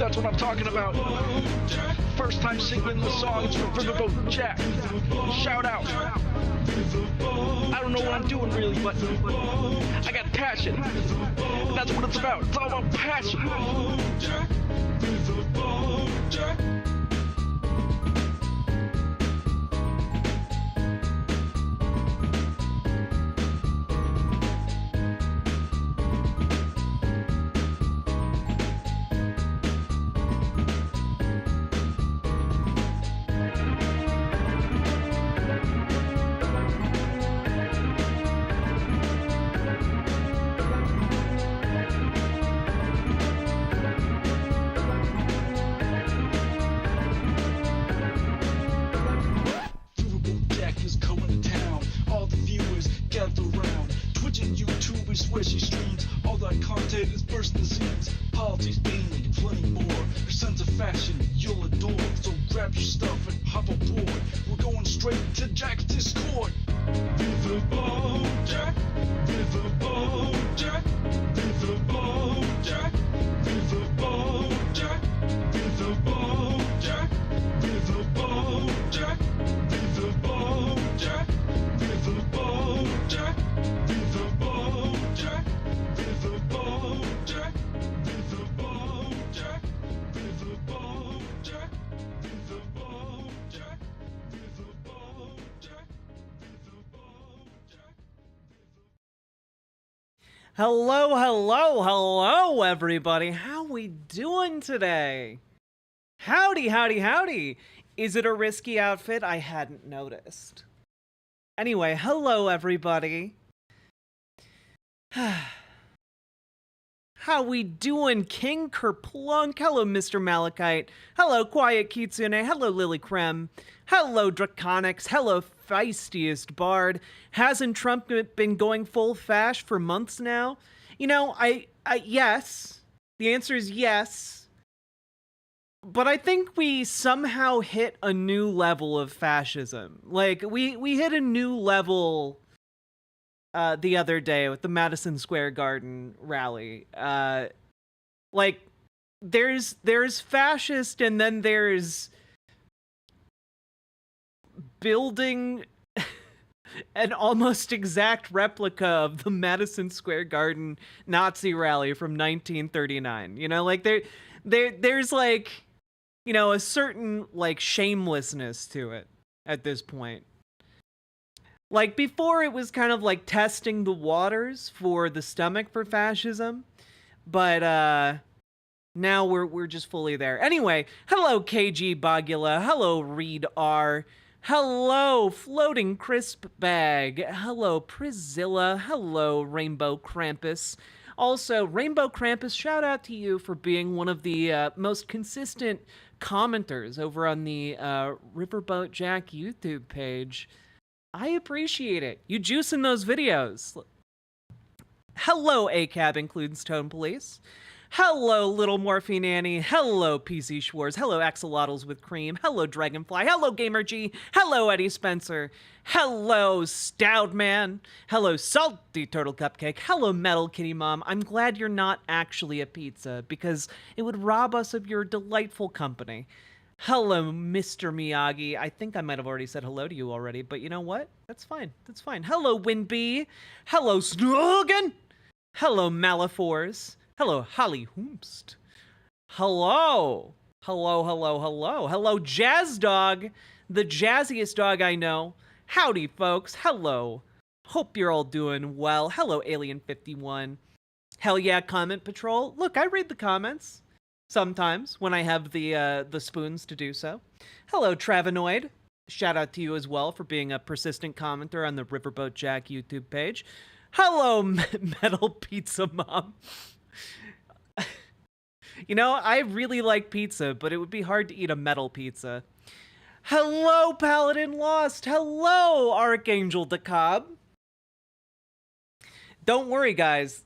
That's what I'm talking about. First time singing the songs for Riverboat Jack. Shout out. I don't know what I'm doing really, but I got passion. That's what it's about. It's all about passion. Hello, everybody. How we doing today? Howdy, howdy, howdy. Is it a risky outfit? I hadn't noticed. Anyway, hello, everybody. How we doing, King Kerplunk? Hello, Mr. Malachite. Hello, Quiet Kitsune. Hello, Lily Krem. Hello, Draconics. Hello, Feistiest Bard. Hasn't Trump been going full fash for months now? You know, yes. The answer is yes. But I think we somehow hit a new level of fascism. Like, we hit a new level the other day with the Madison Square Garden rally. Like, there's fascist, and then there's building an almost exact replica of the Madison Square Garden Nazi rally from 1939. You know, like there's like, you know, a certain like shamelessness to it at this point. Like, before it was kind of like testing the waters for the stomach for fascism, but now we're just fully there. Anyway, hello KG Bogula, hello Reed R, hello Floating Crisp Bag, hello Priscilla, hello Rainbow Krampus. Also, Rainbow Krampus, shout out to you for being one of the most consistent commenters over on the Riverboat Jack YouTube page. I appreciate it. You juicing those videos. Hello, ACAB includes Tone Police. Hello, Little Morphine Annie. Hello, PC Schwartz. Hello, Axolotls with Cream. Hello, Dragonfly. Hello, Gamer G. Hello, Eddie Spencer. Hello, Stout Man. Hello, Salty Turtle Cupcake. Hello, Metal Kitty Mom. I'm glad you're not actually a pizza, because it would rob us of your delightful company. Hello, Mr. Miyagi. I think I might have already said hello to you already, but you know what? That's fine. That's fine. Hello, Winbee. Hello, Snogan. Hello, Malafors. Hello, Holly Hoomst. Hello. Hello, Jazz Dog, the jazziest dog I know. Howdy, folks. Hello. Hope you're all doing well. Hello, Alien 51. Hell yeah, Comment Patrol. Look, I read the comments sometimes when I have the spoons to do so. Hello, Travenoid. Shout out to you as well for being a persistent commenter on the Riverboat Jack YouTube page. Hello, Metal Pizza Mom. You know, I really like pizza, but it would be hard to eat a metal pizza. Hello, Paladin Lost. Hello, Archangel DeCobb. Don't worry, guys.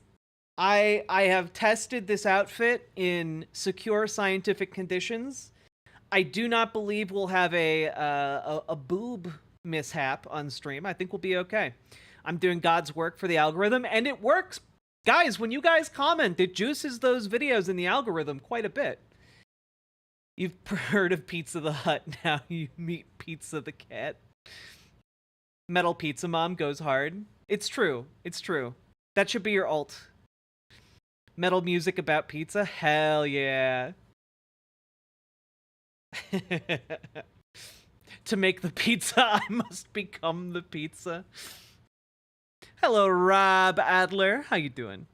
I have tested this outfit in secure scientific conditions. I do not believe we'll have a boob mishap on stream. I think we'll be okay. I'm doing God's work for the algorithm, and it works. Guys, when you guys comment, it juices those videos in the algorithm quite a bit. You've heard of Pizza the Hut, now you meet Pizza the Cat. Metal Pizza Mom goes hard. It's true. It's true. That should be your alt. Metal music about pizza? Hell yeah. To make the pizza, I must become the pizza. Hello, Rob Adler. How you doing?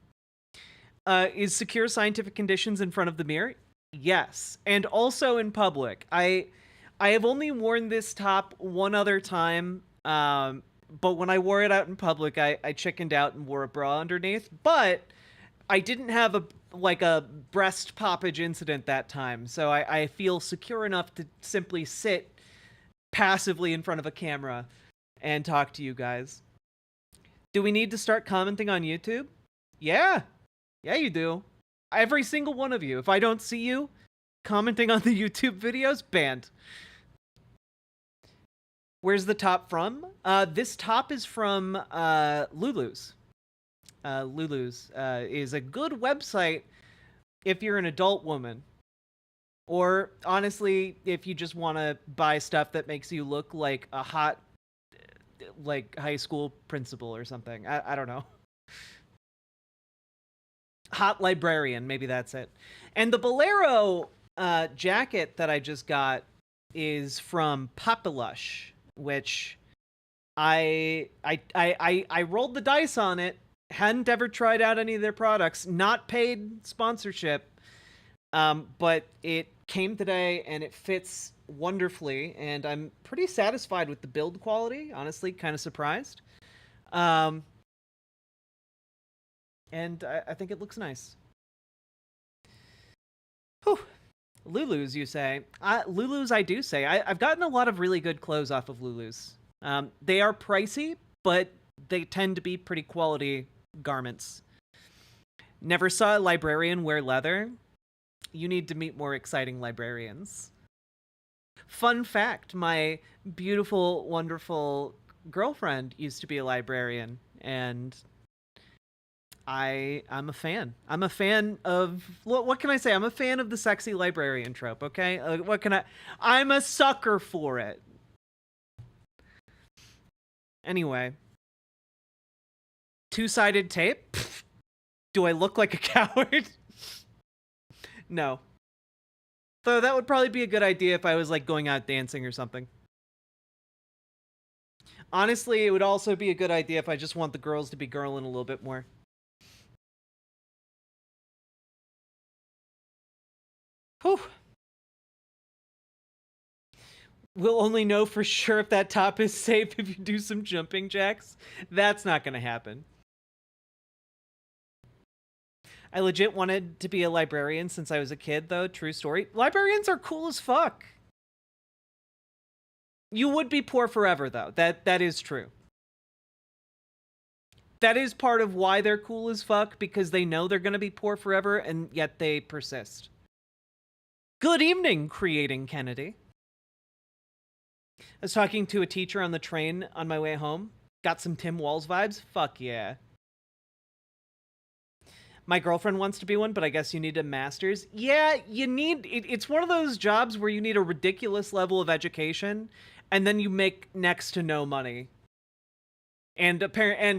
Is secure scientific conditions in front of the mirror? Yes, and also in public. I have only worn this top one other time, but when I wore it out in public, I chickened out and wore a bra underneath. But I didn't have a breast poppage incident that time, so I feel secure enough to simply sit passively in front of a camera and talk to you guys. Do we need to start commenting on YouTube? Yeah. Yeah, you do. Every single one of you. If I don't see you commenting on the YouTube videos, banned. Where's the top from? This top is from Lulu's. Lulu's is a good website if you're an adult woman. Or, honestly, if you just want to buy stuff that makes you look like a hot high school principal or something. I don't know. Hot librarian, maybe that's it. And the Bolero jacket that I just got is from Papalush, which I rolled the dice on it. Hadn't ever tried out any of their products. Not paid sponsorship. But it came today and it fits wonderfully, and I'm pretty satisfied with the build quality. Honestly, kind of surprised. And I think it looks nice. Whew. Lulu's, you say? Lulu's, I do say. I've gotten a lot of really good clothes off of Lulu's. They are pricey, but they tend to be pretty quality garments. Never saw a librarian wear leather. You need to meet more exciting librarians. Fun fact, my beautiful, wonderful girlfriend used to be a librarian, and I'm a fan. I'm a fan of, what can I say? I'm a fan of the sexy librarian trope, okay? I'm a sucker for it. Anyway. Two-sided tape? Pfft. Do I look like a coward? No. Though that would probably be a good idea if I was like going out dancing or something. Honestly, it would also be a good idea if I just want the girls to be girling a little bit more. Whew. We'll only know for sure if that top is safe if you do some jumping jacks. That's not gonna happen. I legit wanted to be a librarian since I was a kid, though. True story. Librarians are cool as fuck. You would be poor forever, though. That is true. that is part of why they're cool as fuck, because they know they're going to be poor forever, and yet they persist. Good evening, Creating Kennedy. I was talking to a teacher on the train on my way home. Got some Tim Walz vibes? Fuck yeah. My girlfriend wants to be one, but I guess you need a master's. Yeah, you need... It's one of those jobs where you need a ridiculous level of education, and then you make next to no money. And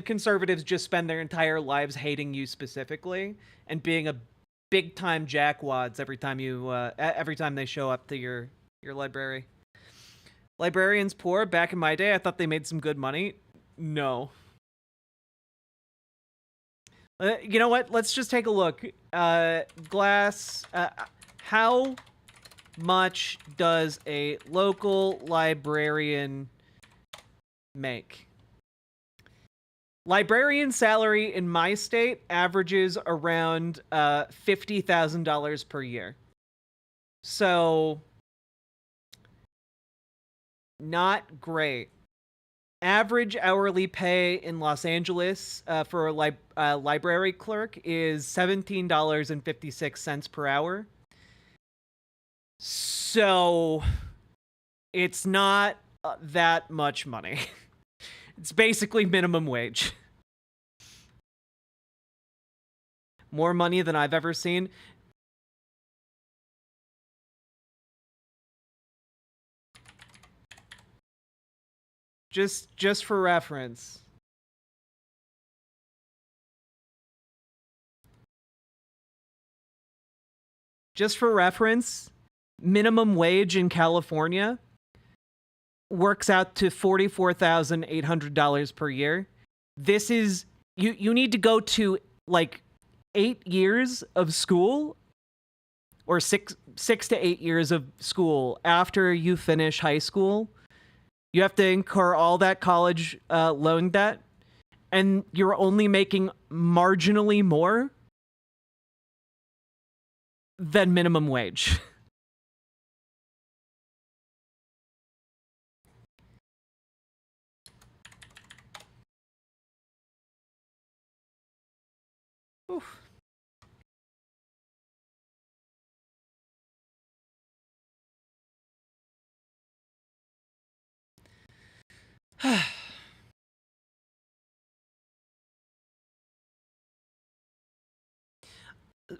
conservatives just spend their entire lives hating you specifically, and being a big-time jackwads every time they show up to your library. Librarians poor? Back in my day, I thought they made some good money. No. You know what? Let's just take a look. Glass. How much does a local librarian make? Librarian salary in my state averages around $50,000 per year. So, not great. Average hourly pay in Los Angeles for a library clerk is $17.56 per hour. So, it's not that much money. It's basically minimum wage. More money than I've ever seen. Just for reference. Just for reference, minimum wage in California works out to $44,800 per year. This is you need to go to like 8 years of school, or six to 8 years of school after you finish high school. You have to incur all that college loan debt, and you're only making marginally more than minimum wage. Oof.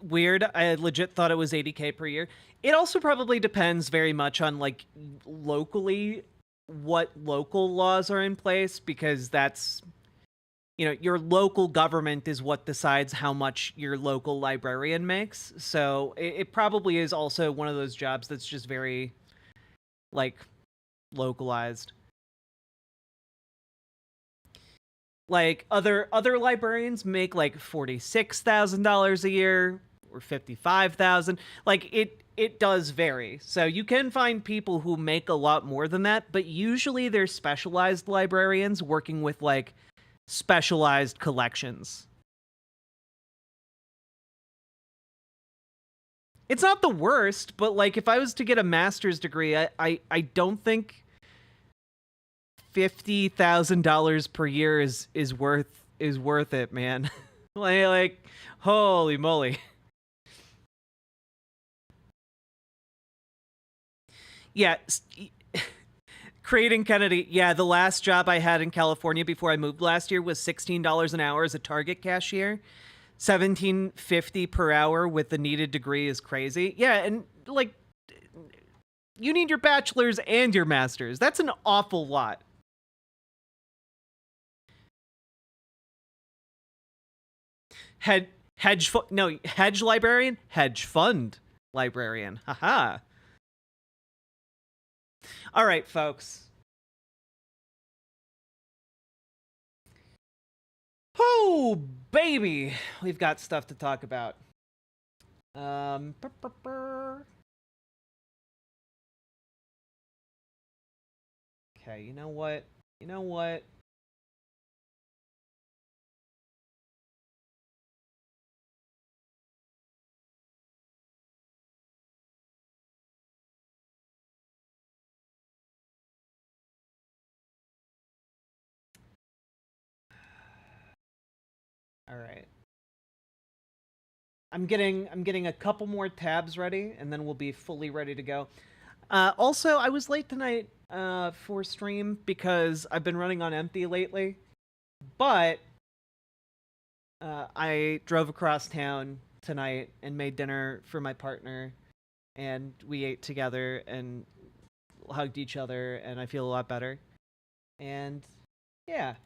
Weird. I legit thought it was 80K per year. It also probably depends very much on, like, locally, what local laws are in place, because that's, you know, your local government is what decides how much your local librarian makes. So it probably is also one of those jobs that's just very, like, localized. Like, other librarians make like $46,000 a year or $55,000. Like, it does vary. So you can find people who make a lot more than that, but usually they're specialized librarians working with like specialized collections. It's not the worst, but like if I was to get a master's degree, I don't think $50,000 per year is worth it, man. like holy moly. Yeah, Creating Kennedy. Yeah, the last job I had in California before I moved last year was $16 an hour as a Target cashier. $17.50 per hour with the needed degree is crazy. Yeah, and like you need your bachelor's and your master's. That's an awful lot. Hedge librarian, hedge fund librarian. Haha. All right, folks. Oh, baby. We've got stuff to talk about. Okay, you know what? You know what? All right. I'm getting a couple more tabs ready, and then we'll be fully ready to go. Also, I was late tonight for stream because I've been running on empty lately, but I drove across town tonight and made dinner for my partner, and we ate together and hugged each other, and I feel a lot better. And yeah.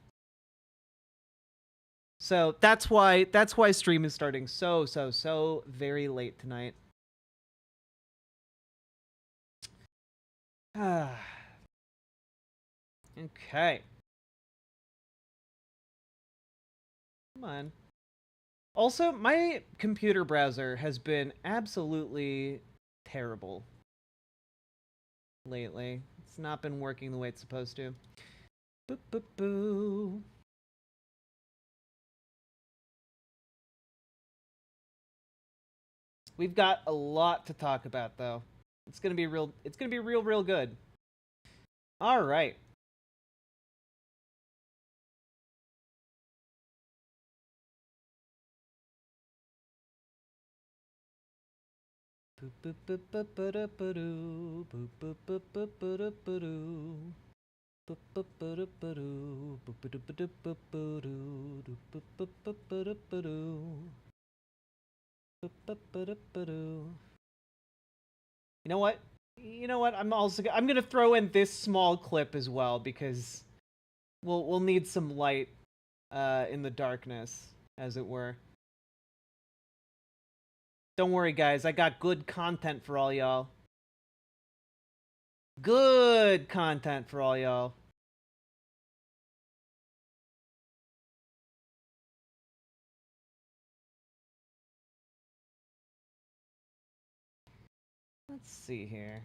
So that's why stream is starting so very late tonight. Okay. Come on. Also, my computer browser has been absolutely terrible lately. It's not been working the way it's supposed to. Boop, boop, boo. We've got a lot to talk about, though. It's gonna be real good. All right. You know what? I'm gonna throw in this small clip as well because we'll need some light in the darkness, as it were. Don't worry, guys. I got good content for all y'all. Good content for all y'all. Let's see here.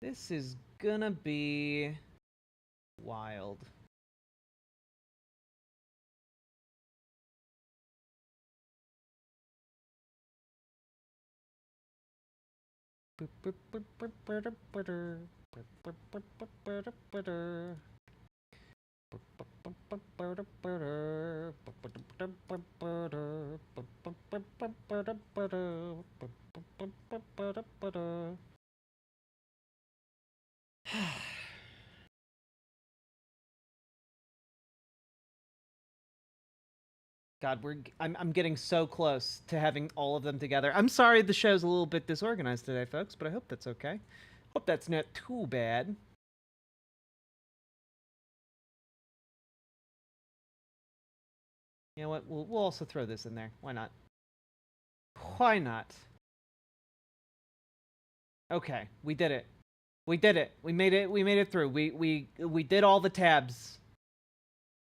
This is gonna be wild. God, I'm getting so close to having all of them together. I'm sorry the show's a little bit disorganized today, folks, but I hope that's okay. Hope that's not too bad. You know what? We'll also throw this in there. Why not? Why not? Okay, we did it. We did it. We made it through. We did all the tabs.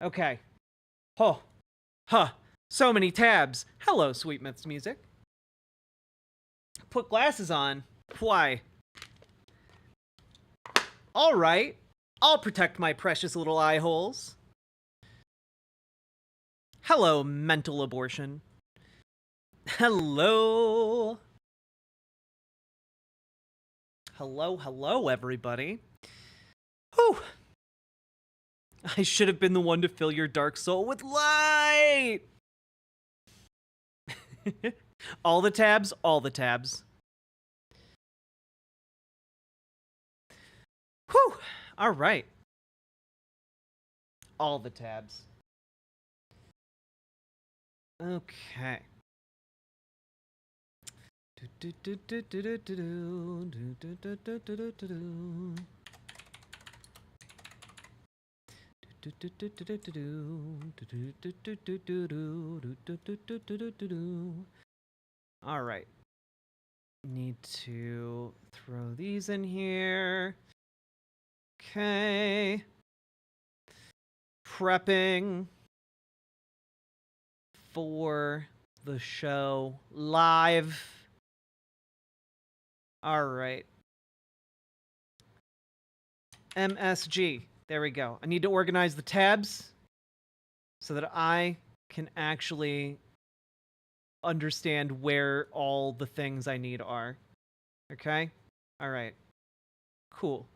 Okay. Oh. Huh. So many tabs. Hello, Sweet Myths Music. Put glasses on. Why? All right. I'll protect my precious little eye holes. Hello, mental abortion. Hello. Hello, everybody. Whew. I should have been the one to fill your dark soul with light. All the tabs. Whew. All right. All the tabs. Okay. All right. Need to throw these in here. Okay. Prepping for the show live. All right. MSG. There we go. I need to organize the tabs so that I can actually understand where all the things I need are. Okay? All right. Cool.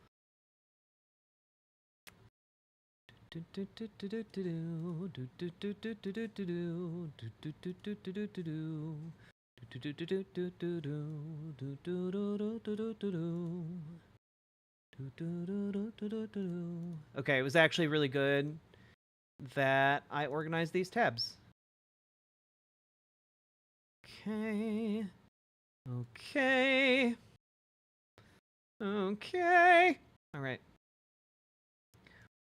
Okay, it was actually really good that I organized these tabs. Okay. Okay. Okay. All right.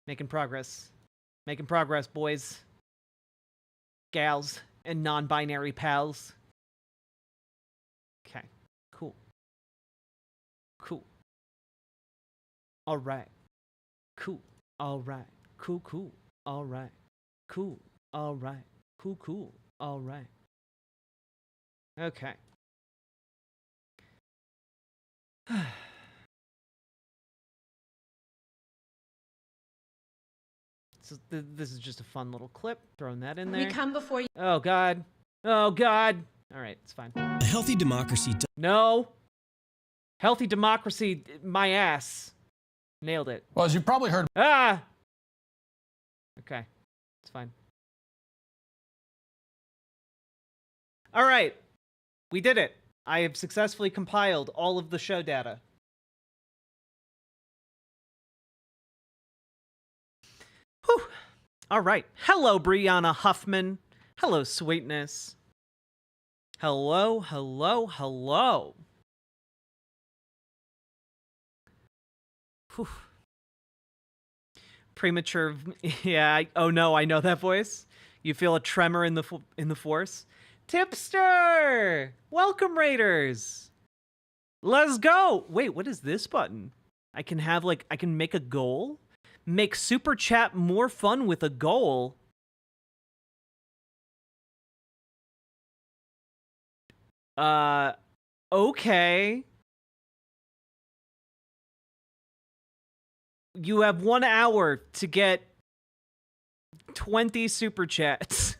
Making progress. Making progress, boys. Gals and non-binary pals. Okay. Cool. Cool. All right. Cool. All right. Cool, cool. All right. Cool. All right. Cool, cool. All right. Okay. So this is just a fun little clip. Throwing that in there. We come before you. Oh, God. Oh, God. All right, it's fine. A healthy democracy. No. Healthy democracy, my ass. Nailed it. Well, as you probably heard. Ah! Okay, it's fine. All right, we did it. I have successfully compiled all of the show data. Whew. All right. Hello, Brianna Huffman. Hello, Sweetness. Hello, hello, hello. Whew. Premature. Yeah. Oh no, I know that voice. You feel a tremor in the force. Tipster, welcome, Raiders. Let's go. Wait, what is this button? I can have I can make a goal. Make super chat more fun with a goal. Okay. You have 1 hour to get 20 super chats.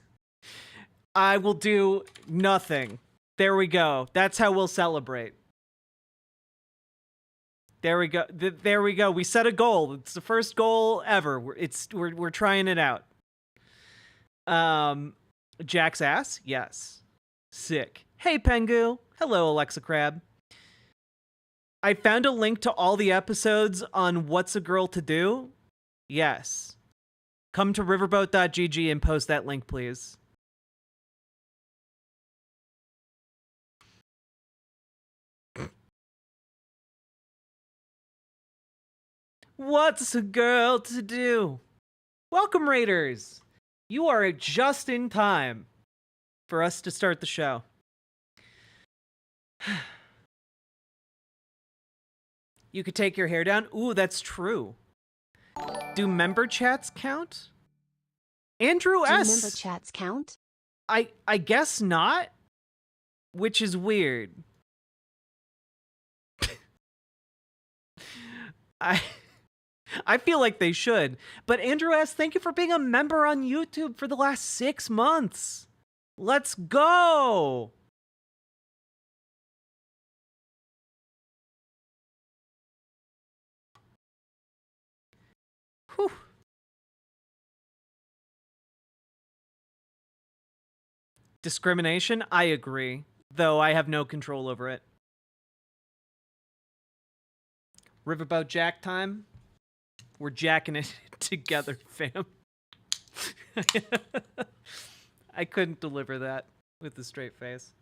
I will do nothing. There we go. That's how we'll celebrate. There we go. There we go. We set a goal. It's the first goal ever. We're trying it out. Jack's ass? Yes. Sick. Hey, Pengu. Hello, Alexa Crab. I found a link to all the episodes on What's a Girl to Do? Yes. Come to riverboat.gg and post that link, please. What's a girl to do? Welcome, Raiders. You are just in time for us to start the show. You could take your hair down. Ooh, that's true. Do member chats count? Andrew S. Do member chats count? I guess not, which is weird. I feel like they should. But Andrew S., thank you for being a member on YouTube for the last 6 months. Let's go. Whew. Discrimination? I agree, though I have no control over it. Riverboat Jack time? We're jacking it together, fam. I couldn't deliver that with a straight face.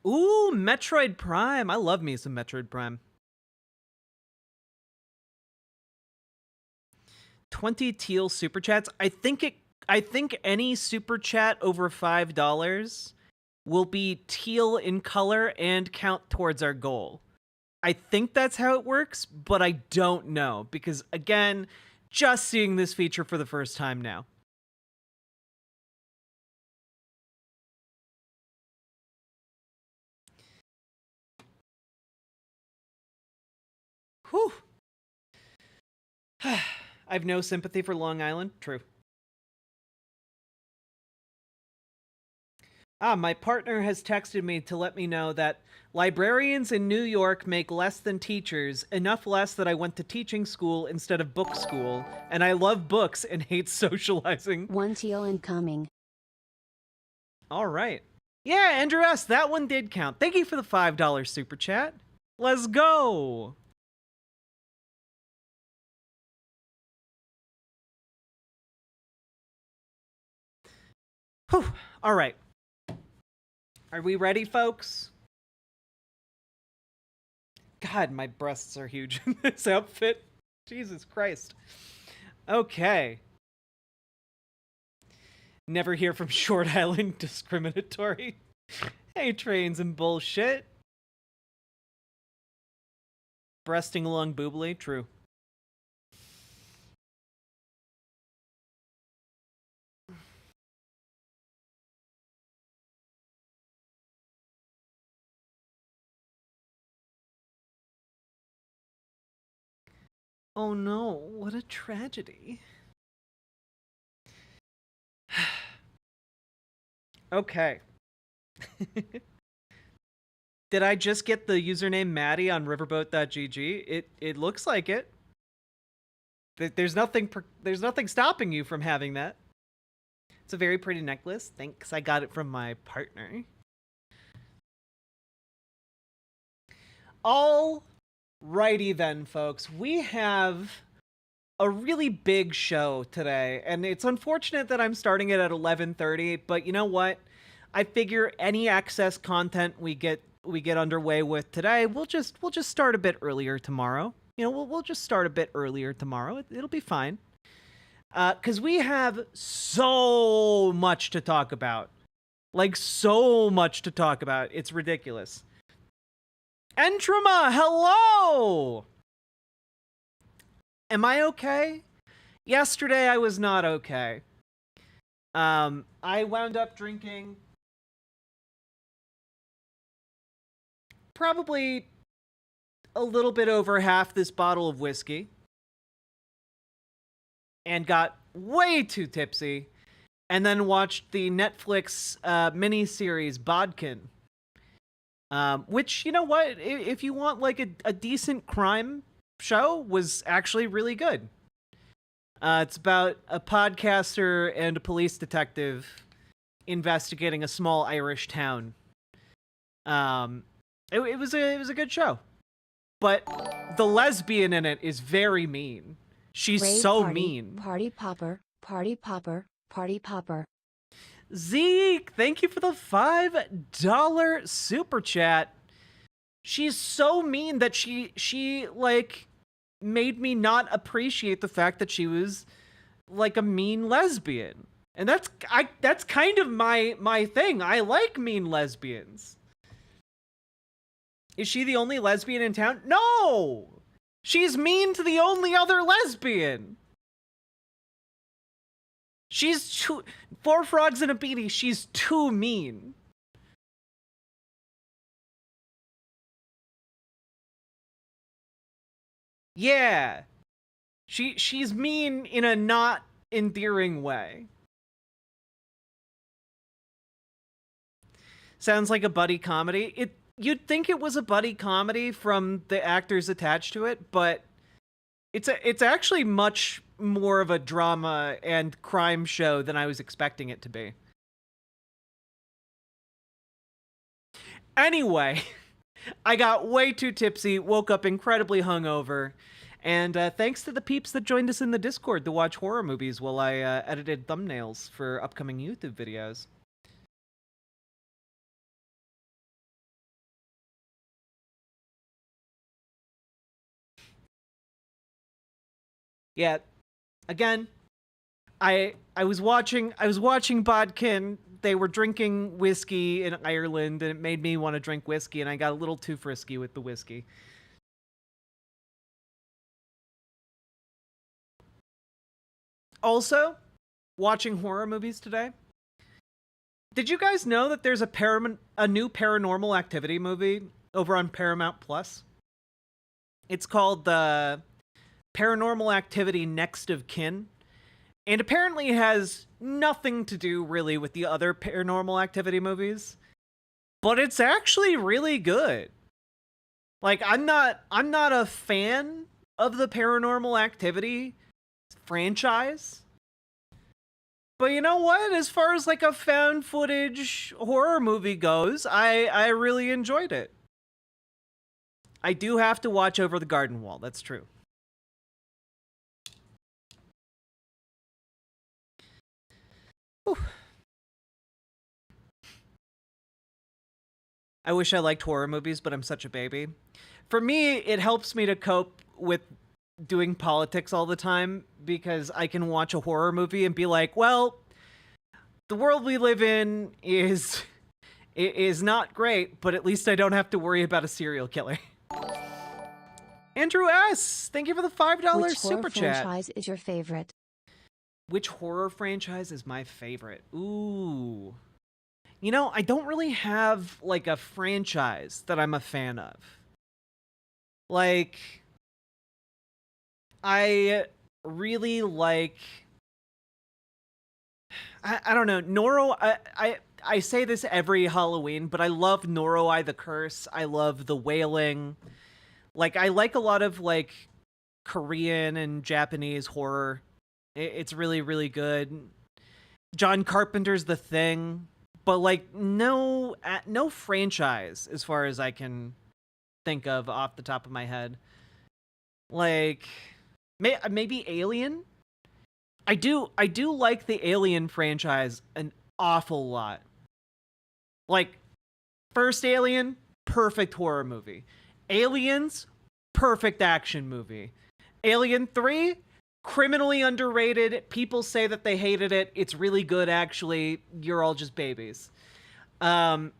Ooh, Metroid Prime. I love me some Metroid Prime. 20 teal super chats. I think any super chat over $5 will be teal in color and count towards our goal. I think that's how it works, but I don't know because, again, just seeing this feature for the first time now. Whew. I have no sympathy for Long Island. True. My partner has texted me to let me know that librarians in New York make less than teachers, enough less that I went to teaching school instead of book school, and I love books and hate socializing. One teal incoming. All right. Yeah, Andrew S., that one did count. Thank you for the $5 super chat. Let's go. Whew. All right. Are we ready, folks? God, my breasts are huge in this outfit. Jesus Christ. Okay. Never hear from Short Island discriminatory. Hey, trains and bullshit. Breasting along boobly, true. Oh no, what a tragedy. Okay. Did I just get the username Maddie on riverboat.gg? It looks like it. There's nothing stopping you from having that. It's a very pretty necklace. Thanks. I got it from my partner. Alrighty then, folks. We have a really big show today, and it's unfortunate that I'm starting it at 11:30, but you know what? I figure any excess content we get underway with today, we'll just start a bit earlier tomorrow. You know, we'll just start a bit earlier tomorrow. It'll be fine. Cuz we have so much to talk about. Like so much to talk about. It's ridiculous. Entrama, hello! Am I okay? Yesterday I was not okay. I wound up drinking probably a little bit over half this bottle of whiskey and got way too tipsy, and then watched the Netflix miniseries Bodkin. Which, you know what, if you want like a decent crime show, was actually really good. It's about a podcaster and a police detective investigating a small Irish town. It was a good show, but the lesbian in it is very mean. She's Rave so party, mean. Party popper, party popper, party popper. Zeke, thank you for the $5 super chat. She's so mean that she like made me not appreciate the fact that she was like a mean lesbian. And that's kind of my thing. I like mean lesbians. Is she the only lesbian in town? No! She's mean to the only other lesbian. She's too... 4 frogs in a beanie, she's too mean. Yeah. She's mean in a not endearing way. Sounds like a buddy comedy. You'd think it was a buddy comedy from the actors attached to it, but it's actually much more of a drama and crime show than I was expecting it to be. Anyway, I got way too tipsy, woke up incredibly hungover, and thanks to the peeps that joined us in the Discord to watch horror movies while I edited thumbnails for upcoming YouTube videos. Yeah, again, I was watching Bodkin. They were drinking whiskey in Ireland, and it made me want to drink whiskey, and I got a little too frisky with the whiskey. Also, watching horror movies today. Did you guys know that there's a new Paranormal Activity movie over on Paramount Plus? It's called the Paranormal Activity Next of Kin, and apparently has nothing to do really with the other Paranormal Activity movies, but it's actually really good. Like, I'm not a fan of the Paranormal Activity franchise, but you know what? As far as like a found footage horror movie goes, I really enjoyed it. I do have to watch Over the Garden Wall, that's true. Whew. I wish I liked horror movies, but I'm such a baby. For me, it helps me to cope with doing politics all the time because I can watch a horror movie and be like, well, the world we live in is not great, but at least I don't have to worry about a serial killer. Andrew S., thank you for the $5 super chat. Which horror franchise is your favorite? Which horror franchise is my favorite? Ooh. You know, I don't really have, like, a franchise that I'm a fan of. Like, I really like... I don't know, I say this every Halloween, but I love Noroi the Curse. I love The Wailing. Like, I like a lot of, like, Korean and Japanese horror. It's really, really good. John Carpenter's The Thing. But, like, no franchise, as far as I can think of off the top of my head. Like, maybe Alien? I do like the Alien franchise an awful lot. Like, first Alien, perfect horror movie. Aliens, perfect action movie. Alien 3, criminally underrated. People say that they hated it. It's really good, actually. You're all just babies. Alien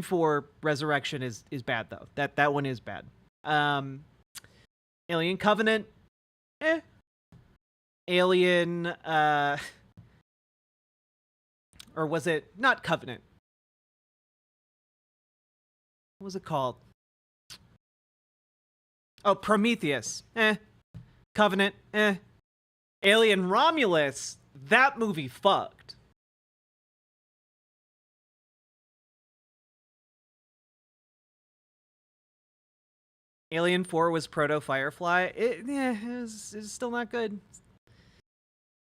4 Resurrection is bad, though. That one is bad. Alien Covenant, Alien, or was it not Covenant? What was it called? Oh, Prometheus. Covenant. Alien Romulus. That movie fucked. Alien 4 was Proto Firefly. It's still not good.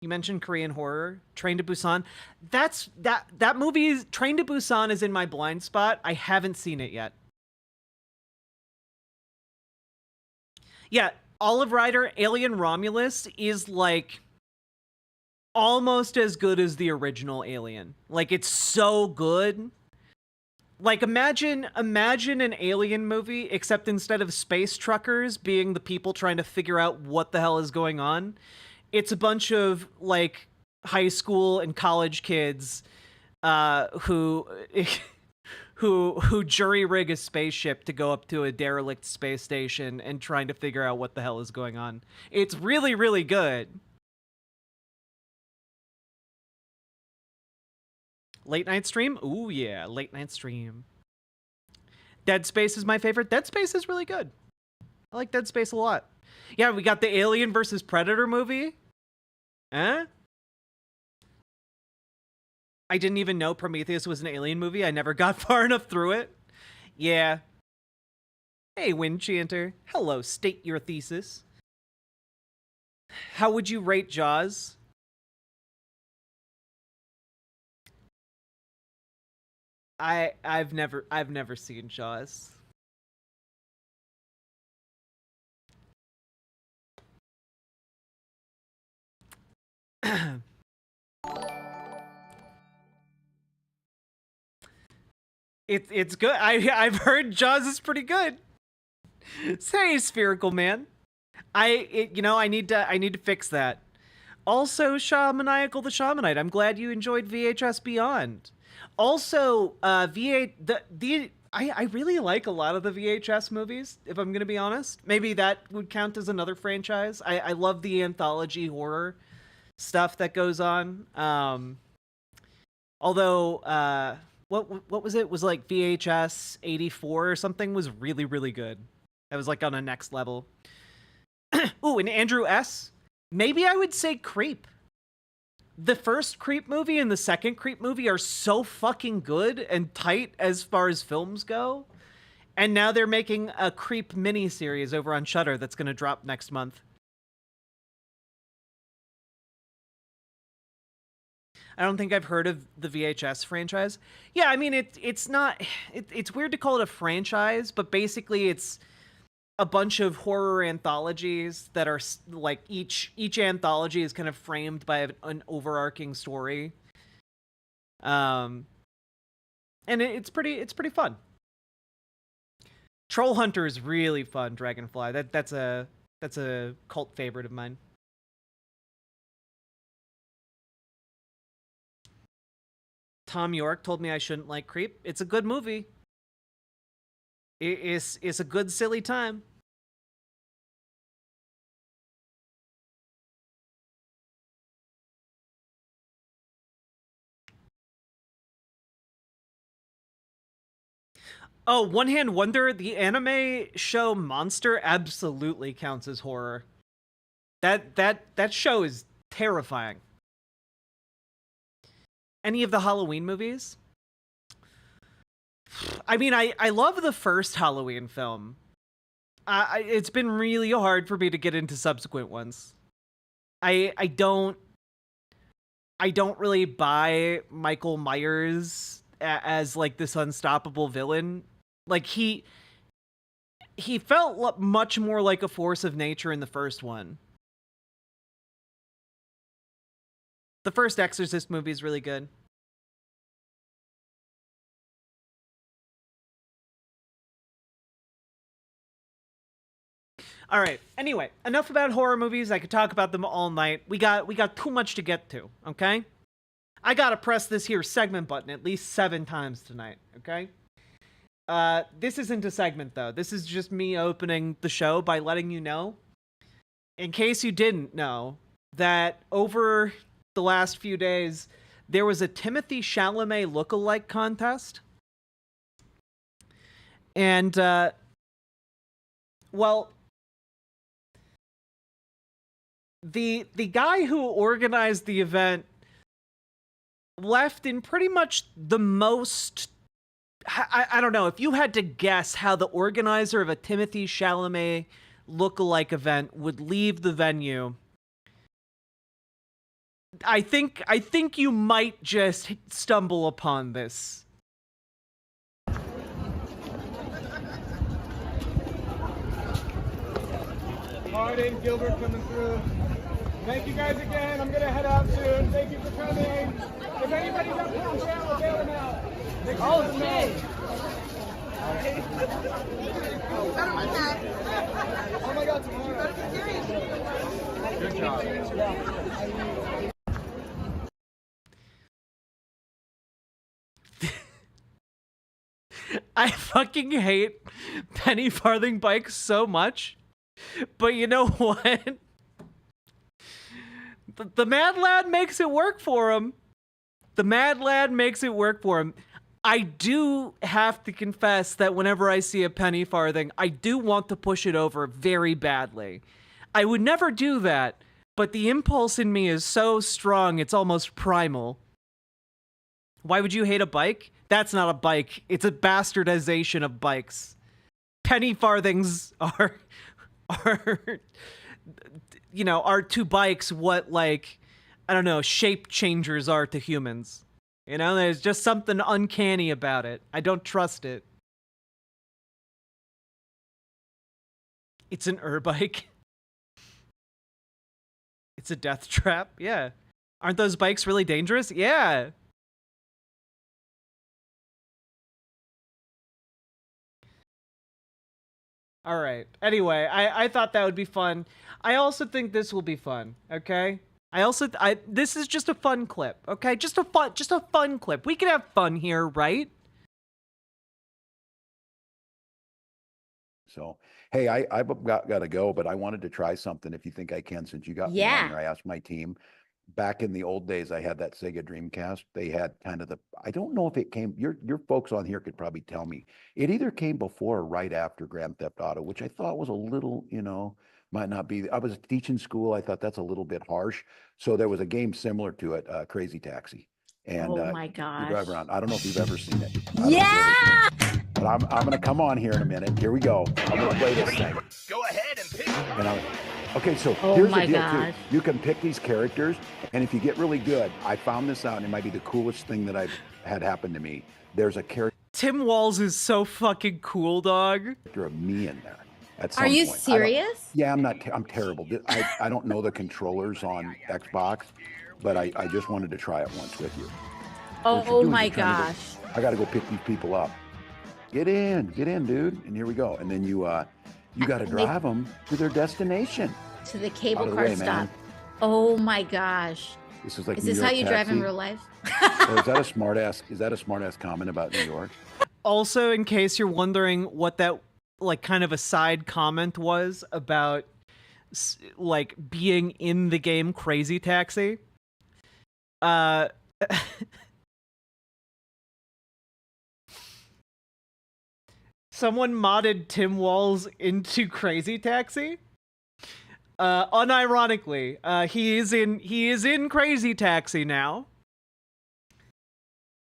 You mentioned Korean horror. Train to Busan. That movie, Train to Busan, is in my blind spot. I haven't seen it yet. Yeah, Olive Ryder, Alien Romulus is like almost as good as the original Alien. Like, it's so good. Like, imagine an Alien movie, except instead of space truckers being the people trying to figure out what the hell is going on, it's a bunch of, like, high school and college kids who jury rig a spaceship to go up to a derelict space station and trying to figure out what the hell is going on. It's really, really good. Late night stream? Ooh, yeah, late night stream. Dead Space is my favorite. Dead Space is really good. I like Dead Space a lot. Yeah, we got the Alien versus Predator movie. I didn't even know Prometheus was an Alien movie. I never got far enough through it. Yeah. Hey, Windchanter. Hello, state your thesis. How would you rate Jaws? I've never seen Jaws. It's good. I've heard Jaws is pretty good. Say, Spherical Man. I need to fix that. Also, Shamaniacal the Shamanite. I'm glad you enjoyed VHS Beyond. Also, I really like a lot of the VHS movies, if I'm gonna be honest. Maybe that would count as another franchise. I love the anthology horror stuff that goes on. Although, what was it? It was like VHS 84 or something was really, really good. That was like on a next level. Ooh, and Andrew S. Maybe I would say Creep. The first Creep movie and the second Creep movie are so fucking good and tight as far as films go. And now they're making a Creep miniseries over on Shudder that's going to drop next month. I don't think I've heard of the VHS franchise. Yeah, I mean, it's not... It's weird to call it a franchise, but basically it's a bunch of horror anthologies that are like each anthology is kind of framed by an overarching story. And it's pretty fun. Troll Hunter is really fun. Dragonfly, that's a cult favorite of mine. Tom York told me I shouldn't like Creep. It's a good movie. It's a good silly time. Oh, One Hand Wonder, the anime show Monster absolutely counts as horror. That show is terrifying. Any of the Halloween movies? I mean, I love the first Halloween film. It's been really hard for me to get into subsequent ones. I don't really buy Michael Myers as like this unstoppable villain. Like he felt much more like a force of nature in the first one. The first Exorcist movie is really good. All right. Anyway, enough about horror movies. I could talk about them all night. We got too much to get to, okay? I got to press this here segment button at least 7 times tonight, okay? This isn't a segment though. This is just me opening the show by letting you know, in case you didn't know, that over the last few days there was a Timothy Chalamet lookalike contest. And well, the guy who organized the event left in pretty much the most... I don't know, if you had to guess how the organizer of a Timothy Chalamet lookalike event would leave the venue, I think you might just stumble upon this. Hardin, Gilbert coming through. Thank you guys again. I'm gonna head out soon. Thank you for coming. If anybody's up here on channel, bail them out. Oh shit! Oh my god, tomorrow. Good job. I fucking hate penny farthing bikes so much, but you know what? The Mad Lad makes it work for him. The Mad Lad makes it work for him. I do have to confess that whenever I see a penny farthing, I do want to push it over very badly. I would never do that, but the impulse in me is so strong, it's almost primal. Why would you hate a bike? That's not a bike. It's a bastardization of bikes. Penny farthings are you know, are to bikes what, like, I don't know, shape changers are to humans. You know, there's just something uncanny about it. I don't trust it. It's an bike. It's a death trap. Yeah. Aren't those bikes really dangerous? Yeah. All right. Anyway, I thought that would be fun. I also think this will be fun. Okay. This is just a fun clip. Okay. Just a fun clip. We can have fun here, right? So, hey, I've got to go, but I wanted to try something if you think I can, since you got me on here. I asked my team. Back in the old days, I had that Sega Dreamcast. They had kind of I don't know if it came, your folks on here could probably tell me. It either came before or right after Grand Theft Auto, which I thought was a little, you know, might not be. I was teaching school. I thought that's a little bit harsh. So there was a game similar to it, Crazy Taxi. And Oh my you drive gosh. around. I don't know if you've ever seen it. I don't know if you've ever seen it. But I'm going to come on here in a minute. Here we go. I'm going to play this thing. Go ahead and pick. Okay, so Oh here's my the deal gosh. too. You can pick these characters, and if you get really good, I found this out, and it might be the coolest thing that I've had happen to me. There's a character Tim Walz is so fucking cool, dog. of me in there. At some Are you point. serious? Yeah, I'm terrible. I don't know the controllers on Xbox, but I just wanted to try it once with you. What you're Oh doing, my you're trying to gosh. I got to go pick these people up. Get in, dude. And here we go. And then you got to drive them to their destination. To the Out cable of the car way, stop. man. Oh my gosh. This is like Is New this York how you drive in taxi. real life? Or is that a smart ass? Is that a smart ass comment about New York? Also, in case you're wondering what that like kind of a side comment was about like being in the game Crazy Taxi, someone modded Tim Walz into Crazy Taxi. Unironically, he is in Crazy Taxi now.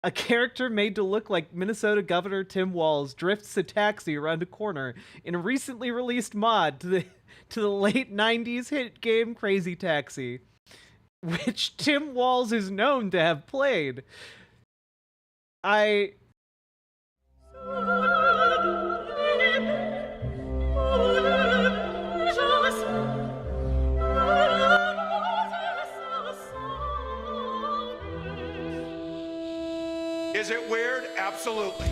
A character made to look like Minnesota Governor Tim Walz drifts a taxi around a corner in a recently released mod to the late 90s hit game Crazy Taxi, which Tim Walz is known to have played. Is it weird? Absolutely.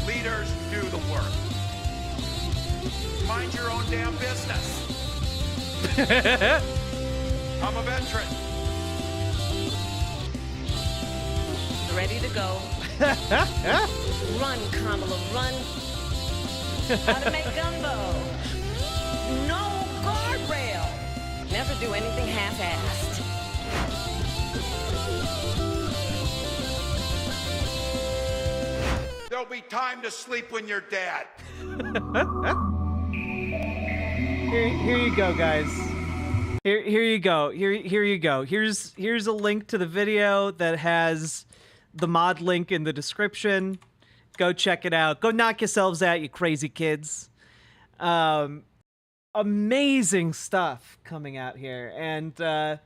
Leaders do the work. Mind your own damn business. I'm a veteran. Ready to go. Run, Kamala, run. How to make gumbo. No guardrail. Never do anything half-assed. There'll be time to sleep when you're dead. Here you go, guys. Here you go. Here you go. Here's a link to the video that has the mod link in the description. Go check it out. Go knock yourselves out, you crazy kids. Amazing stuff coming out here. And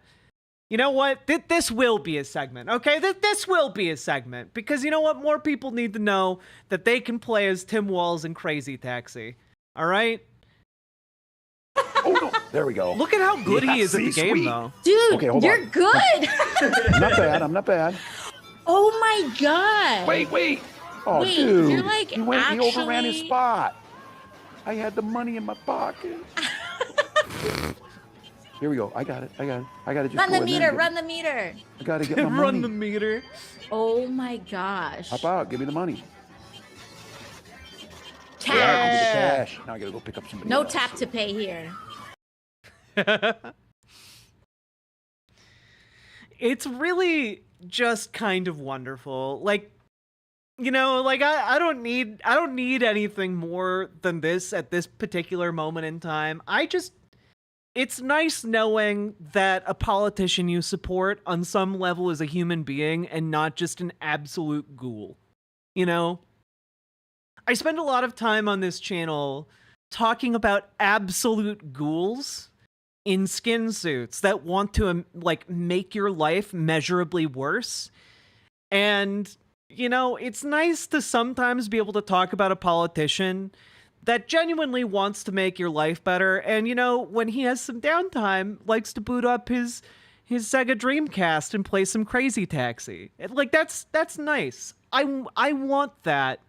you know what? This will be a segment, okay? This will be a segment. Because you know what? More people need to know that they can play as Tim Walz in Crazy Taxi. All right? Oh, no. There we go. Look at how good he is at the see, game, sweet. though. Dude, Okay, hold you're on. good. I'm not bad. Oh my god. Wait. Oh, Wait, dude. you're like he overran his actually- spot. I had the money in my pocket. Here we go. I got it. I got to just Run go the in there meter, and run the meter. I got to get my Run money. the meter. Oh my gosh. Hop out. Give me the money. Cash. Yeah, give me the cash. Now I got to go pick up somebody No else. tap to pay here. It's really just kind of wonderful. Like, you know, like I don't need anything more than this at this particular moment in time. It's nice knowing that a politician you support on some level is a human being and not just an absolute ghoul. You know? I spend a lot of time on this channel talking about absolute ghouls in skin suits that want to like make your life measurably worse. And, you know, it's nice to sometimes be able to talk about a politician that genuinely wants to make your life better. And, you know, when he has some downtime, likes to boot up his Sega Dreamcast and play some Crazy Taxi. Like, that's nice. I want that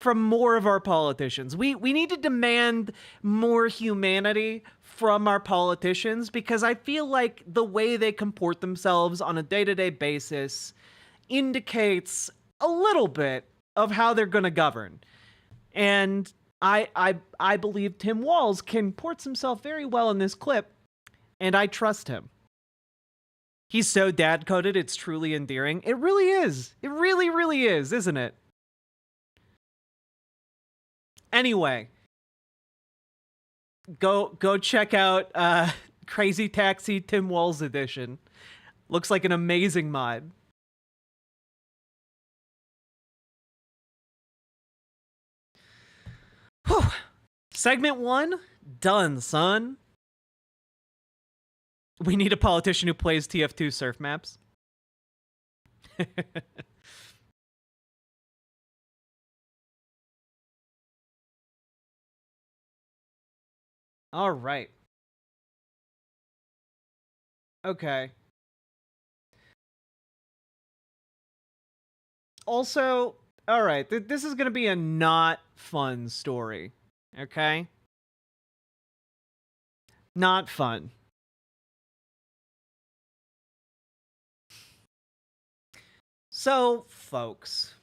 from more of our politicians. We need to demand more humanity from our politicians, because I feel like the way they comport themselves on a day-to-day basis indicates a little bit of how they're going to govern. And I believe Tim Walz comports himself very well in this clip, and I trust him. He's so dad-coded, it's truly endearing. It really is. It really, really is, isn't it? Anyway, go check out Crazy Taxi Tim Walz edition. Looks like an amazing mod. Whew. Segment 1 done, son. We need a politician who plays TF2 surf maps. All right. Okay. Also, all right, this is going to be a not fun story. Okay? Not fun. So, folks,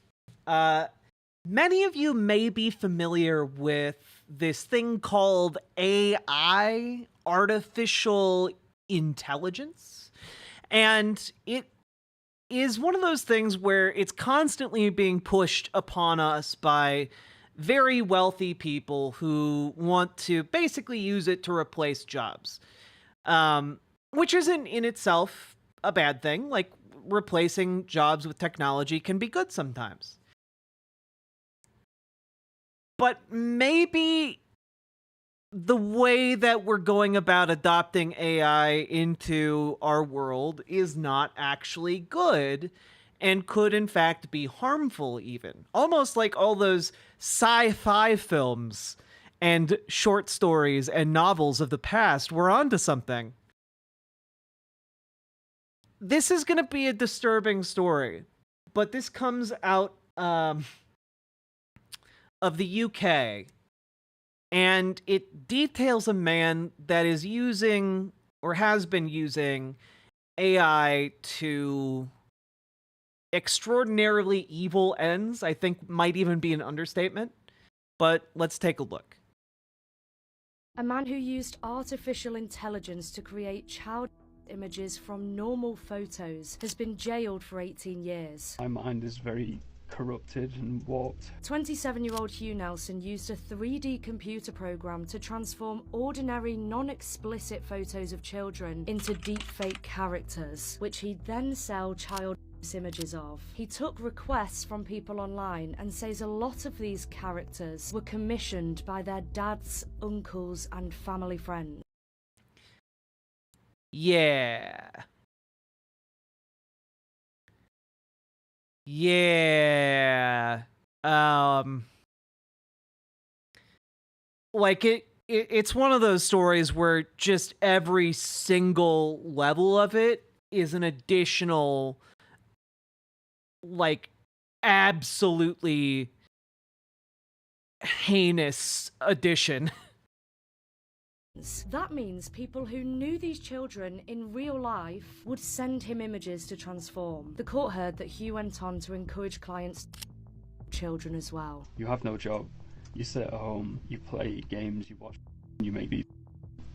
many of you may be familiar with this thing called AI, artificial intelligence, and it is one of those things where it's constantly being pushed upon us by very wealthy people who want to basically use it to replace jobs, which isn't in itself a bad thing. Like, replacing jobs with technology can be good sometimes. But maybe the way that we're going about adopting AI into our world is not actually good and could in fact be harmful even. Almost like all those sci-fi films and short stories and novels of the past were onto something. This is going to be a disturbing story, but this comes out of the UK, and it details a man that is using, or has been using, AI to extraordinarily evil ends. I think might even be an understatement, but let's take a look. A man who used artificial intelligence to create child images from normal photos has been jailed for 18 years. My mind is very corrupted and warped. 27-year-old Hugh Nelson used a 3D computer program to transform ordinary, non-explicit photos of children into deepfake characters, which he'd then sell child images of. He took requests from people online and says a lot of these characters were commissioned by their dads, uncles, and family friends. Yeah. Yeah. Like it's one of those stories where just every single level of it is an additional, like, absolutely heinous addition. That means people who knew these children in real life would send him images to transform. The court heard that Hugh went on to encourage clients children as well. You have no job. You sit at home, you play games, you watch, you make these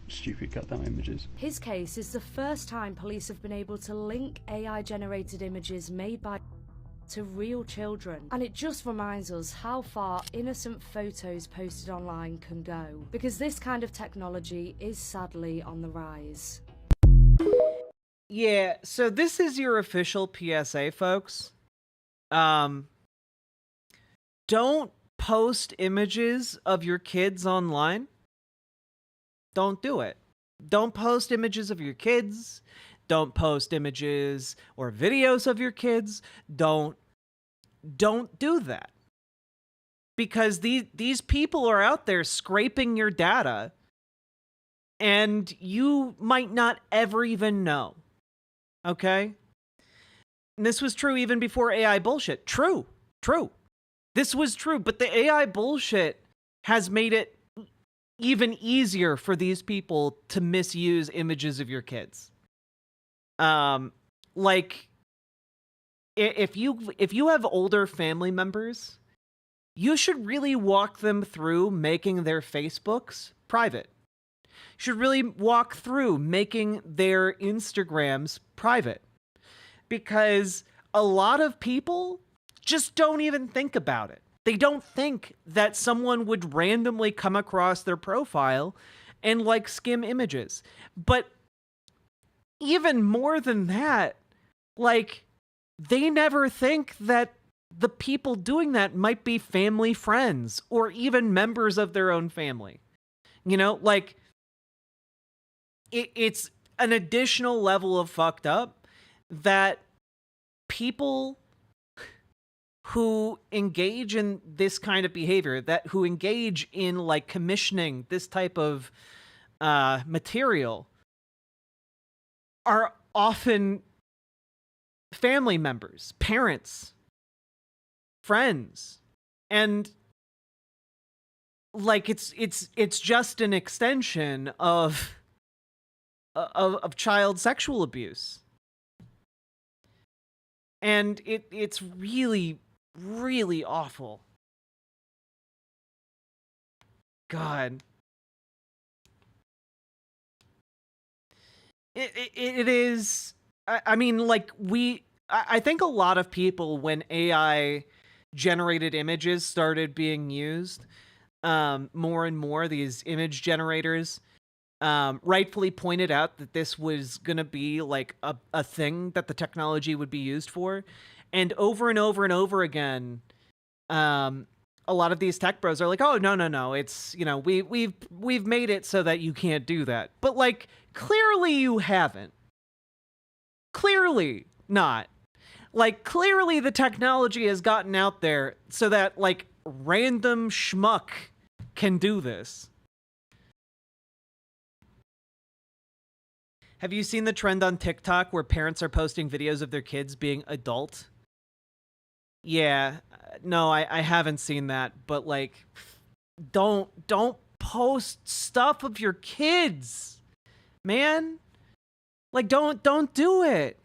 stupid goddamn images. His case is the first time police have been able to link AI-generated images made by to real children, and it just reminds us how far innocent photos posted online can go, because this kind of technology is sadly on the rise. Yeah, so this is your official PSA, folks. Don't post images of your kids online. Don't do it. Don't post images of your kids. Don't post images or videos of your kids. Don't do that. Because these people are out there scraping your data, and you might not ever even know. Okay? And this was true even before AI bullshit. True. This was true, but the AI bullshit has made it even easier for these people to misuse images of your kids. Like, if you have older family members, you should really walk them through making their Facebooks private. You should really walk through making their Instagrams private. Because a lot of people just don't even think about it. They don't think that someone would randomly come across their profile and like skim images. But even more than that, like, they never think that the people doing that might be family friends or even members of their own family. You know, like, it's an additional level of fucked up that people who engage in this kind of behavior, who engage in like commissioning this type of material, are often family members, parents, friends, and like it's just an extension of child sexual abuse. And it's really, really awful. God. It is, I mean, like, I think a lot of people, when AI generated images started being used, more and more, these image generators, rightfully pointed out that this was going to be like a thing that the technology would be used for. And over and over again, a lot of these tech bros are like, oh, no, it's, you know, we've made it so that you can't do that. But like, clearly you haven't. Clearly not. Like, clearly the technology has gotten out there so that like random schmuck can do this. Have you seen the trend on TikTok where parents are posting videos of their kids being adult? Yeah, no, I haven't seen that, but like, don't post stuff of your kids, man. Like, don't do it.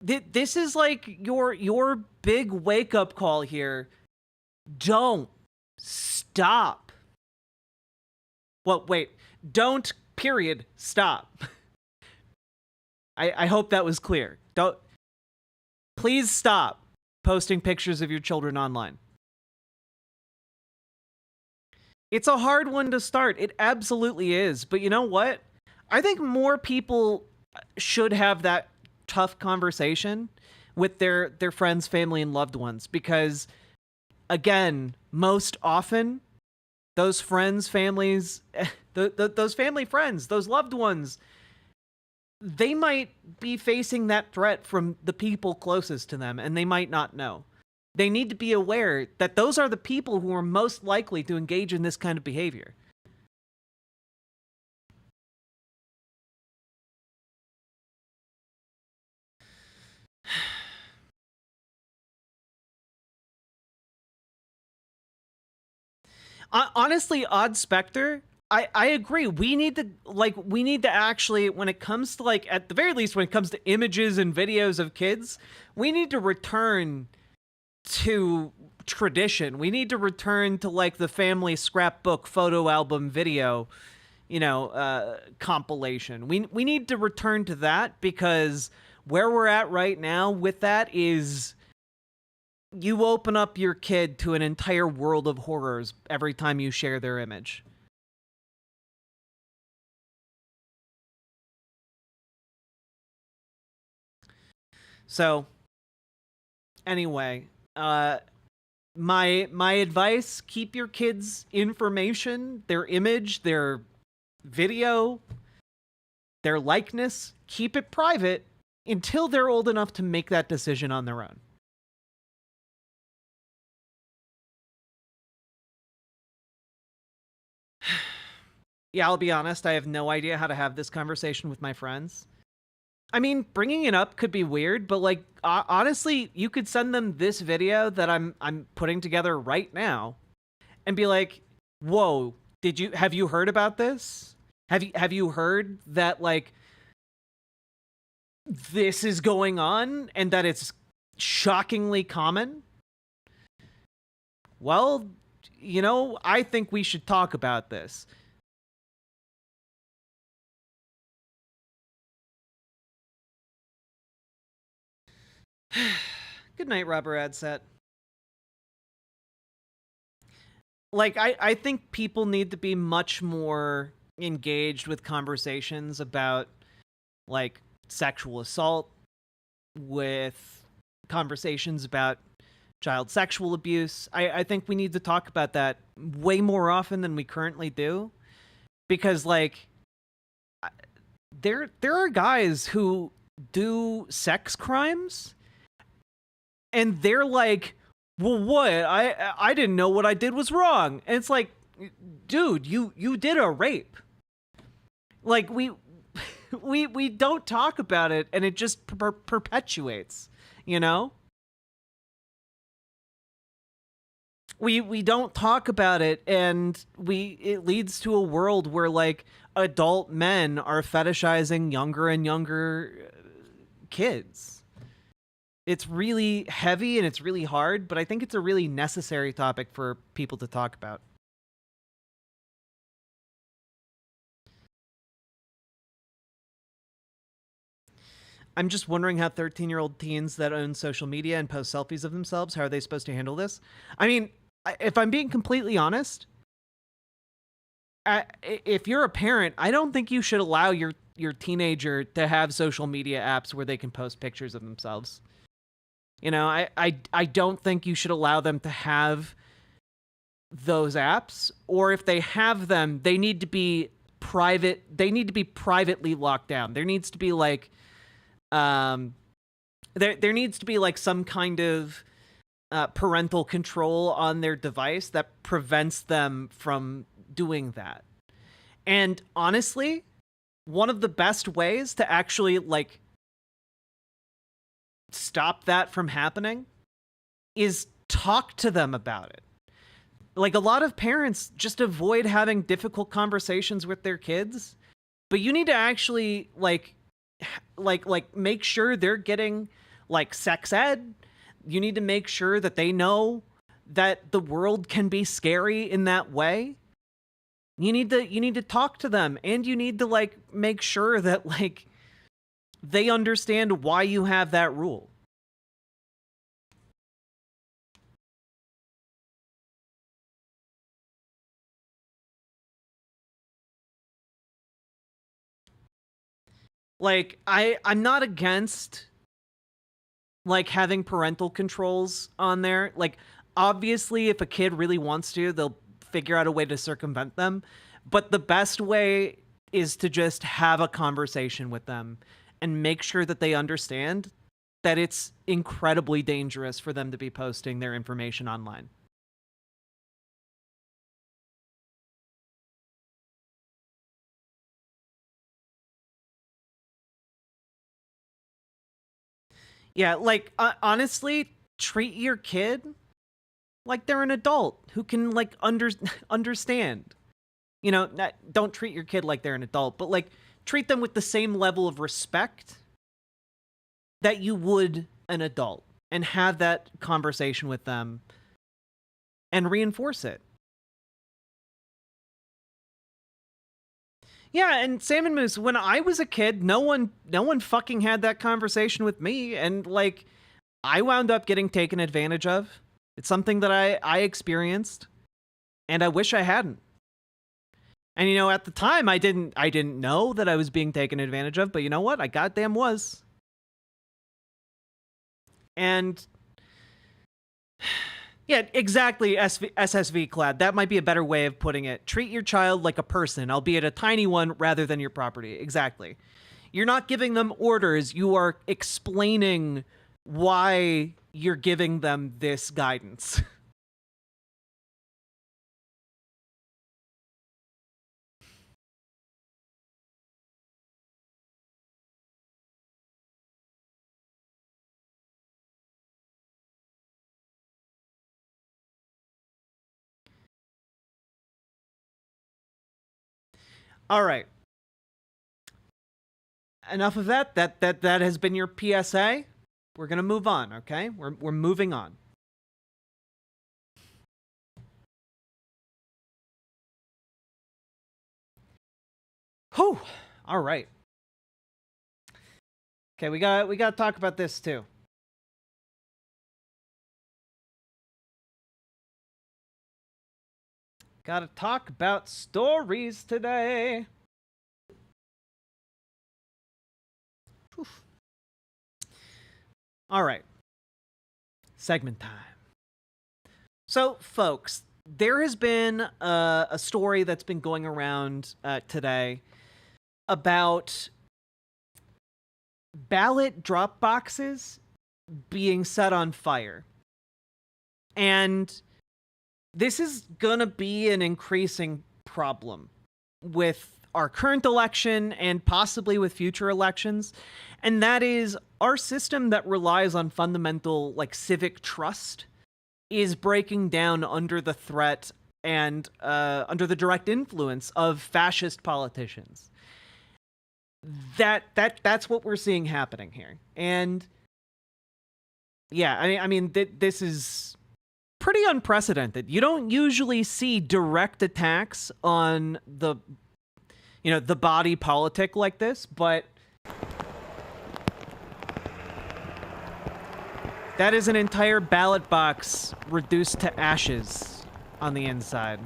This is like your big wake up call here. Don't stop. Well, wait, don't. Period. Stop. I hope that was clear. Please stop posting pictures of your children online. It's a hard one to start. It absolutely is. But you know what? I think more people should have that tough conversation with their friends, family, and loved ones. Because, again, most often, those friends, families, those family friends, those loved ones, they might be facing that threat from the people closest to them, and they might not know. They need to be aware that those are the people who are most likely to engage in this kind of behavior. Honestly, Odd Spectre, I agree. We need to actually, when it comes to, like, at the very least, when it comes to images and videos of kids, we need to return to tradition. We need to return to, like, the family scrapbook photo album video, you know, compilation. We need to return to that, because where we're at right now with that is, you open up your kid to an entire world of horrors every time you share their image. So, anyway, my advice, keep your kids' information, their image, their video, their likeness, keep it private until they're old enough to make that decision on their own. Yeah, I'll be honest, I have no idea how to have this conversation with my friends. I mean, bringing it up could be weird, but like, honestly, you could send them this video that I'm putting together right now and be like, whoa, have you heard about this? Have you heard that, like, this is going on and that it's shockingly common? Well, you know, I think we should talk about this. Good night, Rubber Ad Set. like, I think people need to be much more engaged with conversations about, like, sexual assault, with conversations about child sexual abuse. I think we need to talk about that way more often than we currently do. Because, like, there are guys who do sex crimes, and they're like, well, what? I didn't know what I did was wrong. And it's like, dude, you did a rape. Like, we don't talk about it, and it just perpetuates, you know? We don't talk about it, and it leads to a world where, like, adult men are fetishizing younger and younger kids. It's really heavy and it's really hard, but I think it's a really necessary topic for people to talk about. I'm just wondering how 13-year-old teens that own social media and post selfies of themselves, how are they supposed to handle this? I mean, if I'm being completely honest, if you're a parent, I don't think you should allow your teenager to have social media apps where they can post pictures of themselves. You know, I don't think you should allow them to have those apps, or if they have them, they need to be private. They need to be privately locked down. There needs to be like, there needs to be like some kind of parental control on their device that prevents them from doing that. And honestly, one of the best ways to actually like stop that from happening is talk to them about it. Like, a lot of parents just avoid having difficult conversations with their kids, but you need to actually like make sure they're getting like sex ed. You need to make sure that they know that the world can be scary in that way. You need to talk to them, and you need to like make sure that like they understand why you have that rule. Like, I'm not against like having parental controls on there. Like, obviously, if a kid really wants to, they'll figure out a way to circumvent them. But the best way is to just have a conversation with them and make sure that they understand that it's incredibly dangerous for them to be posting their information online. Yeah, like, honestly, treat your kid like they're an adult who can like understand. You know, don't treat your kid like they're an adult, but like treat them with the same level of respect that you would an adult, and have that conversation with them and reinforce it. Yeah, and Salmon Moose, when I was a kid, no one fucking had that conversation with me, and like I wound up getting taken advantage of. It's something that I experienced, and I wish I hadn't. And you know, at the time I didn't know that I was being taken advantage of, but you know what? I goddamn was. And yeah, exactly, SSV Clad. That might be a better way of putting it. Treat your child like a person, albeit a tiny one, rather than your property. Exactly. You're not giving them orders. You are explaining why you're giving them this guidance. All right. Enough of that. That has been your PSA. We're gonna move on, okay? We're moving on. Whew. All right. Okay, we got to talk about this too. Gotta talk about stories today. Whew. All right. Segment time. So, folks, there has been a story that's been going around today about ballot drop boxes being set on fire. And this is gonna be an increasing problem with our current election and possibly with future elections. And that is our system that relies on fundamental, like, civic trust is breaking down under the threat and under the direct influence of fascist politicians. That's what we're seeing happening here. And yeah, I mean this is pretty unprecedented. You don't usually see direct attacks on the body politic like this, but that is an entire ballot box reduced to ashes on the inside.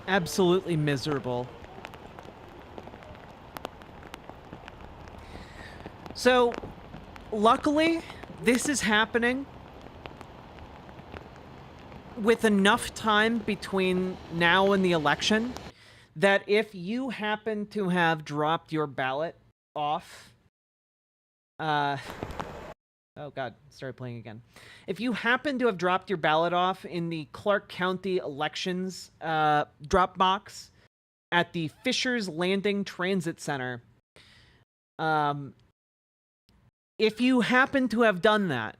Absolutely miserable. So, luckily, this is happening with enough time between now and the election that if you happen to have dropped your ballot off, oh god, started playing again. If you happen to have dropped your ballot off in the Clark County elections drop box at the Fisher's Landing Transit Center, if you happen to have done that,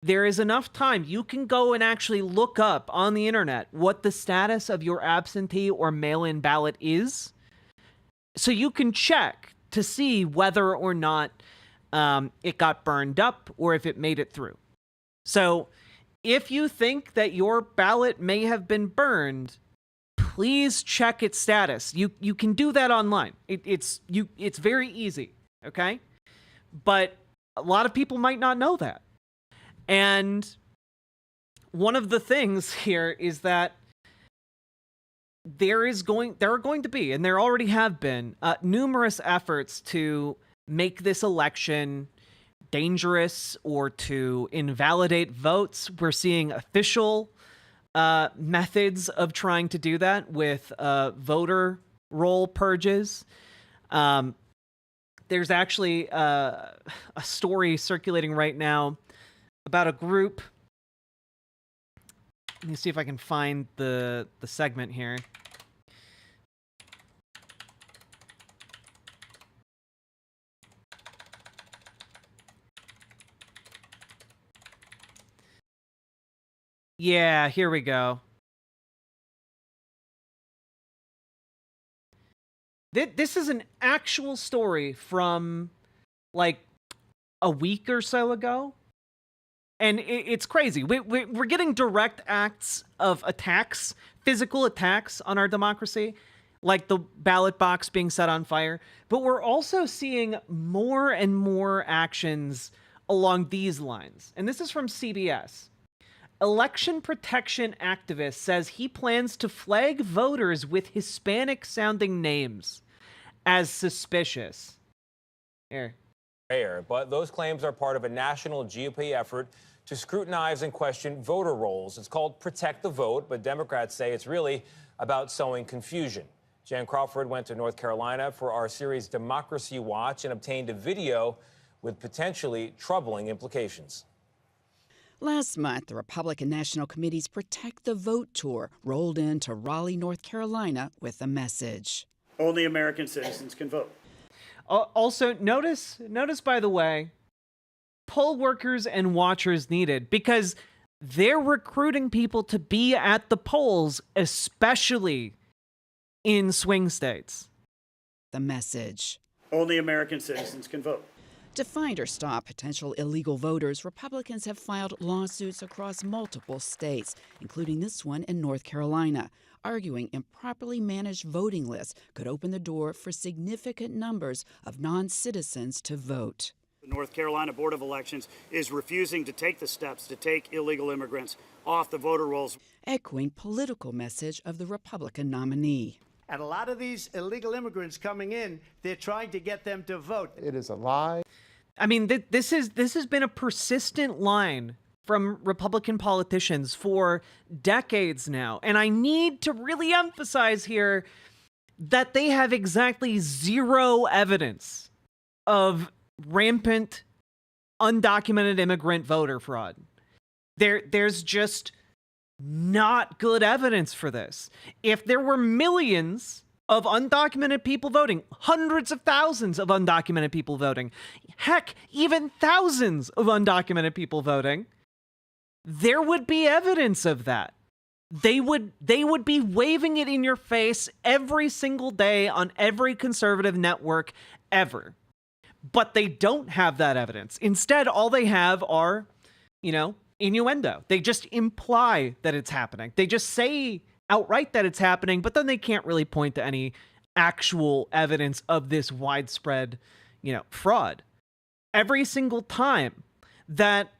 there is enough time. You can go and actually look up on the internet what the status of your absentee or mail-in ballot is, so you can check to see whether or not it got burned up or if it made it through. So if you think that your ballot may have been burned, please check its status. You can do that online. It's very easy, okay? But a lot of people might not know that. And one of the things here is that there are going to be, and there already have been, numerous efforts to make this election dangerous or to invalidate votes. We're seeing official methods of trying to do that with voter roll purges. There's actually a story circulating right now about a group. Let me see if I can find the segment here. Yeah, here we go. This is an actual story from like a week or so ago. And it's crazy. We're getting direct acts of attacks, physical attacks on our democracy, like the ballot box being set on fire. But we're also seeing more and more actions along these lines. And this is from CBS. Election protection activist says he plans to flag voters with Hispanic-sounding names as suspicious. Here. But those claims are part of a national GOP effort to scrutinize and question voter rolls. It's called Protect the Vote, but Democrats say it's really about sowing confusion. Jan Crawford went to North Carolina for our series Democracy Watch and obtained a video with potentially troubling implications. Last month, the Republican National Committee's Protect the Vote tour rolled into Raleigh, North Carolina with a message. Only American citizens can vote. Also, notice, by the way, poll workers and watchers needed, because they're recruiting people to be at the polls, especially in swing states. The message. Only American citizens can vote. To find or stop potential illegal voters, Republicans have filed lawsuits across multiple states, including this one in North Carolina, arguing improperly managed voting lists could open the door for significant numbers of non-citizens to vote. The North Carolina Board of Elections is refusing to take the steps to take illegal immigrants off the voter rolls. Echoing political message of the Republican nominee. And a lot of these illegal immigrants coming in, they're trying to get them to vote. It is a lie. I mean, this has been a persistent line from Republican politicians for decades now. And I need to really emphasize here that they have exactly zero evidence of rampant, undocumented immigrant voter fraud. There's just not good evidence for this. If there were millions of undocumented people voting, hundreds of thousands of undocumented people voting, heck, even thousands of undocumented people voting, there would be evidence of that. They would be waving it in your face every single day on every conservative network ever. But they don't have that evidence. Instead, all they have are, innuendo. They just imply that it's happening. They just say outright that it's happening, but then they can't really point to any actual evidence of this widespread, fraud. Every single time that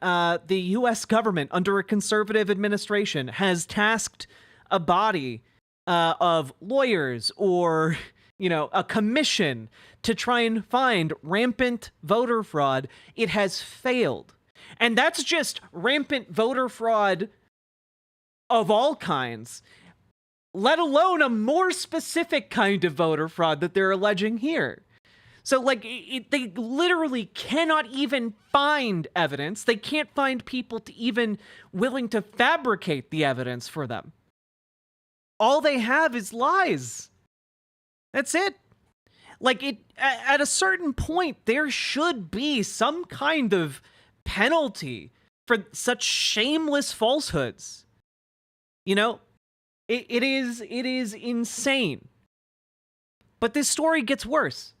the U.S. government under a conservative administration has tasked a body of lawyers or, a commission to try and find rampant voter fraud, it has failed. And that's just rampant voter fraud of all kinds, let alone a more specific kind of voter fraud that they're alleging here. So, they literally cannot even find evidence. They can't find people to even willing to fabricate the evidence for them. All they have is lies. That's it. At a certain point, there should be some kind of penalty for such shameless falsehoods. It is insane. But this story gets worse.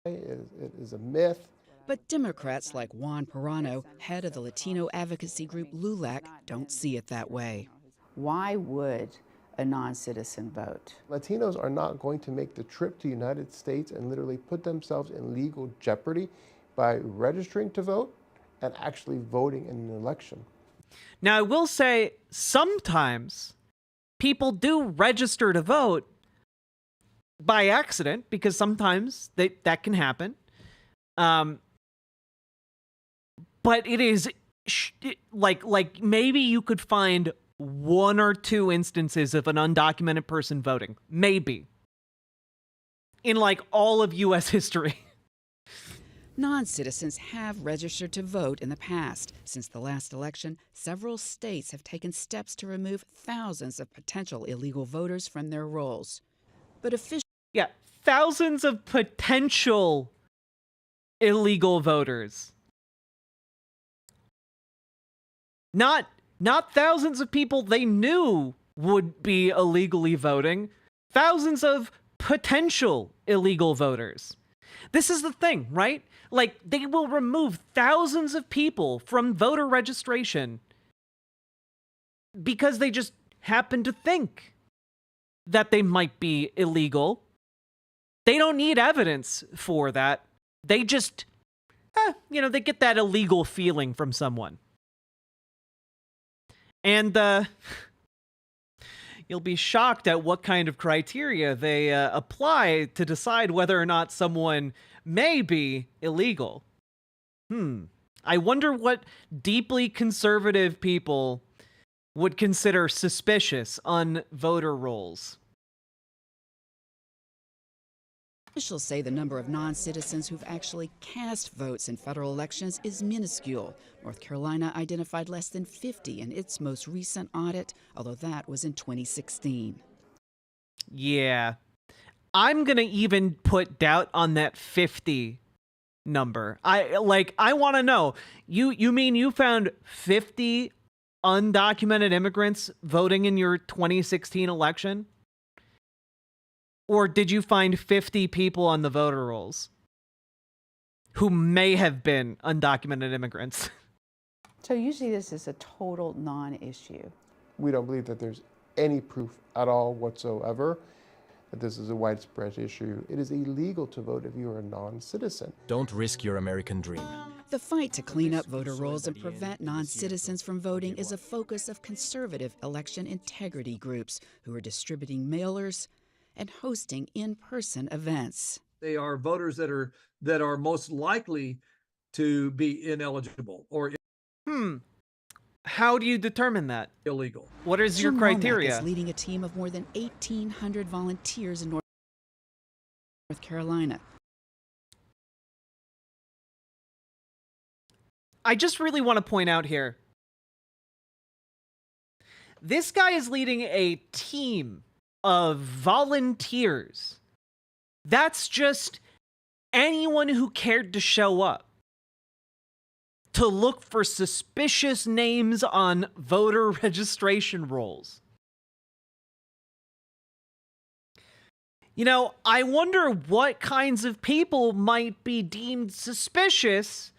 It is a myth. But Democrats like Juan Perano, head of the Latino advocacy group LULAC, don't see it that way. Why would a non-citizen vote? Latinos are not going to make the trip to the United States and literally put themselves in legal jeopardy by registering to vote and actually voting in an election. Now, I will say sometimes people do register to vote by accident, because sometimes that can happen. But it is like maybe you could find one or two instances of an undocumented person voting. Maybe. In all of U.S. history. Non-citizens have registered to vote in the past. Since the last election, several states have taken steps to remove thousands of potential illegal voters from their rolls. But officials... Yeah, thousands of potential illegal voters. Not thousands of people they knew would be illegally voting. Thousands of potential illegal voters. This is the thing, right? They will remove thousands of people from voter registration because they just happen to think that they might be illegal. They don't need evidence for that. They just, they get that illegal feeling from someone. And you'll be shocked at what kind of criteria they apply to decide whether or not someone may be illegal. I wonder what deeply conservative people would consider suspicious on voter rolls. Officials say the number of non-citizens who've actually cast votes in federal elections is minuscule. North Carolina identified less than 50 in its most recent audit, although that was in 2016. Yeah. I'm going to even put doubt on that 50 number. I want to know. You mean you found 50 undocumented immigrants voting in your 2016 election? Or did you find 50 people on the voter rolls who may have been undocumented immigrants? So usually this is a total non-issue. We don't believe that there's any proof at all whatsoever that this is a widespread issue. It is illegal to vote if you are a non-citizen. Don't risk your American dream. The fight to clean up voter rolls and prevent non-citizens from voting is a focus of conservative election integrity groups who are distributing mailers and hosting in-person events. They are voters that are most likely to be ineligible or How do you determine that? Illegal. What is your Jim criteria? Womack is leading a team of more than 1,800 volunteers in North Carolina. I just really want to point out here. This guy is leading a team of volunteers. That's just anyone who cared to show up to look for suspicious names on voter registration rolls. You know, I wonder what kinds of people might be deemed suspicious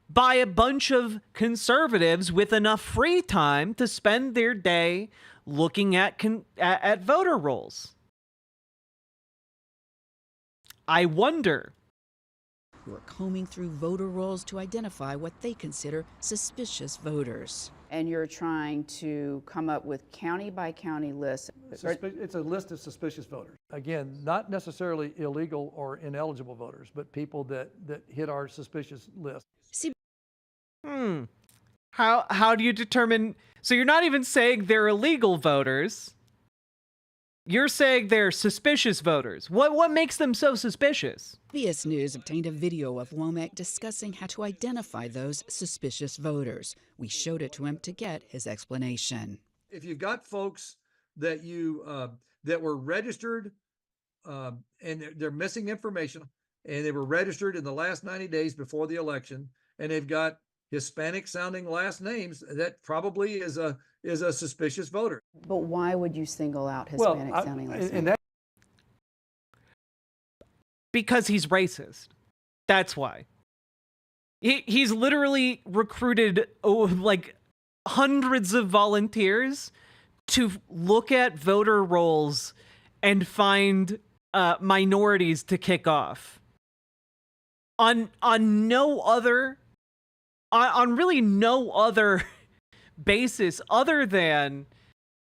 by a bunch of conservatives with enough free time to spend their day looking at voter rolls. I wonder. Who are combing through voter rolls to identify what they consider suspicious voters. And you're trying to come up with county by county lists. It's a list of suspicious voters. Again, not necessarily illegal or ineligible voters, but people that hit our suspicious list. How do you determine? So you're not even saying they're illegal voters. You're saying they're suspicious voters. What makes them so suspicious? CBS News obtained a video of Womack discussing how to identify those suspicious voters. We showed it to him to get his explanation. If you've got folks that that were registered and they're missing information, and they were registered in the last 90 days before the election, and they've got Hispanic sounding last names, that probably is a suspicious voter. But why would you single out Hispanic sounding last names? Because he's racist. That's why. He's literally recruited like hundreds of volunteers to look at voter rolls and find minorities to kick off. On really no other basis other than,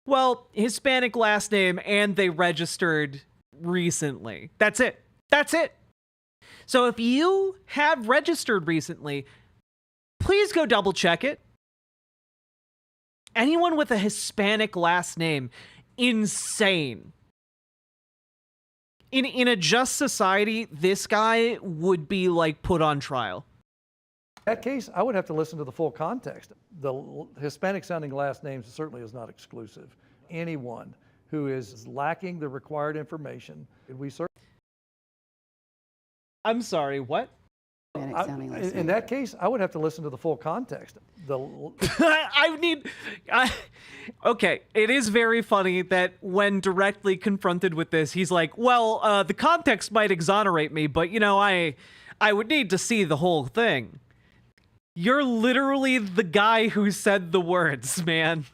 well, Hispanic last name and they registered recently. That's it. That's it. So if you have registered recently, please go double check it. Anyone with a Hispanic last name, insane. In a just society, this guy would be like put on trial. In that case, I would have to listen to the full context. The Hispanic sounding last names certainly is not exclusive. Anyone who is lacking the required information, we certainly. I'm sorry, what? In that case, I would have to listen to the full context. Okay, it is very funny that when directly confronted with this, he's like, well, the context might exonerate me, but, you know, I would need to see the whole thing. You're literally the guy who said the words, man.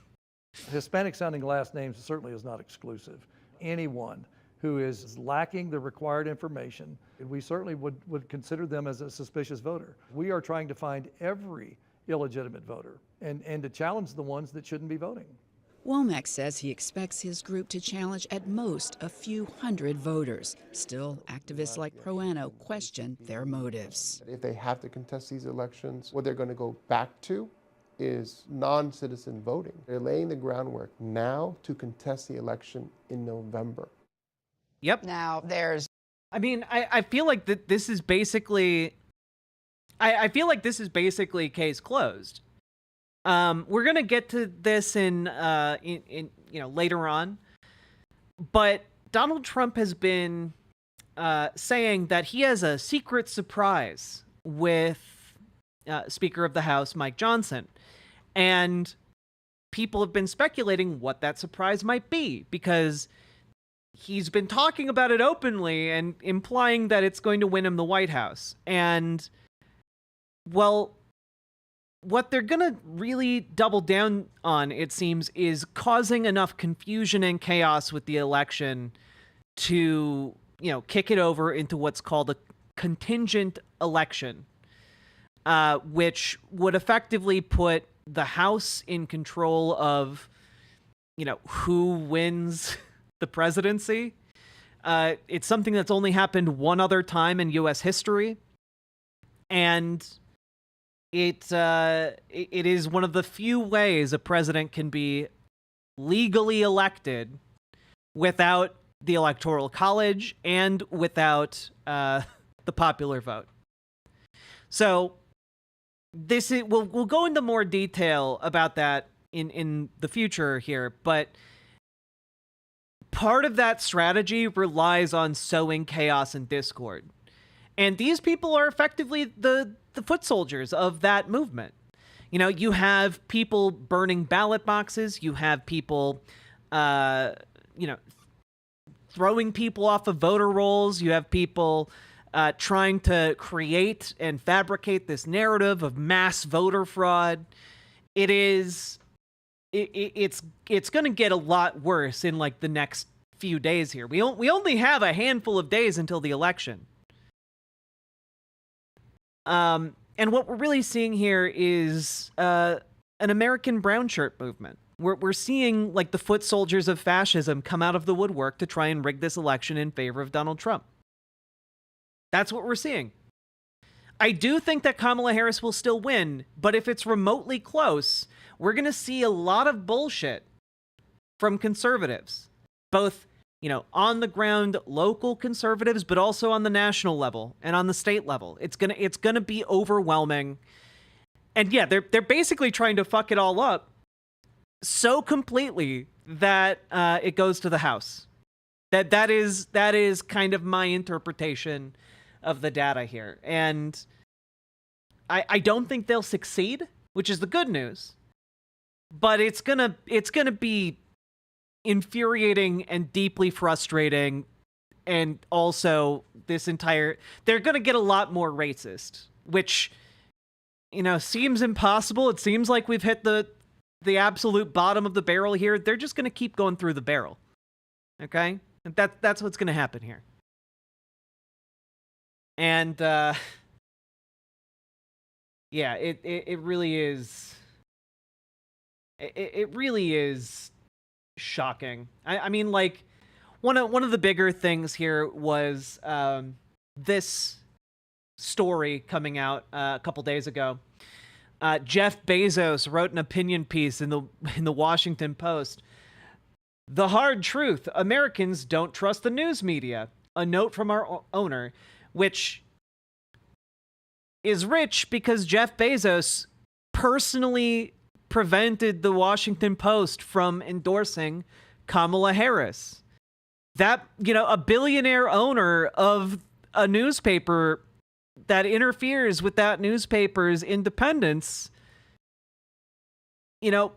Hispanic sounding last names certainly is not exclusive. Anyone who is lacking the required information, we certainly would consider them as a suspicious voter. We are trying to find every illegitimate voter and to challenge the ones that shouldn't be voting. Womack says he expects his group to challenge at most a few hundred voters. Still, activists like Proano question their motives. If they have to contest these elections, what they're going to go back to is non-citizen voting. They're laying the groundwork now to contest the election in November. Yep. Now there's. I mean, I feel like this is basically. I feel like this is basically case closed. We're gonna get to this in later on, but Donald Trump has been saying that he has a secret surprise with Speaker of the House Mike Johnson. And people have been speculating what that surprise might be, because he's been talking about it openly and implying that it's going to win him the White House. And, well, what they're going to really double down on, it seems, is causing enough confusion and chaos with the election to, kick it over into what's called a contingent election, which would effectively put the House in control of, who wins the presidency. It's something that's only happened one other time in U.S. history. And it is one of the few ways a president can be legally elected without the Electoral College and without the popular vote. So we'll go into more detail about that in the future here, but part of that strategy relies on sowing chaos and discord. And these people are effectively the foot soldiers of that movement. You have people burning ballot boxes. You have people, throwing people off of voter rolls. You have people trying to create and fabricate this narrative of mass voter fraud. It's going to get a lot worse in like the next few days here. We only have a handful of days until the election. And what we're really seeing here is an American brown shirt movement. We're seeing like the foot soldiers of fascism come out of the woodwork to try and rig this election in favor of Donald Trump. That's what we're seeing. I do think that Kamala Harris will still win, but if it's remotely close, we're going to see a lot of bullshit from conservatives, both, on the ground local conservatives, but also on the national level and on the state level. It's going to be overwhelming. And yeah, they're basically trying to fuck it all up so completely that it goes to the House. That is kind of my interpretation of the data here. And I don't think they'll succeed, which is the good news. But it's gonna be infuriating and deeply frustrating, and also they're gonna get a lot more racist, which seems impossible. It seems like we've hit the absolute bottom of the barrel here. They're just gonna keep going through the barrel. Okay? And that's what's gonna happen here. And yeah, it really is. It really is shocking. I mean, like, one of the bigger things here was this story coming out a couple days ago. Jeff Bezos wrote an opinion piece in the Washington Post. The hard truth: Americans don't trust the news media. A note from our owner, which is rich because Jeff Bezos personally prevented the Washington Post from endorsing Kamala Harris. That, a billionaire owner of a newspaper that interferes with that newspaper's independence, yeah,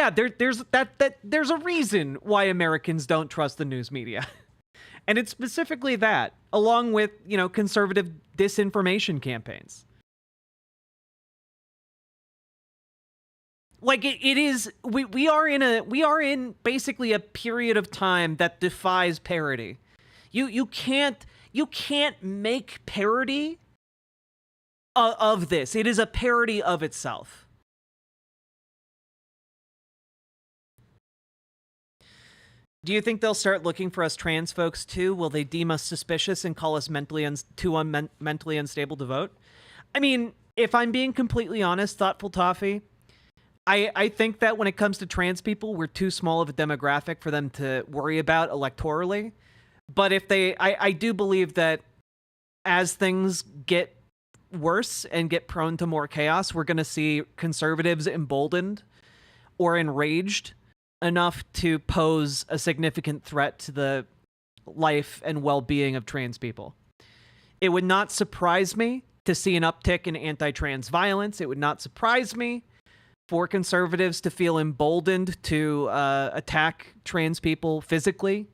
there's a reason why Americans don't trust the news media. And it's specifically that, along with, conservative disinformation campaigns. Like it is, we are in basically a period of time that defies parody. You can't make parody of this. It is a parody of itself. Do you think they'll start looking for us trans folks too? Will they deem us suspicious and call us mentally unstable to vote? I mean, if I'm being completely honest, Thoughtful Toffee, I think that when it comes to trans people, we're too small of a demographic for them to worry about electorally. But if I do believe that as things get worse and get prone to more chaos, we're going to see conservatives emboldened or enraged enough to pose a significant threat to the life and well-being of trans people. It would not surprise me to see an uptick in anti-trans violence. It would not surprise me for conservatives to feel emboldened to attack trans people physically.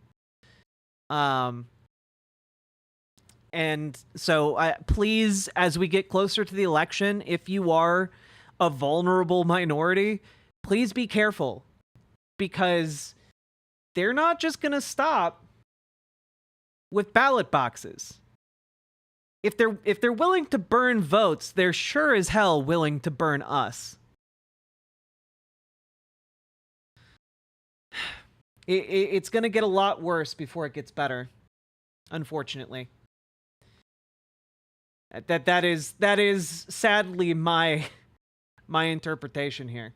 And so please, as we get closer to the election, if you are a vulnerable minority, please be careful, because they're not just going to stop with ballot boxes. If they're willing to burn votes, they're sure as hell willing to burn us. It's going to get a lot worse before it gets better, unfortunately. That is sadly my interpretation here.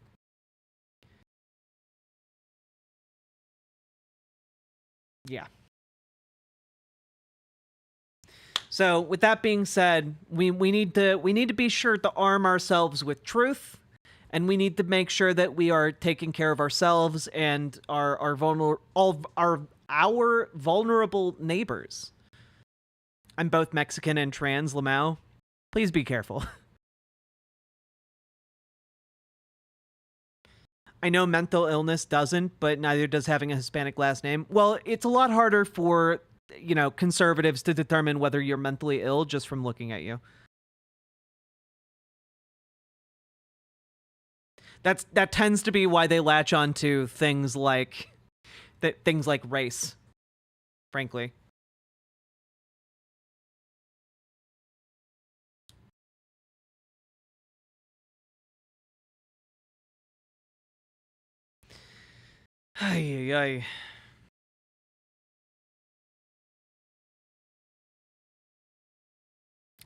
Yeah. So with that being said, we need to be sure to arm ourselves with truth, and we need to make sure that we are taking care of ourselves and our vulnerable neighbors. I'm both Mexican and trans, Lamau. Please be careful. I know mental illness doesn't, but neither does having a Hispanic last name. Well, it's a lot harder for, you know, conservatives to determine whether you're mentally ill just from looking at you. That tends to be why they latch on to things like race, frankly. Ay, ay, ay.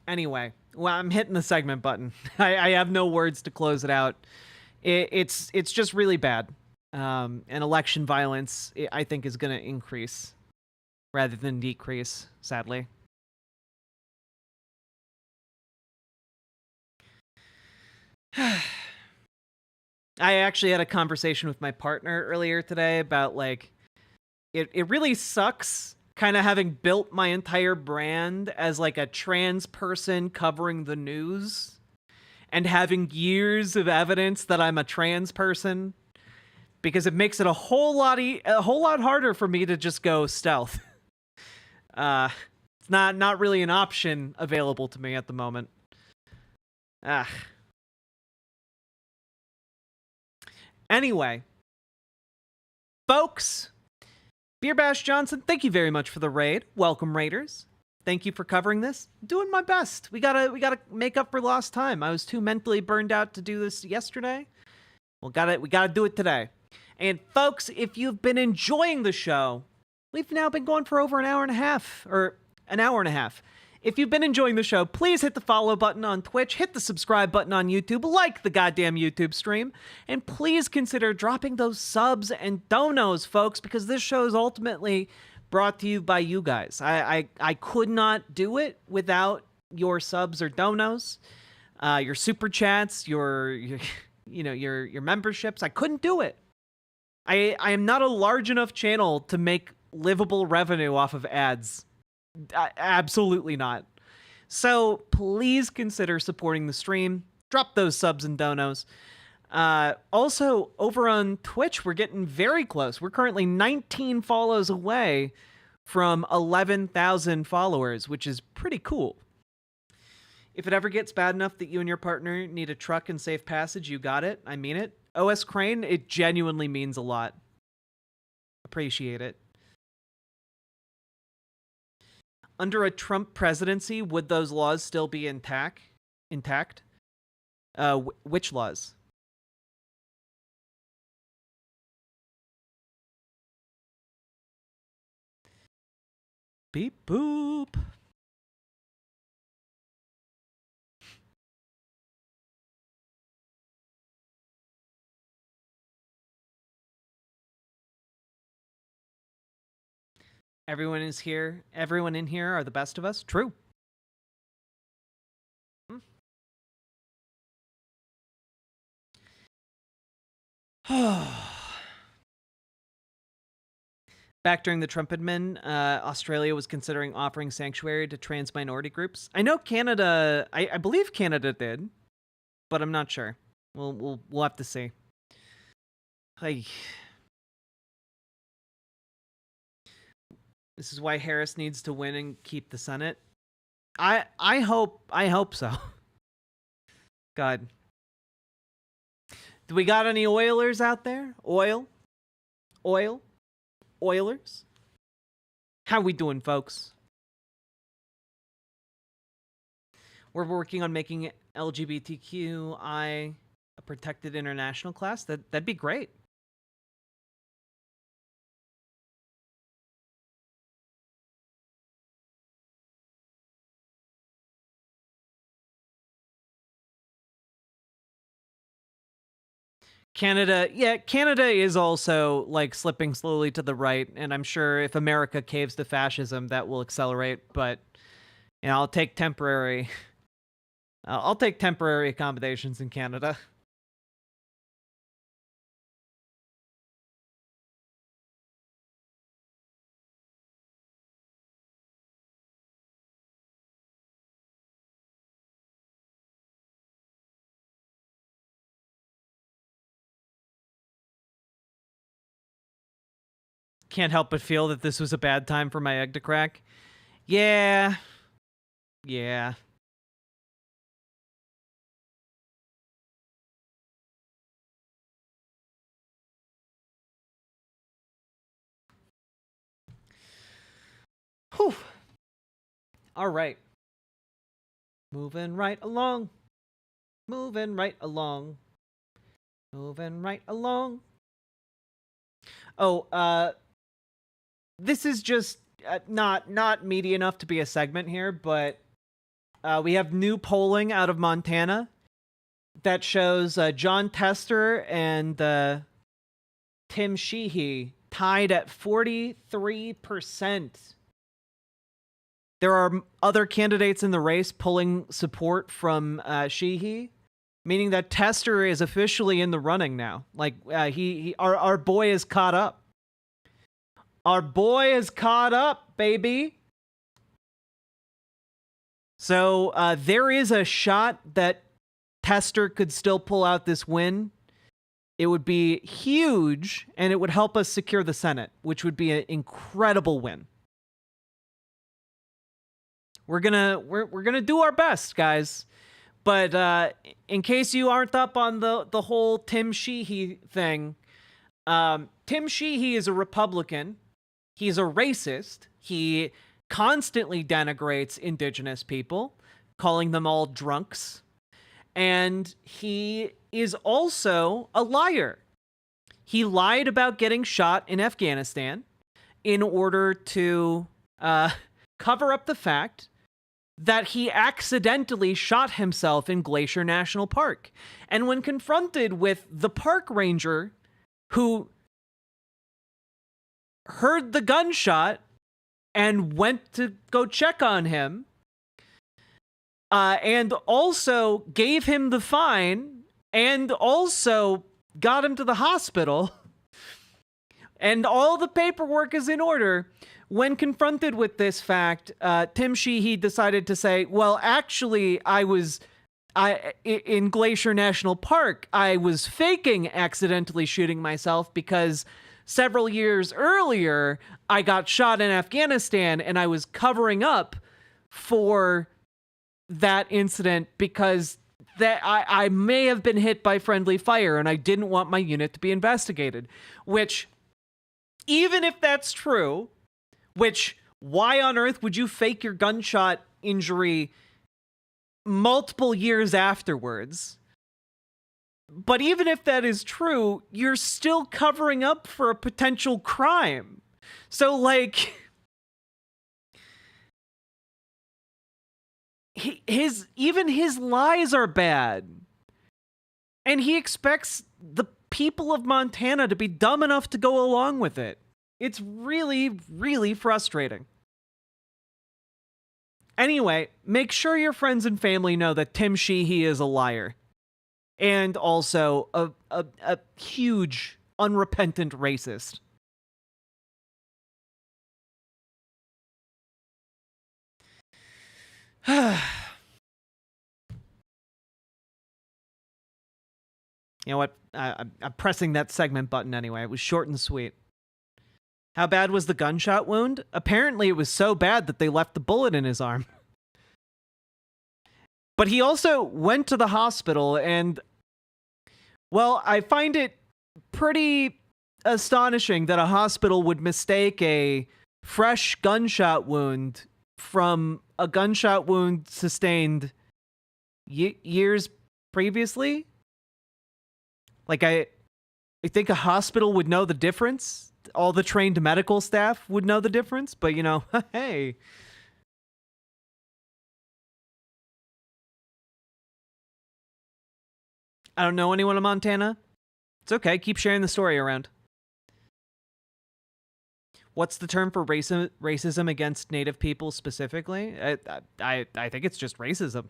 Anyway, well, I'm hitting the segment button. I have no words to close it out. It's just really bad. And election violence, I think, is going to increase rather than decrease, sadly. I actually had a conversation with my partner earlier today about, like, it really sucks kind of having built my entire brand as, like, a trans person covering the news and having years of evidence that I'm a trans person, because it makes it a whole lot harder for me to just go stealth. It's not really an option available to me at the moment. Anyway, folks, Beer Bash Johnson, thank you very much for the raid. Welcome, raiders. Thank you for covering this. Doing my best. We gotta make up for lost time. I was too mentally burned out to do this yesterday. We gotta do it today. And folks, if you've been enjoying the show, we've now been going for over an hour and a half. If you've been enjoying the show, please hit the follow button on Twitch, hit the subscribe button on YouTube, like the goddamn YouTube stream, and please consider dropping those subs and donos, folks, because this show is ultimately brought to you by you guys. I could not do it without your subs or donos, your super chats, your memberships. I couldn't do it. I am not a large enough channel to make livable revenue off of ads. Absolutely not. So please consider supporting the stream. Drop those subs and donos. Also, over on Twitch, we're getting very close. We're currently 19 follows away from 11,000 followers, which is pretty cool. If it ever gets bad enough that you and your partner need a truck and safe passage, you got it. I mean it. OS Crane, it genuinely means a lot. Appreciate it. Under a Trump presidency, would those laws still be intact? Which laws? Beep boop. Everyone is here. Everyone in here are the best of us. True. back during the Trump admin, Australia was considering offering sanctuary to trans minority groups. I know Canada, I believe Canada did, but I'm not sure. We'll have to see. This is why Harris needs to win and keep the Senate. I hope so. God. Do we got any Oilers out there? Oilers? How we doing, folks? We're working on making LGBTQI a protected international class. That'd be great. Canada is also like slipping slowly to the right, and I'm sure if America caves to fascism, that will accelerate. But you know, I'll take temporary accommodations in Canada. Can't help but feel that this was a bad time for my egg to crack. Yeah. Whew. All right. Moving right along. Oh, this is just not meaty enough to be a segment here, but we have new polling out of Montana that shows John Tester and Tim Sheehy tied at 43%. There are other candidates in the race pulling support from Sheehy, meaning that Tester is officially in the running now. Like our boy is caught up. Our boy is caught up, baby. So there is a shot that Tester could still pull out this win. It would be huge, and it would help us secure the Senate, which would be an incredible win. We're gonna do our best, guys. But in case you aren't up on the whole Tim Sheehy thing, Tim Sheehy is a Republican. He's a racist. He constantly denigrates indigenous people, calling them all drunks. And he is also a liar. He lied about getting shot in Afghanistan in order to cover up the fact that he accidentally shot himself in Glacier National Park. And when confronted with the park ranger who heard the gunshot and went to go check on him, and also gave him the fine, and also got him to the hospital, and all the paperwork is in order. When confronted with this fact, Tim Sheehy decided to say, well, actually, in Glacier National Park, I was faking accidentally shooting myself because several years earlier, I got shot in Afghanistan, and I was covering up for that incident because that I may have been hit by friendly fire, and I didn't want my unit to be investigated. Which, even if that's true, why on earth would you fake your gunshot injury multiple years afterwards? But even if that is true, you're still covering up for a potential crime. So, like, even his lies are bad. And he expects the people of Montana to be dumb enough to go along with it. It's really, really frustrating. Anyway, make sure your friends and family know that Tim Sheehy is a liar. And also a huge, unrepentant racist. You know what? I'm pressing that segment button anyway. It was short and sweet. How bad was the gunshot wound? Apparently, it was so bad that they left the bullet in his arm. But he also went to the hospital, and, well, I find it pretty astonishing that a hospital would mistake a fresh gunshot wound from a gunshot wound sustained years previously. Like, I think a hospital would know the difference. All the trained medical staff would know the difference, but, you know, hey. I don't know anyone in Montana. It's okay. Keep sharing the story around. What's the term for racism against Native people specifically? I think it's just racism.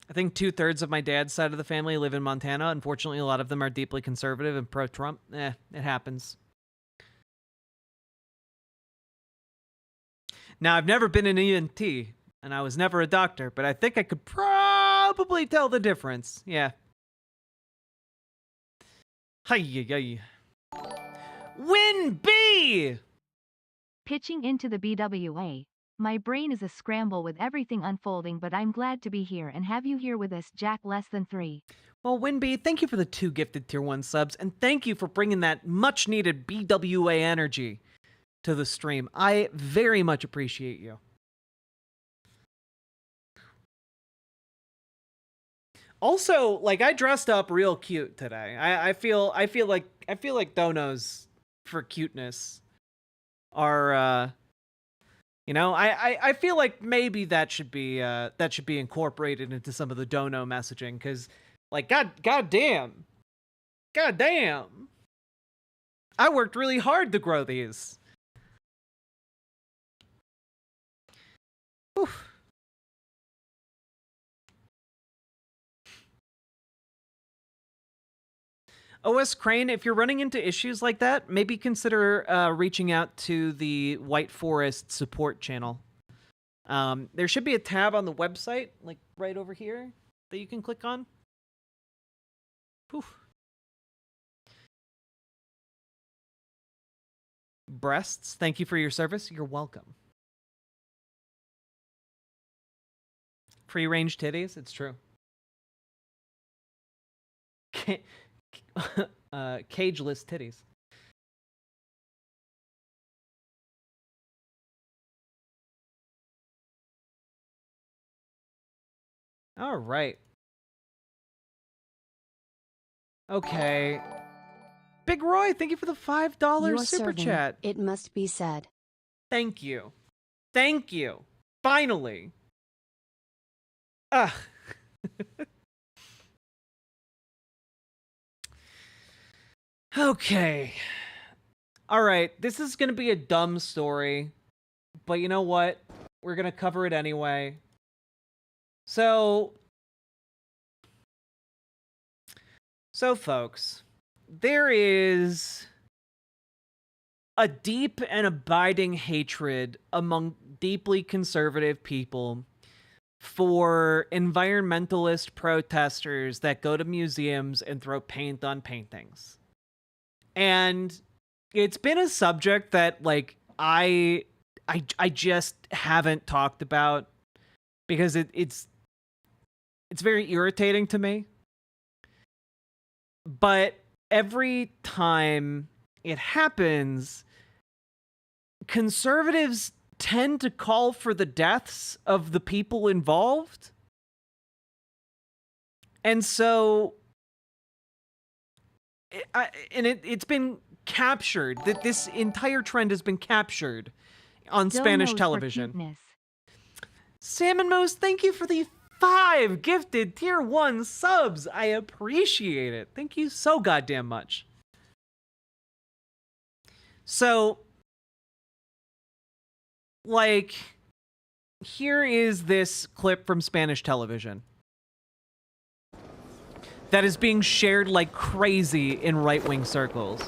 I think 2/3 of my dad's side of the family live in Montana. Unfortunately, a lot of them are deeply conservative and pro-Trump. It happens. Now, I've never been an ENT, and I was never a doctor, but I think I could probably tell the difference. Yeah. Hi-yi-yi. Win B! Pitching into the BWA. My brain is a scramble with everything unfolding, but I'm glad to be here and have you here with us, Jack Less Than 3. Well, Winby, thank you for the 2 gifted tier 1 subs, and thank you for bringing that much-needed BWA energy to the stream. I very much appreciate you. Also, like, I dressed up real cute today. I feel like donos for cuteness are you know, I feel like maybe that should be incorporated into some of the dono messaging, because, like, god damn, I worked really hard to grow these. Whew. OS Crane, if you're running into issues like that, maybe consider reaching out to the White Forest support channel. There should be a tab on the website, like right over here, that you can click on. Poof. Breasts, thank you for your service. You're welcome. Free-range titties, it's true. Cageless titties. All right. Okay. Big Roy, thank you for the $5 You're super serving, chat. It must be said. Thank you. Thank you. Finally. Ugh. Okay. All right. This is going to be a dumb story, but you know what? We're going to cover it anyway. So, folks, there is a deep and abiding hatred among deeply conservative people for environmentalist protesters that go to museums and throw paint on paintings. And it's been a subject that, like, I just haven't talked about because it's very irritating to me. But every time it happens, conservatives tend to call for the deaths of the people involved. And so it's been captured, that this entire trend has been captured on Spanish television. Salmon Mouse, thank you for the 5 gifted tier 1 subs. I appreciate it. Thank you so goddamn much. So, like, here is this clip from Spanish television. that is being shared like crazy in right-wing circles.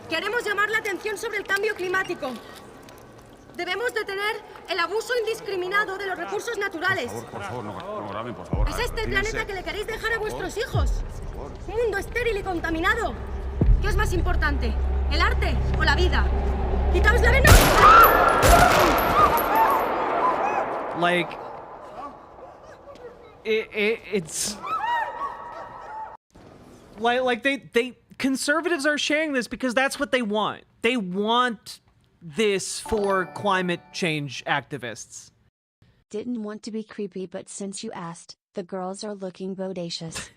Queremos llamar la atención sobre el cambio climático. Debemos detener el abuso indiscriminado de los recursos naturales. Por favor, no graben, por favor. Es este el planeta que le queréis dejar a vuestros hijos. Un mundo estéril y contaminado. ¿Qué es más importante? ¿El arte o la vida? ¡Quitaos la vena! Like, it's like they conservatives are sharing this because that's what they want. They want this for climate change activists. Didn't want to be creepy, but since you asked, the girls are looking bodacious.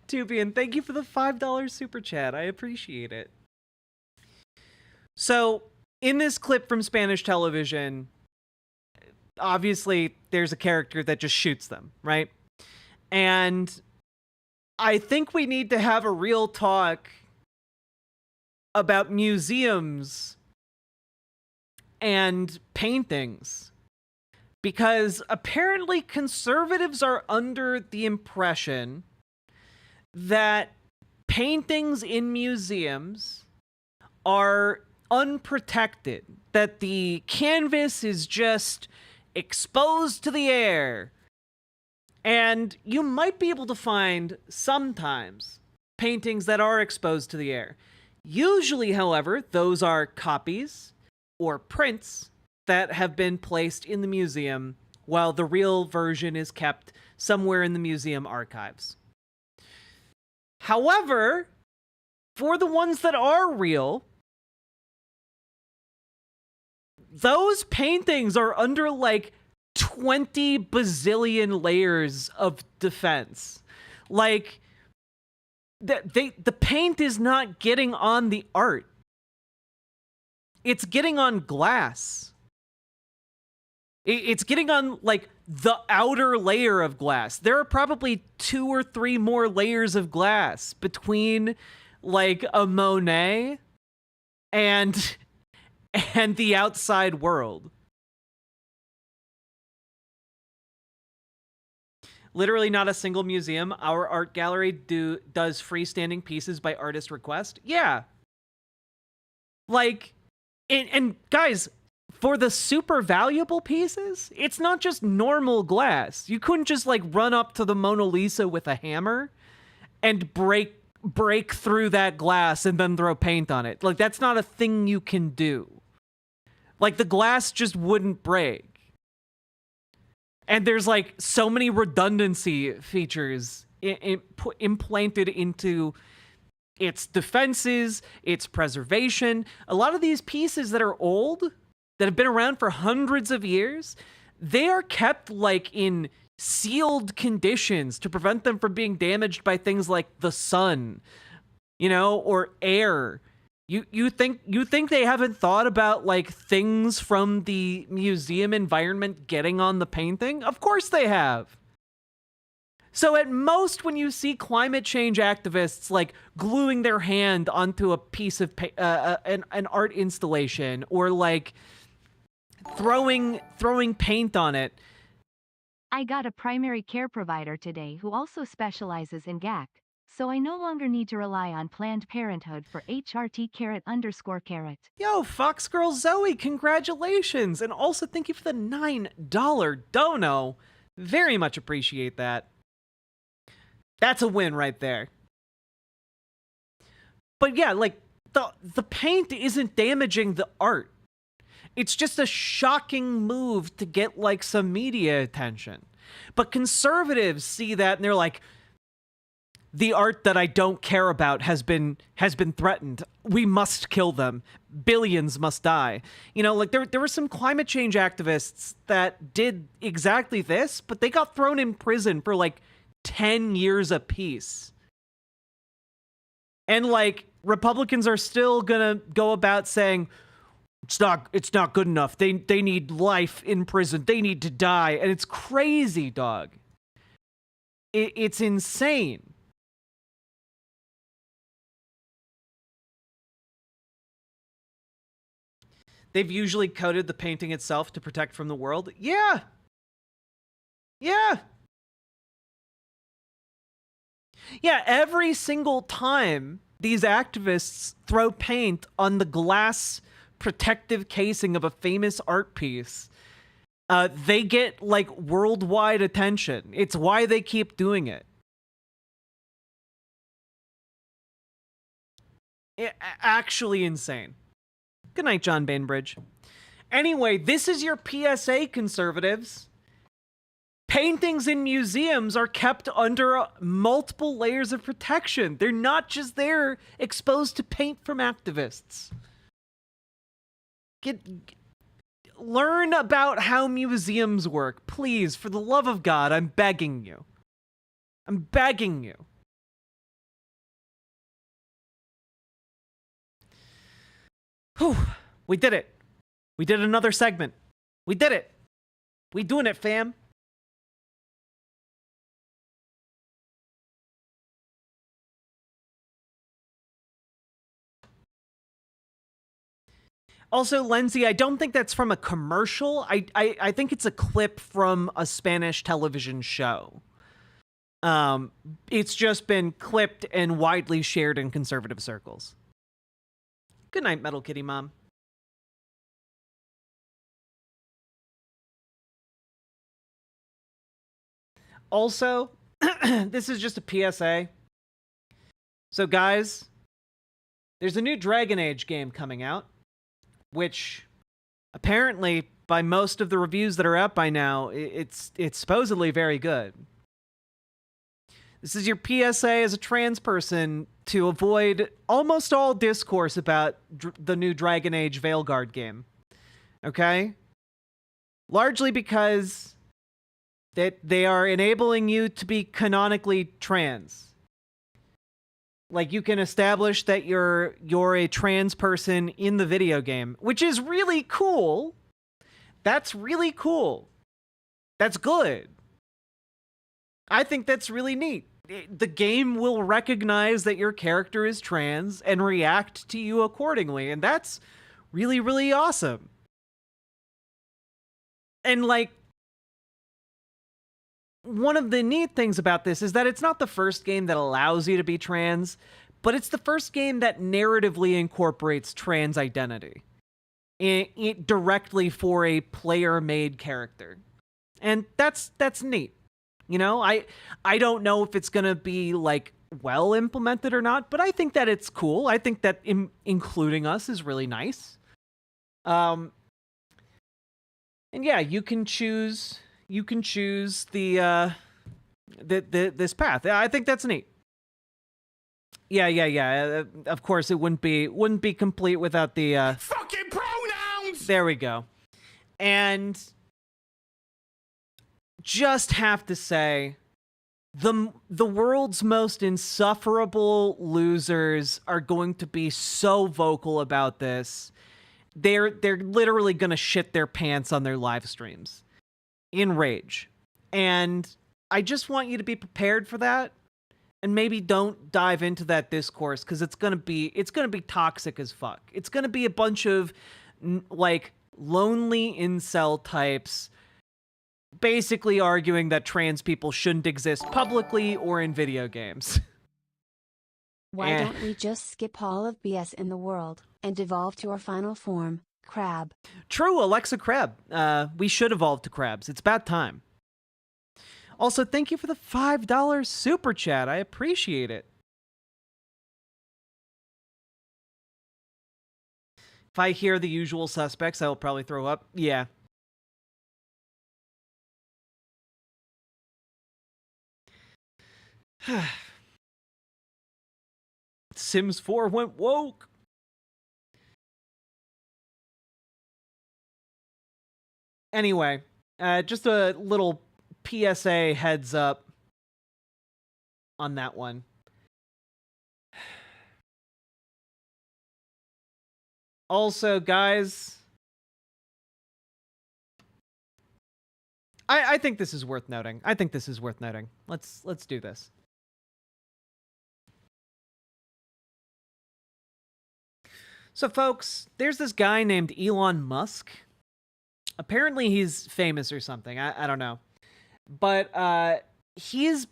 Tubian, thank you for the $5 super chat. I appreciate it. So, in this clip from Spanish television, obviously there's a character that just shoots them, right? And I think we need to have a real talk about museums and paintings, because apparently conservatives are under the impression that paintings in museums are unprotected, that the canvas is just exposed to the air. And you might be able to find sometimes paintings that are exposed to the air. Usually, however, those are copies or prints that have been placed in the museum while the real version is kept somewhere in the museum archives. However, for the ones that are real, those paintings are under like 20 bazillion layers of defense. Like, the paint is not getting on the art. It's getting on glass. It's getting on, like, the outer layer of glass. There are probably 2 or 3 more layers of glass between, like, a Monet and the outside world. Literally not a single museum. Our art gallery does freestanding pieces by artist request. Yeah. Like, and guys, for the super valuable pieces, it's not just normal glass. You couldn't just like run up to the Mona Lisa with a hammer and break through that glass and then throw paint on it. Like, that's not a thing you can do. Like, the glass just wouldn't break. And there's like so many redundancy features implanted into its defenses, its preservation. A lot of these pieces that are old, that have been around for hundreds of years, they are kept like in sealed conditions to prevent them from being damaged by things like the sun, you know, or air. You think they haven't thought about like things from the museum environment getting on the painting? Of course they have. So at most, when you see climate change activists like gluing their hand onto a piece of an art installation, or like throwing paint on it. I got a primary care provider today who also specializes in GAC, so I no longer need to rely on Planned Parenthood for HRT_carrot. Yo, Fox Girl Zoe, congratulations! And also thank you for the $9 dono. Very much appreciate that. That's a win right there. But yeah, like, the paint isn't damaging the art. It's just a shocking move to get, like, some media attention. But conservatives see that and they're like, the art that I don't care about has been threatened. We must kill them. Billions must die. You know, like, there were some climate change activists that did exactly this, but they got thrown in prison for, like, 10 years apiece. And like, Republicans are still gonna go about saying it's not good enough. They need life in prison. They need to die. And it's crazy, dog. It's insane. They've usually coated the painting itself to protect from the world. Yeah. Yeah. Yeah, every single time these activists throw paint on the glass protective casing of a famous art piece, they get, like, worldwide attention. It's why they keep doing it. Actually insane. Good night, John Bainbridge. Anyway, this is your PSA, conservatives. Paintings in museums are kept under multiple layers of protection. They're not just there exposed to paint from activists. Learn about how museums work. Please, for the love of God, I'm begging you. I'm begging you. Whew. We did it. We did another segment. We did it. We doing it, fam. Also, Lindsay, I don't think that's from a commercial. I think it's a clip from a Spanish television show. It's just been clipped and widely shared in conservative circles. Good night, Metal Kitty Mom. Also, this is just a PSA. So, guys, there's a new Dragon Age game coming out, which apparently, by most of the reviews that are out by now, it's supposedly very good. This is your PSA as a trans person to avoid almost all discourse about the new Dragon Age Veilguard game. Okay? Largely because that they are enabling you to be canonically trans. Like, you can establish that you're a trans person in the video game, which is really cool. That's really cool. That's good. I think that's really neat. The game will recognize that your character is trans and react to you accordingly, and that's really, really awesome. And, like, one of the neat things about this is that it's not the first game that allows you to be trans, but it's the first game that narratively incorporates trans identity it directly for a player-made character. And that's neat. You know, I don't know if it's going to be, like, well implemented or not, but I think that it's cool. I think that including us is really nice. And yeah, you can choose the this path. I think that's neat. Yeah. Of course, it wouldn't be complete without the fucking pronouns. There we go. And just have to say, the world's most insufferable losers are going to be so vocal about this. They're literally going to shit their pants on their live streams in rage. And I just want you to be prepared for that, and maybe don't dive into that discourse, because it's gonna be toxic as fuck. It's gonna be a bunch of like lonely incel types basically arguing that trans people shouldn't exist publicly or in video games. Why don't we just skip all of BS in the world and evolve to our final form, crab? True, Alexa Crab. We should evolve to crabs. It's about time. Also, thank you for the $5 super chat. I appreciate it. If I hear the usual suspects, I will probably throw up. Yeah. Sims 4 went woke. Anyway, just a little PSA heads up on that one. Also, guys, I think this is worth noting. Let's do this. So, folks, there's this guy named Elon Musk. Apparently he's famous or something. I don't know. but he's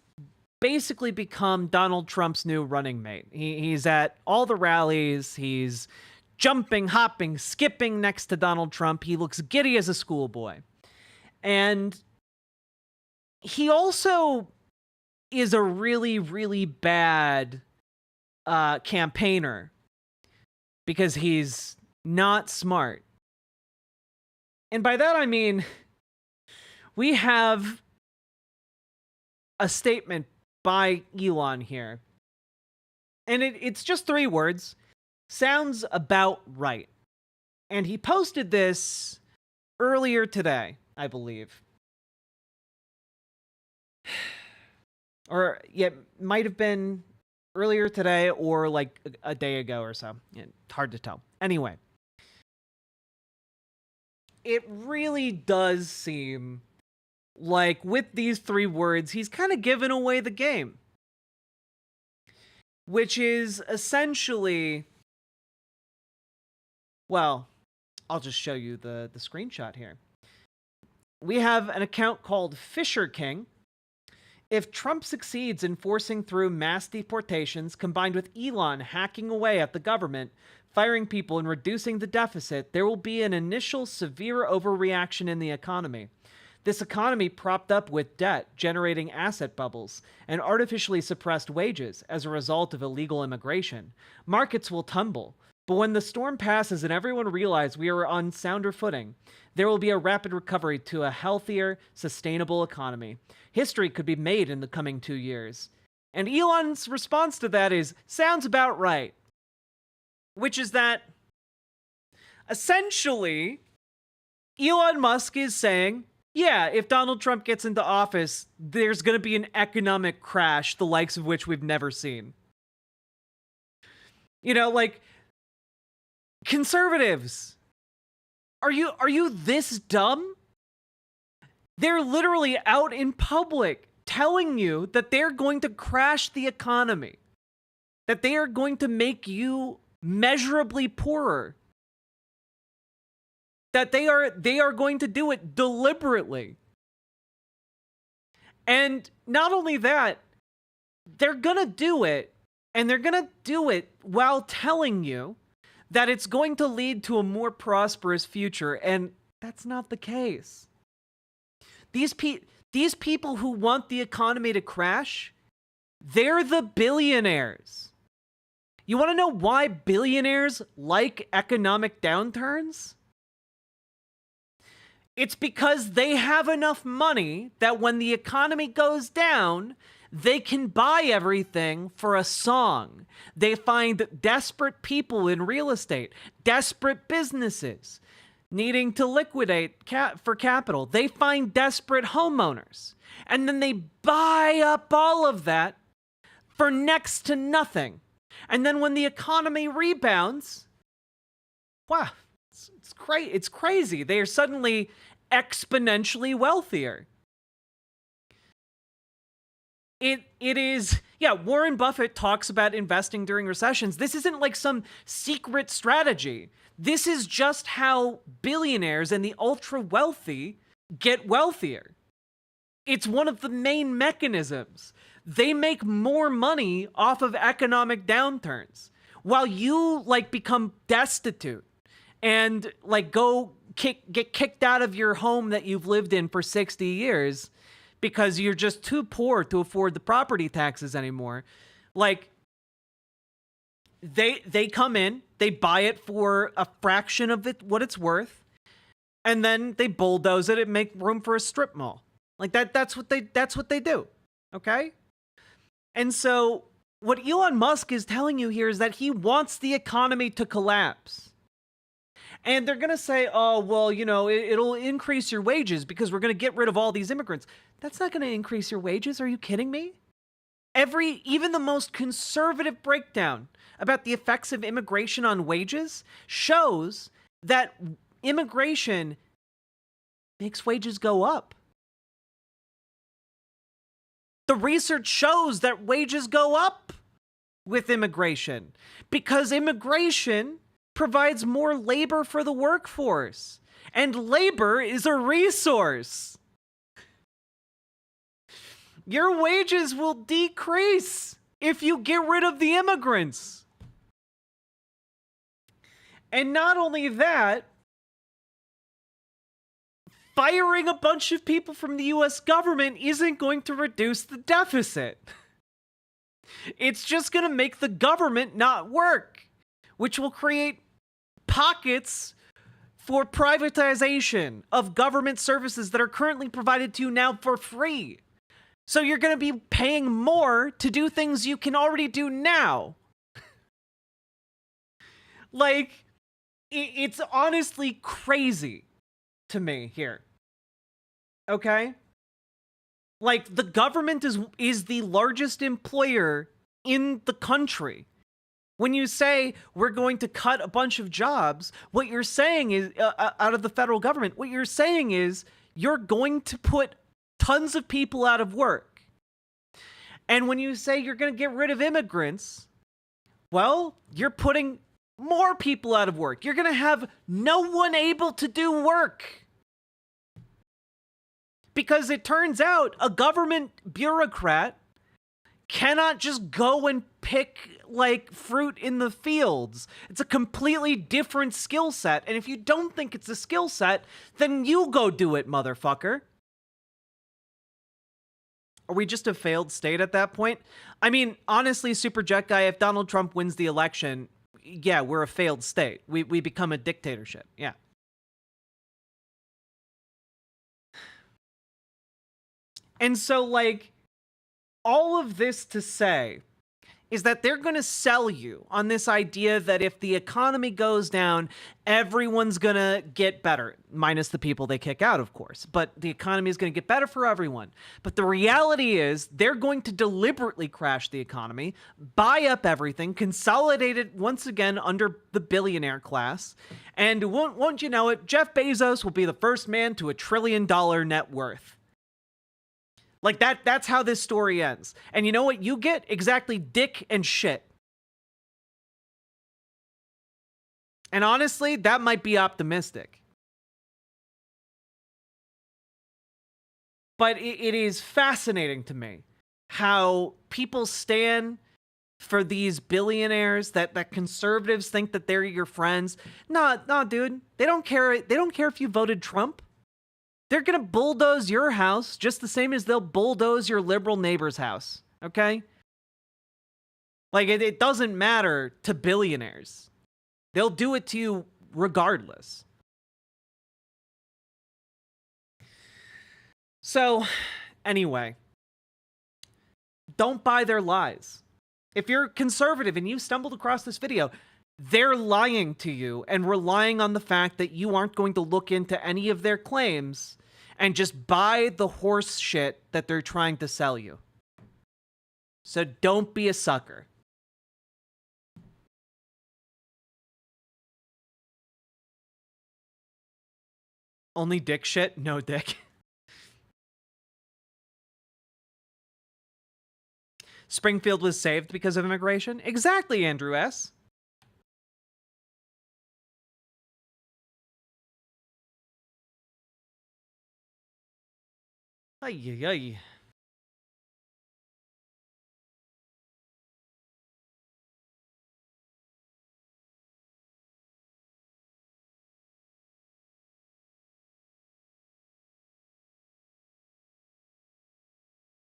basically become Donald Trump's new running mate. He's at all the rallies. He's jumping, hopping, skipping next to Donald Trump. He looks giddy as a schoolboy. And he also is a really, really bad campaigner because he's not smart. And by that, I mean, we have a statement by Elon here. And it's just 3 words. Sounds about right. And he posted this earlier today, I believe. Or, yeah, it might have been earlier today or like a day ago or so. It's hard to tell. Anyway. It really does seem like with these 3 words, he's kind of given away the game. Which is essentially... Well, I'll just show you the screenshot here. We have an account called Fisher King. If Trump succeeds in forcing through mass deportations, combined with Elon hacking away at the government, firing people and reducing the deficit, there will be an initial severe overreaction in the economy. This economy propped up with debt, generating asset bubbles, and artificially suppressed wages as a result of illegal immigration. Markets will tumble. But when the storm passes and everyone realizes we are on sounder footing, there will be a rapid recovery to a healthier, sustainable economy. History could be made in the coming 2 years. And Elon's response to that is, sounds about right. Which is that, essentially, Elon Musk is saying, yeah, if Donald Trump gets into office, there's going to be an economic crash, the likes of which we've never seen. You know, like, conservatives, are you this dumb? They're literally out in public telling you that they're going to crash the economy, that they are going to make you measurably poorer, that they are going to do it deliberately. And not only that, they're going to do it, and they're going to do it while telling you that it's going to lead to a more prosperous future, and that's not the case. These people who want the economy to crash, they're the billionaires. You want to know why billionaires like economic downturns? It's because they have enough money that when the economy goes down, they can buy everything for a song. They find desperate people in real estate, desperate businesses needing to liquidate for capital. They find desperate homeowners. And then they buy up all of that for next to nothing. And then when the economy rebounds, wow, it's crazy. They are suddenly exponentially wealthier. It is, yeah, Warren Buffett talks about investing during recessions. This isn't like some secret strategy. This is just how billionaires and the ultra wealthy get wealthier. It's one of the main mechanisms. They make more money off of economic downturns while you like become destitute and like get kicked out of your home that you've lived in for 60 years because you're just too poor to afford the property taxes anymore. Like, they come in, they buy it for a fraction of what it's worth, and then they bulldoze it and make room for a strip mall. Like that's what they do. Okay? And so what Elon Musk is telling you here is that he wants the economy to collapse. And they're going to say, oh, well, you know, it'll increase your wages because we're going to get rid of all these immigrants. That's not going to increase your wages. Are you kidding me? Even the most conservative breakdown about the effects of immigration on wages shows that immigration makes wages go up. The research shows that wages go up with immigration because immigration provides more labor for the workforce, and labor is a resource. Your wages will decrease if you get rid of the immigrants. And not only that, firing a bunch of people from the US government isn't going to reduce the deficit. It's just going to make the government not work, which will create pockets for privatization of government services that are currently provided to you now for free. So you're going to be paying more to do things you can already do now. Like, it's honestly crazy to me here. Okay? Like, the government is the largest employer in the country. When you say we're going to cut a bunch of jobs, what you're saying is, out of the federal government, what you're saying is you're going to put tons of people out of work. And when you say you're going to get rid of immigrants, well, you're putting more people out of work. You're going to have no one able to do work. Because it turns out a government bureaucrat cannot just go and pick, like, fruit in the fields. It's a completely different skill set. And if you don't think it's a skill set, then you go do it, motherfucker. Are we just a failed state at that point? I mean, honestly, Super Jet Guy, if Donald Trump wins the election, yeah, we're a failed state. We become a dictatorship. Yeah. And so, like, all of this to say is that they're going to sell you on this idea that if the economy goes down, everyone's going to get better, minus the people they kick out, of course. But the economy is going to get better for everyone. But the reality is they're going to deliberately crash the economy, buy up everything, consolidate it once again under the billionaire class. And won't you know it, Jeff Bezos will be the first man to $1 trillion net worth. Like, that's how this story ends. And you know what you get? Exactly dick and shit. And honestly, that might be optimistic. But it is fascinating to me how people stand for these billionaires that conservatives think that they're your friends. Nah, dude. They don't care. They don't care if you voted Trump. They're going to bulldoze your house just the same as they'll bulldoze your liberal neighbor's house, okay? Like, it doesn't matter to billionaires. They'll do it to you regardless. So, anyway, don't buy their lies. If you're conservative and you stumbled across this video, they're lying to you and relying on the fact that you aren't going to look into any of their claims and just buy the horse shit that they're trying to sell you. So don't be a sucker. Only dick shit? No dick. Springfield was saved because of immigration? Exactly, Andrew S. Ay, ay, ay.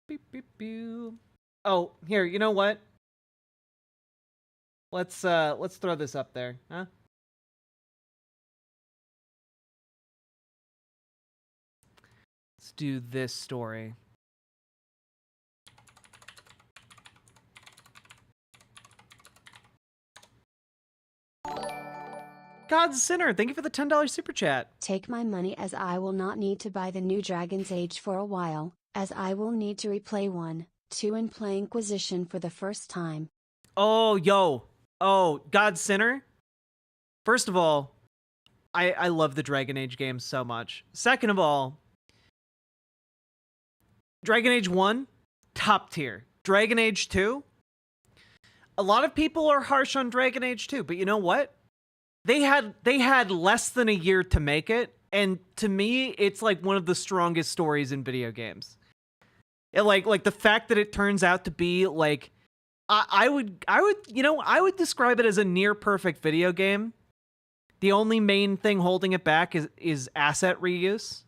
Beep, beep, beep. Oh, here, you know what? Let's throw this up there, huh? Let's do this story. God's Sinner, thank you for the $10 super chat. Take my money, as I will not need to buy the new Dragon's Age for a while, as I will need to replay 1, 2 and play Inquisition for the first time. Oh, yo. Oh, God's Sinner? First of all, I love the Dragon Age games so much. Second of all, Dragon Age 1, top tier. Dragon Age 2, a lot of people are harsh on Dragon Age 2, but you know what? They had less than a year to make it, and to me, it's like one of the strongest stories in video games. Like the fact that it turns out to be like, I would describe it as a near perfect video game. The only main thing holding it back is asset reuse.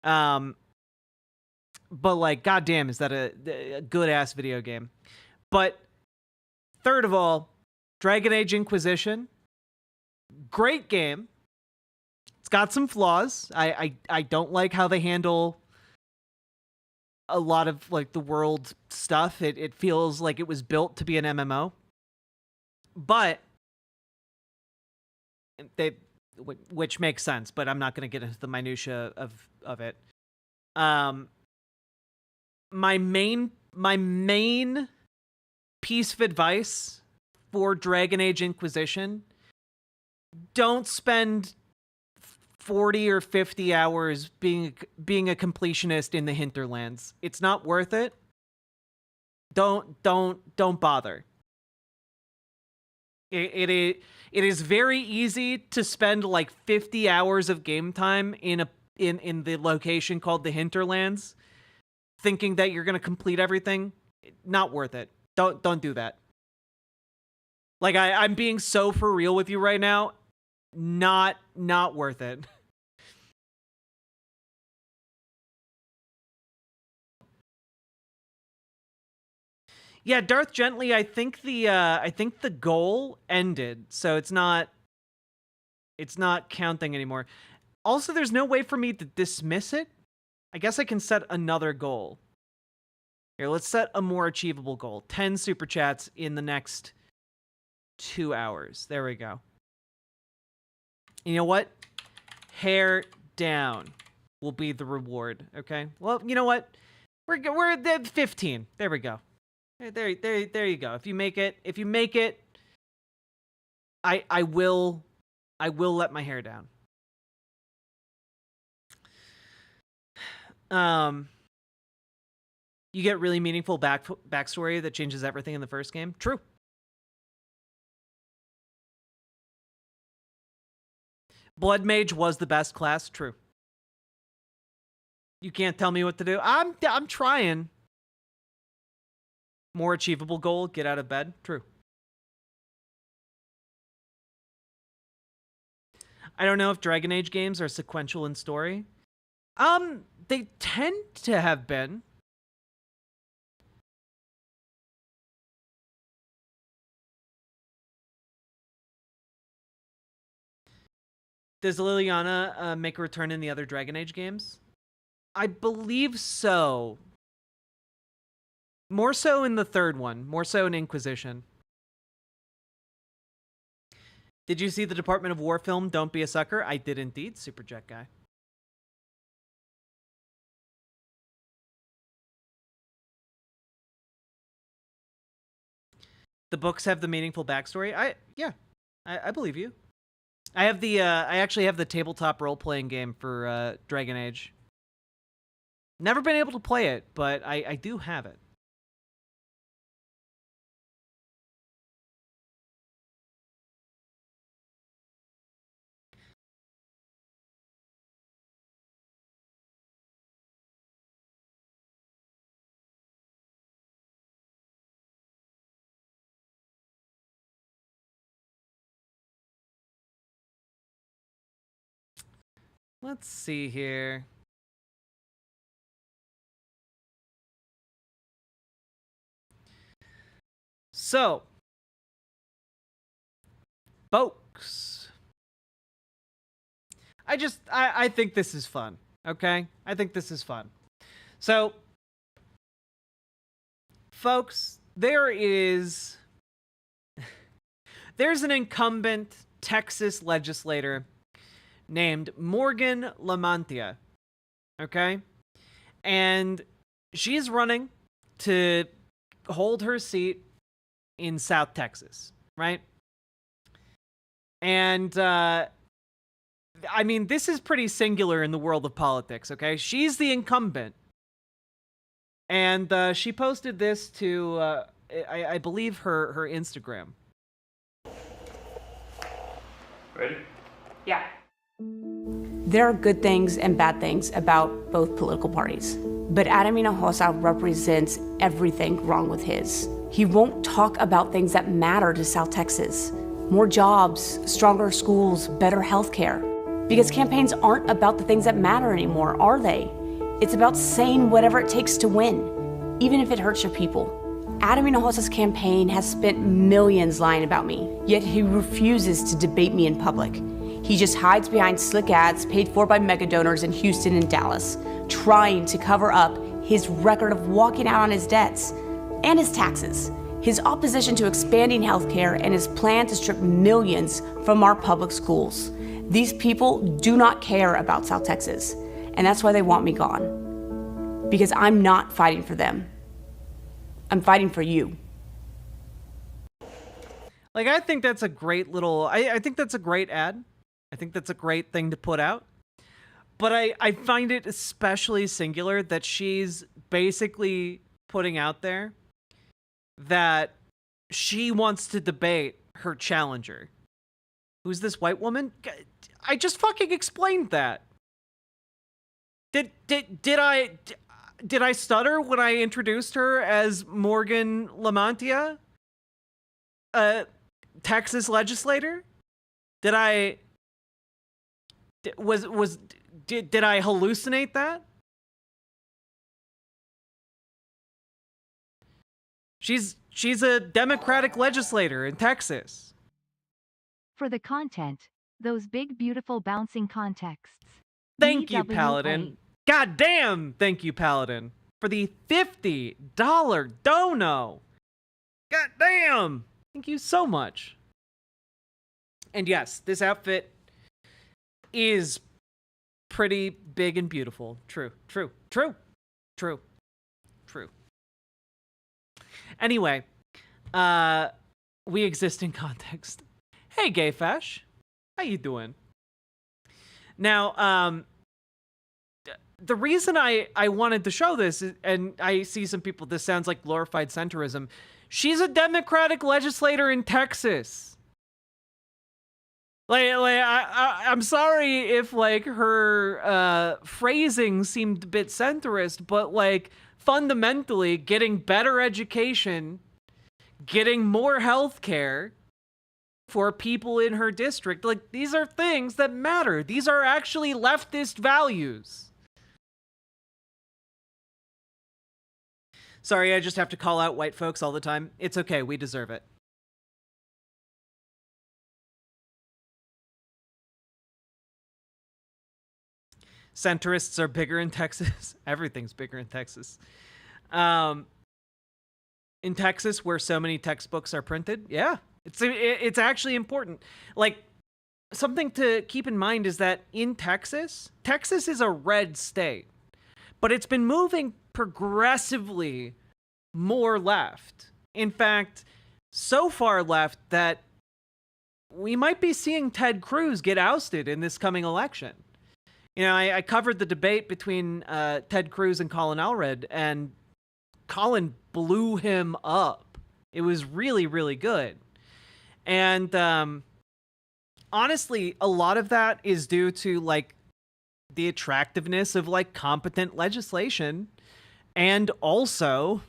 But like, goddamn, is that a good ass video game? But third of all, Dragon Age Inquisition, great game. It's got some flaws. I don't like how they handle a lot of like the world stuff. It feels like it was built to be an MMO, but which makes sense. But I'm not going to get into the minutia of it. My main piece of advice for Dragon Age Inquisition: don't spend 40 or 50 hours being a completionist in the hinterlands. It's not worth it. Don't bother. It is very easy to spend like 50 hours of game time in the location called the hinterlands, thinking that you're going to complete everything. Not worth it. Don't do that. Like I'm being so for real with you right now. Not worth it. Yeah, Darth Gently, I think the goal ended, so it's not counting anymore. Also, there's no way for me to dismiss it. I guess I can set another goal. Here, let's set a more achievable goal. 10 super chats in the next 2 hours. There we go. You know what? Hair down will be the reward, okay? Well, you know what? We're at 15. There we go. There you go. If you make it, I will let my hair down. You get really meaningful backstory that changes everything in the first game. True. Blood Mage was the best class. True. You can't tell me what to do. I'm trying. More achievable goal, get out of bed. True. I don't know if Dragon Age games are sequential in story. They tend to have been. Does Liliana make a return in the other Dragon Age games? I believe so. More so in the third one. More so in Inquisition. Did you see the Department of War film, Don't Be a Sucker? I did indeed, Superjet Guy. The books have the meaningful backstory? I believe you. I actually have the tabletop role-playing game for Dragon Age. Never been able to play it, but I do have it. Let's see here. So, folks, I think this is fun, okay? I think this is fun. So, folks, there's an incumbent Texas legislator named Morgan Lamantia, okay? And she's running to hold her seat in South Texas, right? And, I mean, this is pretty singular in the world of politics, okay? She's the incumbent. And she posted this to, I believe, her Instagram. Ready? Yeah. There are good things and bad things about both political parties. But Adam Hinojosa represents everything wrong with his. He won't talk about things that matter to South Texas. More jobs, stronger schools, better healthcare. Because campaigns aren't about the things that matter anymore, are they? It's about saying whatever it takes to win, even if it hurts your people. Adam Hinojosa's campaign has spent millions lying about me, yet he refuses to debate me in public. He just hides behind slick ads paid for by mega donors in Houston and Dallas, trying to cover up his record of walking out on his debts and his taxes, his opposition to expanding healthcare, and his plan to strip millions from our public schools. These people do not care about South Texas, and that's why they want me gone. Because I'm not fighting for them. I'm fighting for you. Like, I think that's a great little, I think that's a great ad. I think that's a great thing to put out. But I find it especially singular that she's basically putting out there that she wants to debate her challenger. Who's this white woman? I just fucking explained that. Did I stutter when I introduced her as Morgan Lamontia, a Texas legislator? Did I hallucinate that? She's a Democratic legislator in Texas. For the content, those big, beautiful, bouncing contexts. Thank you, Paladin. God damn, thank you, Paladin, for the $50 dono. God damn. Thank you so much. And yes, this outfit is pretty big and beautiful. True. Anyway, we exist in context. Hey, Gay Fash. How you doing? Now, the reason I wanted to show this, and I see some people, this sounds like glorified centrism. She's a Democratic legislator in Texas. I'm sorry if, like, her phrasing seemed a bit centrist, but, like, fundamentally, getting better education, getting more health care for people in her district, like, these are things that matter. These are actually leftist values. Sorry, I just have to call out white folks all the time. It's okay, we deserve it. Centrists are bigger in Texas. Everything's bigger in Texas. In Texas, where so many textbooks are printed, yeah, it's actually important. Like, something to keep in mind is that in Texas is a red state, but it's been moving progressively more left. In fact, so far left that we might be seeing Ted Cruz get ousted in this coming election. You know, I covered the debate between Ted Cruz and Colin Allred, and Colin blew him up. It was really, really good. And honestly, a lot of that is due to, like, the attractiveness of, like, competent legislation, and also,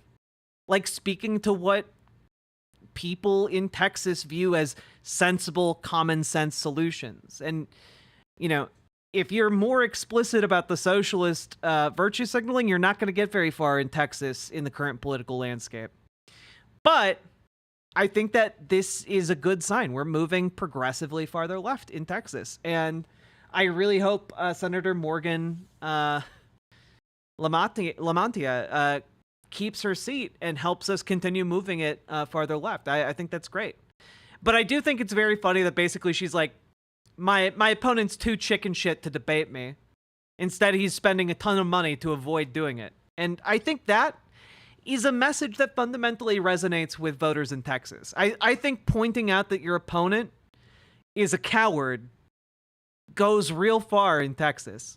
like, speaking to what people in Texas view as sensible, common sense solutions. And, you know, if you're more explicit about the socialist virtue signaling, you're not going to get very far in Texas in the current political landscape. But I think that this is a good sign. We're moving progressively farther left in Texas. And I really hope Senator Morgan Lamontia keeps her seat and helps us continue moving it farther left. I think that's great. But I do think it's very funny that basically she's like, my opponent's too chicken shit to debate me. Instead, he's spending a ton of money to avoid doing it. And I think that is a message that fundamentally resonates with voters in Texas. I think pointing out that your opponent is a coward goes real far in Texas.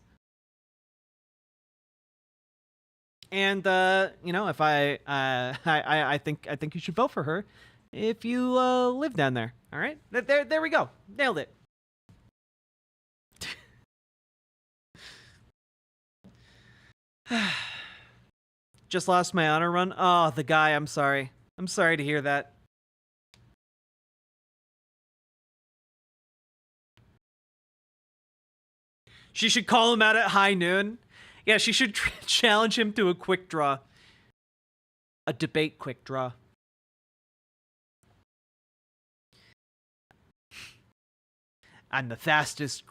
And you know, if I think you should vote for her if you live down there. All right, there we go, nailed it. Just lost my honor run. Oh, the guy. I'm sorry. I'm sorry to hear that. She should call him out at high noon. Yeah, she should challenge him to a quick draw. A debate quick draw. I'm the fastest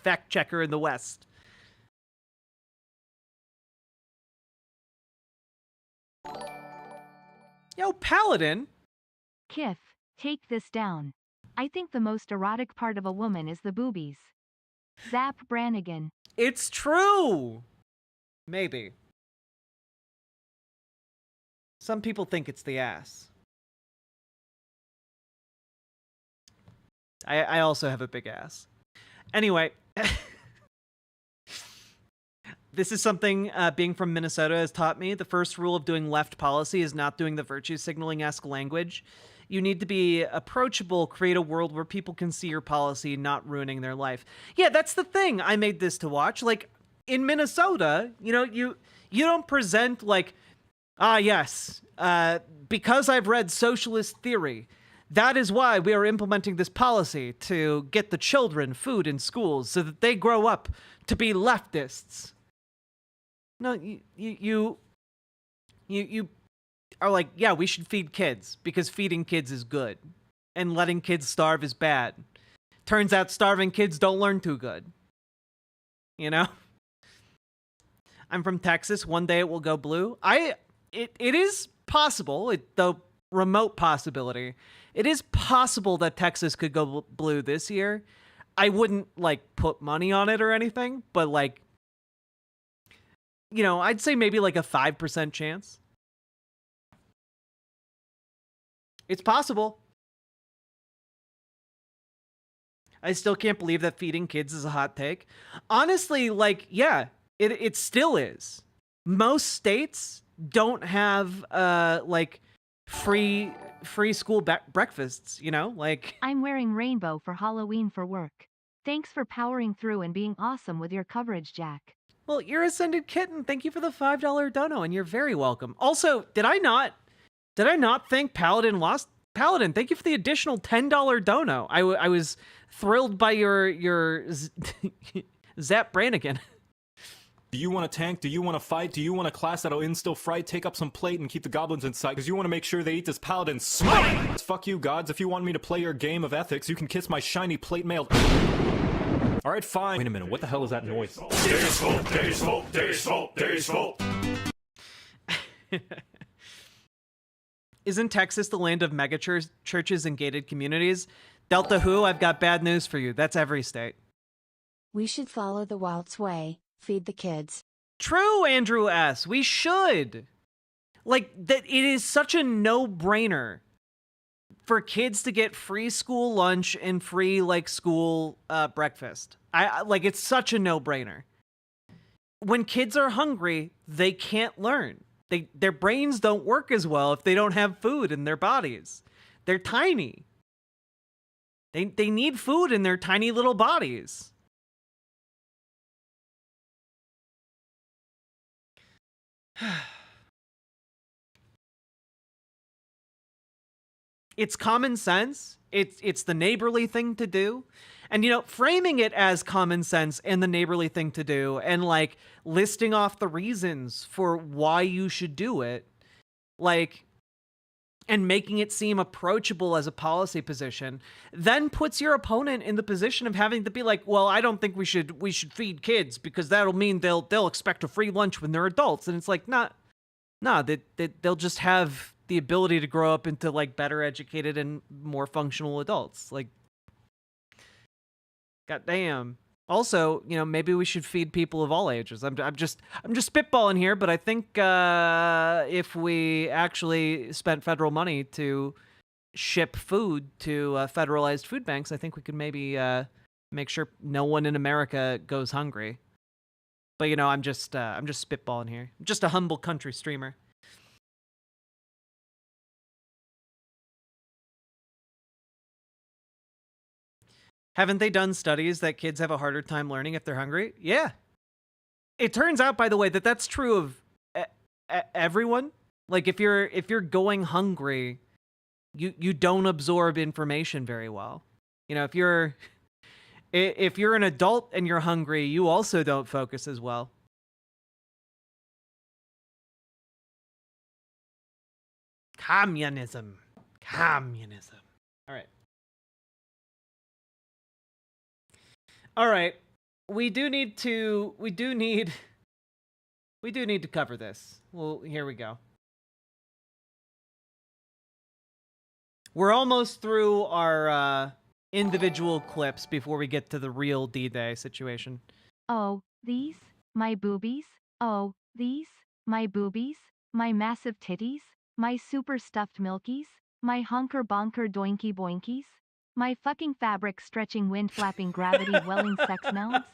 fact checker in the West. Yo, Paladin. Kif, take this down. I think the most erotic part of a woman is the boobies. Zap Brannigan. It's true. Maybe. Some people think it's the ass. I also have a big ass. Anyway, this is something being from Minnesota has taught me. The first rule of doing left policy is not doing the virtue signaling-esque language. You need to be approachable, create a world where people can see your policy, not ruining their life. Yeah, that's the thing. I made this to watch. Like, in Minnesota, you know, you don't present like, yes, because I've read socialist theory, that is why we are implementing this policy to get the children food in schools so that they grow up to be leftists. No, you are like, yeah, we should feed kids because feeding kids is good and letting kids starve is bad. Turns out starving kids don't learn too good. You know? I'm from Texas. One day it will go blue. It is possible, the remote possibility. It is possible that Texas could go blue this year. I wouldn't like put money on it or anything, but like, you know, I'd say maybe like a 5% chance. It's possible. I still can't believe that feeding kids is a hot take. Honestly, like, yeah, it still is. Most states don't have like free school breakfasts, you know? Like, I'm wearing rainbow for Halloween for work. Thanks for powering through and being awesome with your coverage, Jack. Well, you're Ascended Kitten. Thank you for the $5 dono, and you're very welcome. Also, did I not think Paladin lost? Paladin, thank you for the additional $10 dono. I was thrilled by your Zap Brannigan. Do you want a tank? Do you want to fight? Do you want a class that'll instill fright? Take up some plate and keep the goblins inside, because you want to make sure they eat this paladin smite! Fuck you, gods. If you want me to play your game of ethics, you can kiss my shiny plate mail. Alright, fine. Wait a minute, what the hell is that noise? Isn't Texas the land of churches and gated communities? Delta Who, I've got bad news for you. That's every state. We should follow the Walz way, feed the kids. True, Andrew S. We should. Like, that it is such a no-brainer for kids to get free school lunch and free, like, school breakfast. Like, it's such a no-brainer. When kids are hungry, they can't learn. Their brains don't work as well if they don't have food in their bodies. They're tiny. They need food in their tiny little bodies. It's common sense. It's the neighborly thing to do. And, you know, framing it as common sense and the neighborly thing to do and, like, listing off the reasons for why you should do it, like, and making it seem approachable as a policy position, then puts your opponent in the position of having to be like, well, I don't think we should feed kids because that'll mean they'll expect a free lunch when they're adults. And it's like, nah, they'll just have the ability to grow up into, like, better educated and more functional adults. Like, goddamn. Also, you know, maybe we should feed people of all ages. I'm just spitballing here, but I think if we actually spent federal money to ship food to federalized food banks, I think we could maybe make sure no one in America goes hungry. But, you know, I'm just spitballing here. I'm just a humble country streamer. Haven't they done studies that kids have a harder time learning if they're hungry? Yeah. It turns out, by the way, that that's true of everyone. Like if you're going hungry, you don't absorb information very well. You know, if you're an adult and you're hungry, you also don't focus as well. Communism. All right. We do need to cover this. Well, here we go. We're almost through our individual clips before we get to the real D-Day situation. Oh, these? My boobies? Oh, these? My boobies? My massive titties? My super stuffed milkies? My honker bonker doinky boinkies? My fucking fabric stretching wind flapping gravity welling sex mounds?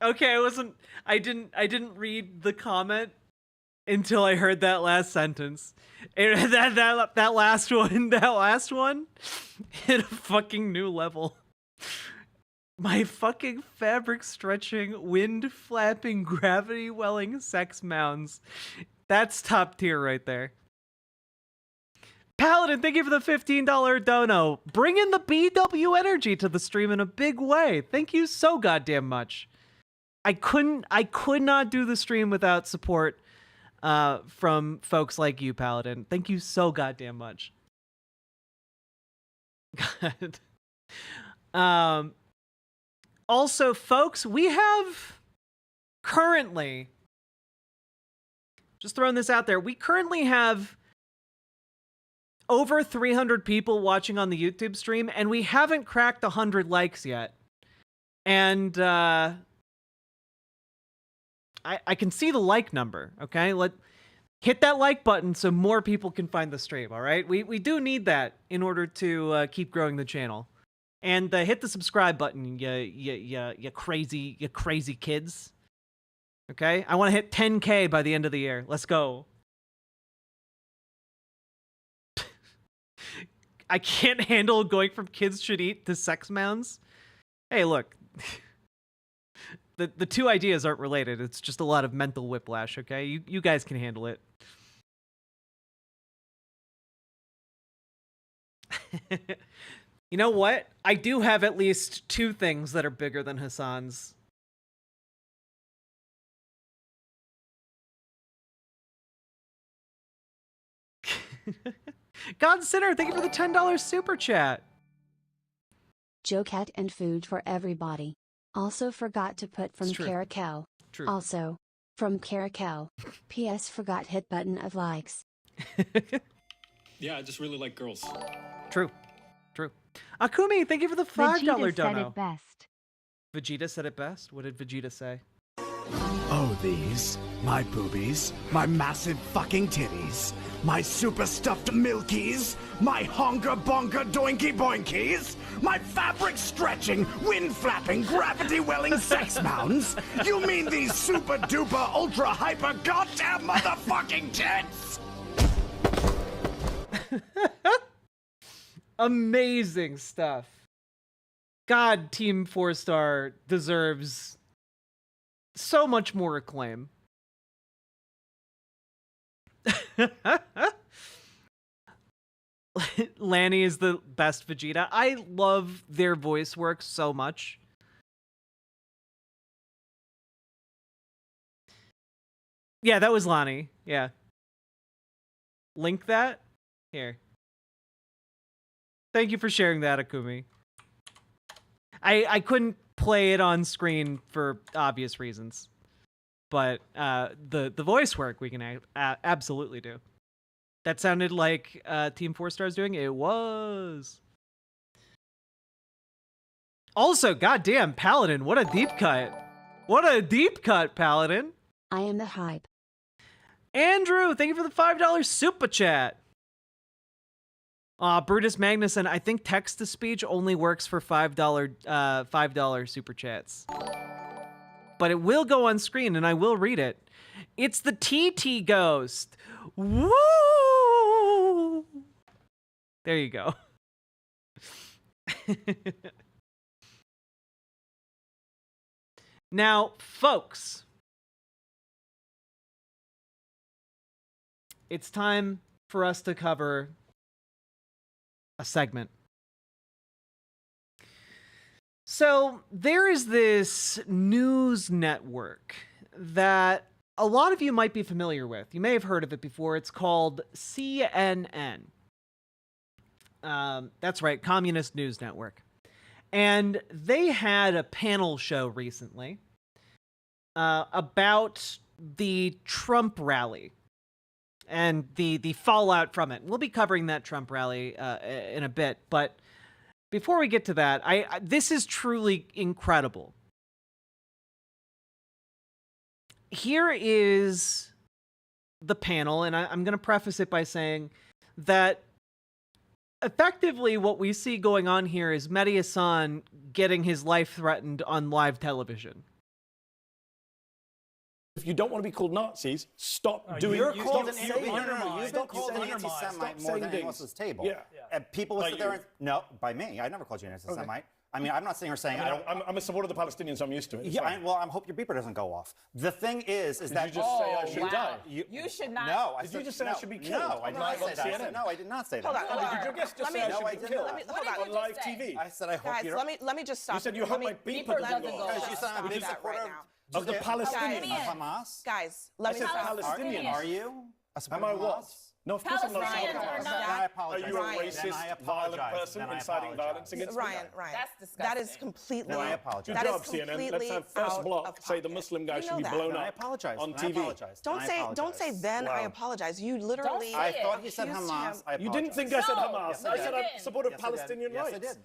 Okay, I didn't read the comment until I heard that last sentence. That last one hit a fucking new level. My fucking fabric stretching, wind flapping, gravity welling sex mounds. That's top tier right there. Paladin, thank you for the $15 dono. Bring in the BW energy to the stream in a big way. Thank you so goddamn much. I could not do the stream without support from folks like you, Paladin. Thank you so goddamn much. God. Also, folks, we have currently, just throwing this out there, we currently have over 300 people watching on the YouTube stream, and we haven't cracked 100 likes yet. And I can see the like number, okay? Hit that like button so more people can find the stream, all right? We do need that in order to keep growing the channel. And hit the subscribe button, you crazy kids. Okay? I want to hit 10K by the end of the year. Let's go. I can't handle going from kids should eat to sex mounds. Hey, look. The two ideas aren't related. It's just a lot of mental whiplash, okay? You guys can handle it. You know what? I do have at least 2 things that are bigger than Hassan's. God Sinner, thank you for the $10 super chat. Jocat and food for everybody. Also forgot to put from Caracal. True. Also, from Caracal. P.S. forgot hit button of likes. Yeah, I just really like girls. True. Akumi, thank you for the $5 Vegeta dono. said it best. Vegeta said it best? What did Vegeta say? Oh, these, my boobies, my massive fucking titties, my super stuffed milkies, my honker bonker doinky boinkies, my fabric stretching, wind flapping, gravity welling sex mounds? You mean these super duper ultra hyper goddamn motherfucking tits? Amazing stuff. God, Team 4-Star deserves so much more acclaim. Lanny is the best Vegeta. I love their voice work so much. Yeah, that was Lonnie. Yeah. Link that? Here. Thank you for sharing that, Akumi. I couldn't play it on screen for obvious reasons, but the voice work we can absolutely do. That sounded like Team 4-Star's doing. It was. Also, goddamn, Paladin, what a deep cut. What a deep cut, Paladin. I am the hype. Andrew, thank you for the $5 super chat. Brutus Magnuson, I think text-to-speech only works for $5 super chats. But it will go on screen, and I will read it. It's the TT Ghost. Woo! There you go. Now, folks, it's time for us to cover a segment. So there is this news network that a lot of you might be familiar with. You may have heard of it before. It's called CNN. That's right, Communist News Network. And they had a panel show recently about the Trump rally and the fallout from it. We'll be covering that Trump rally in a bit, but before we get to that, this is truly incredible. Here is the panel, and I'm going to preface it by saying that effectively what we see going on here is Mehdi Hassan getting his life threatened on live television. If you don't want to be called Nazis, stop doing. You're you called stop an saying- you've been called an anti-Semite more than anyone else at this table. Yeah. And people will By sit there you. and no, by me. I never called you an anti-Semite. I mean, I'm not sitting here saying I don't. I'm a supporter of the Palestinians. So I'm used to it. It's Yeah, fine. well, I hope your beeper doesn't go off. The thing is Did that you just say I should die? You should not. No, I Did said, you just say no, I should be killed? No, I did not say that. I said, no, I did not say that. Hold on. Did your guest just say I should be killed? On live TV. I said I hope Guys, you. let me just stop. You said you hope my beeper doesn't go off. Because you said I'm a big that supporter right now. of the Palestinians. Of Hamas. Guys, I let me said stop. Palestinians. Are you? A supporter Am I of what? Hamas? No, of course I'm not. Palestinians supporting are Hamas. not- Then I apologize. Are you a Ryan. Then I racist, apologize. violent person Then I inciting apologize. violence against me? Ryan, That's disgusting. that is completely. No, I apologize. Good that job, is CNN. Let's completely have first out block of say the pocket. Muslim guy You should know be that. blown Then I up apologize. on Then I TV. apologize. Don't say then I Wow. apologize. You literally. I thought he said accused Hamas. him- I apologize. You didn't think I said No. Hamas. Yes, I said I did. supported Yes, I did. Palestinian Yes, I rights. did.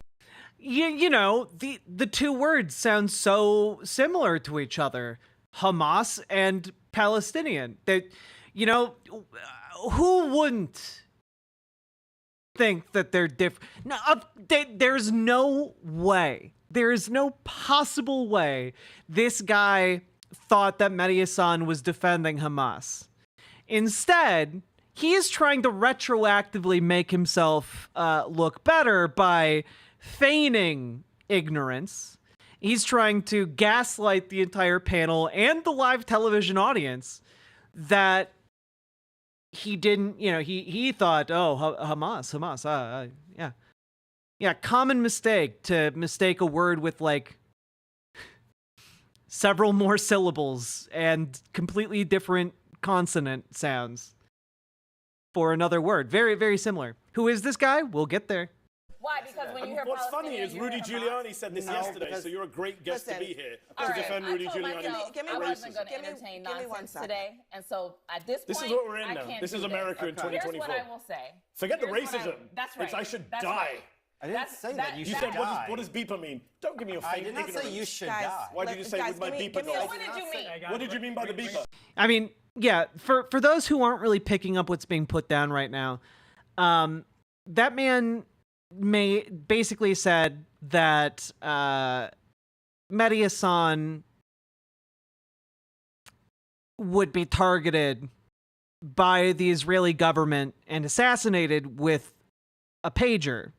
You know, the two words sound so similar to each other. Hamas and Palestinian. That, you know, who wouldn't think that they're different? No, there's no way. There is no possible way this guy thought that Mehdi Hassan was defending Hamas. Instead, he is trying to retroactively make himself look better by feigning ignorance. He's trying to gaslight the entire panel and the live television audience that he didn't, you know, he thought, oh, Hamas, yeah, common mistake to mistake a word with like several more syllables and completely different consonant sounds for another word. Very, very similar. Who is this guy? We'll get there. Why? Because when you hear What's funny Palestinian, is you Rudy hear Hamas. Giuliani said this No, yesterday, because- so you're a great guest Listen, to be here all to right, defend I Rudy told Giuliani's myself Give me I racism. wasn't going to Give me- entertain give me one nonsense second. today, and so at this point, This is what we're in I now. can't This do is America in Here's 2024. what I will say. Forget the Here's what racism. That's right. It's I should That's die. right. I didn't That's- say that. You You should said, die. what does beeper mean? Don't give me your I fake did not ignorance. say you should Guys, die. Why did you say guys, with my give me- beeper give me go? a- what did you mean? What did you mean by the beeper? I mean, yeah, for those who aren't really picking up what's being put down right now, that man basically said that Mehdi Hassan would be targeted by the Israeli government and assassinated with a pager,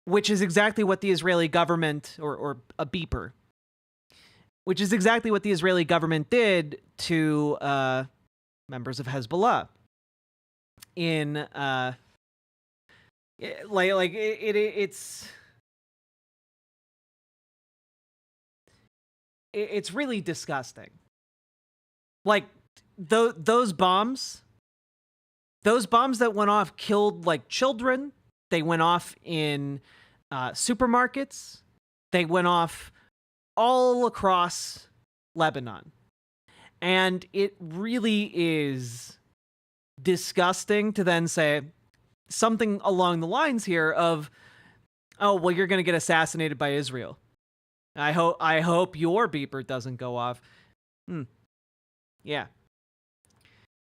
which is exactly what the Israeli government, or a beeper, which is exactly what the Israeli government did to members of Hezbollah in it's really disgusting. Like those bombs that went off killed like children. They went off in supermarkets. They went off all across Lebanon. And it really is disgusting to then say something along the lines here of, oh, well, you're going to get assassinated by Israel. I hope your beeper doesn't go off. Yeah.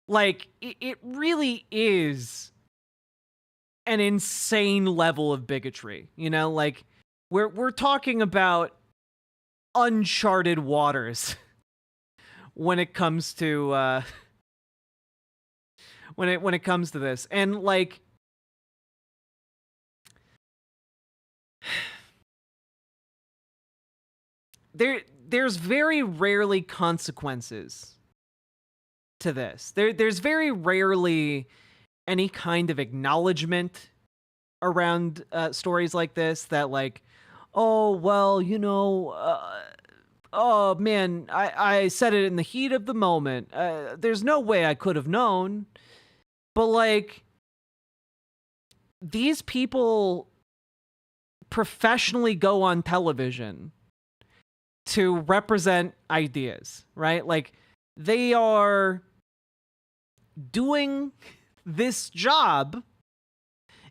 Like, it really is an insane level of bigotry. You know, like, we're talking about uncharted waters when it comes to when it comes to this. And like, there's very rarely consequences to this. There's very rarely any kind of acknowledgement around stories like this that like, oh, well, you know, oh man, I said it in the heat of the moment. There's no way I could have known. But like, these people professionally go on television to represent ideas, right? Like, they are doing this job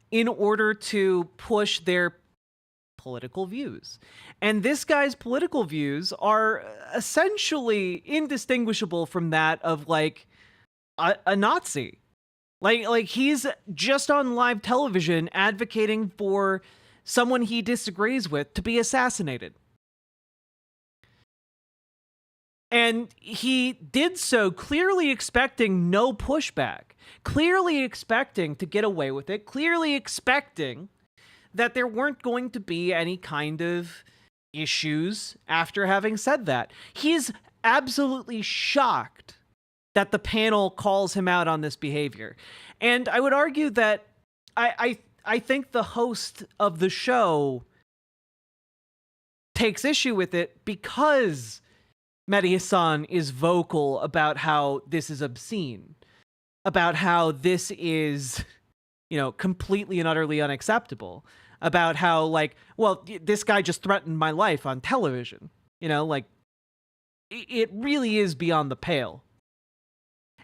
in order to push their political views. And this guy's political views are essentially indistinguishable from that of like a Nazi. Like he's just on live television advocating for someone he disagrees with to be assassinated. And he did so clearly expecting no pushback, clearly expecting to get away with it, clearly expecting that there weren't going to be any kind of issues after having said that. He's absolutely shocked that the panel calls him out on this behavior. And I would argue that I think the host of the show takes issue with it because Mehdi Hassan is vocal about how this is obscene, about how this is, you know, completely and utterly unacceptable, about how, like, well, this guy just threatened my life on television, you know, like, it really is beyond the pale.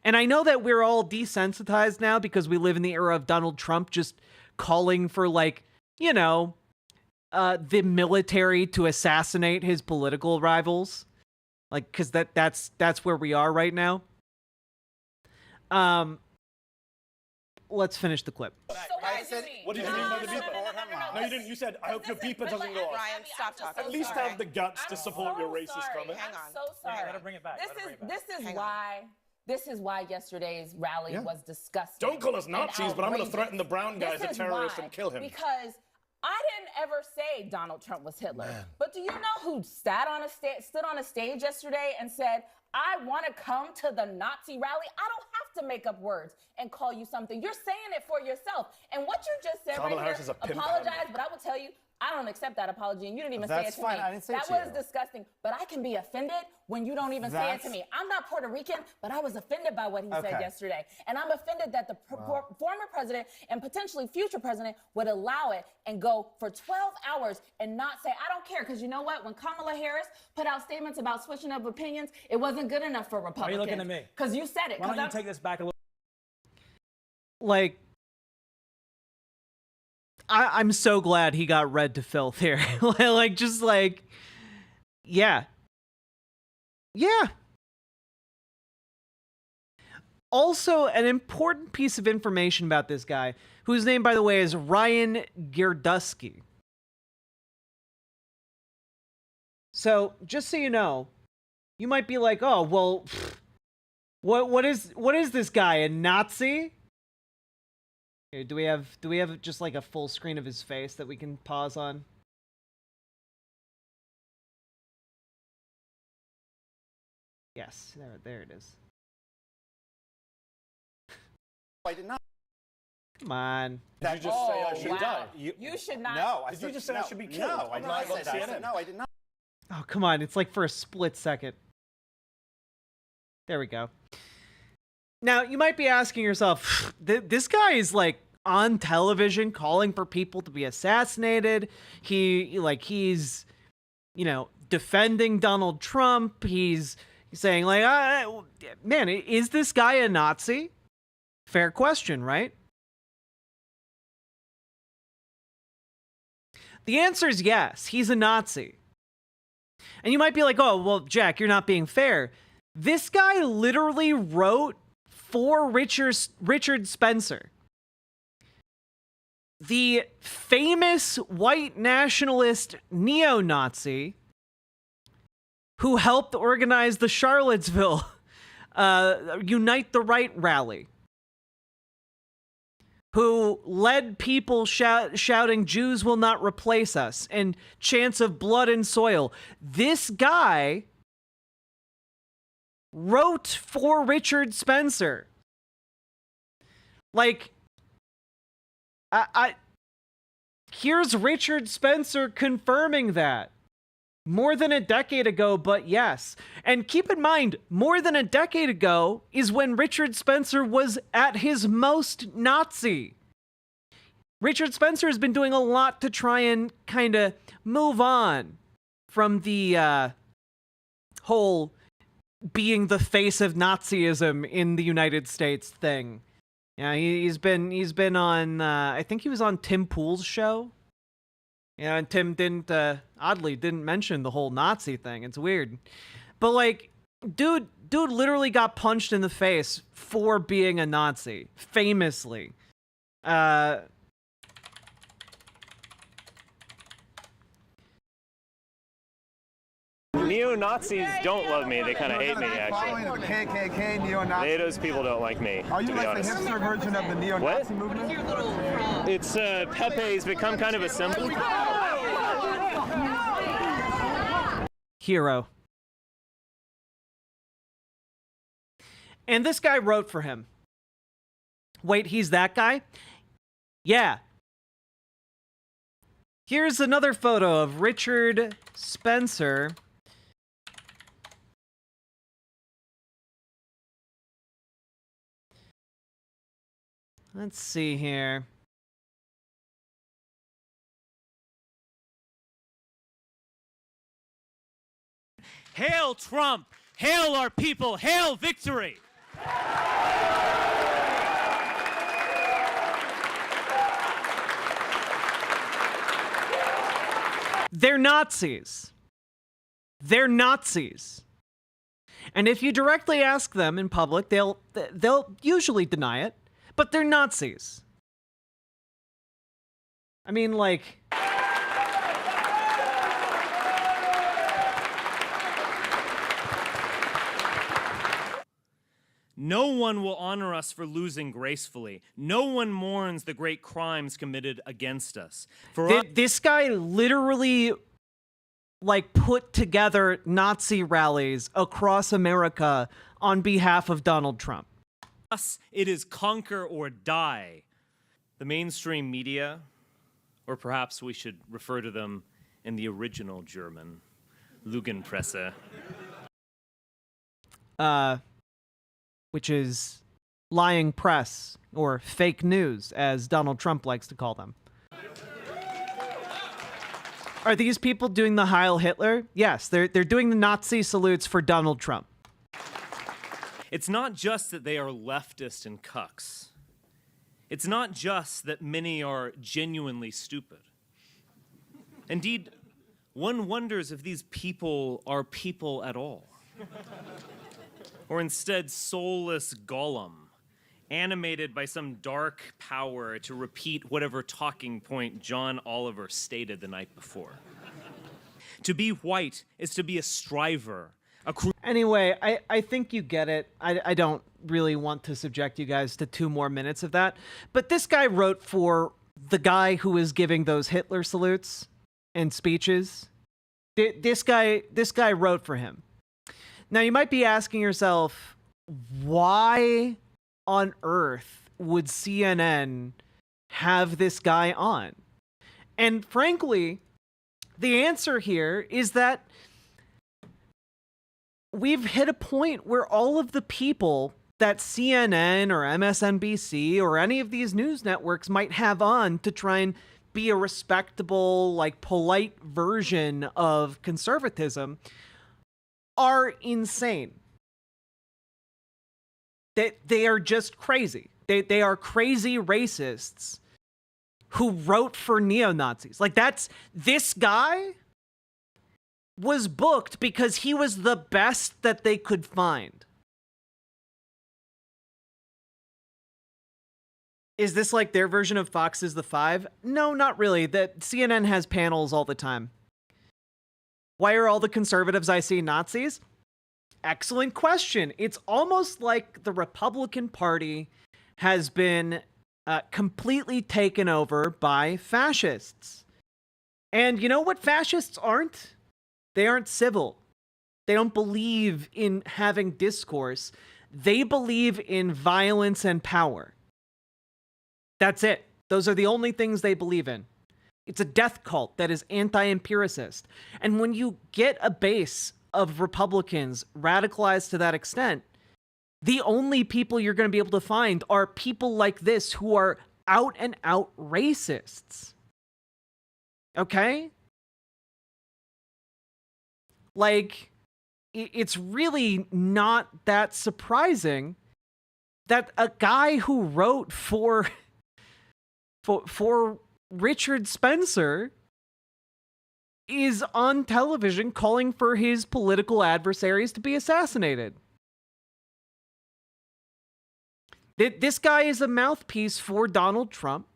And I know that we're all desensitized now because we live in the era of Donald Trump just calling for, like, you know, the military to assassinate his political rivals. Like, because that's where we are right now. Let's finish the clip. What did you mean by the beeper? No, you didn't. You said, I hope your beeper doesn't go off. Ryan, stop talking. At least have the guts to support your racist comment. Hang on. I'm so sorry. Let her bring it back. This is why yesterday's rally was disgusting. Don't call us Nazis, but I'm going to threaten the brown guy as a terrorist and kill him. Because I didn't ever say Donald Trump was Hitler. Man. But do you know who stood on a stage yesterday and said, I want to come to the Nazi rally? I don't have to make up words and call you something. You're saying it for yourself. And what you just said Kamala right Harris is here, a pimp apologize, handler. but I will tell you, I don't accept that apology, and you didn't even say it to fine. me. I didn't say that it to you. was disgusting. But I can be offended when you don't even say it to me. I'm not Puerto Rican, but I was offended by what he said yesterday. And I'm offended that the former president and potentially future president would allow it and go for 12 hours and not say, I don't care. Because you know what? When Kamala Harris put out statements about switching up opinions, it wasn't good enough for Republicans. Why are you looking at me? Because you said it. Why don't you take this back a little? Like, I'm so glad he got read to filth here. Like, just like, yeah. Yeah. Also, an important piece of information about this guy, whose name, by the way, is Ryan Girdusky. So, just so you know, you might be like, oh, well, what is this guy, a Nazi? Here, do we have just like a full screen of his face that we can pause on? Yes, there it is. I did not. Come on. Did you just say I should die? You should not. No, Did you just say I should be killed? No, I did not say that. I said, no, I did not. Oh, come on. It's like for a split second. There we go. Now, you might be asking yourself, this guy is like on television calling for people to be assassinated. He's, you know, defending Donald Trump. He's saying like, man, is this guy a Nazi? Fair question, right? The answer is yes, he's a Nazi. And you might be like, oh, well, Jack, you're not being fair. This guy literally wrote for Richard Spencer, the famous white nationalist neo-Nazi who helped organize the Charlottesville Unite the Right rally, who led people shouting, Jews will not replace us, and chants of blood and soil. This guy wrote for Richard Spencer. Like, here's Richard Spencer confirming that. More than a decade ago, but yes. And keep in mind, more than a decade ago is when Richard Spencer was at his most Nazi. Richard Spencer has been doing a lot to try and kind of move on from the whole being the face of Nazism in the United States thing. Yeah, he's been on, I think he was on Tim Pool's show. Yeah, and Tim oddly didn't mention the whole Nazi thing. It's weird. But like, dude literally got punched in the face for being a Nazi, famously. Neo-Nazis don't love me. They kind of hate me, actually. The KKK, neo-Nazi. Those people don't like me, Are you to be like honest. the hipster version of the neo-Nazi movement? It's Pepe's become kind of a symbol. Hero. And this guy wrote for him. Wait, he's that guy? Yeah. Here's another photo of Richard Spencer. Let's see here. Hail Trump! Hail our people! Hail victory! They're Nazis. They're Nazis. And if you directly ask them in public, they'll usually deny it, but they're Nazis. I mean, like, No one will honor us for losing gracefully. No one mourns the great crimes committed against us. this guy literally, like, put together Nazi rallies across America on behalf of Donald Trump. Us, it is conquer or die. The mainstream media, or perhaps we should refer to them in the original German, Lügenpresse. Which is lying press, or fake news, as Donald Trump likes to call them. Are these people doing the Heil Hitler? Yes, they're doing the Nazi salutes for Donald Trump. It's not just that they are leftist and cucks. It's not just that many are genuinely stupid. Indeed, one wonders if these people are people at all. Or instead soulless Gollum, animated by some dark power to repeat whatever talking point John Oliver stated the night before. To be white is to be a striver. Anyway, I think you get it. I don't really want to subject you guys to 2 more minutes of that. But this guy wrote for the guy who was giving those Hitler salutes and speeches. This guy wrote for him. Now, you might be asking yourself, why on earth would CNN have this guy on? And frankly, the answer here is that we've hit a point where all of the people that CNN or MSNBC or any of these news networks might have on to try and be a respectable, like, polite version of conservatism are insane. They are just crazy. They are crazy racists who wrote for neo-Nazis. Like, this guy was booked because he was the best that they could find. Is this like their version of Fox is the Five? No, not really. That CNN has panels all the time. Why are all the conservatives I see Nazis? Excellent question. It's almost like the Republican Party has been completely taken over by fascists. And you know what fascists aren't? They aren't civil. They don't believe in having discourse. They believe in violence and power. That's it. Those are the only things they believe in. It's a death cult that is anti-empiricist. And when you get a base of Republicans radicalized to that extent, the only people you're going to be able to find are people like this who are out and out racists. Okay? Like, it's really not that surprising that a guy who wrote for Richard Spencer is on television calling for his political adversaries to be assassinated. This guy is a mouthpiece for Donald Trump.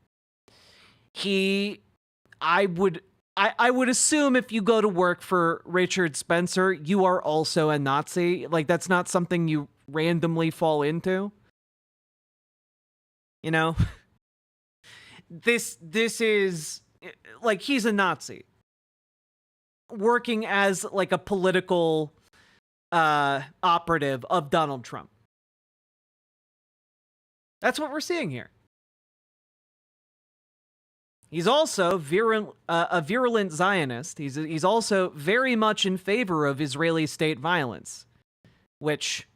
I would assume if you go to work for Richard Spencer, you are also a Nazi. Like, that's not something you randomly fall into. You know? This is, like, he's a Nazi. Working as, like, a political operative of Donald Trump. That's what we're seeing here. He's also a virulent Zionist. He's also very much in favor of Israeli state violence, which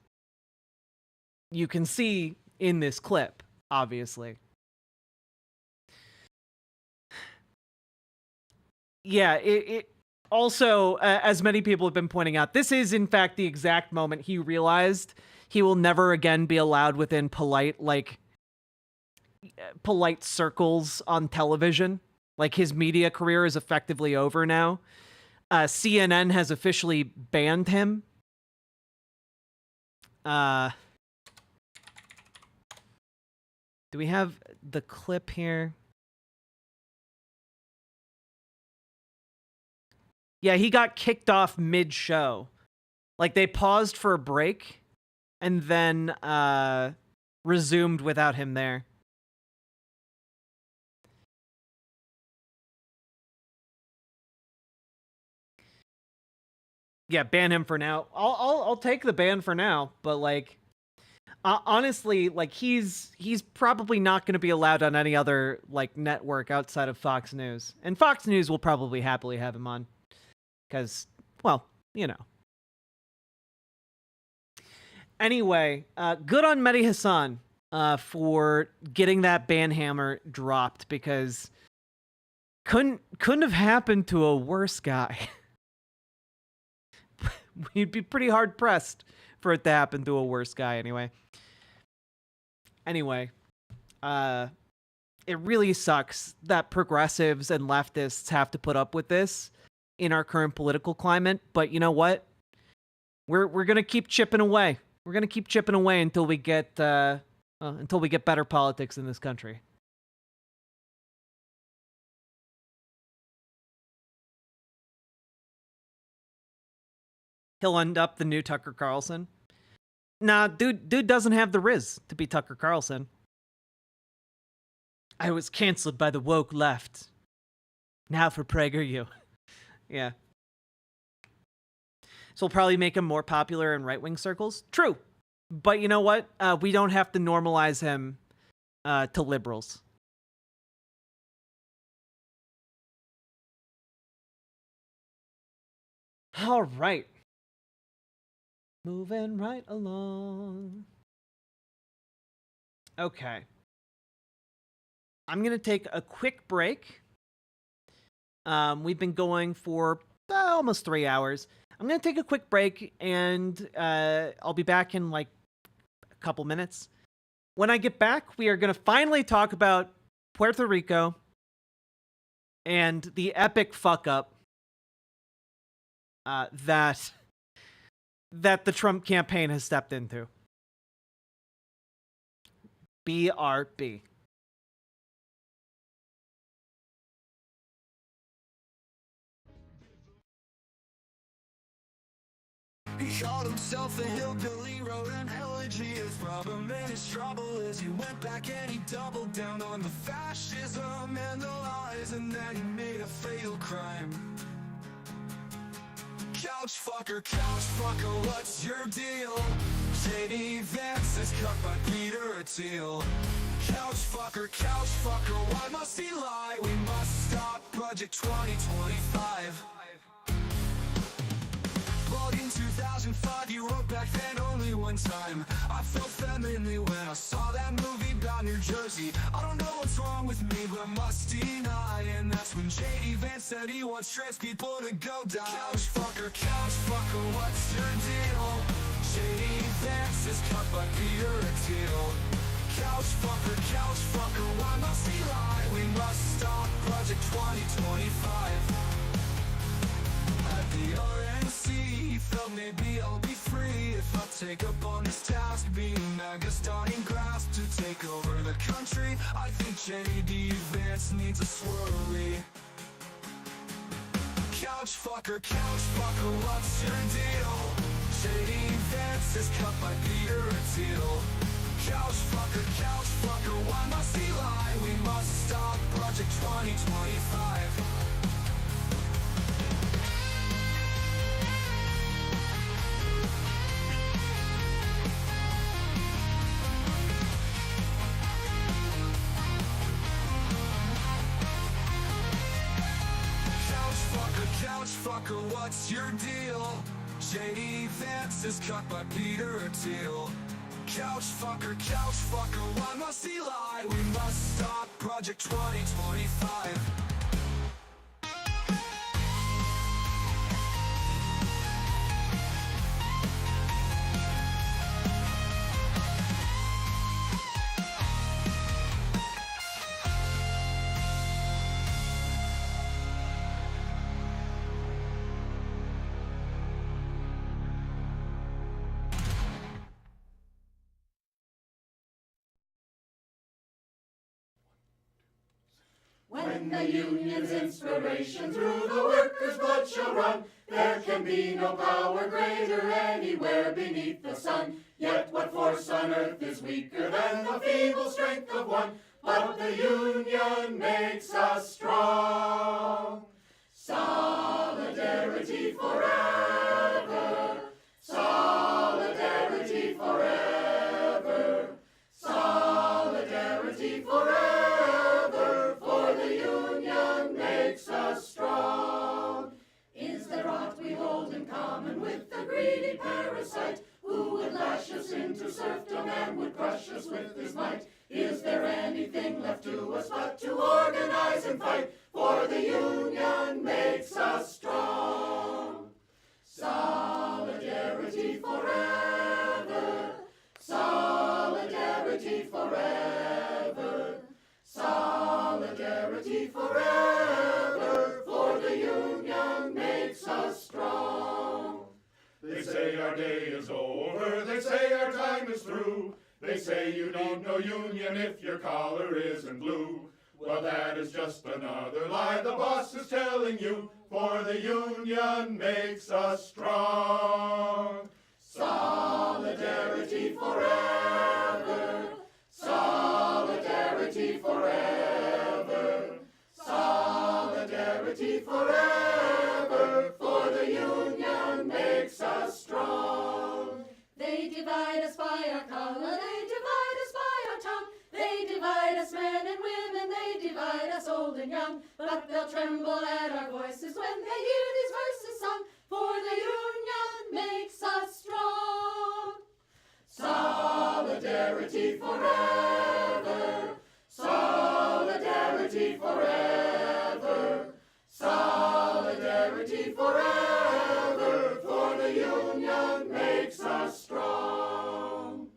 you can see in this clip, obviously. Yeah, it also, as many people have been pointing out, this is in fact the exact moment he realized he will never again be allowed within polite circles on television. Like, his media career is effectively over now. CNN has officially banned him. Do we have the clip here? Yeah, he got kicked off mid-show. Like, they paused for a break and then resumed without him there. Yeah, ban him for now. I'll take the ban for now, but like, honestly, like, he's probably not going to be allowed on any other like network outside of Fox News, and Fox News will probably happily have him on, because, well, you know. Anyway, good on Mehdi Hassan for getting that ban hammer dropped, because couldn't have happened to a worse guy. We'd be pretty hard pressed for it to happen to a worse guy anyway. Anyway, it really sucks that progressives and leftists have to put up with this in our current political climate, but you know what? We're going to keep chipping away. We're going to keep chipping away until we get better politics in this country. He'll end up the new Tucker Carlson. Nah, dude doesn't have the riz to be Tucker Carlson. I was canceled by the woke left. Now for PragerU. Yeah. So we'll probably make him more popular in right-wing circles. True. But you know what? We don't have to normalize him to liberals. All right. Moving right along. Okay. I'm going to take a quick break. We've been going for almost 3 hours. I'm going to take a quick break, and I'll be back in like a couple minutes. When I get back, we are going to finally talk about Puerto Rico and the epic fuck-up that the Trump campaign has stepped into. BRB. He called himself a hillbilly, wrote an elegy. His problem and his trouble is he went back and he doubled down on the fascism and the lies, and then he made a fatal crime. Couch fucker, what's your deal? J.D. Vance is cut by Peter Thiel. Couch fucker, why must he lie? We must stop Project 2025. But in 2005 you wrote back then only one time. I felt femininely when I saw that movie about New Jersey. I don't know what's wrong with me, but I must deny. And that's when J.D. Vance said he wants trans people to go down. Couch fucker, what's your deal? J.D. Vance is cut by Peter Thiel. Couch fucker, why must he lie? We must stop Project 2025. At the RNC, he felt maybe I'll be free if I take up on this task, being MAGA starting grasp to take over the country. I think J.D. Vance needs a swirly. Couch fucker, what's your deal? J.D. Vance is cut by Peter Thiel. Couch fucker, why must he lie? We must stop Project 2025. Couch fucker, what's your deal? J.D. Vance is cut by Peter Thiel. Couch fucker, why must he lie? We must stop Project 2025. When the union's inspiration through the workers' blood shall run, there can be no power greater anywhere beneath the sun. Yet what force on earth is weaker than the feeble strength of one? But the union makes us strong. Solidarity forever. Solidarity forever. Solidarity forever. For the union makes us strong. Is there aught we hold in common with the greedy parasite, who would lash us into serfdom and would crush us with his might? Is there anything left to us but to organize and fight? For the union makes us strong. Solidarity forever. Solidarity forever. Solidarity forever. For the union makes us strong. They say our day is over, they say our time is through. They say you need no union if your collar isn't blue. Well, that is just another lie the boss is telling you, for the union makes us strong. Solidarity forever. Solidarity forever. Solidarity forever. For the union makes us strong. They divide us by our color, they divide us by our tongue. They divide us men and women, they divide us old and young. But they'll tremble at our voices when they hear these verses sung. For the union makes us strong. Solidarity forever. Solidarity forever. Solidarity forever. For the union makes us strong.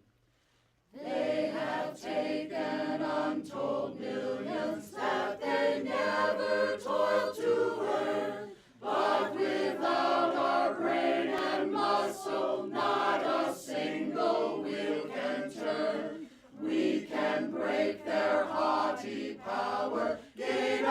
They have taken untold millions that they never toiled to earn. But without our brain and muscle, not a single wheel can turn. We can break their haughty power, gain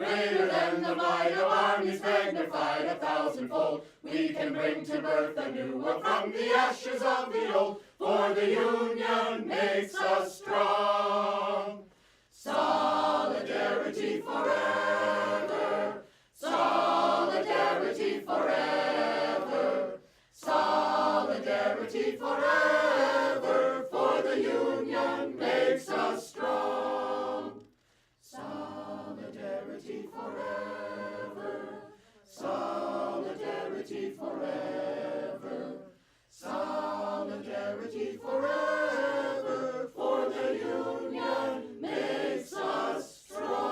greater than the might of armies magnified 1,000-fold. We can bring to birth a new world from the ashes of the old, for the union makes us strong. Solidarity forever, solidarity forever, solidarity forever, for the union makes us strong. Solidarity forever, solidarity forever, solidarity forever, for the union makes us strong.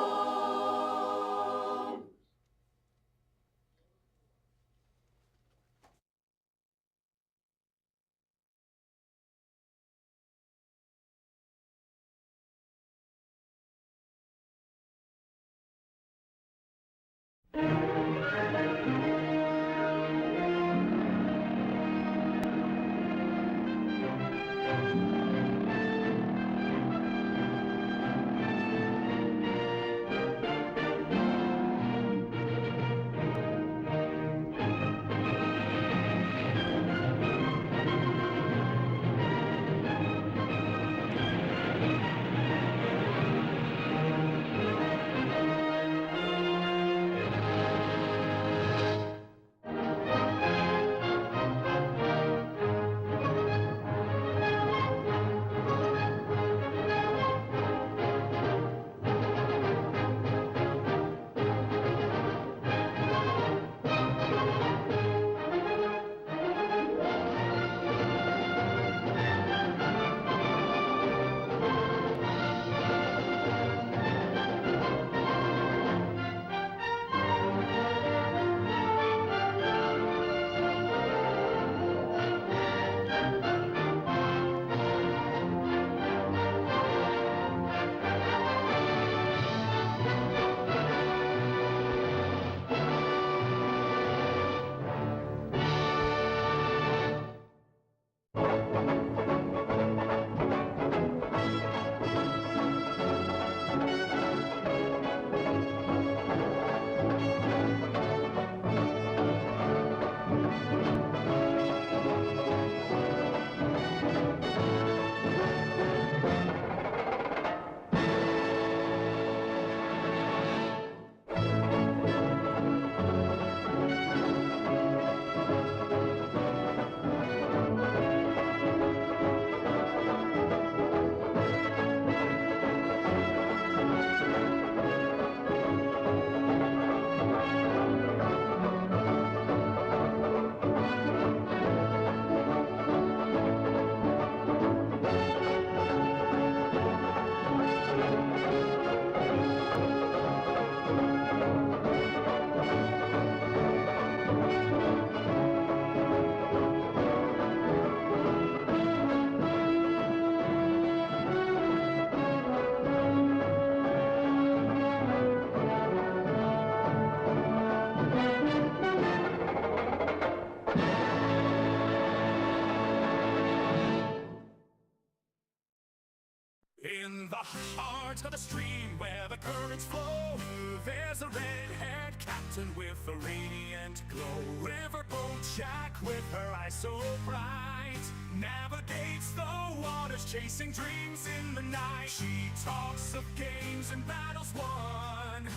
In the heart of the stream where the currents flow, there's a red-haired captain with a radiant glow. Riverboat Jack with her eyes so bright navigates the waters, chasing dreams in the night. She talks of games and battles won,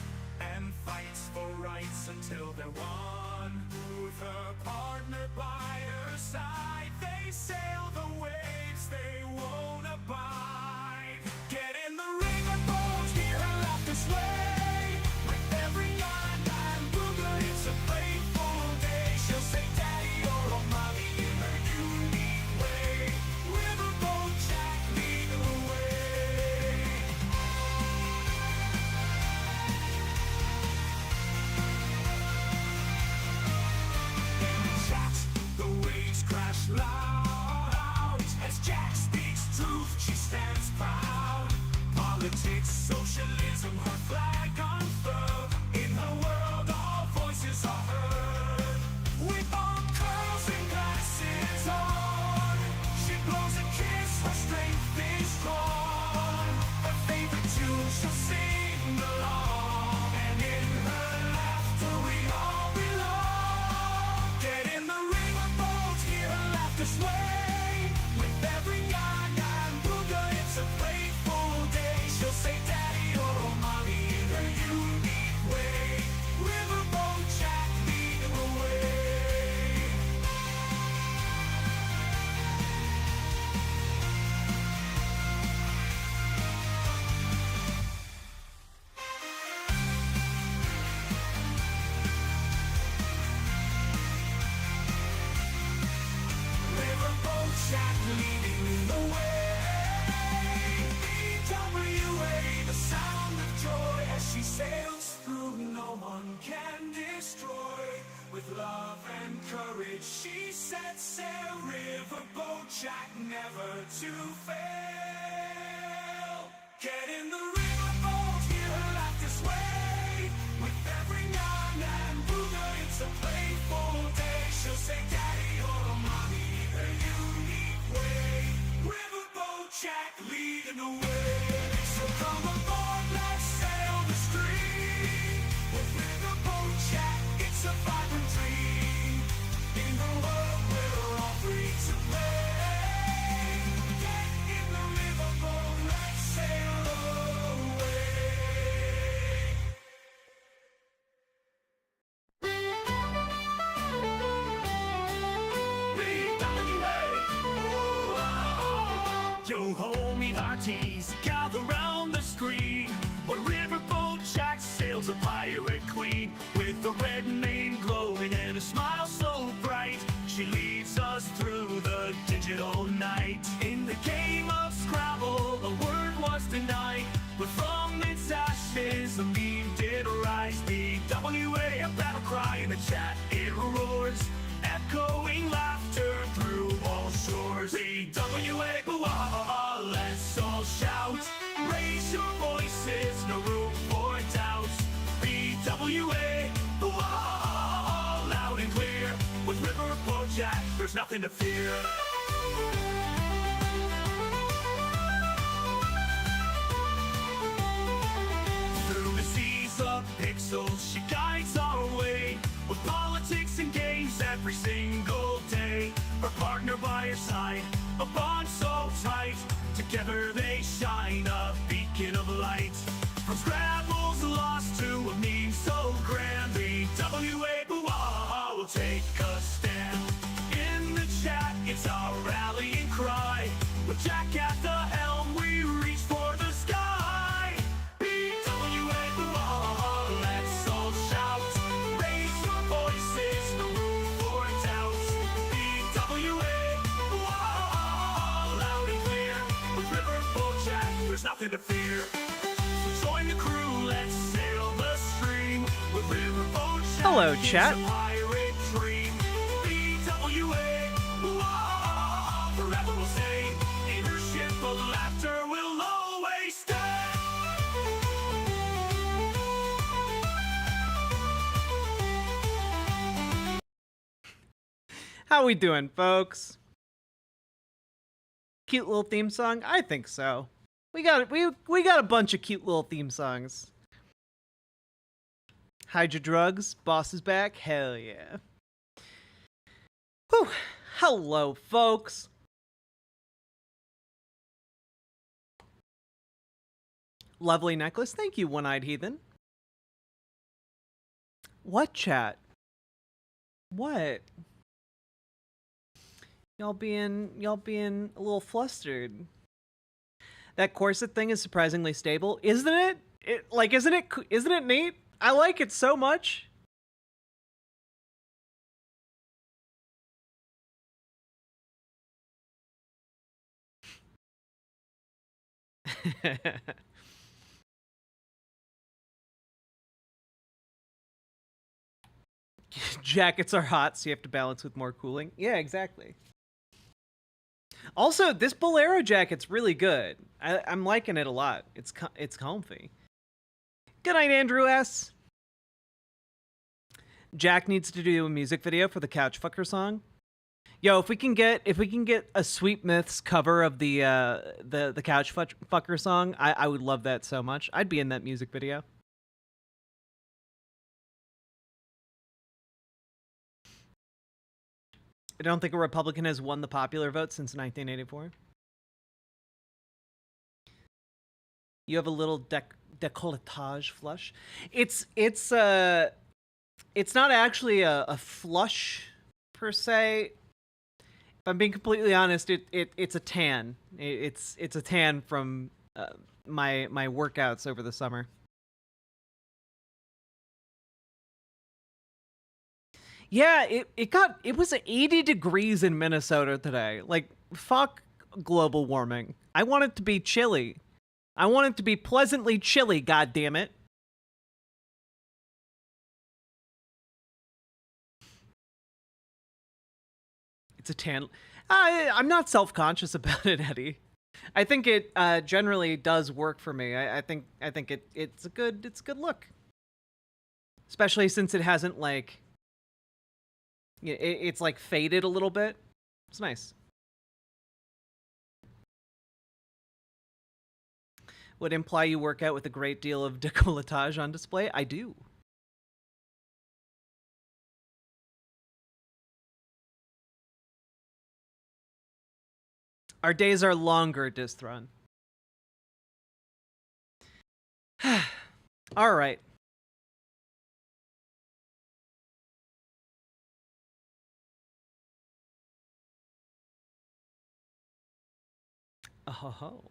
and fights for rights until they're won. With her partner by her side, they sail the waves they won't abide. Get in the riverboat, hear her laughter sway. With every yarn and booger, it's a playful day. She'll say daddy or oh mommy in her unique way. Riverboat Jack, lead the way. In chat, the waves crash loud. with love and courage. She set sail, riverboat Jack, never to fail. Get in the riverboat, hear her laughter sway. With every yarn and booger, it's a playful day. She'll say daddy or mommy, her unique way. Riverboat Jack leading the way. So come aboard, let's sail the stream. With Riverboat Jack, it's a vibrant dream. In the world we're all free to play. Get in the riverboat, let's sail away. Yo ho, me hearties, gather round the screen. When Riverboat Jack sails a pirate queen, with a red mane glowing and a smile so bright, she leads us through the digital night. In the game of Scrabble, a word was denied, but from its ashes a meme did rise. The WA, a battle cry in the chat, it roars, echoing laughter through all shores. The WA, let's all shout, raise your voices, no room for doubt. BWA, loud and clear, with Riverboat Jack, there's nothing to fear. Through the seas of pixels, she guides our way, with politics and games every single day. Her partner by her side, a bond so tight, together they shine, a beacon of light. From Scrabble's lost to a meme so grand, the WA will take a stand. In the chat, it's our rallying cry. With Jack at the helm, we reach for the sky. BWA, let's all shout, raise your voices, no room for doubt. BWA, loud and clear, with Riverboat Jack, there's nothing to fear. So join the crew, let's sail the stream. With Riverboat Jack, Hello, chat. it's a pirate dream. BWA, forever will stay. In her ship of laughter will always stay. How we doing, folks? Cute little theme song? I think so. We got a bunch of cute little theme songs. Hide your drugs, boss is back. Hell yeah. Whew. Hello, folks. Lovely necklace. Thank you, One-Eyed Heathen. What, chat? What? Y'all being a little flustered. That corset thing is surprisingly stable, isn't it? Isn't it neat? I like it so much. Jackets are hot, so you have to balance with more cooling. Yeah, exactly. Also, this bolero jacket's really good. I'm liking it a lot. It's comfy. Good night, Andrew S. Jack needs to do a music video for the Couch Fucker song. Yo, if we can get a Sweet Myths cover of the Couch Fucker song, I would love that so much. I'd be in that music video. I don't think a Republican has won the popular vote since 1984. You have a little décolletage flush. It's not actually a flush per se. If I'm being completely honest, it's a tan. It's a tan from my workouts over the summer. Yeah, it was 80 degrees in Minnesota today. Like, fuck global warming. I want it to be chilly. I want it to be pleasantly chilly, goddammit. It's a tan. I'm not self-conscious about it, Eddie. I think it generally does work for me. I think it's a good look, especially since it hasn't like it's like faded a little bit. It's nice. Would imply you work out with a great deal of décolletage on display. I do. Our days are longer, Distron. All right. Oh.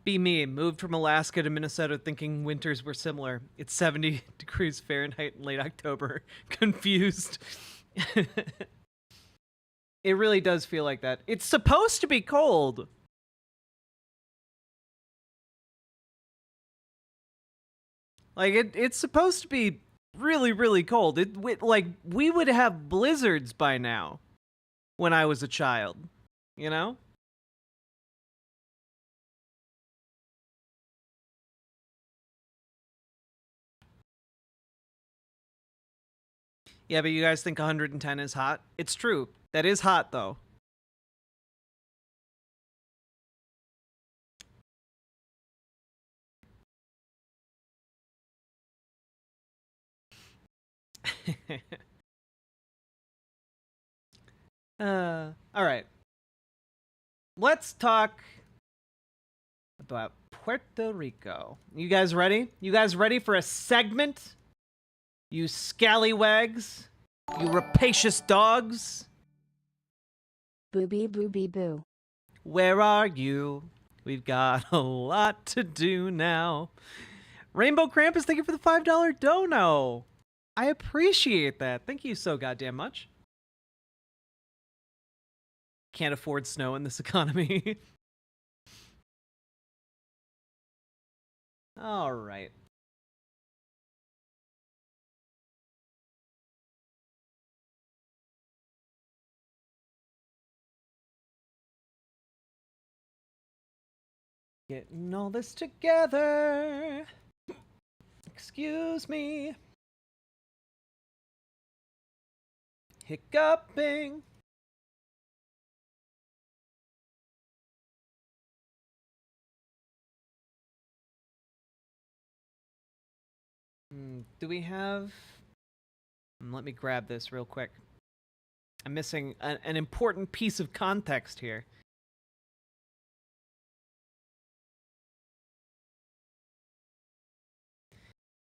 Be me, moved from Alaska to Minnesota thinking winters were similar. It's 70 degrees Fahrenheit in late October. Confused. It really does feel like that. It's supposed to be cold. Like, it's supposed to be really, really cold. Like, we would have blizzards by now when I was a child, you know? Yeah, but you guys think 110 is hot? It's true. That is hot, though. All right. Let's talk about Puerto Rico. You guys ready? You guys ready for a segment? You scallywags? You rapacious dogs? Booby booby boo. Where are you? We've got a lot to do now. Rainbow Krampus, thank you for the $5 dono. I appreciate that. Thank you so goddamn much. Can't afford snow in this economy. All right. Getting all this together. Excuse me. Hiccuping. Do we have... Let me grab this real quick. I'm missing an important piece of context here.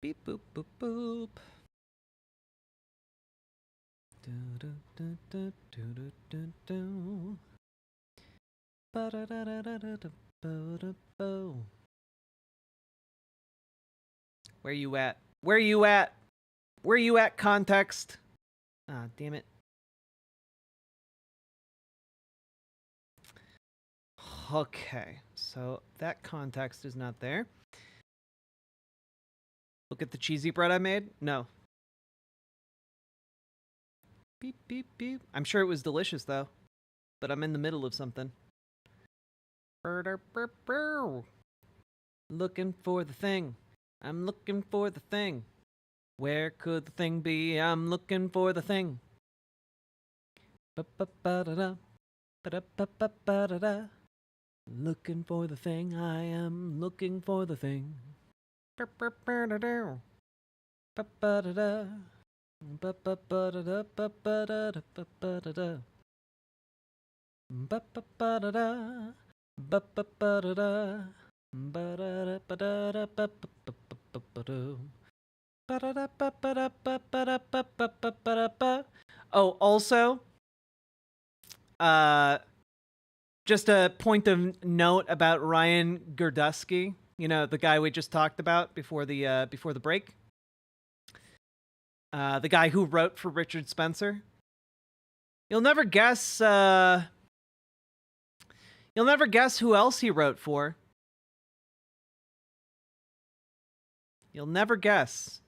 Beep boop boop boop. Do do do do do do do do. Ba da da da da da da da bo. Where you at? Where you at? Where you at, context? Ah, damn it. Okay, so that context is not there. Look at the cheesy bread I made? No. Beep, beep, beep. I'm sure it was delicious, though. But I'm in the middle of something. Looking for the thing. I'm looking for the thing. Where could the thing be? I'm looking for the thing. Ba-ba-ba-da-da. Ba-da-ba-ba-ba-da-da. Looking for the thing. I am looking for the thing. Ba-ba-ba-da-da. Ba-ba-da-da. Ba-ba-ba-da-da. Ba-ba-da-da. Ba-ba-da-da. Ba-ba-ba-da-da. Ba-ba-ba-da-da. Oh, also, just a point of note about Ryan Gerdusky, you know, the guy we just talked about before the break. The guy who wrote for Richard Spencer. You'll never guess who else he wrote for. You'll never guess.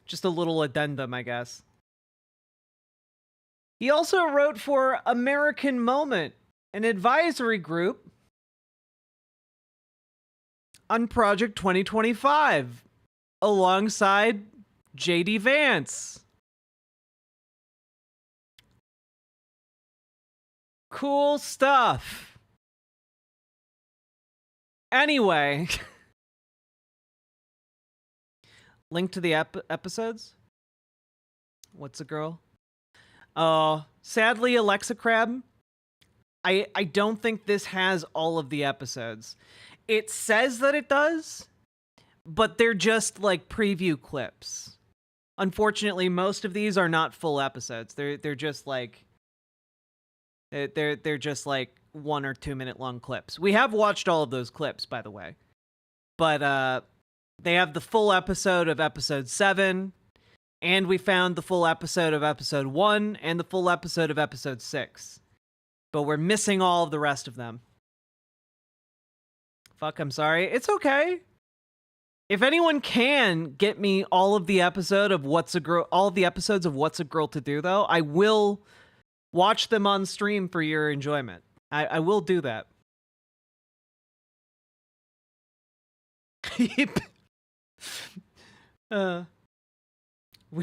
Just a little addendum, I guess. He also wrote for American Moment, an advisory group on Project 2025, alongside J.D. Vance. Cool stuff. Anyway, link to the episodes. What's a girl? Sadly, Alexa Crab, I don't think this has all of the episodes. It says that it does, but they're just like preview clips. Unfortunately, most of these are not full episodes. They're just like they're just like 1 or 2 minute long clips. We have watched all of those clips, by the way. But they have the full episode of episode 7, and we found the full episode of episode 1 and the full episode of episode 6. But we're missing all of the rest of them. Fuck, I'm sorry. It's okay. If anyone can get me all of the episode of all of the episodes of What's a Girl to Do, though, I will watch them on stream for your enjoyment. I will do that. We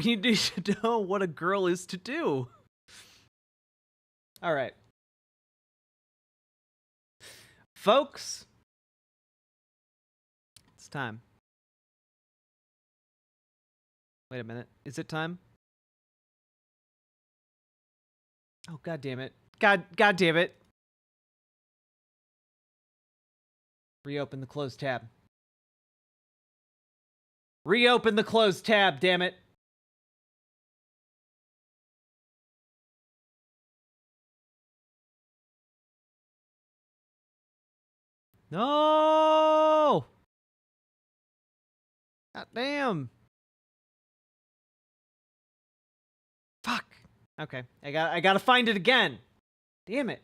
need to know what a girl is to do. All right. Folks, it's time. Wait a minute. Is it time? Oh, god damn it. God damn it. Reopen the closed tab. Reopen the closed tab, damn it. No! God damn. Fuck. Okay. I gotta find it again. Damn it.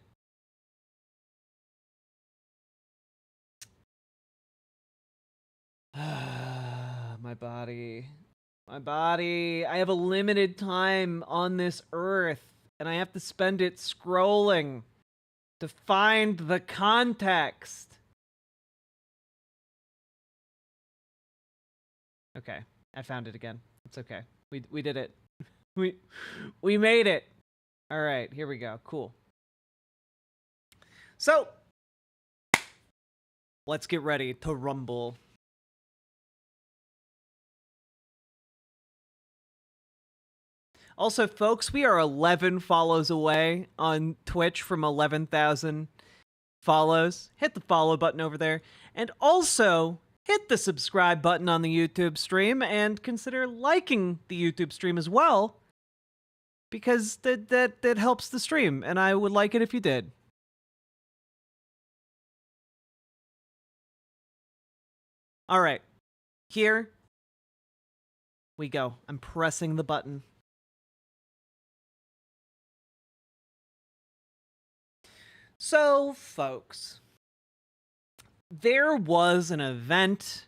My body. My body. I have a limited time on this earth, and I have to spend it scrolling to find the context. Okay, I found it again. It's okay. We did it. We made it. All right, here we go. Cool. So, let's get ready to rumble. Also, folks, we are 11 follows away on Twitch from 11,000 follows. Hit the follow button over there. And also, hit the subscribe button on the YouTube stream and consider liking the YouTube stream as well, because that helps the stream, and I would like it if you did. All right. Here we go. I'm pressing the button. So, folks, there was an event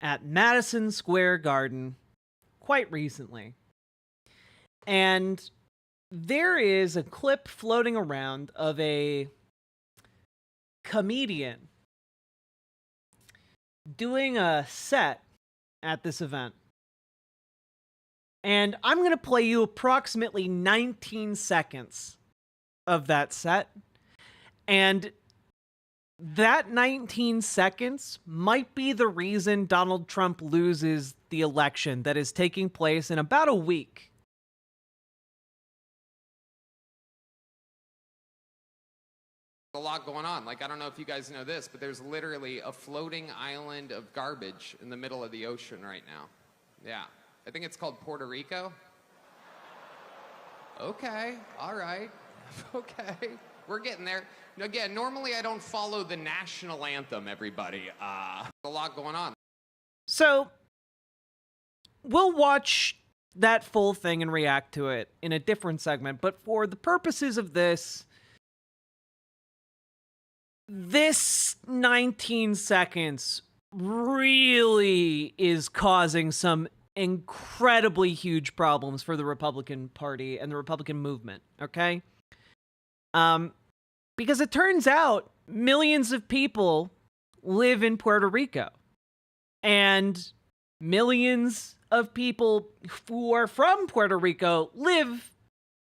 at Madison Square Garden quite recently. And there is a clip floating around of a comedian doing a set at this event. And I'm going to play you approximately 19 seconds of that set. And that 19 seconds might be the reason Donald Trump loses the election that is taking place in about a week. A lot going on. Like, I don't know if you guys know this, but there's literally a floating island of garbage in the middle of the ocean right now. Yeah. I think it's called Puerto Rico. Okay. All right. Okay. We're getting there. Again, normally I don't follow the national anthem, everybody. A lot going on. So, we'll watch that full thing and react to it in a different segment, but for the purposes of this 19 seconds really is causing some incredibly huge problems for the Republican Party and the Republican movement, okay? Because it turns out millions of people live in Puerto Rico. And millions of people who are from Puerto Rico live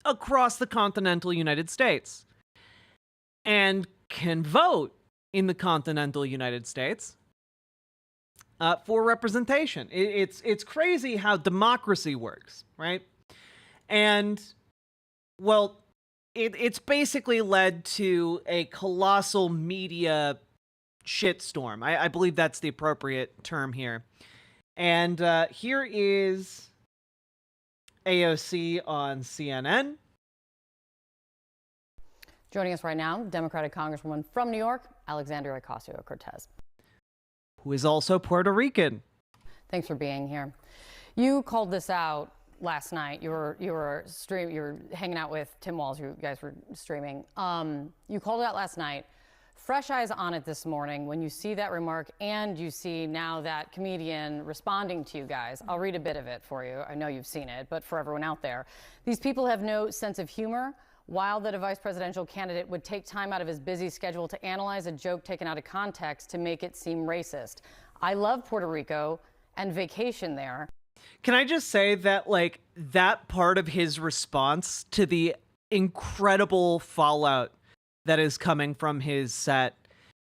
across the continental United States and can vote in the continental United States for representation. It's crazy how democracy works, right? And, well, it's basically led to a colossal media shitstorm. I believe that's the appropriate term here. And here is AOC on CNN. Joining us right now, Democratic Congresswoman from New York, Alexandria Ocasio-Cortez, who is also Puerto Rican. Thanks for being here. You called this out last night. You were hanging out with Tim Walz. You guys were streaming. You called it out last night. Fresh eyes on it this morning when you see that remark and you see now that comedian responding to you guys. I'll read a bit of it for you. I know you've seen it, but for everyone out there. These people have no sense of humor. Wild that a vice presidential candidate would take time out of his busy schedule to analyze a joke taken out of context to make it seem racist. I love Puerto Rico and vacation there. Can I just say that, like, that part of his response to the incredible fallout that is coming from his set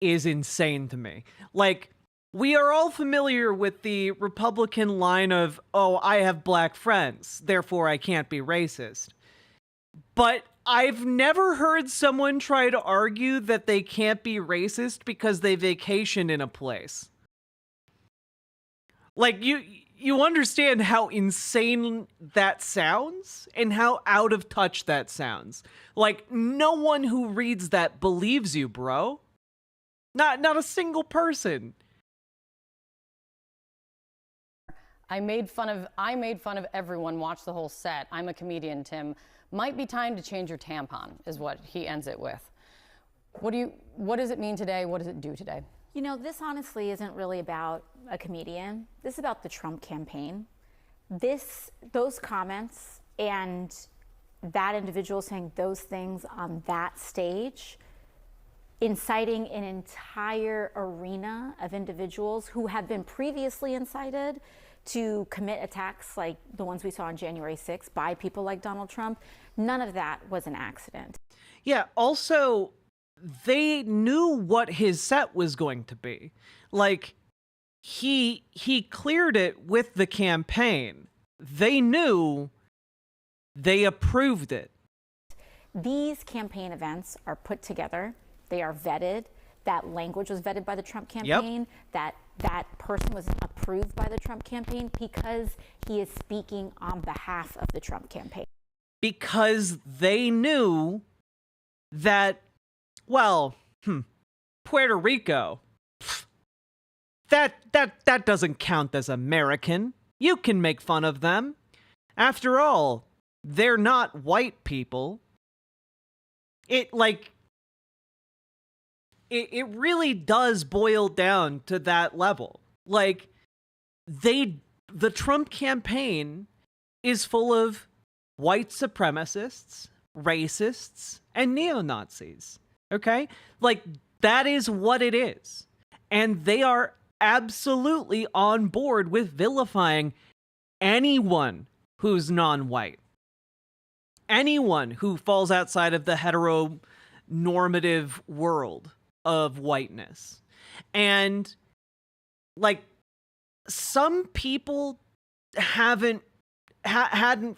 is insane to me. Like, we are all familiar with the Republican line of, oh, I have black friends, therefore I can't be racist. But I've never heard someone try to argue that they can't be racist because they vacation in a place. Like, you understand how insane that sounds and how out of touch that sounds. Like, no one who reads that believes you, bro. Not a single person. I made fun of everyone. Watch the whole set. I'm a comedian, Tim. Might be time to change your tampon, is what he ends it with. What does it mean today? What does it do today? You know, this honestly isn't really about a comedian. This is about the Trump campaign. Those comments and that individual saying those things on that stage, inciting an entire arena of individuals who have been previously incited to commit attacks like the ones we saw on January 6th by people like Donald Trump. None of that was an accident. Yeah, also, they knew what his set was going to be. Like, he cleared it with the campaign. They knew, they approved it. These campaign events are put together. They are vetted. That language was vetted by the Trump campaign. Yep. That person was approved by the Trump campaign because he is speaking on behalf of the Trump campaign. Because they knew that, well, Puerto Rico, that doesn't count as American. You can make fun of them. After all, they're not white people. It really does boil down to that level. Like, the Trump campaign is full of white supremacists, racists, and neo-Nazis. Okay? Like, that is what it is. And they are absolutely on board with vilifying anyone who's non-white. Anyone who falls outside of the heteronormative world of whiteness. And, like, some people hadn't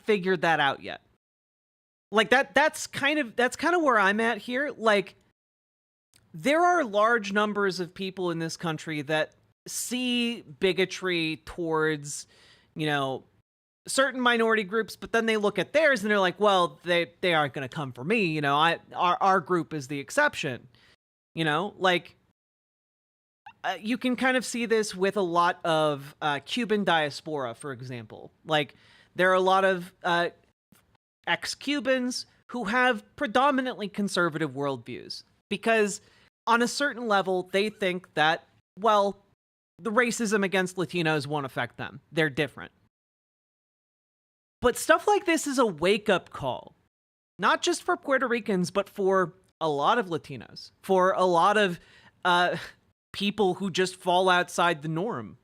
figured that out yet. Like, that's kind of where I'm at here. Like, there are large numbers of people in this country that see bigotry towards, you know, certain minority groups, but then they look at theirs and they're like, well, they aren't going to come for me. You know, our group is the exception. You know, like, you can kind of see this with a lot of Cuban diaspora, for example. Like, there are a lot of ex-Cubans who have predominantly conservative worldviews because on a certain level, they think that, well, the racism against Latinos won't affect them. They're different. But stuff like this is a wake-up call, not just for Puerto Ricans, but for a lot of Latinos, for a lot of people who just fall outside the norm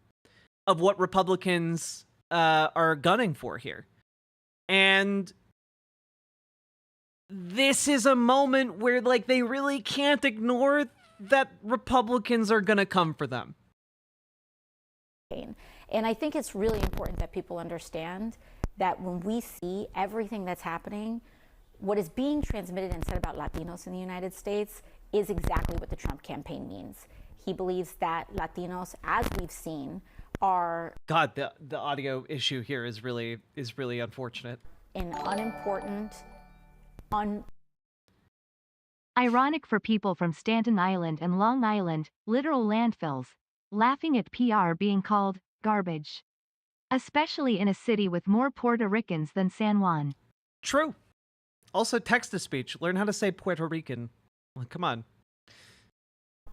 of what Republicans are gunning for here. And this is a moment where, like, they really can't ignore that Republicans are going to come for them. And I think it's really important that people understand that when we see everything that's happening, what is being transmitted and said about Latinos in the United States is exactly what the Trump campaign means. He believes that Latinos, as we've seen, are... God, the audio issue here is really unfortunate. An unimportant, Ironic for people from Staten Island and Long Island, literal landfills, laughing at PR being called garbage. Especially in a city with more Puerto Ricans than San Juan. True. Also, text-to-speech. Learn how to say Puerto Rican. Well, come on.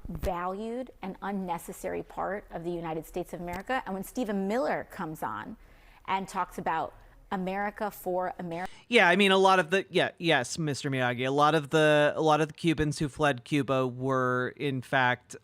Valued and unnecessary part of the United States of America. And when Stephen Miller comes on and talks about America for America. Yeah, I mean, a lot of the yes, Mr. Miyagi. A lot of the Cubans who fled Cuba were, in fact,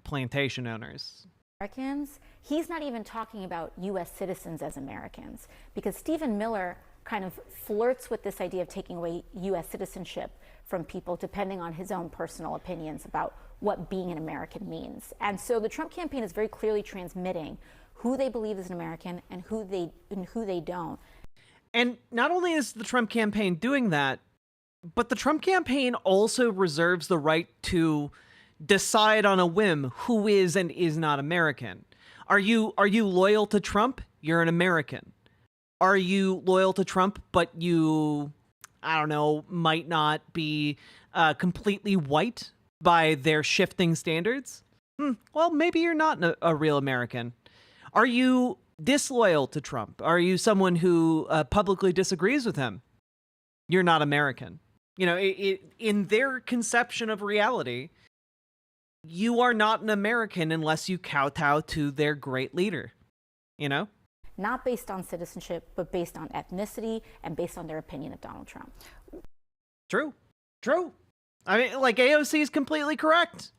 plantation owners. Americans. He's not even talking about U.S. citizens as Americans, because Stephen Miller kind of flirts with this idea of taking away U.S. citizenship from people depending on his own personal opinions about what being an American means. And so the Trump campaign is very clearly transmitting who they believe is an American and who they don't. And not only is the Trump campaign doing that, but the Trump campaign also reserves the right to decide on a whim who is and is not American. Are you loyal to Trump? You're an American. Are you loyal to Trump, but you, I don't know, might not be completely white by their shifting standards? Well, maybe you're not a real American. Are you disloyal to Trump? Are you someone who publicly disagrees with him? You're not American. You know, in their conception of reality, you are not an American unless you kowtow to their great leader, you know? Not based on citizenship, but based on ethnicity and based on their opinion of Donald Trump. True. I mean, like, AOC is completely correct.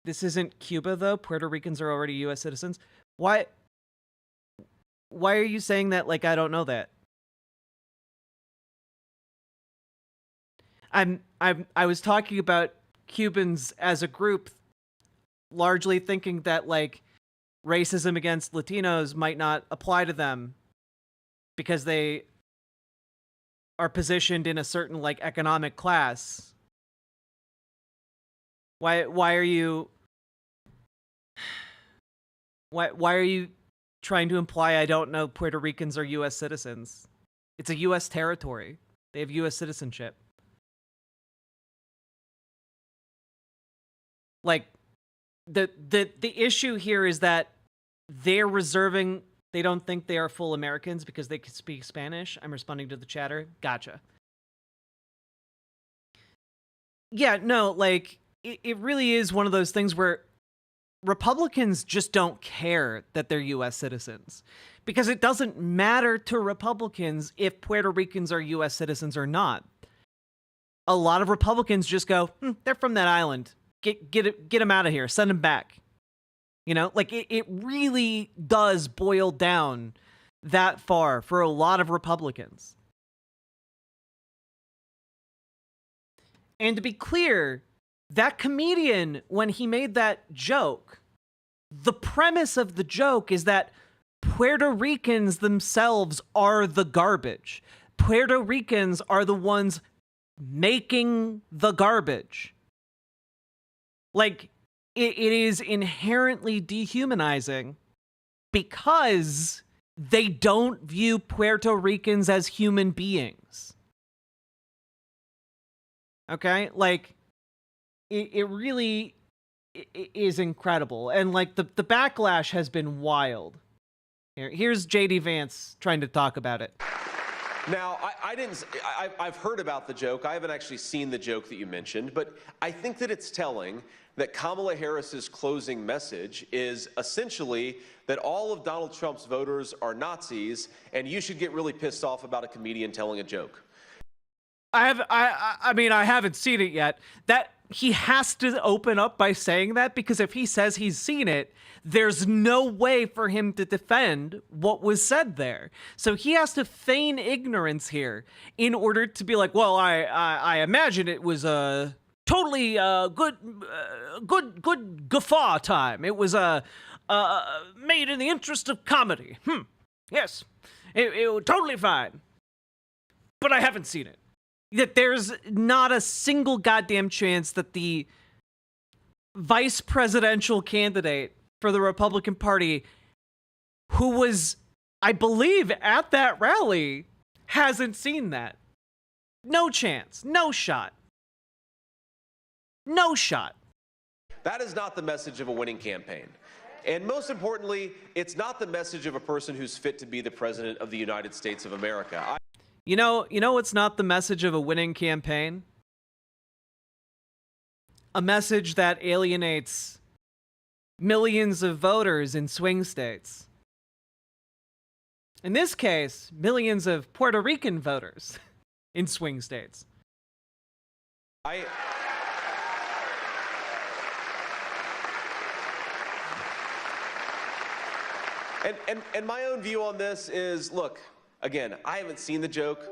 This isn't Cuba, though. Puerto Ricans are already U.S. citizens. Why are you saying that like I don't know that? I was talking about Cubans as a group, largely thinking that like racism against Latinos might not apply to them because they are positioned in a certain like economic class. Why are you trying to imply I don't know Puerto Ricans are US citizens? It's a US territory. They have US citizenship. Like, the issue here is that they're reserving, they don't think they are full Americans because they can speak Spanish. I'm responding to the chatter. Gotcha. Yeah, no, like, it really is one of those things where Republicans just don't care that they're U.S. citizens because it doesn't matter to Republicans if Puerto Ricans are U.S. citizens or not. A lot of Republicans just go, they're from that island. Get them out of here. Send them back. You know, like it really does boil down that far for a lot of Republicans. And to be clear, that comedian, when he made that joke, the premise of the joke is that Puerto Ricans themselves are the garbage. Puerto Ricans are the ones making the garbage. Like, it is inherently dehumanizing because they don't view Puerto Ricans as human beings. Okay? Like, it really is incredible. And, like, the backlash has been wild. Here's J.D. Vance trying to talk about it. Now, I've heard about the joke. I haven't actually seen the joke that you mentioned, but I think that it's telling that Kamala Harris's closing message is essentially that all of Donald Trump's voters are Nazis, and you should get really pissed off about a comedian telling a joke. I mean, I haven't seen it yet. That he has to open up by saying that, because if he says he's seen it, there's no way for him to defend what was said there. So he has to feign ignorance here in order to be like, well, I imagine it was a totally good guffaw time. It was made in the interest of comedy. Yes, it was totally fine. But I haven't seen it. That there's not a single goddamn chance that the vice presidential candidate for the Republican Party, who was, I believe, at that rally, hasn't seen that. No chance. No shot. No shot. That is not the message of a winning campaign. And most importantly, it's not the message of a person who's fit to be the president of the United States of America. You know what's not the message of a winning campaign? A message that alienates millions of voters in swing states. In this case, millions of Puerto Rican voters in swing states. And my own view on this is, look, again, I haven't seen the joke.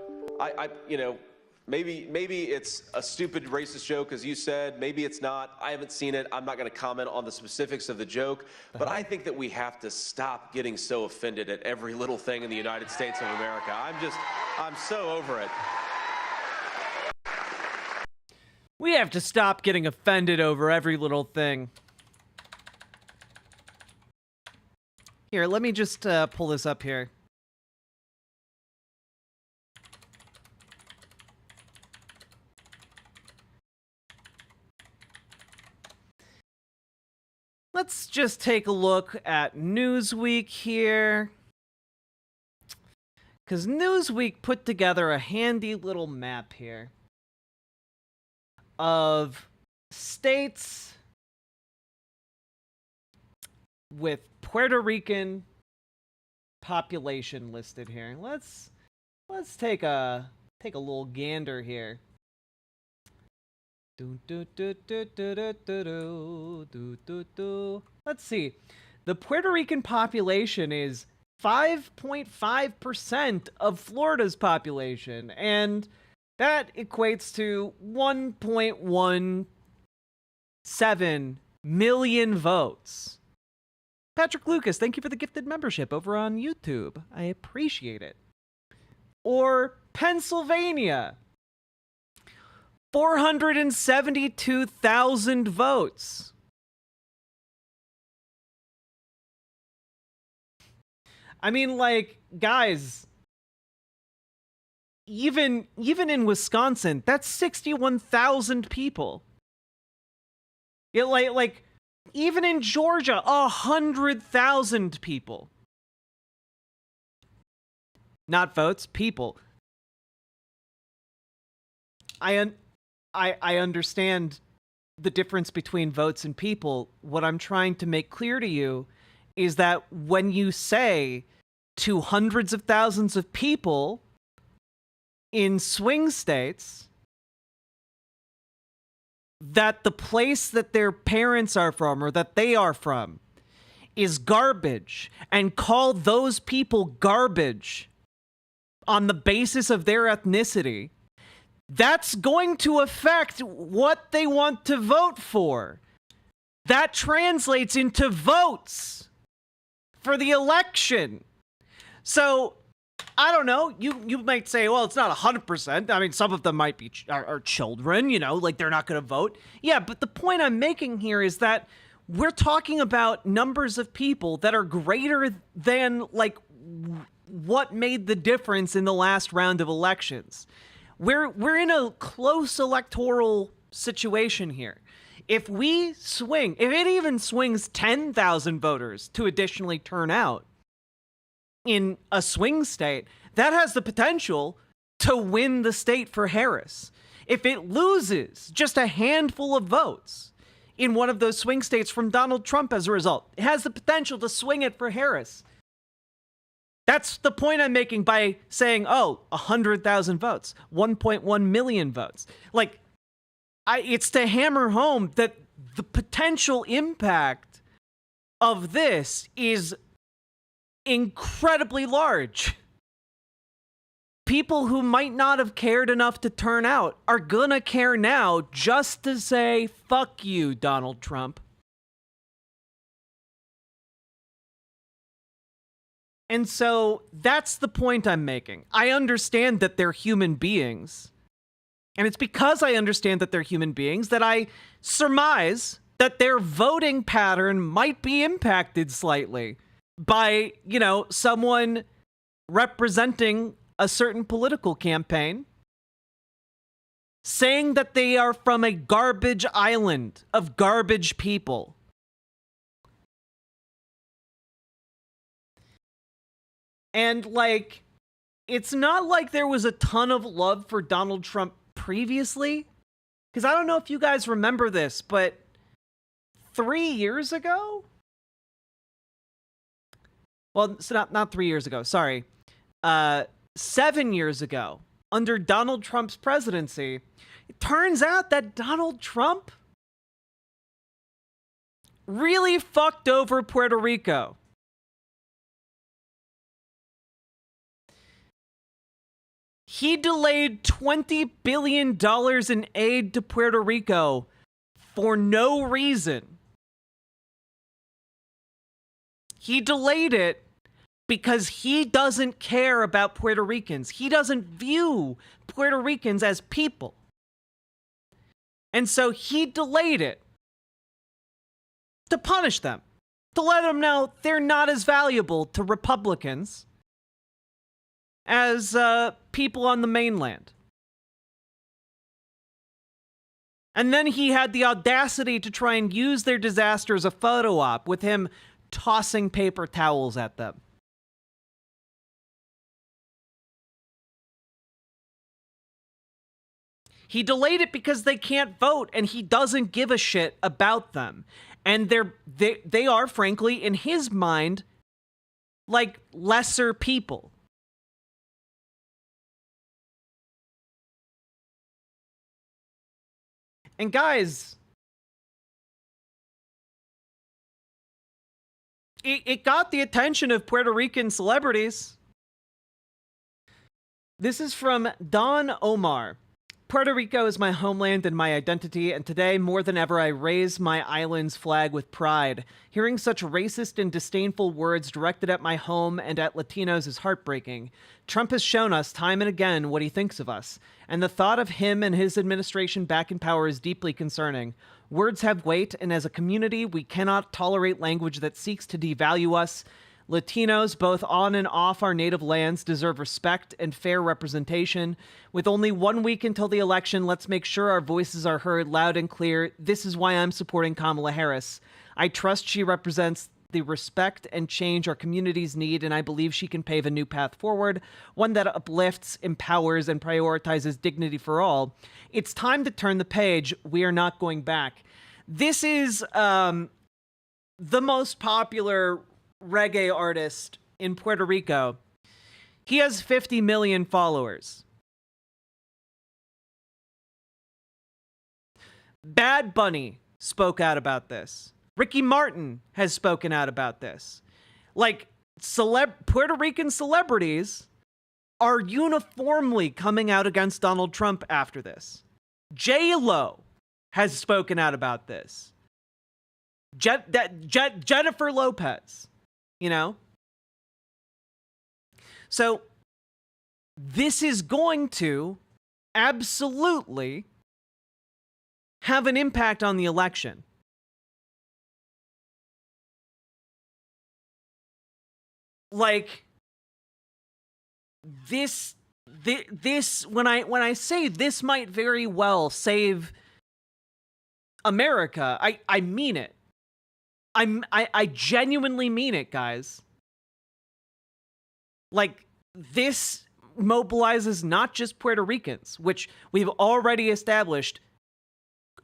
Maybe it's a stupid racist joke, as you said. Maybe it's not. I haven't seen it. I'm not going to comment on the specifics of the joke. But I think that we have to stop getting so offended at every little thing in the United States of America. I'm so over it. We have to stop getting offended over every little thing. Here, let me just pull this up here. Let's just take a look at Newsweek here. Because Newsweek put together a handy little map here of states with Puerto Rican population listed here. Let's take a little gander here. Let's see. The Puerto Rican population is 5.5% of Florida's population, and that equates to 1.17 million votes. Patrick Lucas, thank you for the gifted membership over on YouTube. I appreciate it. Or Pennsylvania. 472,000 votes. I mean, like, guys, even in Wisconsin, that's 61,000 people. Yeah, like even in Georgia, 100,000 people. Not votes, people. I understand the difference between votes and people. What I'm trying to make clear to you is that when you say to hundreds of thousands of people in swing states that the place that their parents are from or that they are from is garbage, and call those people garbage on the basis of their ethnicity, that's going to affect what they want to vote for. That translates into votes for the election. So, I don't know, you might say, well, it's not 100%. I mean, some of them might be are children, you know, like they're not going to vote. Yeah, but the point I'm making here is that we're talking about numbers of people that are greater than, like, what made the difference in the last round of elections. We're in a close electoral situation here. If we swing, if it even swings 10,000 voters to additionally turn out in a swing state, that has the potential to win the state for Harris. If it loses just a handful of votes in one of those swing states from Donald Trump as a result, it has the potential to swing it for Harris. That's the point I'm making by saying, oh, 100,000 votes, 1.1 million votes. Like, it's to hammer home that the potential impact of this is incredibly large. People who might not have cared enough to turn out are gonna care now just to say, fuck you, Donald Trump. And so that's the point I'm making. I understand that they're human beings. And it's because I understand that they're human beings that I surmise that their voting pattern might be impacted slightly by, you know, someone representing a certain political campaign saying that they are from a garbage island of garbage people. And, like, it's not like there was a ton of love for Donald Trump previously. Because I don't know if you guys remember this, but 3 years ago? Well, it's not 3 years ago, sorry. 7 years ago, under Donald Trump's presidency, it turns out that Donald Trump really fucked over Puerto Rico. He delayed $20 billion in aid to Puerto Rico for no reason. He delayed it because he doesn't care about Puerto Ricans. He doesn't view Puerto Ricans as people. And so he delayed it to punish them, to let them know they're not as valuable to Republicans as people on the mainland. And then he had the audacity to try and use their disaster as a photo op with him tossing paper towels at them. He delayed it because they can't vote and he doesn't give a shit about them. And they are, frankly, in his mind, like lesser people. And guys, it got the attention of Puerto Rican celebrities. This is from Don Omar. Puerto Rico is my homeland and my identity, and today, more than ever, I raise my island's flag with pride. Hearing such racist and disdainful words directed at my home and at Latinos is heartbreaking. Trump has shown us time and again what he thinks of us, and the thought of him and his administration back in power is deeply concerning. Words have weight, and as a community, we cannot tolerate language that seeks to devalue us. Latinos, both on and off our native lands, deserve respect and fair representation. With only 1 week until the election, let's make sure our voices are heard loud and clear. This is why I'm supporting Kamala Harris. I trust she represents the respect and change our communities need, and I believe she can pave a new path forward, one that uplifts, empowers, and prioritizes dignity for all. It's time to turn the page. We are not going back. This is the most popular reggae artist in Puerto Rico. He has 50 million followers. Bad Bunny spoke out about this. Ricky Martin has spoken out about this. Like, Puerto Rican celebrities are uniformly coming out against Donald Trump after this. J-Lo has spoken out about this. Jennifer Lopez. You know? So, this is going to absolutely have an impact on the election. Like, this when I say this might very well save America, I mean it. I genuinely mean it, guys. Like, this mobilizes not just Puerto Ricans, which we've already established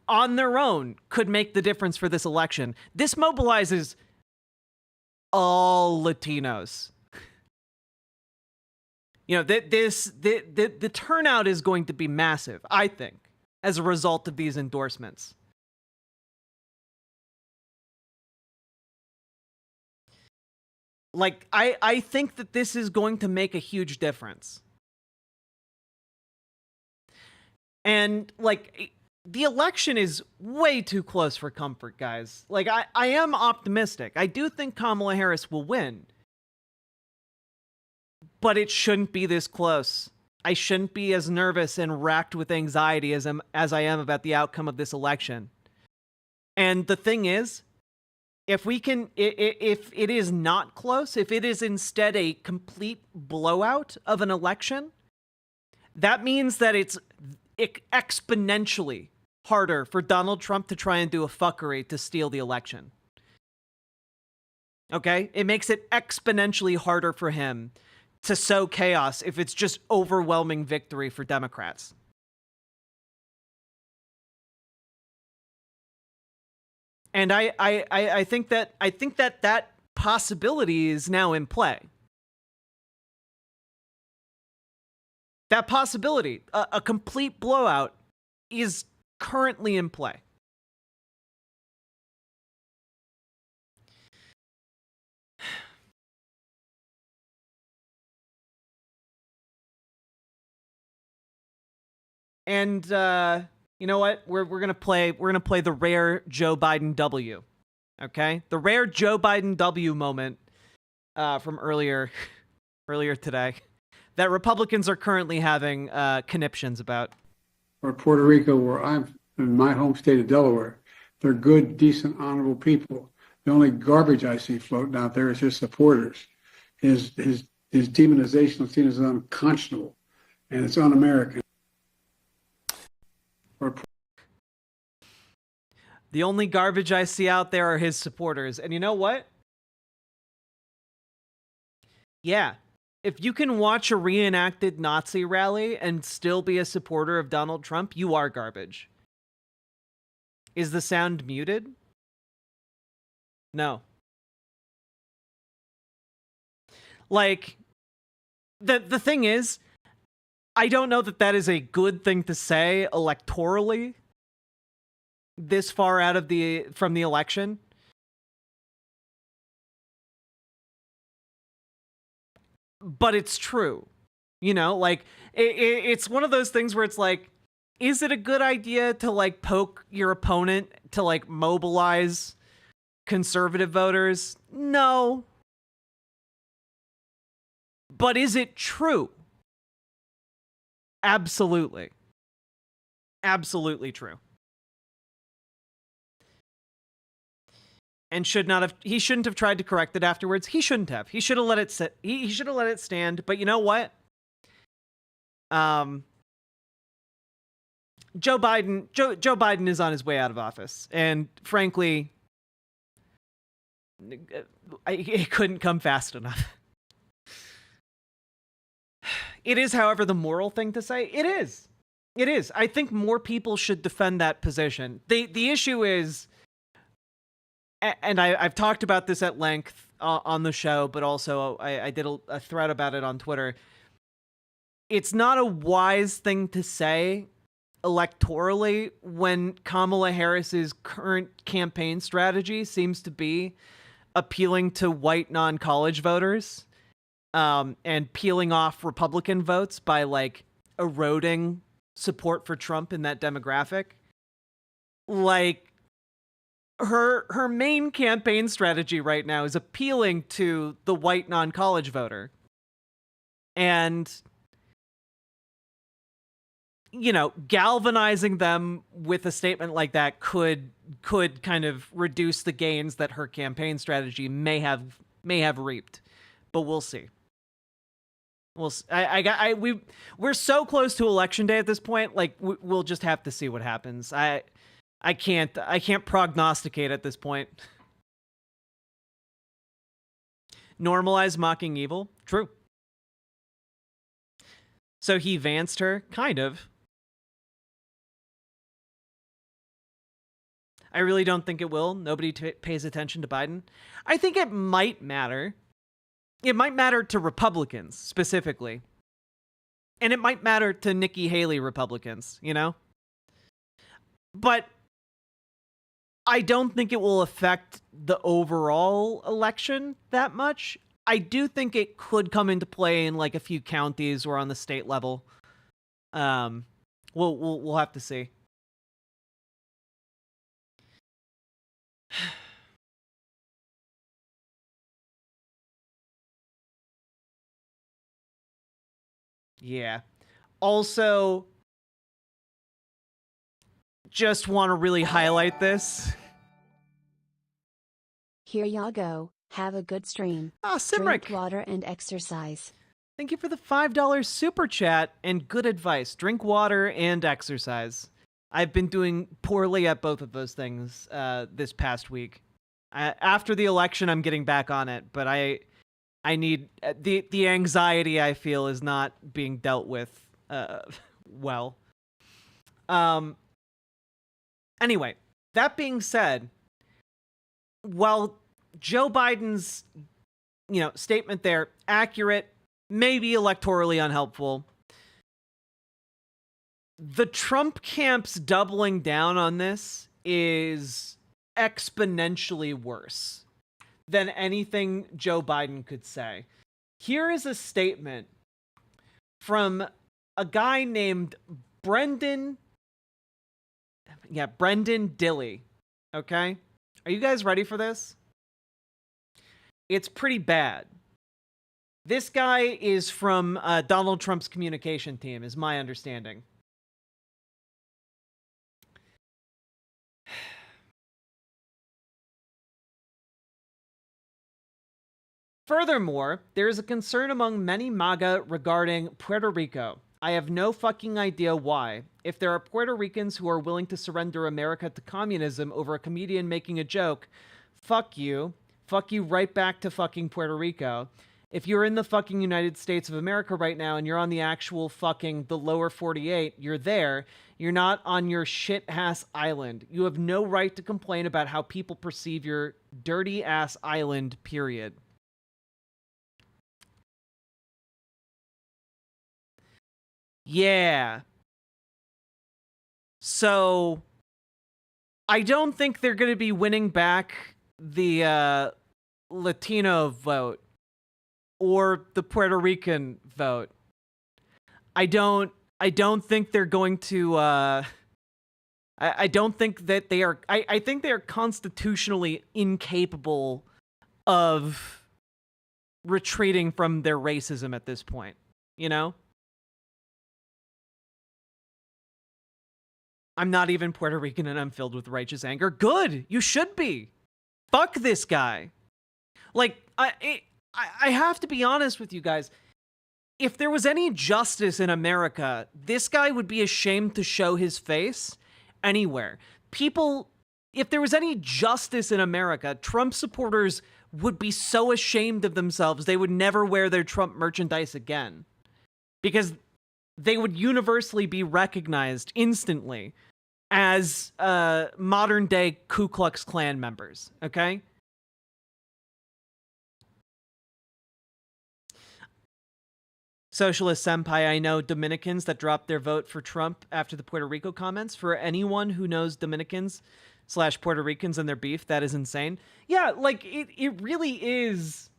on their own could make the difference for this election. This mobilizes all Latinos. You know, the turnout is going to be massive, I think, as a result of these endorsements. Like, I think that this is going to make a huge difference. And, like, the election is way too close for comfort, guys. Like, I am optimistic. I do think Kamala Harris will win. But it shouldn't be this close. I shouldn't be as nervous and racked with anxiety as I am about the outcome of this election. And the thing is, if it is not close, if it is instead a complete blowout of an election, that means that it's exponentially harder for Donald Trump to try and do a fuckery to steal the election. Okay? It makes it exponentially harder for him to sow chaos if it's just overwhelming victory for Democrats. And I think that possibility is now in play. That possibility, a complete blowout, is currently in play. And you know what? We're gonna play the rare Joe Biden W. Okay, the rare Joe Biden W moment from earlier today that Republicans are currently having conniptions about. Or Puerto Rico, where I'm in my home state of Delaware, they're good, decent, honorable people. The only garbage I see floating out there is his supporters. His demonization of Latinos is unconscionable, and it's un-American. The only garbage I see out there are his supporters. And you know what? Yeah. If you can watch a reenacted Nazi rally and still be a supporter of Donald Trump, you are garbage. Is the sound muted? No. Like, the thing is, I don't know that that is a good thing to say electorally this far out of from the election. But it's true. You know, like, it's one of those things where it's like, is it a good idea to, like, poke your opponent to, like, mobilize conservative voters? No. But is it true? Absolutely. Absolutely true. And he shouldn't have tried to correct it afterwards. He shouldn't have. He should have let it sit. He should have let it stand. But you know what? Joe Biden is on his way out of office. And frankly, it couldn't come fast enough. It is, however, the moral thing to say. It is. It is. I think more people should defend that position. The issue is, and I've talked about this at length on the show, but also I did a thread about it on Twitter. It's not a wise thing to say electorally when Kamala Harris's current campaign strategy seems to be appealing to white non-college voters. And peeling off Republican votes by, like, eroding support for Trump in that demographic. Like, her main campaign strategy right now is appealing to the white non-college voter. And, you know, galvanizing them with a statement like that could kind of reduce the gains that her campaign strategy may have reaped. But we'll see. We're so close to election day at this point. Like, we'll just have to see what happens. I can't prognosticate at this point. Normalize mocking evil. True. So he vanced her? Kind of. I really don't think it will. Nobody pays attention to Biden. I think it might matter. It might matter to Republicans, specifically. And it might matter to Nikki Haley Republicans, you know? But I don't think it will affect the overall election that much. I do think it could come into play in like a few counties or on the state level. We'll have to see. Yeah. Also, just want to really highlight this. Here y'all go. Have a good stream. Ah, Simric. Drink water and exercise. Thank you for the $5 super chat and good advice. Drink water and exercise. I've been doing poorly at both of those things this past week. After the election, I'm getting back on it, but I need the anxiety I feel is not being dealt with well. Anyway, that being said, while Joe Biden's statement there accurate, maybe electorally unhelpful, the Trump camp's doubling down on this is exponentially worse than anything Joe Biden could say. Here is a statement from a guy named Brendan Dilley. Okay? Are you guys ready for this? It's pretty bad. This guy is from Donald Trump's communication team, is my understanding. Furthermore, there is a concern among many MAGA regarding Puerto Rico. I have no fucking idea why. If there are Puerto Ricans who are willing to surrender America to communism over a comedian making a joke, fuck you. Fuck you right back to fucking Puerto Rico. If you're in the fucking United States of America right now and you're on the actual fucking the lower 48, you're there. You're not on your shit-ass island. You have no right to complain about how people perceive your dirty-ass island, period. Yeah. So, I don't think they're going to be winning back the Latino vote or the Puerto Rican vote. I don't think they're going to I don't think that they are I think they are constitutionally incapable of retreating from their racism at this point, you know? I'm not even Puerto Rican and I'm filled with righteous anger. Good. You should be. Fuck this guy. Like, I have to be honest with you guys. If there was any justice in America, this guy would be ashamed to show his face anywhere. If there was any justice in America, Trump supporters would be so ashamed of themselves, they would never wear their Trump merchandise again. Because they would universally be recognized instantly as modern day Ku Klux Klan members, okay? Socialist Senpai, I know Dominicans that dropped their vote for Trump after the Puerto Rico comments. For anyone who knows Dominicans/Puerto Ricans and their beef, that is insane. Yeah, like, it really is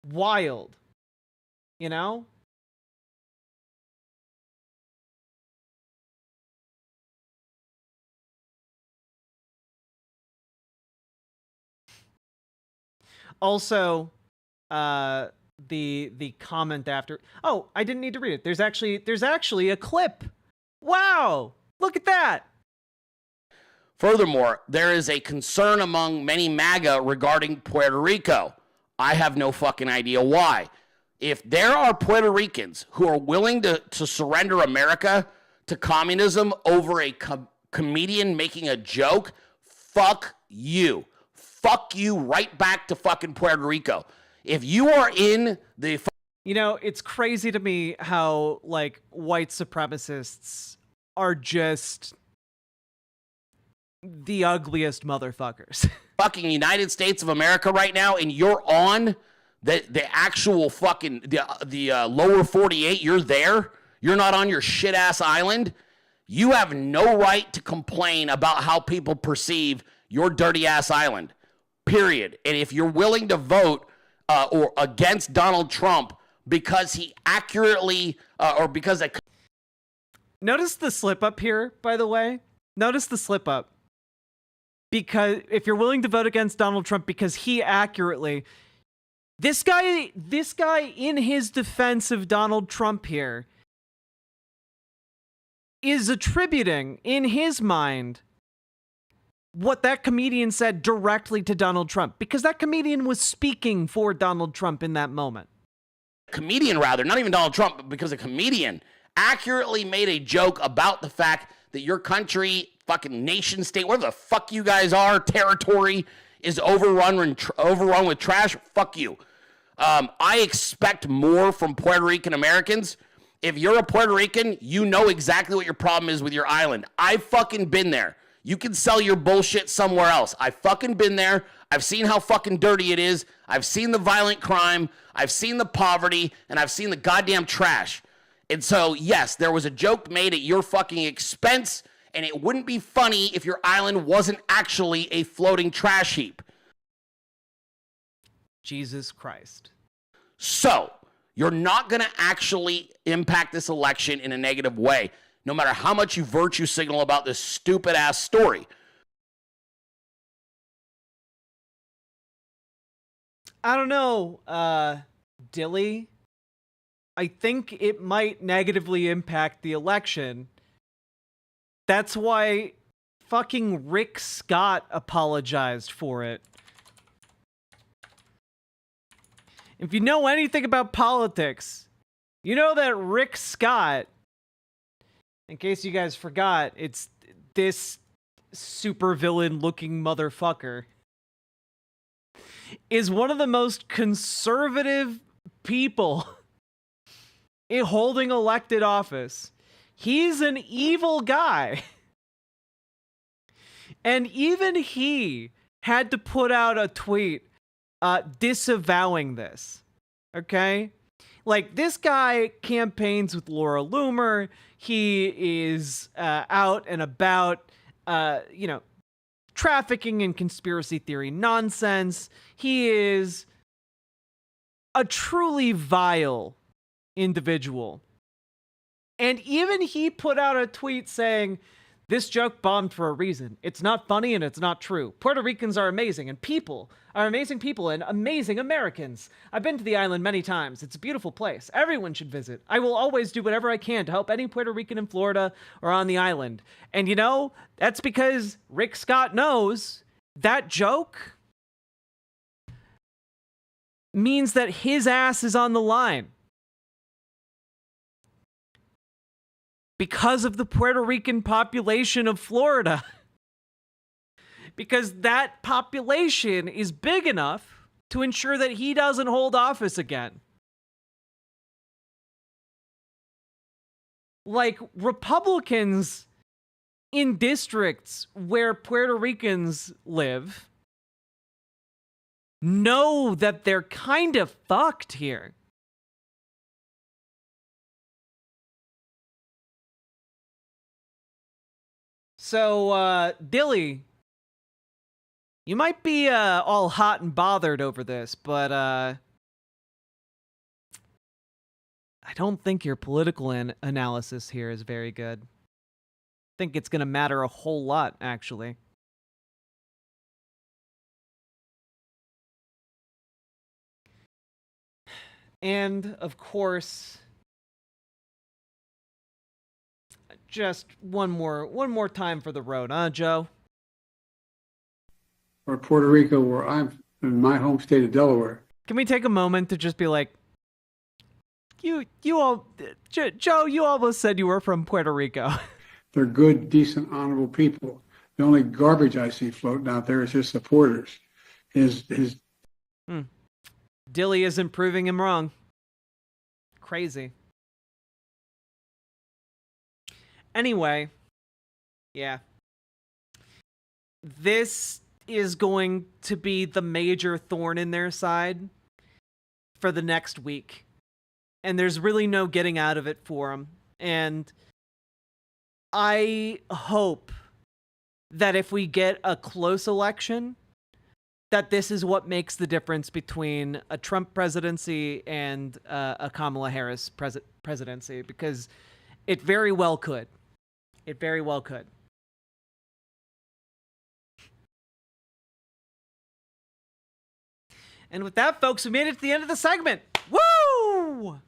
wild, you know? Also, the comment after. Oh, I didn't need to read it. There's actually a clip. Wow, look at that. Furthermore, there is a concern among many MAGA regarding Puerto Rico. I have no fucking idea why. If there are Puerto Ricans who are willing to surrender America to communism over a comedian making a joke, fuck you. Fuck you right back to fucking Puerto Rico. If you are in the You know, it's crazy to me how, like, white supremacists are just the ugliest motherfuckers. Fucking United States of America right now, and you're on the actual fucking the lower 48. You're there. You're not on your shit ass island. You have no right to complain about how people perceive your dirty ass island. Period. And if you're willing to vote or against Donald Trump because he accurately or because I Notice the slip up here, by the way. Notice the slip up. Because if you're willing to vote against Donald Trump because he accurately, this guy in his defense of Donald Trump here is attributing in his mind what that comedian said directly to Donald Trump, because that comedian was speaking for Donald Trump in that moment. Comedian, rather, not even Donald Trump, but because a comedian accurately made a joke about the fact that your country, fucking nation state, whatever the fuck you guys are, territory is overrun with trash. Fuck you. I expect more from Puerto Rican Americans. If you're a Puerto Rican, you know exactly what your problem is with your island. I've fucking been there. You can sell your bullshit somewhere else. I've fucking been there. I've seen how fucking dirty it is. I've seen the violent crime. I've seen the poverty. And I've seen the goddamn trash. And so, yes, there was a joke made at your fucking expense. And it wouldn't be funny if your island wasn't actually a floating trash heap. Jesus Christ. So, you're not going to actually impact this election in a negative way, no matter how much you virtue signal about this stupid-ass story. I don't know, Dilly. I think it might negatively impact the election. That's why fucking Rick Scott apologized for it. If you know anything about politics, you know that Rick Scott, in case you guys forgot, it's this supervillain looking motherfucker, is one of the most conservative people in holding elected office. He's an evil guy. And even he had to put out a tweet disavowing this. Okay? Like, this guy campaigns with Laura Loomer. He is out and about, trafficking and conspiracy theory nonsense. He is a truly vile individual. And even he put out a tweet saying, this joke bombed for a reason. It's not funny and it's not true. Puerto Ricans are amazing, and people are amazing people and amazing Americans. I've been to the island many times. It's a beautiful place. Everyone should visit. I will always do whatever I can to help any Puerto Rican in Florida or on the island. And you know, that's because Rick Scott knows that joke means that his ass is on the line. Because of the Puerto Rican population of Florida. Because that population is big enough to ensure that he doesn't hold office again. Like, Republicans in districts where Puerto Ricans live know that they're kind of fucked here. So, Dilly, you might be all hot and bothered over this, but I don't think your political analysis here is very good. I think it's going to matter a whole lot, actually. And, of course, just one more time for the road, huh, Joe? Or Puerto Rico, where I'm in my home state of Delaware. Can we take a moment to just be like, Joe, you almost said you were from Puerto Rico. They're good, decent, honorable people. The only garbage I see floating out there is his supporters. Dilly isn't proving him wrong. Crazy. Anyway, yeah. This is going to be the major thorn in their side for the next week. And there's really no getting out of it for them. And I hope that if we get a close election, that this is what makes the difference between a Trump presidency and a Kamala Harris presidency, because it very well could. It very well could. And with that, folks, we made it to the end of the segment. Woo!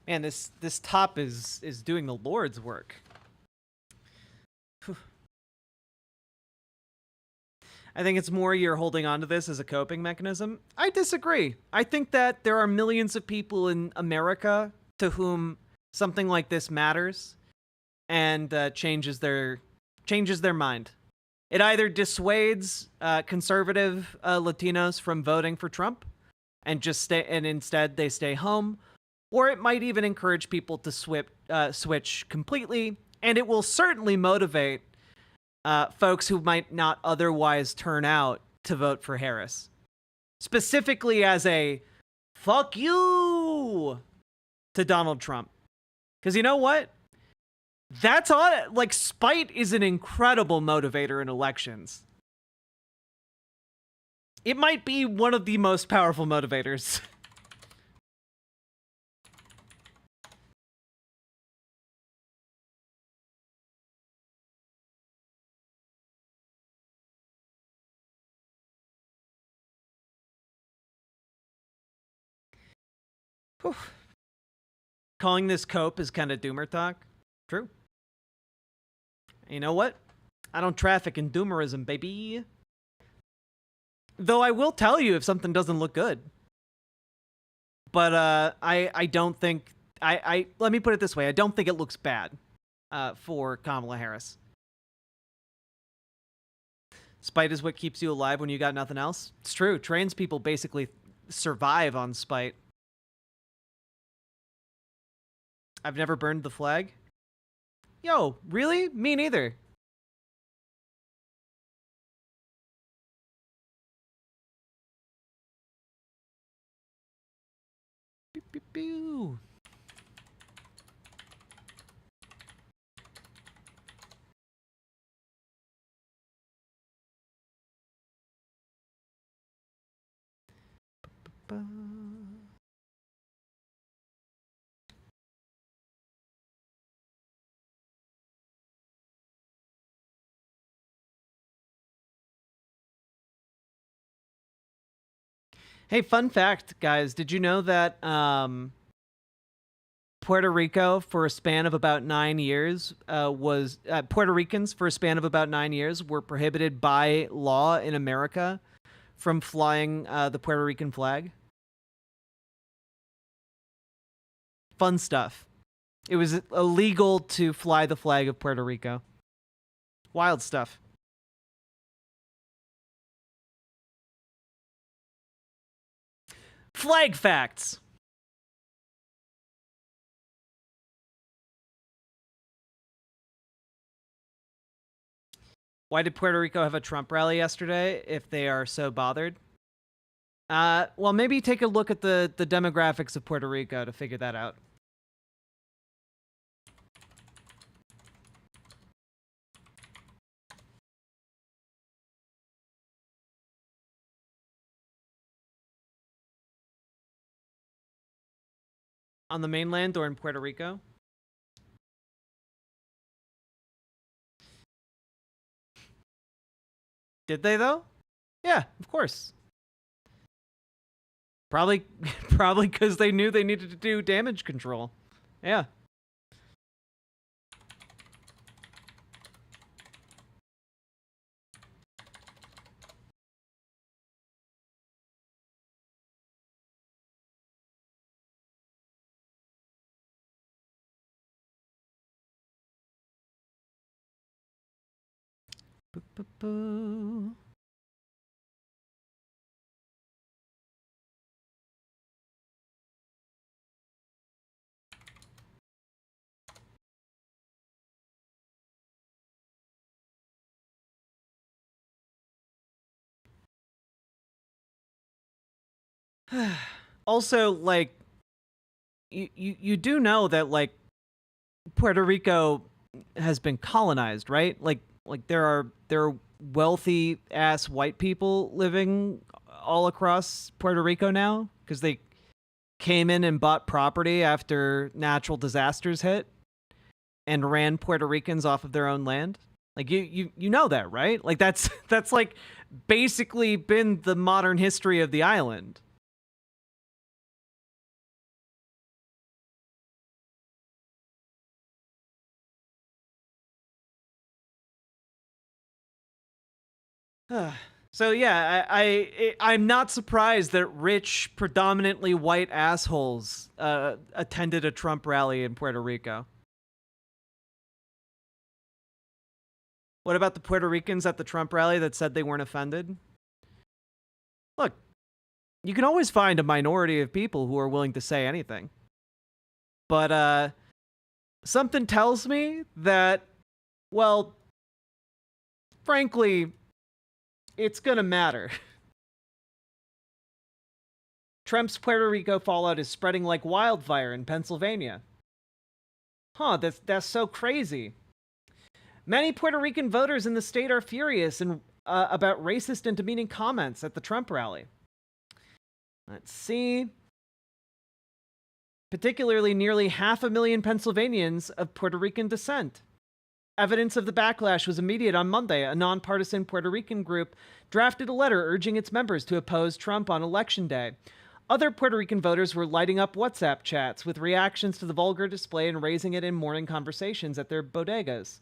Man, this top is doing the Lord's work. Whew. I think it's more you're holding on to this as a coping mechanism. I disagree. I think that there are millions of people in America to whom something like this matters and changes their mind. It either dissuades conservative Latinos from voting for Trump and instead they stay home, or it might even encourage people to switch completely, and it will certainly motivate folks who might not otherwise turn out to vote for Harris. Specifically as a fuck you to Donald Trump. Because you know what? That's all. Like, spite is an incredible motivator in elections. It might be one of the most powerful motivators. Whew. Calling this cope is kind of doomer talk. True. You know what? I don't traffic in doomerism, baby. Though I will tell you if something doesn't look good. But I don't think... let me put it this way. I don't think it looks bad for Kamala Harris. Spite is what keeps you alive when you got nothing else. It's true. Trans people basically survive on spite. I've never burned the flag. Yo, really? Me neither. Pew, pew, pew. Ba-ba-ba. Hey, fun fact, guys. Did you know that Puerto Rico, for a span of about 9 years, Puerto Ricans, for a span of about 9 years, were prohibited by law in America from flying the Puerto Rican flag? Fun stuff. It was illegal to fly the flag of Puerto Rico. Wild stuff. Flag facts. Why did Puerto Rico have a Trump rally yesterday if they are so bothered? Well, maybe take a look at the demographics of Puerto Rico to figure that out. On the mainland or in Puerto Rico? Did they, though? Yeah, of course. Probably because they knew they needed to do damage control. Yeah. Boo, boo, boo. Also, like, you do know that, like, Puerto Rico has been colonized, right? Like there are wealthy ass white people living all across Puerto Rico now because they came in and bought property after natural disasters hit and ran Puerto Ricans off of their own land. Like you know that, right? Like that's like basically been the modern history of the island. So yeah, I'm not surprised that rich, predominantly white assholes attended a Trump rally in Puerto Rico. What about the Puerto Ricans at the Trump rally that said they weren't offended? Look, you can always find a minority of people who are willing to say anything. But something tells me that, well, frankly, it's gonna matter. Trump's Puerto Rico fallout is spreading like wildfire in Pennsylvania. Huh, that's so crazy. Many Puerto Rican voters in the state are furious about racist and demeaning comments at the Trump rally. Let's see. Particularly nearly 500,000 Pennsylvanians of Puerto Rican descent. Evidence of the backlash was immediate on Monday. A nonpartisan Puerto Rican group drafted a letter urging its members to oppose Trump on Election Day. Other Puerto Rican voters were lighting up WhatsApp chats with reactions to the vulgar display and raising it in morning conversations at their bodegas.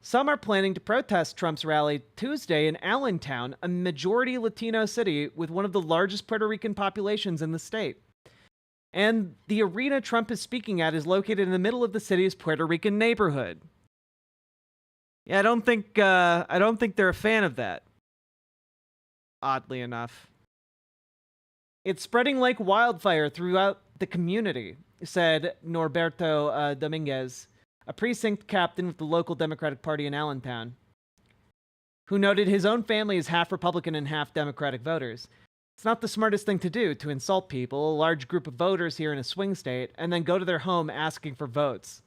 Some are planning to protest Trump's rally Tuesday in Allentown, a majority Latino city with one of the largest Puerto Rican populations in the state. And the arena Trump is speaking at is located in the middle of the city's Puerto Rican neighborhood. Yeah, I don't think they're a fan of that. Oddly enough. It's spreading like wildfire throughout the community, said Norberto Dominguez, a precinct captain with the local Democratic Party in Allentown, who noted his own family is half Republican and half Democratic voters. It's not the smartest thing to do to insult people, a large group of voters here in a swing state, and then go to their home asking for votes.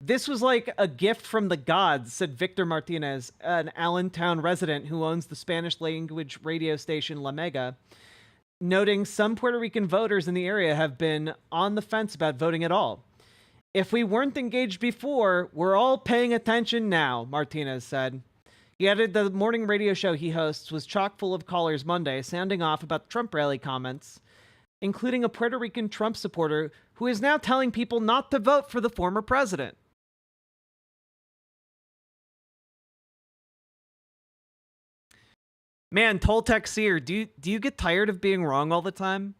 This was like a gift from the gods, said Victor Martinez, an Allentown resident who owns the Spanish-language radio station La Mega, noting some Puerto Rican voters in the area have been on the fence about voting at all. If we weren't engaged before, we're all paying attention now, Martinez said. He added the morning radio show he hosts was chock full of callers Monday, sounding off about the Trump rally comments, including a Puerto Rican Trump supporter who is now telling people not to vote for the former president. Man, Toltec Seer, do you get tired of being wrong all the time?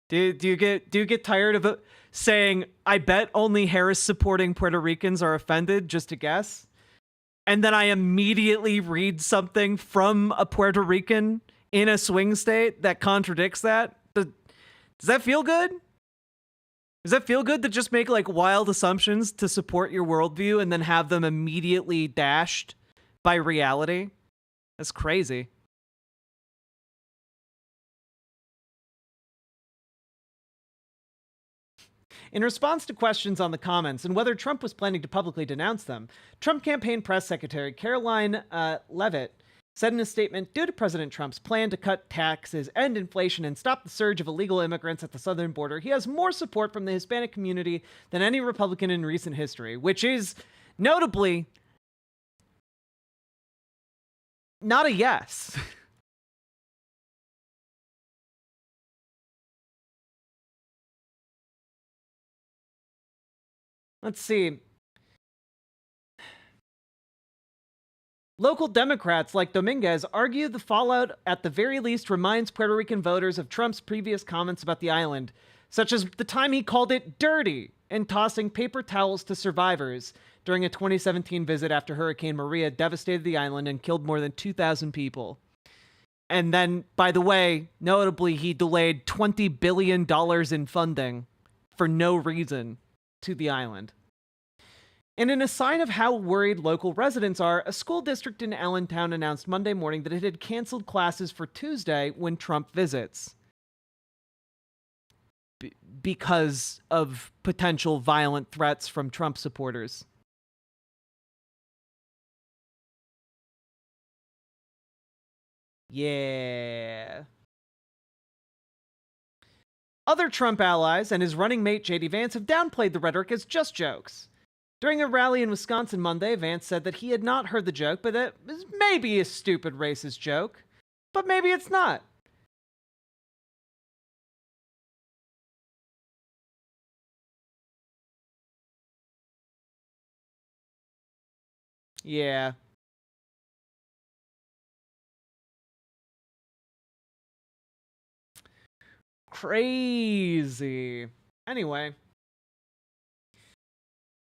Do you get tired of saying, I bet only Harris supporting Puerto Ricans are offended, just to guess? And then I immediately read something from a Puerto Rican in a swing state that contradicts that? Does that feel good? Does that feel good to just make like wild assumptions to support your worldview and then have them immediately dashed by reality? That's crazy. In response to questions on the comments and whether Trump was planning to publicly denounce them, Trump campaign press secretary Caroline Leavitt said in a statement, due to President Trump's plan to cut taxes, end inflation, and stop the surge of illegal immigrants at the southern border, he has more support from the Hispanic community than any Republican in recent history, which is notably not a yes. Let's see. Local Democrats like Dominguez argue the fallout at the very least reminds Puerto Rican voters of Trump's previous comments about the island, such as the time he called it dirty and tossing paper towels to survivors during a 2017 visit after Hurricane Maria devastated the island and killed more than 2,000 people. And then, by the way, notably, he delayed $20 billion in funding for no reason to the island. And in a sign of how worried local residents are, a school district in Allentown announced Monday morning that it had canceled classes for Tuesday when Trump visits. Because of potential violent threats from Trump supporters. Yeah. Other Trump allies and his running mate J.D. Vance have downplayed the rhetoric as just jokes. During a rally in Wisconsin Monday, Vance said that he had not heard the joke, but that it was maybe a stupid racist joke. But maybe it's not. Yeah. Crazy. Anyway.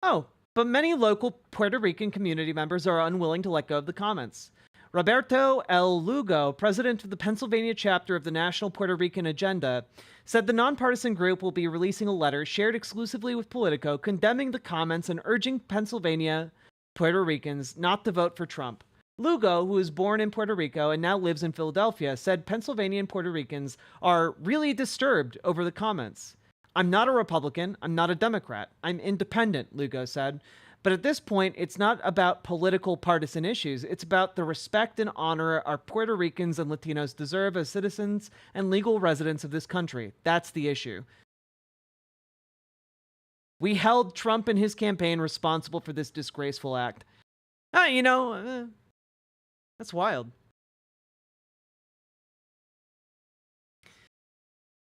Oh, but many local Puerto Rican community members are unwilling to let go of the comments. Roberto L. Lugo, president of the Pennsylvania chapter of the National Puerto Rican Agenda, said the nonpartisan group will be releasing a letter shared exclusively with Politico condemning the comments and urging Pennsylvania Puerto Ricans not to vote for Trump. Lugo, who was born in Puerto Rico and now lives in Philadelphia, said Pennsylvania and Puerto Ricans are really disturbed over the comments. I'm not a Republican. I'm not a Democrat. I'm independent, Lugo said. But at this point, it's not about political partisan issues. It's about the respect and honor our Puerto Ricans and Latinos deserve as citizens and legal residents of this country. That's the issue. We held Trump and his campaign responsible for this disgraceful act. That's wild.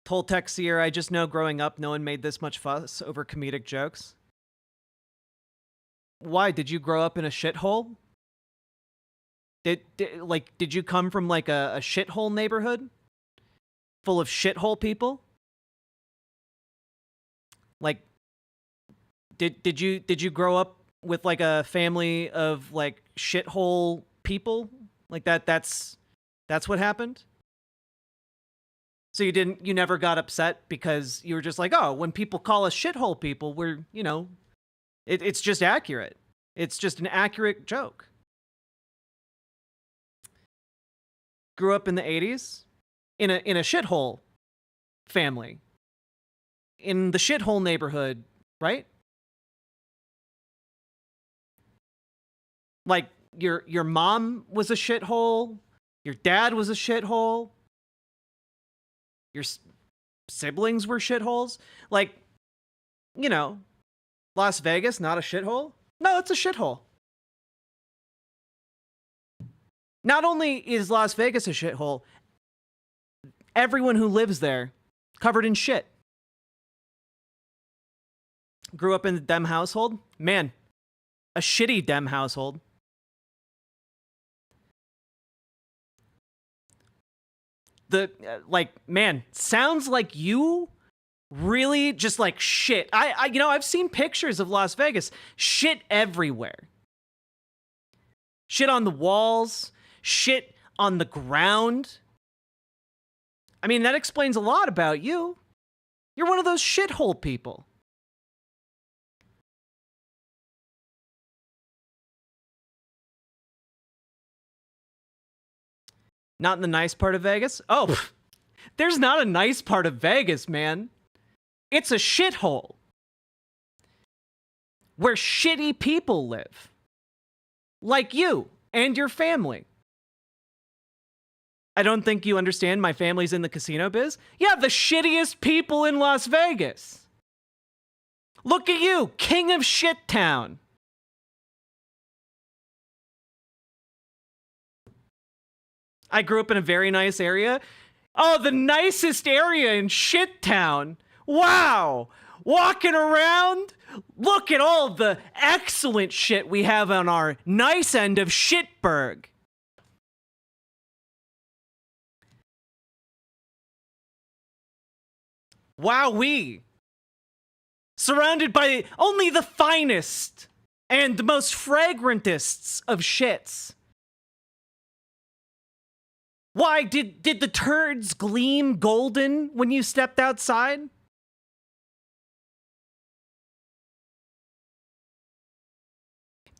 Toltec Seer, I just know growing up, no one made this much fuss over comedic jokes. Why? Did you grow up in a shithole? Did you come from like a shithole neighborhood? Full of shithole people? Like, did you grow up with like a family of like shithole people? Like that's what happened? So you never got upset because you were just like, oh, when people call us shithole people, we're, it's just accurate. It's just an accurate joke. Grew up in the 80s in a shithole family. In the shithole neighborhood, right? Like your mom was a shithole, your dad was a shithole, your siblings were shitholes. Like, Las Vegas, not a shithole? No, it's a shithole. Not only is Las Vegas a shithole, everyone who lives there covered in shit. Grew up in the Dem household? Man, a shitty Dem household. Sounds like you really just like shit. I've seen pictures of Las Vegas. Shit everywhere. Shit on the walls. Shit on the ground. I mean, that explains a lot about you. You're one of those shithole people. Not in the nice part of Vegas? Oh, there's not a nice part of Vegas, man. It's a shithole. Where shitty people live. Like you and your family. I don't think you understand my family's in the casino biz. Yeah, the shittiest people in Las Vegas. Look at you, king of shit town. I grew up in a very nice area. Oh, the nicest area in shit town. Wow. Walking around, look at all the excellent shit we have on our nice end of Shitburg. Wowee. Surrounded by only the finest and the most fragrantests of shits. Why, did the turds gleam golden when you stepped outside?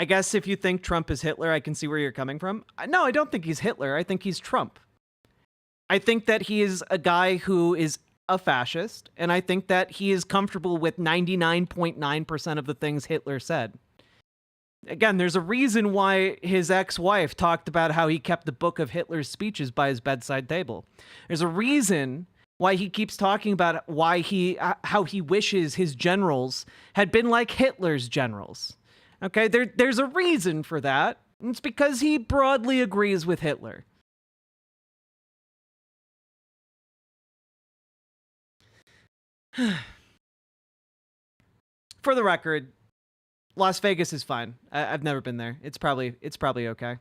I guess if you think Trump is Hitler, I can see where you're coming from. No, I don't think he's Hitler. I think he's Trump. I think that he is a guy who is a fascist, and I think that he is comfortable with 99.9% of the things Hitler said. Again, there's a reason why his ex-wife talked about how he kept the book of Hitler's speeches by his bedside table. There's a reason why he keeps talking about how he wishes his generals had been like Hitler's generals. Okay, there's a reason for that. It's because he broadly agrees with Hitler. For the record, Las Vegas is fine. I've never been there. It's probably okay.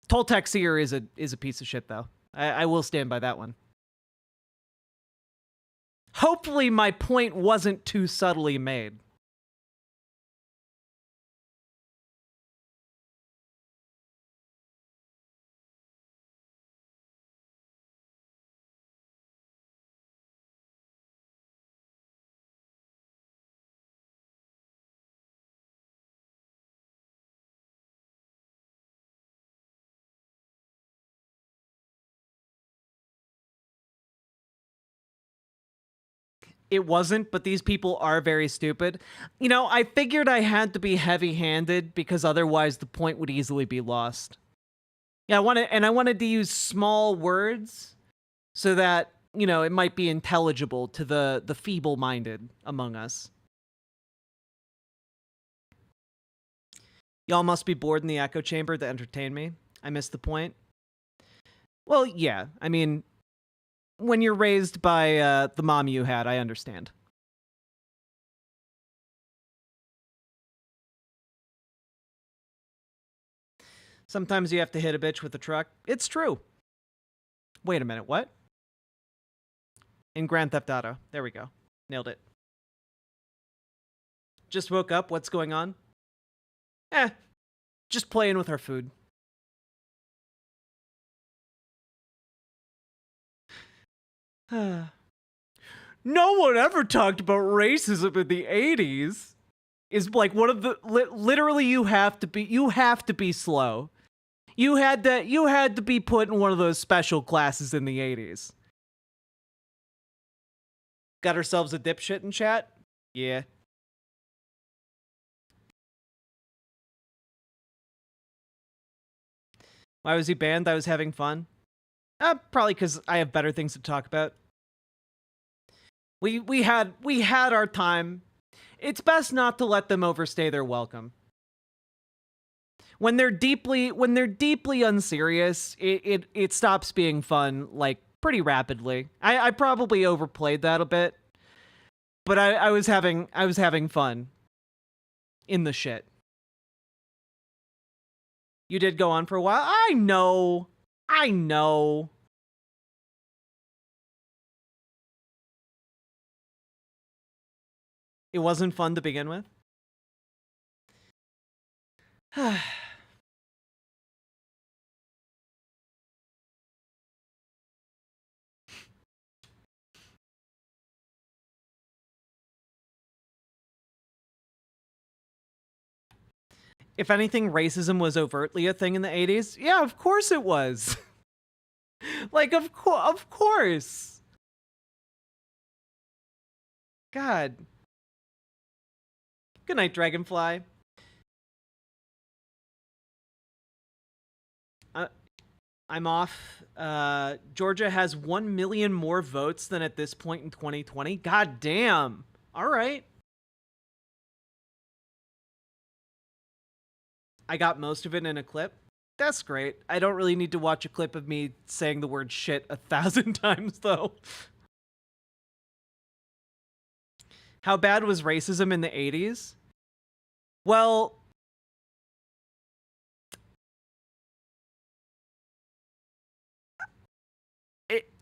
Toltec Seer is a piece of shit, though. I will stand by that one. Hopefully my point wasn't too subtly made. It wasn't, but these people are very stupid. You know, I figured I had to be heavy-handed because otherwise the point would easily be lost. Yeah, I wanted to use small words so that, you know, it might be intelligible to the feeble-minded among us. Y'all must be bored in the echo chamber to entertain me. I missed the point. Well, yeah, I mean, when you're raised by the mom you had, I understand. Sometimes you have to hit a bitch with a truck. It's true. Wait a minute, what? In Grand Theft Auto. There we go. Nailed it. Just woke up. What's going on? Just playing with our food. No one ever talked about racism in the 80s. Is like one of the literally you have to be slow. You had to be put in one of those special classes in the 80s. Got ourselves a dipshit in chat? Yeah. Why was he banned? I was having fun. Probably because I have better things to talk about. We had our time. It's best not to let them overstay their welcome. When they're deeply unserious, it stops being fun like pretty rapidly. I probably overplayed that a bit, but I was having fun in the shit. You did go on for a while. I know. It wasn't fun to begin with. If anything, racism was overtly a thing in the 80s. Yeah, of course it was. Like, of course. God. Good night, Dragonfly. I'm off. Georgia has 1 million more votes than at this point in 2020. God damn. All right. I got most of it in a clip. That's great. I don't really need to watch a clip of me saying the word shit 1,000 times, though. How bad was racism in the 80s? Well,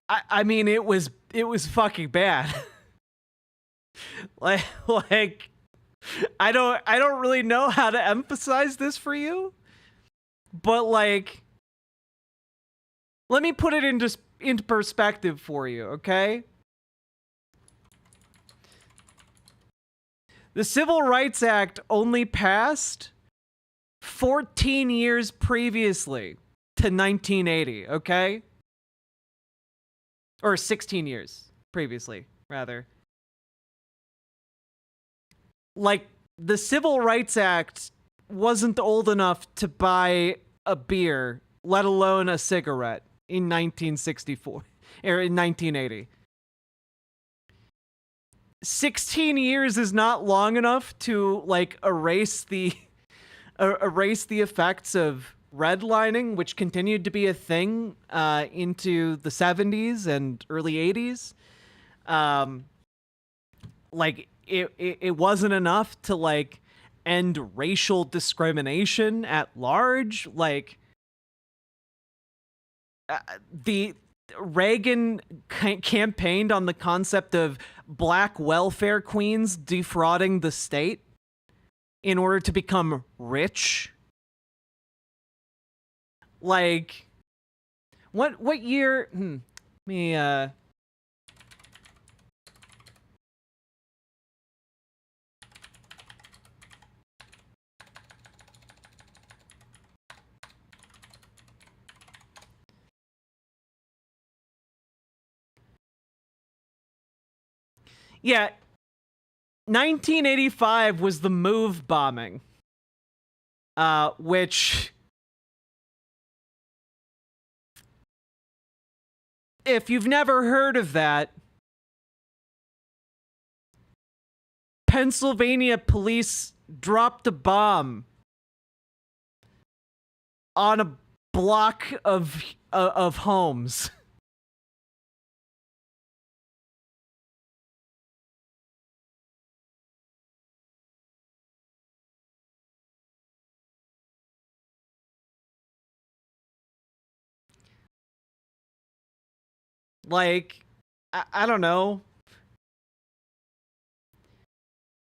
I mean, it was fucking bad. like I don't really know how to emphasize this for you, but like, let me put it into perspective for you, okay? The Civil Rights Act only passed 14 years previously to 1980, okay? Or 16 years previously, rather. Like, the Civil Rights Act wasn't old enough to buy a beer, let alone a cigarette, in 1964, or in 1980. 16 years is not long enough to, like, erase the effects of redlining, which continued to be a thing into the 70s and early 80s. Like, it wasn't enough to, like, end racial discrimination at large. Like, the Reagan campaigned on the concept of black welfare queens defrauding the state in order to become rich. Like, what year? Let me Yeah, 1985 was the Move bombing, which, if you've never heard of that, Pennsylvania police dropped a bomb on a block of homes. Like, I don't know.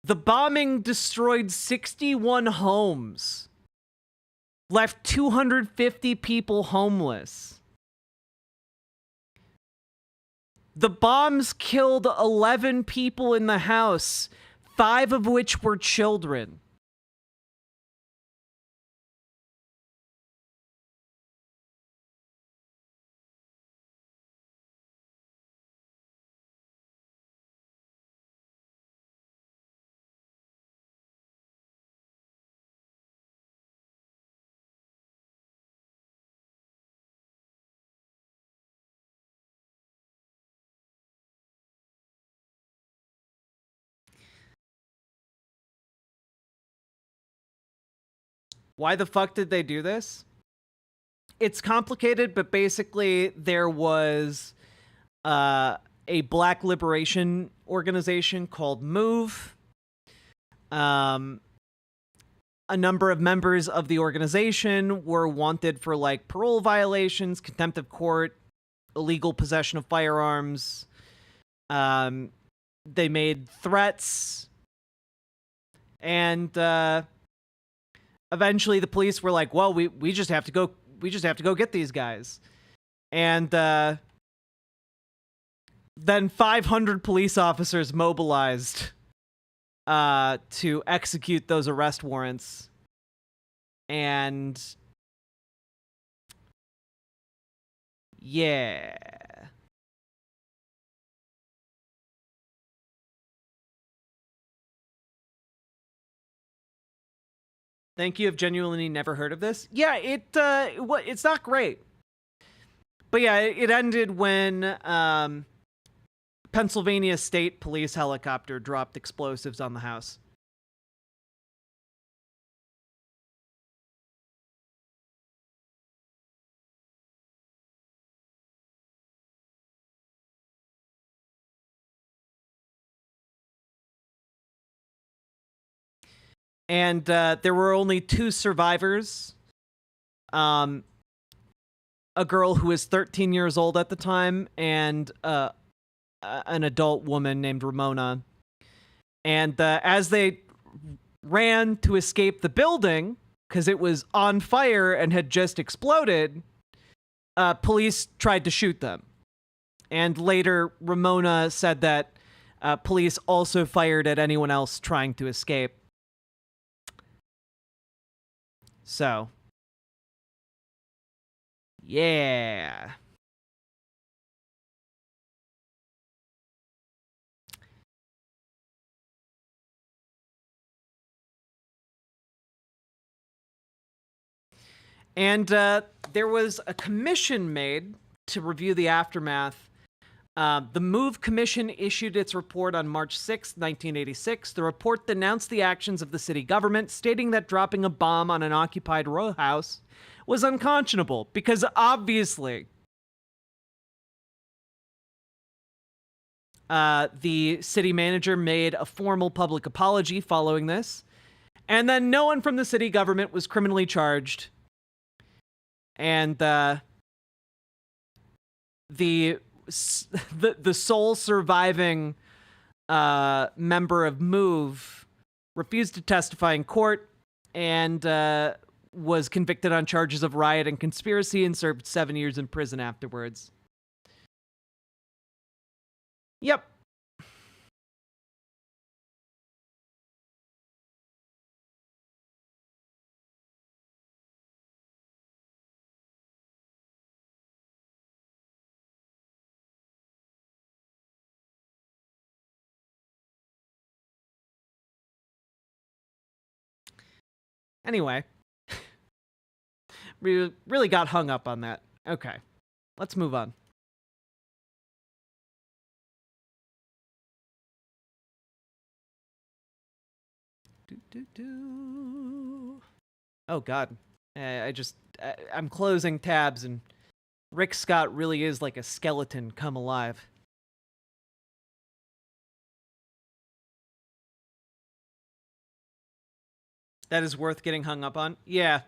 The bombing destroyed 61 homes, left 250 people homeless. The bombs killed 11 people in the house, 5 of which were children. Why the fuck did they do this? It's complicated, but basically there was a black liberation organization called Move. A number of members of the organization were wanted for, like, parole violations, contempt of court, illegal possession of firearms. They made threats, and eventually the police were like, well, we just have to go get these guys. And then 500 police officers mobilized to execute those arrest warrants. And yeah. Thank you. I've genuinely never heard of this. Yeah, it's not great. But yeah, it ended when Pennsylvania State Police helicopter dropped explosives on the house. And there were only 2 survivors. A girl who was 13 years old at the time, and an adult woman named Ramona. And as they ran to escape the building, because it was on fire and had just exploded, police tried to shoot them. And later, Ramona said that Police also fired at anyone else trying to escape. So, yeah. And there was a commission made to review the aftermath. The MOVE Commission issued its report on March 6, 1986. The report denounced the actions of the city government, stating that dropping a bomb on an occupied row house was unconscionable because obviously the city manager made a formal public apology following this, and then no one from the city government was criminally charged. And the sole surviving member of MOVE refused to testify in court and was convicted on charges of riot and conspiracy and served 7 years in prison afterwards. Yep. Anyway, we really got hung up on that. Okay, let's move on. Oh God, I'm closing tabs and Rick Scott really is like a skeleton come alive. That is worth getting hung up on? Yeah.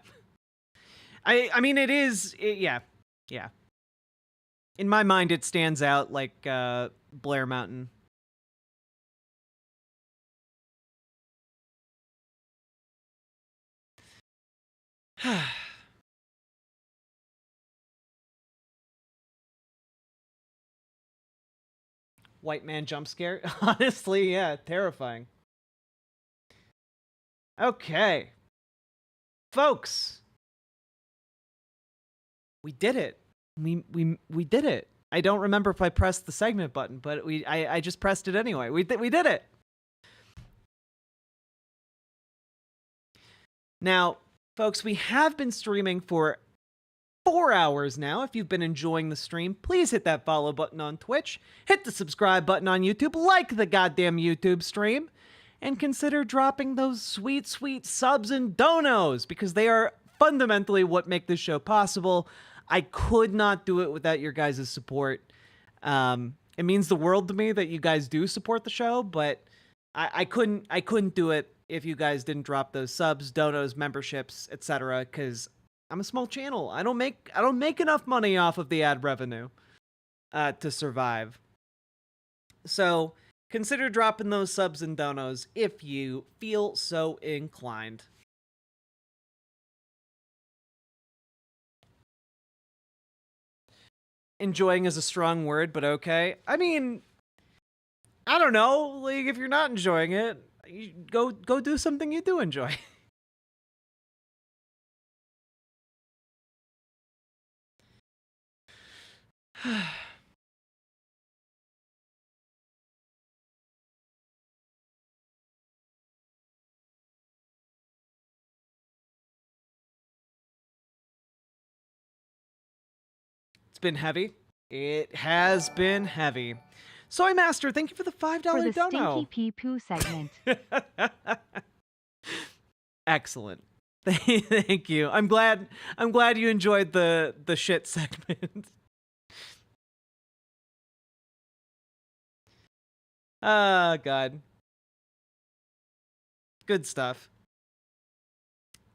I mean, it is, yeah. In my mind, it stands out like Blair Mountain. White man jump scare? Honestly, yeah, terrifying. Okay. Folks. We did it. We did it. I don't remember if I pressed the segment button, but I just pressed it anyway. We did it. Now, folks, we have been streaming for 4 hours now. If you've been enjoying the stream, please hit that follow button on Twitch, hit the subscribe button on YouTube, like the goddamn YouTube stream, and consider dropping those sweet, sweet subs and donos, because they are fundamentally what make this show possible. I could not do it without your guys' support. It means the world to me that you guys do support the show, but I couldn't do it if you guys didn't drop those subs, donos, memberships, etc. Because I'm a small channel. I don't make enough money off of the ad revenue to survive. So consider dropping those subs and donos if you feel so inclined. Enjoying is a strong word, but okay. I mean, I don't know. Like, if you're not enjoying it, you go do something you do enjoy. It's been heavy. It has been heavy. Soy Master, thank you for the $5 for the dono. stinky pee poo segment. Excellent. Thank you. I'm glad you enjoyed the shit segment. Ah, God. Good stuff.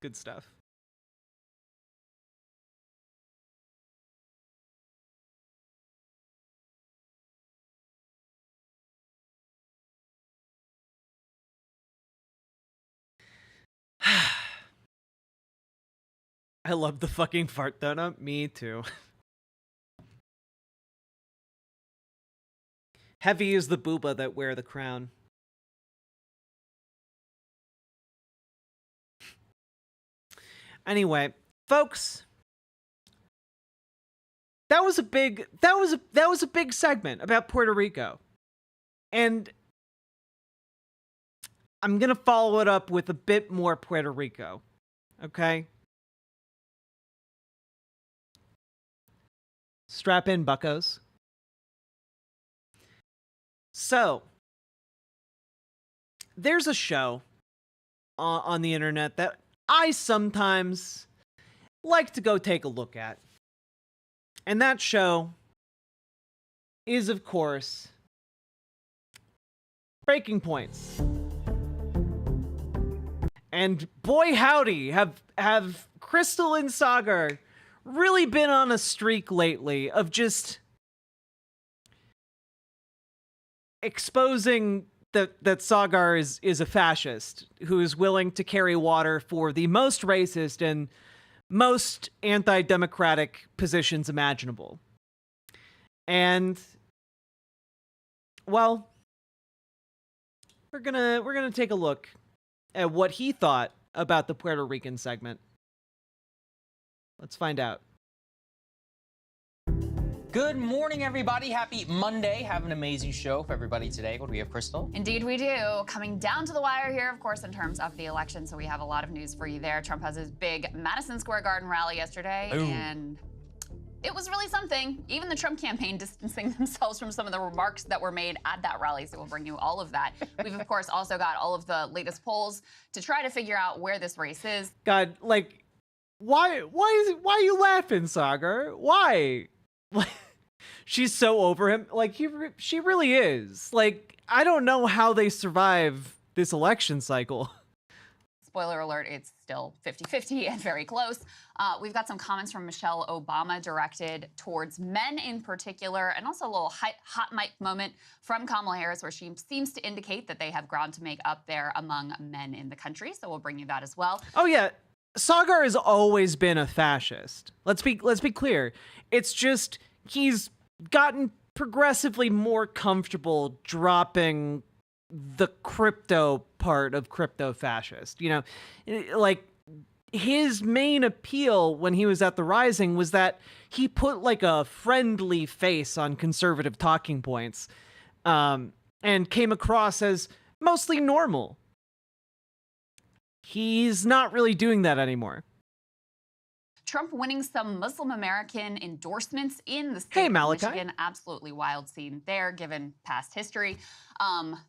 Good stuff. I love the fucking fart donut. Me too. Heavy is the booba that wear the crown. Anyway, folks, that was a big segment about Puerto Rico. And I'm going to follow it up with a bit more Puerto Rico. Okay? Strap in, buccos. So, there's a show on the internet that I sometimes like to go take a look at. And that show is, of course, Breaking Points. And boy howdy, have Crystal and Sagar really been on a streak lately of just exposing that Sagar is a fascist who is willing to carry water for the most racist and most anti-democratic positions imaginable. And well, we're gonna take a look at what he thought about the Puerto Rican segment. Let's find out. Good morning, everybody. Happy Monday. Have an amazing show for everybody today. What do we have, Crystal? Indeed, we do. Coming down to the wire here, of course, in terms of the election. So we have a lot of news for you there. Trump has his big Madison Square Garden rally yesterday, and it was really something. Even the Trump campaign distancing themselves from some of the remarks that were made at that rally. So we'll bring you all of that. We've, of course, also got all of the latest polls to try to figure out where this race is. God, like, why are you laughing, Sagar? Why? She's so over him. Like, she really is. Like, I don't know how they survive this election cycle. Spoiler alert, it's still 50-50 and very close. We've got some comments from Michelle Obama directed towards men in particular, and also a little hot mic moment from Kamala Harris where she seems to indicate that they have ground to make up there among men in the country. So we'll bring you that as well. Oh yeah, Sagar has always been a fascist. Let's be clear. It's just he's gotten progressively more comfortable dropping the crypto part of crypto fascist. You know, like his main appeal when he was at the Rising was that he put like a friendly face on conservative talking points, and came across as mostly normal. He's not really doing that anymore. Trump winning some Muslim American endorsements in the state of Michigan. Absolutely wild scene there, given past history.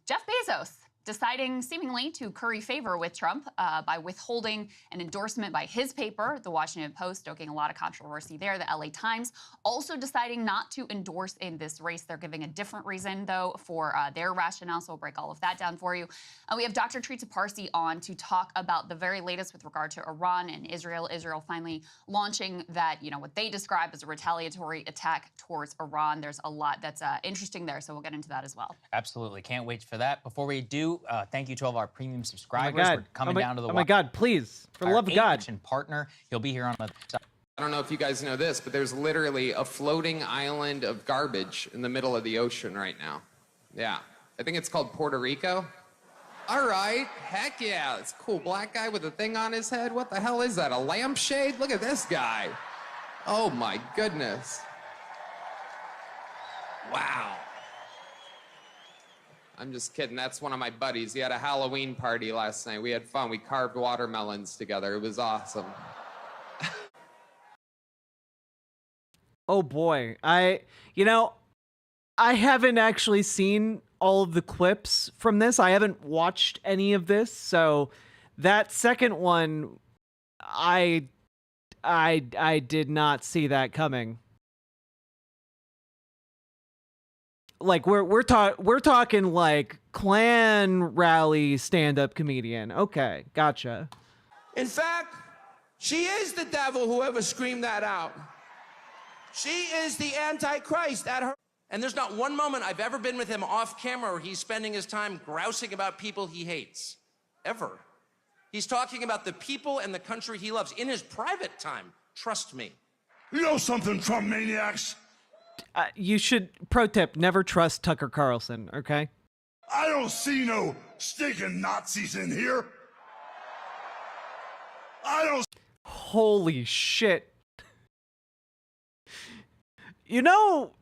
Jeff Bezos deciding seemingly to curry favor with Trump by withholding an endorsement by his paper, The Washington Post, stoking a lot of controversy there. The LA Times also deciding not to endorse in this race. They're giving a different reason, though, for their rationale, so we'll break all of that down for you. We have Dr. Trita Parsi on to talk about the very latest with regard to Iran and Israel. Israel finally launching that, you know, what they describe as a retaliatory attack towards Iran. There's a lot that's interesting there, so we'll get into that as well. Absolutely. Can't wait for that. Before we do, thank you to all of our premium subscribers. We're coming down to the wire. Oh my God, please, for the love of God. Partner, he'll be here on the side. I don't know if you guys know this, but there's literally a floating island of garbage in the middle of the ocean right now. Yeah. I think it's called Puerto Rico. All right. Heck yeah. It's a cool black guy with a thing on his head. What the hell is that? A lampshade? Look at this guy. Oh my goodness. Wow. I'm just kidding. That's one of my buddies. He had a Halloween party last night. We had fun. We carved watermelons together. It was awesome. Oh boy. I haven't actually seen all of the clips from this. I haven't watched any of this. So that second one, I did not see that coming. Like we're talking like Klan rally stand-up comedian. Okay, gotcha. In fact, she is the devil, whoever screamed that out. She is the Antichrist at her. And there's not one moment I've ever been with him off camera where he's spending his time grousing about people he hates. Ever. He's talking about the people and the country he loves in his private time. Trust me. You know something, Trump maniacs? You should, pro tip, never trust Tucker Carlson, okay? I don't see no stinking Nazis in here. I don't. Holy shit. You know,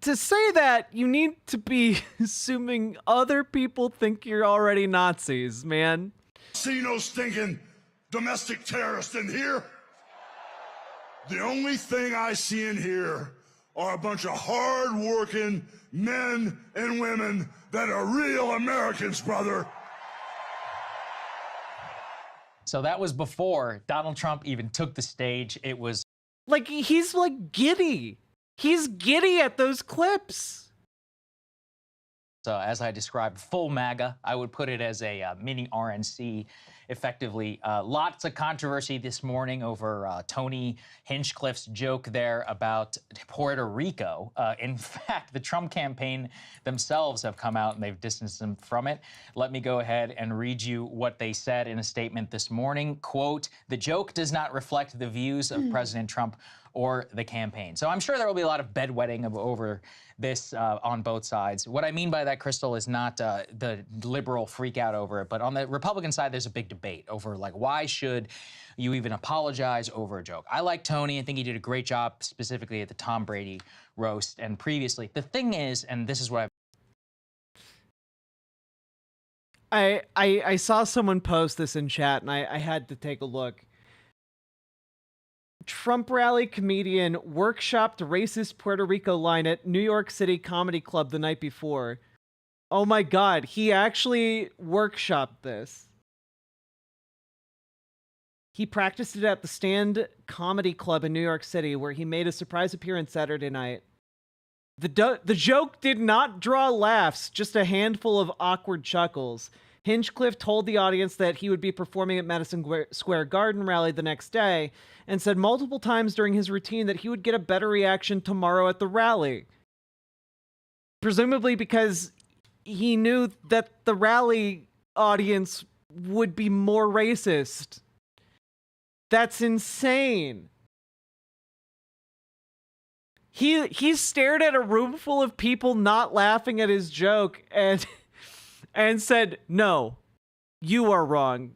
to say that, you need to be assuming other people think you're already Nazis, man. See no stinking domestic terrorist in here. The only thing I see in here are a bunch of hard-working men and women that are real Americans, brother. So that was before Donald Trump even took the stage. It was like, he's like giddy. He's giddy at those clips. So as I described, full MAGA, I would put it as a mini RNC, effectively. Lots of controversy this morning over Tony Hinchcliffe's joke there about Puerto Rico. In fact, the Trump campaign themselves have come out and they've distanced them from it. Let me go ahead and read you what they said in a statement this morning. Quote, "The joke does not reflect the views of President Trump or the campaign." So I'm sure there will be a lot of bedwetting over this on both sides. What I mean by that, Crystal, is not the liberal freak out over it, but on the Republican side, there's a big debate over, like, why should you even apologize over a joke? I like Tony. I think he did a great job, specifically at the Tom Brady roast and previously. The thing is, and this is what I saw someone post this in chat, and I had to take a look. Trump rally comedian workshopped racist Puerto Rico line at New York City Comedy Club the night before. Oh my God, he actually workshopped this. He practiced it at the Stand Comedy Club in New York City, where he made a surprise appearance Saturday night. The joke did not draw laughs, just a handful of awkward chuckles. Hinchcliffe told the audience that he would be performing at Madison Square Garden rally the next day, and said multiple times during his routine that he would get a better reaction tomorrow at the rally. Presumably because he knew that the rally audience would be more racist. That's insane. He stared at a room full of people not laughing at his joke and said, "No, you are wrong."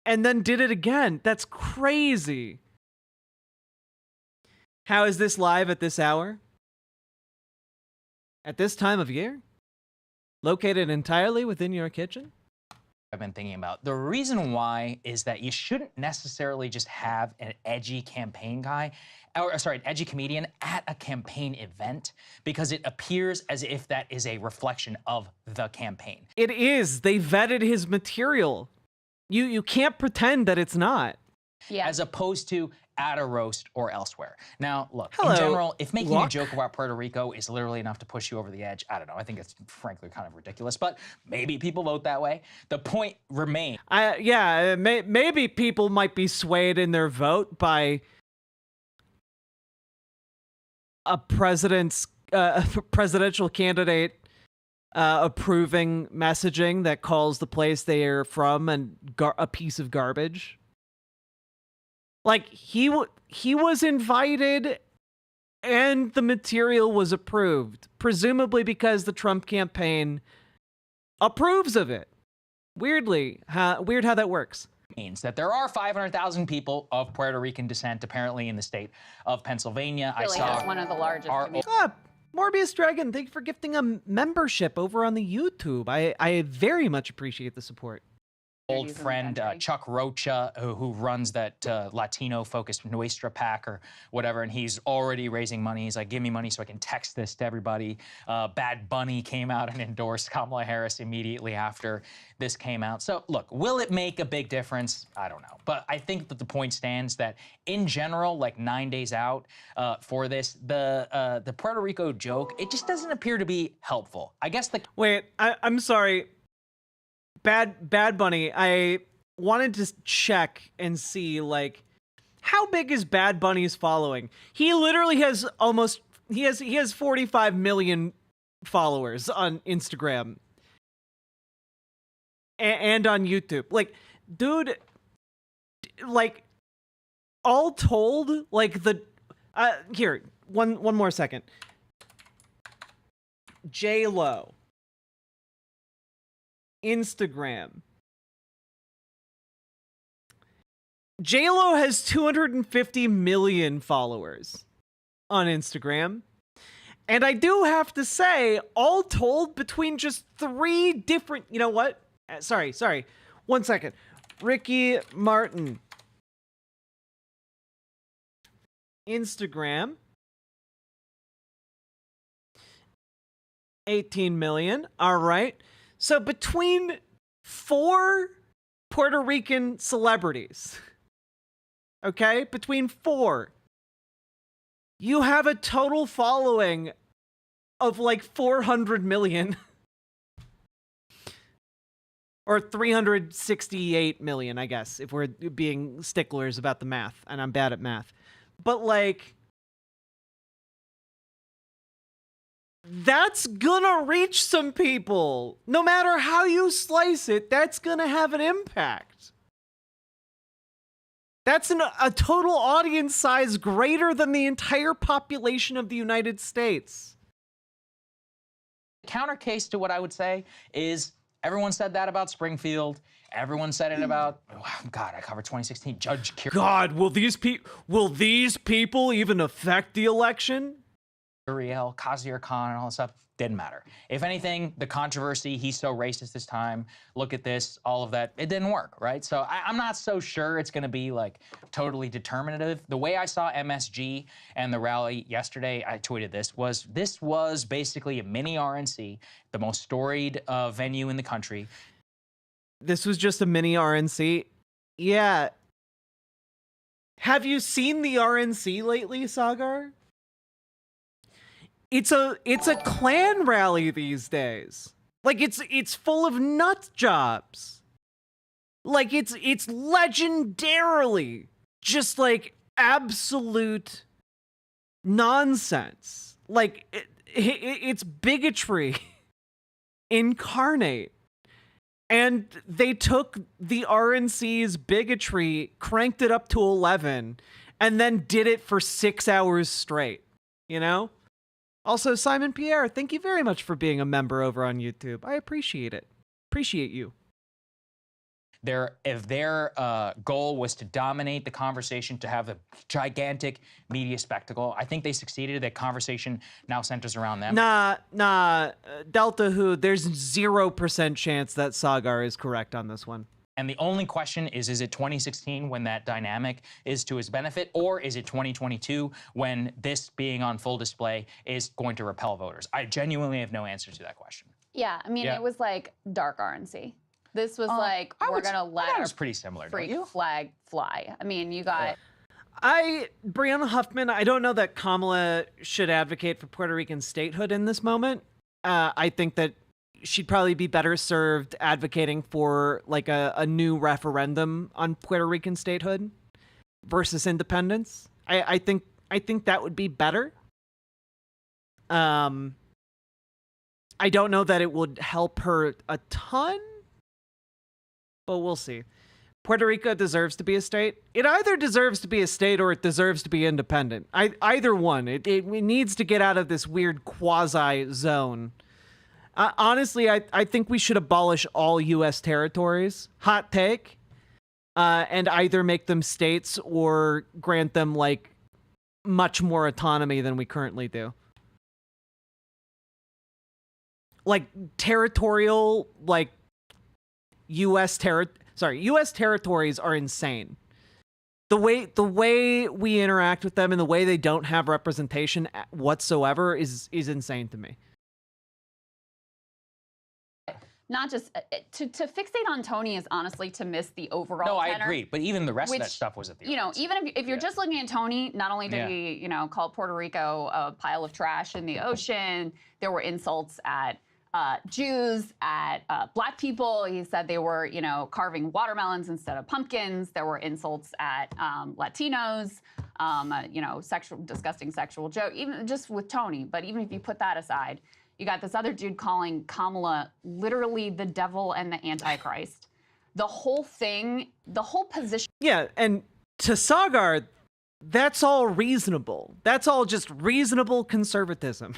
And then did it again. That's crazy. How is this live at this hour? At this time of year? Located entirely within your kitchen? I've been thinking about. The reason why is that you shouldn't necessarily just have an edgy campaign guy, or sorry, an edgy comedian at a campaign event, because it appears as if that is a reflection of the campaign. It is. They vetted his material. You can't pretend that it's not. Yeah. As opposed to at a roast or elsewhere. Now, look, Hello, in general, if making Luck? a joke about Puerto Rico is literally enough to push you over the edge, I don't know. I think it's frankly kind of ridiculous, but maybe people vote that way. The point remains. Maybe people might be swayed in their vote by a presidential candidate approving messaging that calls the place they are from a piece of garbage. Like, he was invited and the material was approved, presumably because the Trump campaign approves of it. Weird how that works. Means that there are 500,000 people of Puerto Rican descent apparently in the state of Pennsylvania. Really I saw is one of the largest Morbius Dragon, thank you for gifting a membership over on the YouTube. I very much appreciate the support. Old friend Chuck Rocha, who runs that Latino-focused Nuestra PAC or whatever, and he's already raising money. He's like, give me money so I can text this to everybody. Bad Bunny came out and endorsed Kamala Harris immediately after this came out. So, look, will it make a big difference? I don't know. But I think that the point stands that, in general, like 9 days out for this, the Puerto Rico joke, it just doesn't appear to be helpful. I guess the... Wait, I'm sorry. Bad Bunny, I wanted to check and see, like, how big is Bad Bunny's following? He literally has he has 45 million followers on Instagram and on YouTube. Like, dude, like, all told, like, here, one more second. J-Lo. Instagram. J-Lo has 250 million followers on Instagram. And I do have to say, all told, between just 3 different... You know what? Sorry. 1 second. Ricky Martin. Instagram. 18 million. All right. So between 4 Puerto Rican celebrities, okay, between 4, you have a total following of like 400 million. Or 368 million, I guess, if we're being sticklers about the math, and I'm bad at math. But like, that's gonna reach some people. No matter how you slice it, that's gonna have an impact. That's a total audience size greater than the entire population of the United States. Counter case to what I would say is, everyone said that about Springfield. Everyone said it about, oh, God, I covered 2016. Judge Curiel. God, will these people even affect the election? Curiel, Khazir Khan, and all that stuff. Didn't matter. If anything, the controversy, he's so racist this time, look at this, all of that, it didn't work, right? So I'm not so sure it's gonna be like totally determinative. The way I saw MSG and the rally yesterday, I tweeted this was basically a mini RNC, the most storied venue in the country. This was just a mini RNC? Yeah. Have you seen the RNC lately, Sagar? It's a Klan rally these days. Like it's full of nut jobs. Like it's legendarily just like absolute nonsense. Like it's bigotry incarnate. And they took the RNC's bigotry, cranked it up to 11, and then did it for 6 hours straight, you know? Also, Simon Pierre, thank you very much for being a member over on YouTube. I appreciate it. Appreciate you. If their goal was to dominate the conversation, to have a gigantic media spectacle, I think they succeeded. That conversation now centers around them. Nah, Delta Who, there's 0% chance that Sagar is correct on this one. And the only question is it 2016 when that dynamic is to his benefit, or is it 2022 when this being on full display is going to repel voters? I genuinely have no answer to that question. Yeah, I mean, it was like dark RNC. This was like, we're gonna let our pretty similar, freak flag fly. I mean, you got... Brianna Huffman, I don't know that Kamala should advocate for Puerto Rican statehood in this moment. I think that she'd probably be better served advocating for like a new referendum on Puerto Rican statehood versus independence. I think that would be better. I don't know that it would help her a ton, but we'll see. Puerto Rico deserves to be a state. It either deserves to be a state or it deserves to be independent. Either one. It needs to get out of this weird quasi zone. Honestly, I think we should abolish all U.S. territories. Hot take. And either make them states or grant them, like, much more autonomy than we currently do. Like, territorial, like, U.S. territories are insane. The way we interact with them and the way they don't have representation whatsoever is insane to me. Not just to fixate on Tony is honestly to miss the overall. No, I tenor, agree, but even the rest of that stuff was at the. You know, even if you're just looking at Tony, not only did he call Puerto Rico a pile of trash in the ocean, there were insults at Jews, at Black people. He said they were carving watermelons instead of pumpkins. There were insults at Latinos. Disgusting sexual joke. Even just with Tony, but even if you put that aside. You got this other dude calling Kamala literally the devil and the Antichrist. The whole thing, the whole position. Yeah, and to Sagar, That's all reasonable. That's all just reasonable conservatism.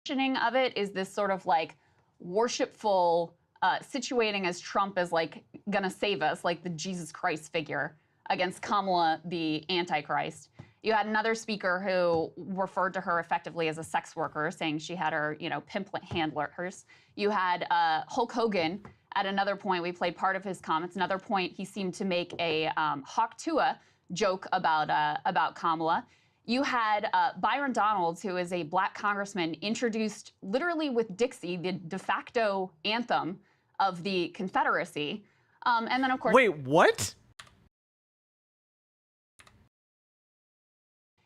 Of it is this sort of like worshipful situating as Trump as like gonna save us, like the Jesus Christ figure, against Kamala, the Antichrist. You had another speaker who referred to her effectively as a sex worker, saying she had her, pimplet handlers. You had Hulk Hogan at another point. We played part of his comments. Another point, he seemed to make a Hawk Tuah joke about Kamala. You had Byron Donalds, who is a black congressman, introduced literally with Dixie, the de facto anthem of the Confederacy. And then, of course... Wait, what?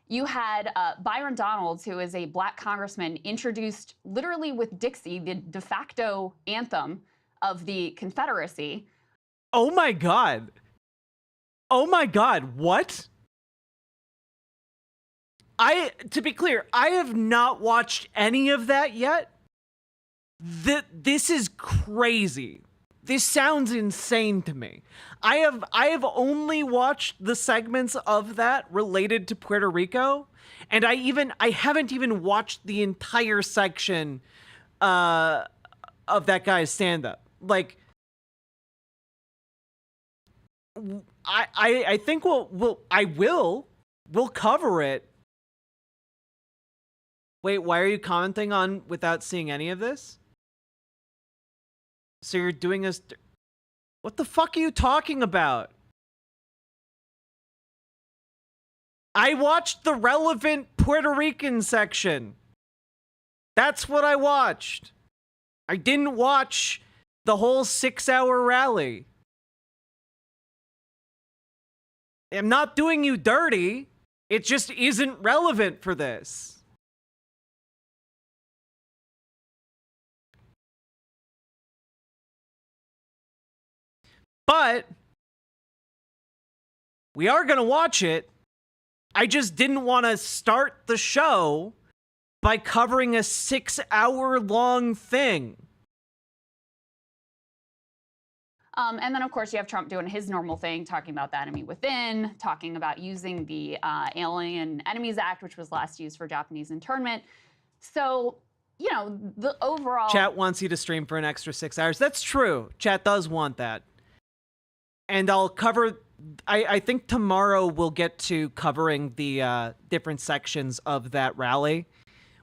You had Byron Donalds, who is a black congressman, introduced literally with Dixie, the de facto anthem of the Confederacy. Oh my God. Oh my God, what? To be clear, I have not watched any of that yet. This is crazy. This sounds insane to me. I have only watched the segments of that related to Puerto Rico, and I haven't even watched the entire section of that guy's stand-up. Like, I think we'll cover it. Wait, why are you commenting on without seeing any of this? So you're doing us... What the fuck are you talking about? I watched the relevant Puerto Rican section. That's what I watched. I didn't watch the whole 6-hour rally. I'm not doing you dirty. It just isn't relevant for this. But we are going to watch it. I just didn't want to start the show by covering a 6-hour-long thing. And then, of course, you have Trump doing his normal thing, talking about the enemy within, talking about using the Alien Enemies Act, which was last used for Japanese internment. So, the overall... Chat wants you to stream for an extra 6 hours. That's true. Chat does want that. And I'll cover... I think tomorrow we'll get to covering the different sections of that rally.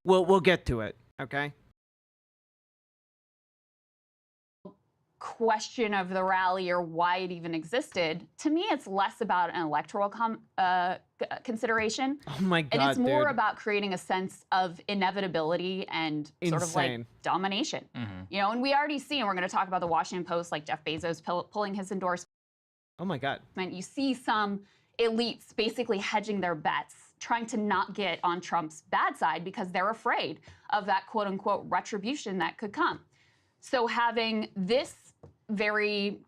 We'll get to it, okay? Question of the rally or why it even existed. To me, it's less about an electoral consideration. Oh my God, and it's more dude. about creating a sense of inevitability and sort of like domination. And we already see, and we're going to talk about the Washington Post, like Jeff Bezos pulling his endorsement. Oh my God. You see some elites basically hedging their bets, trying to not get on Trump's bad side because they're afraid of that quote unquote retribution that could come. So having this very,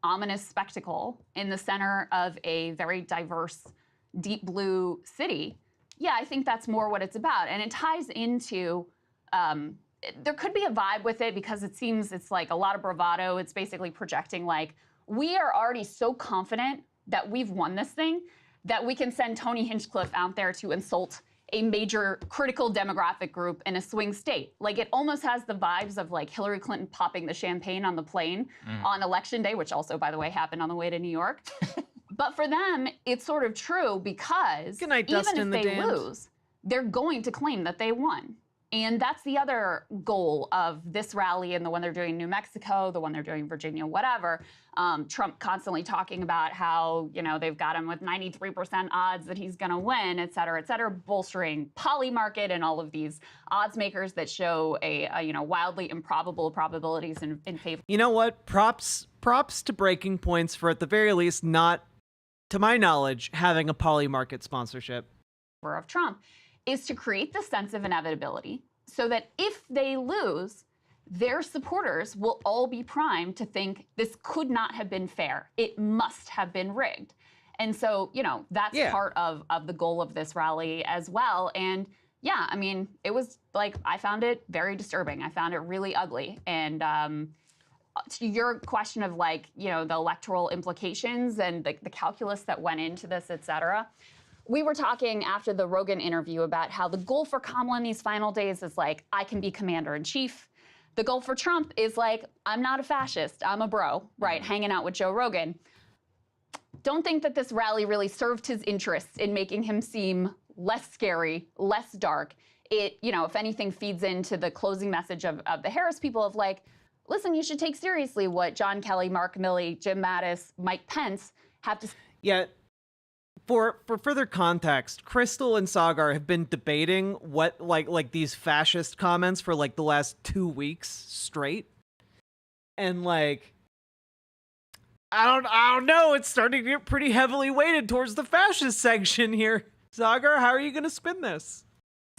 ominous spectacle in the center of a very diverse, deep blue city, yeah, I think that's more what it's about. And it ties into, there could be a vibe with it because it seems it's like a lot of bravado. It's basically projecting like, we are already so confident that we've won this thing that we can send Tony Hinchcliffe out there to insult a major critical demographic group in a swing state. Like, it almost has the vibes of like Hillary Clinton popping the champagne on the plane on election day, which also, by the way, happened on the way to New York. But for them, it's sort of true because even if they lose, they're going to claim that they won. And that's the other goal of this rally and the one they're doing in New Mexico, the one they're doing in Virginia, whatever. Trump constantly talking about how, they've got him with 93% odds that he's going to win, et cetera, bolstering poly market and all of these odds makers that show a wildly improbable probabilities in favor. You know what? Props to Breaking Points for, at the very least, not, to my knowledge, having a poly market sponsorship. Of Trump is to create the sense of inevitability so that if they lose, their supporters will all be primed to think this could not have been fair. It must have been rigged. And so, that's part of the goal of this rally as well. And yeah, I mean, it was like, I found it very disturbing. I found it really ugly. And to your question of like, the electoral implications and the calculus that went into this, et cetera, we were talking after the Rogan interview about how the goal for Kamala in these final days is like, I can be commander in chief. The goal for Trump is like, I'm not a fascist, I'm a bro, right? Hanging out with Joe Rogan. Don't think that this rally really served his interests in making him seem less scary, less dark. It, you know, if anything, feeds into the closing message of the Harris people of like, listen, you should take seriously what John Kelly, Mark Milley, Jim Mattis, Mike Pence have to say. Yeah. For further context, Crystal and Sagar have been debating what like these fascist comments for like the last 2 weeks straight. And like I don't know, it's starting to get pretty heavily weighted towards the fascist section here. Sagar, how are you going to spin this?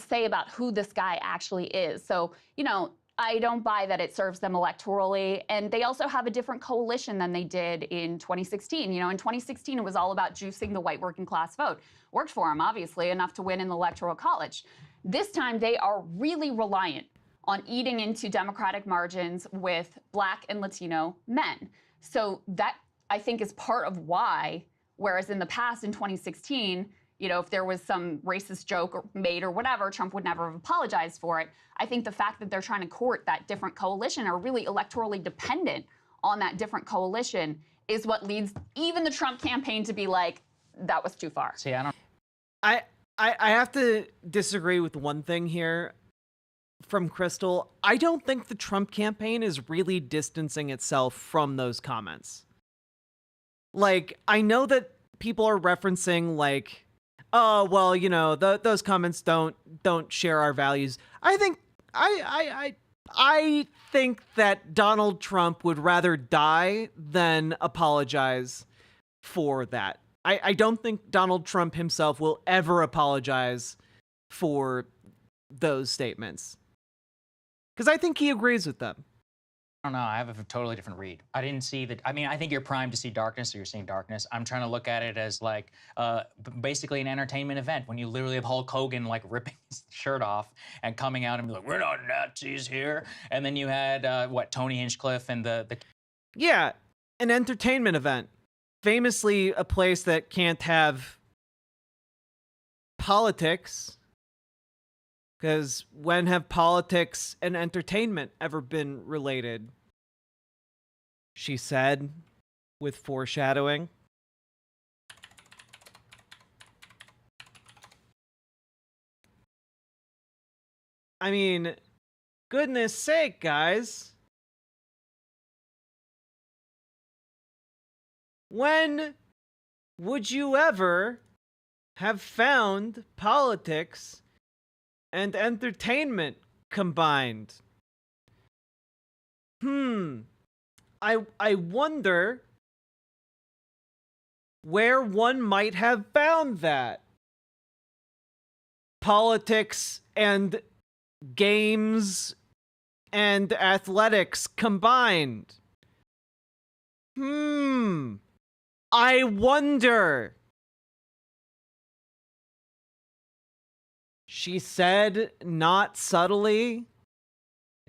Say about who this guy actually is. So, you know, I don't buy that it serves them electorally. And they also have a different coalition than they did in 2016. You know, in 2016, it was all about juicing the white working class vote. Worked for them, obviously, enough to win in the Electoral College. This time, they are really reliant on eating into Democratic margins with Black and Latino men. So that, I think, is part of why, whereas in the past, in 2016, you know, if there was some racist joke made or whatever, Trump would never have apologized for it. I think the fact that they're trying to court that different coalition or really electorally dependent on that different coalition is what leads even the Trump campaign to be like, that was too far. See, I don't. I have to disagree with one thing here from Crystal. I don't think the Trump campaign is really distancing itself from those comments. Like, I know that people are referencing like, oh, well, you know, those comments don't share our values. I think I think that Donald Trump would rather die than apologize for that. I don't think Donald Trump himself will ever apologize for those statements. Because I think he agrees with them. I don't know. I have a totally different read. I didn't see that. I mean, I think you're primed to see darkness, so you're seeing darkness. I'm trying to look at it as like basically an entertainment event when you literally have Hulk Hogan like ripping his shirt off and coming out and be like, "We're not Nazis here." And then you had what, Tony Hinchcliffe and the Yeah, an entertainment event. Famously, a place that can't have politics. Because when have politics and entertainment ever been related? She said, with foreshadowing. I mean, goodness sake, guys. When would you ever have found politics and entertainment combined? I wonder where one might have found that. Politics and games and athletics combined. I wonder. She said, not subtly.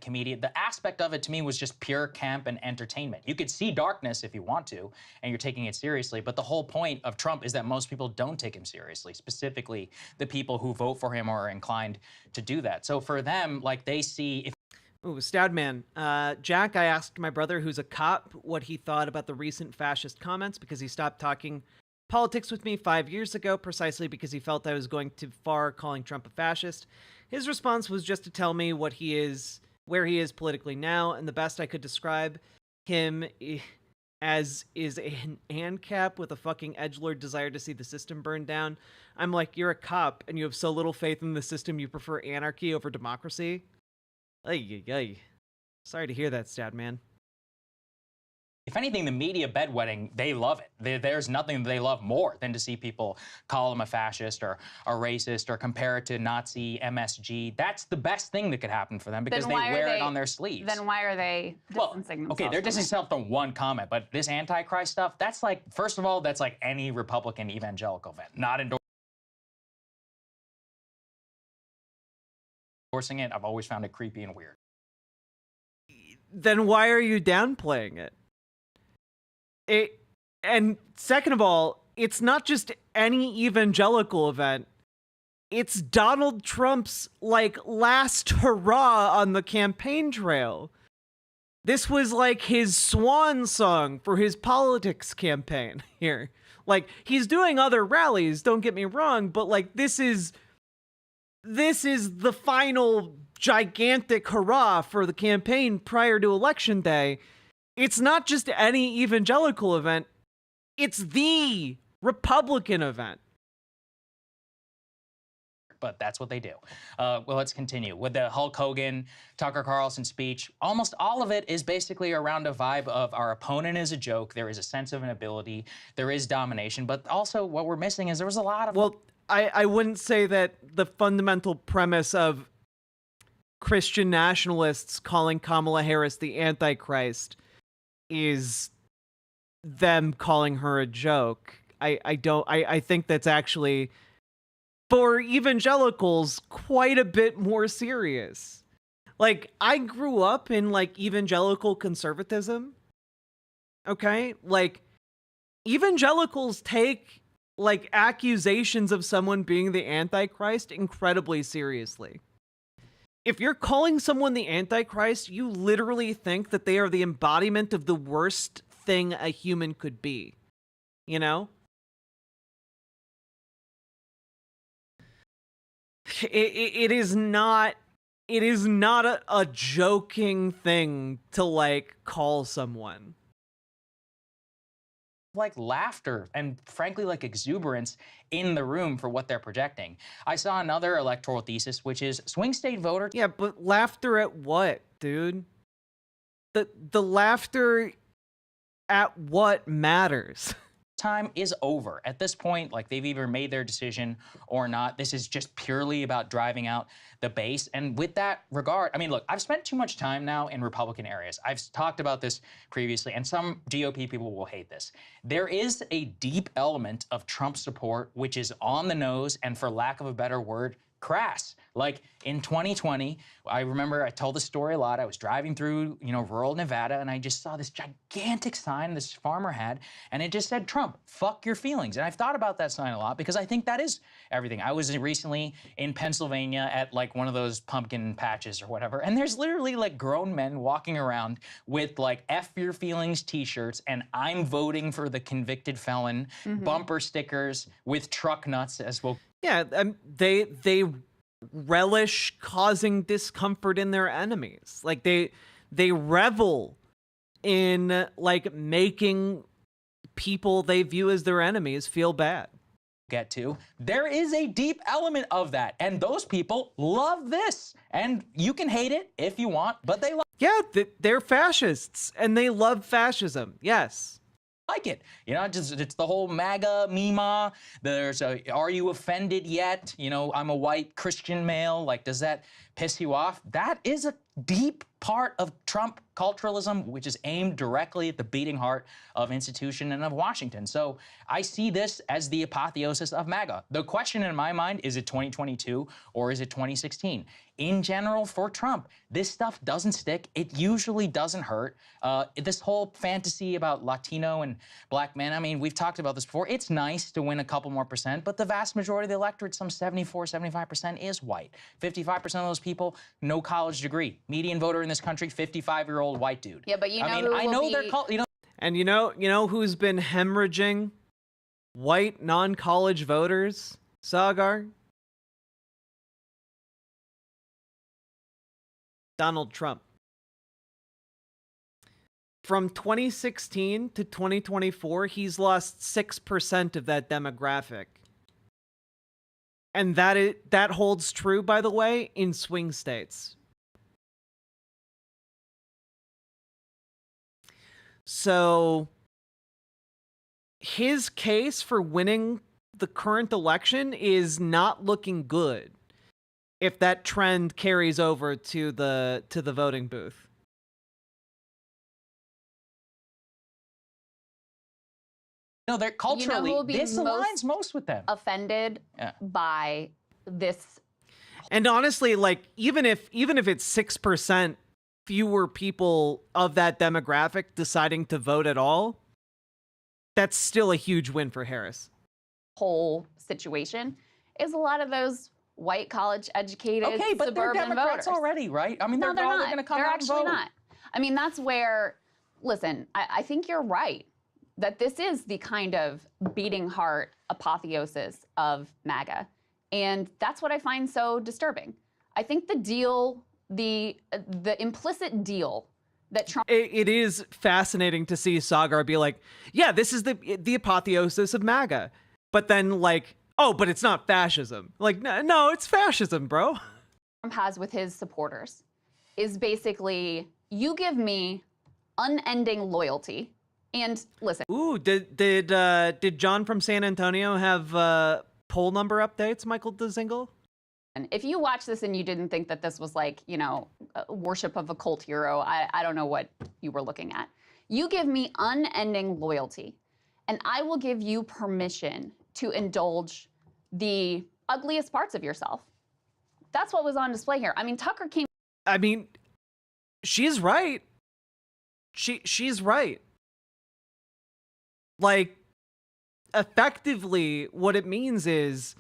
comedian. The aspect of it to me was just pure camp and entertainment. You could see darkness if you want to, and you're taking it seriously. But the whole point of Trump is that most people don't take him seriously, specifically the people who vote for him or are inclined to do that. So for them, like, they see if Ooh, Stadman. Jack, I asked my brother, who's a cop, what he thought about the recent fascist comments because he stopped talking politics with me 5 years ago precisely because he felt I was going too far calling Trump a fascist. His response was just to tell me what he is, where he is politically now, and the best I could describe him as is an ANCAP with a fucking edgelord desire to see the system burn down. I'm like, you're a cop and you have so little faith in the system you prefer anarchy over democracy? Ay. Sorry to hear that, Stadman. If anything, the media bedwetting, they love it. There's nothing they love more than to see people call him a fascist or a racist or compare it to Nazi MSG. That's the best thing that could happen for them because they wear it on their sleeves. Then why are they distancing themselves? Okay, they're distancing themselves from one comment, but this Antichrist stuff, that's like, first of all, that's like any Republican evangelical event, not endorsing it. I've always found it creepy and weird. Then why are you downplaying it? And second of all, it's not just any evangelical event. It's Donald Trump's like last hurrah on the campaign trail. This was like his swan song for his politics campaign here. Like, he's doing other rallies, don't get me wrong, but like this is the final gigantic hurrah for the campaign prior to election day. It's not just any evangelical event. It's the Republican event. But that's what they do. Well, let's continue. With the Hulk Hogan, Tucker Carlson speech, almost all of it is basically around a vibe of our opponent is a joke. There is a sense of an ability. There is domination. But also what we're missing is there was a lot of... Well, I wouldn't say that the fundamental premise of Christian nationalists calling Kamala Harris the Antichrist is them calling her a joke. I think that's actually... for evangelicals, quite a bit more serious. Like, I grew up in, like, evangelical conservatism. Okay? Like, evangelicals take, like, accusations of someone being the Antichrist incredibly seriously. If you're calling someone the Antichrist, you literally think that they are the embodiment of the worst thing a human could be. You know? It is not a joking thing to like call someone. Like laughter and frankly like exuberance in the room for what they're projecting. I saw another electoral thesis, which is swing state voters. Yeah, but laughter at what, dude? The laughter at what matters? Time is over. At this point, like they've either made their decision or not. This is just purely about driving out the base. And with that regard, I mean, look, I've spent too much time now in Republican areas. I've talked about this previously, and some GOP people will hate this. There is a deep element of Trump support, which is on the nose and, for lack of a better word, crass. Like in 2020, I remember I told the story a lot. I was driving through, rural Nevada, and I just saw this gigantic sign this farmer had, and it just said, Trump, fuck your feelings. And I've thought about that sign a lot because I think that is everything. I was recently in Pennsylvania at like one of those pumpkin patches or whatever, and there's literally like grown men walking around with like F your feelings t-shirts and I'm voting for the convicted felon bumper stickers with truck nuts as well. Yeah, they relish causing discomfort in their enemies. Like they revel in like making people they view as their enemies feel bad. Get to. There is a deep element of that, and those people love this. And you can hate it if you want, but they love. Yeah, they're fascists and they love fascism. Yes. Like it, it's the whole MAGA meme. There's are you offended yet? I'm a white Christian male. Like, does that piss you off? That is a deep part of Trump culturalism, which is aimed directly at the beating heart of institution and of Washington. So I see this as the apotheosis of MAGA. The question in my mind, is it 2022 or is it 2016? In general, for Trump, this stuff doesn't stick. It usually doesn't hurt. This whole fantasy about Latino and black men, I mean, we've talked about this before. It's nice to win a couple more percent, but the vast majority of the electorate, some 74, 75% is white. 55% of those people, no college degree. Median voter in this country, 55-year-old white dude. Yeah, but I know they're called, And you know who's been hemorrhaging white non-college voters, Sagar? Donald Trump. From 2016 to 2024, he's lost 6% of that demographic. And that holds true, by the way, in swing states. So his case for winning the current election is not looking good if that trend carries over to the voting booth. No, they're culturally, this aligns most with them. Offended by this. And honestly, like even if it's 6% fewer people of that demographic deciding to vote at all, that's still a huge win for Harris. Whole situation is a lot of those white college educated Okay, but they're suburban Democrats voters. already, right? I mean, No, they're they're not. going to come They're out and actually vote. not. I mean, that's where, listen, I think you're right that this is the kind of beating heart apotheosis of MAGA. And that's what I find so disturbing. I think the deal, the implicit deal that Trump... It is fascinating to see Sagar be like, yeah, this is the apotheosis of MAGA. But then like, oh, but it's not fascism. Like, no, it's fascism, bro. Trump has with his supporters is basically, you give me unending loyalty. And listen. Ooh, did John from San Antonio have poll number updates, Michael DeZingle? And if you watch this and you didn't think that this was like, you know, worship of a cult hero, I don't know what you were looking at. You give me unending loyalty, and I will give you permission to indulge the ugliest parts of yourself. That's what was on display here. I mean, Tucker came... I mean, she's right. She's right. Like, effectively, what it means is,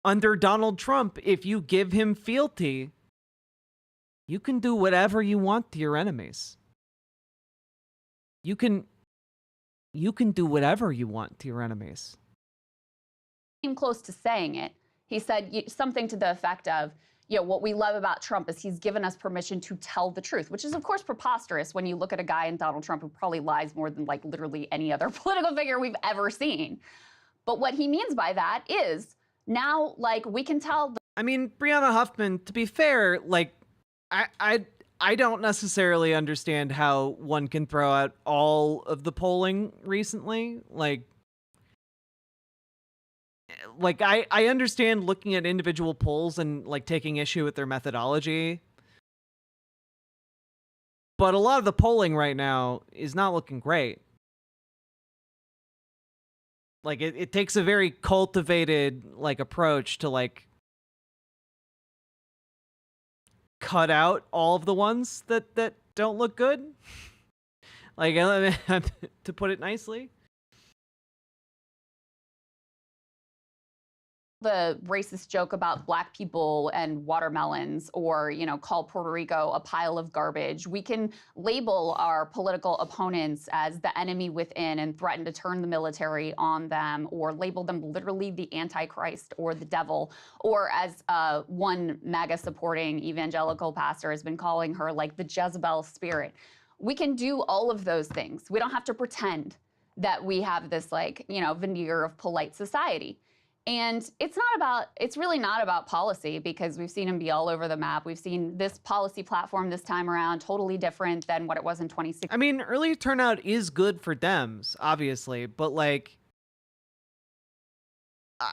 under Donald Trump, if you give him fealty, you can do whatever you want to your enemies. You can do whatever you want to your enemies. Came close to saying it. He said something to the effect of, you know, what we love about Trump is he's given us permission to tell the truth, which is, of course, preposterous when you look at a guy in Donald Trump who probably lies more than, like, literally any other political figure we've ever seen. But what he means by that is, now, like, we can tell... I mean, Brianna Huffman, to be fair, like, I don't necessarily understand how one can throw out all of the polling recently. Like I understand looking at individual polls and like taking issue with their methodology. But a lot of the polling right now is not looking great. Like it takes a very cultivated like approach to like cut out all of the ones that don't look good. Like to put it nicely. The racist joke about black people and watermelons, or, you know, call Puerto Rico a pile of garbage. We can label our political opponents as the enemy within and threaten to turn the military on them, or label them literally the Antichrist or the devil, or as one MAGA supporting evangelical pastor has been calling her, like the Jezebel spirit. We can do all of those things. We don't have to pretend that we have this, like, you know, veneer of polite society. And it's really not about policy, because we've seen him be all over the map. We've seen this policy platform this time around totally different than what it was in 2016. I mean, early turnout is good for Dems, obviously, but like,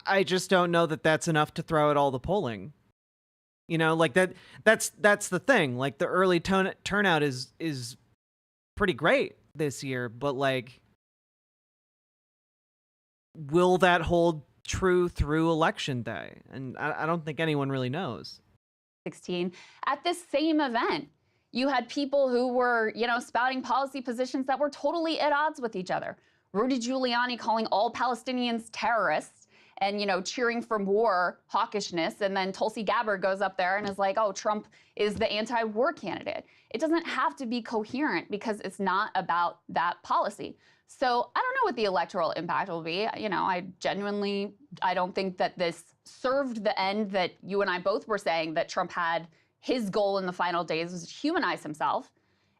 I just don't know that that's enough to throw out all the polling. You know, like that's the thing. Like the early turnout is pretty great this year, but like, will that hold true through election day? And I don't think anyone really knows. 16. At this same event, you had people who were, you know, spouting policy positions that were totally at odds with each other. Rudy Giuliani calling all Palestinians terrorists and, you know, cheering for more hawkishness. And then Tulsi Gabbard goes up there and is like, oh, Trump is the anti-war candidate. It doesn't have to be coherent because it's not about that policy. So I don't know what the electoral impact will be. You know, I don't think that this served the end that you and I both were saying that Trump had. His goal in the final days was to humanize himself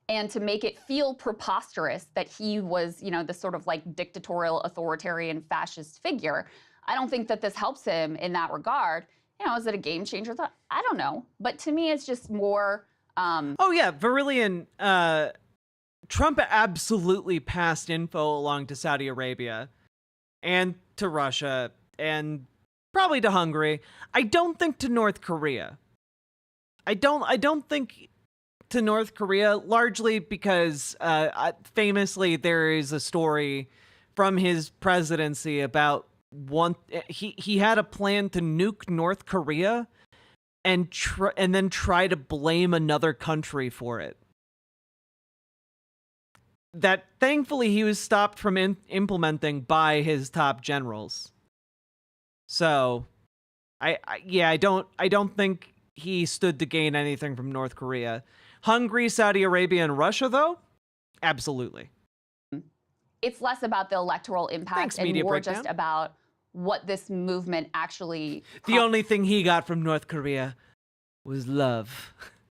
and to make it feel preposterous that he was, you know, this sort of like dictatorial, authoritarian, fascist figure. I don't think that this helps him in that regard. You know, is it a game changer? I don't know. But to me, it's just more... Oh, yeah, Verillion... Trump absolutely passed info along to Saudi Arabia and to Russia and probably to Hungary. I don't think to North Korea. I don't think to North Korea, largely because famously there is a story from his presidency about he had a plan to nuke North Korea and then try to blame another country for it. that thankfully he was stopped from implementing by his top generals. So, I don't think he stood to gain anything from North Korea. Hungary, Saudi Arabia, and Russia, though, absolutely. It's less about the electoral impact Thanks, and Media more Breakdown. just about what this movement actually The only thing he got from North Korea was love.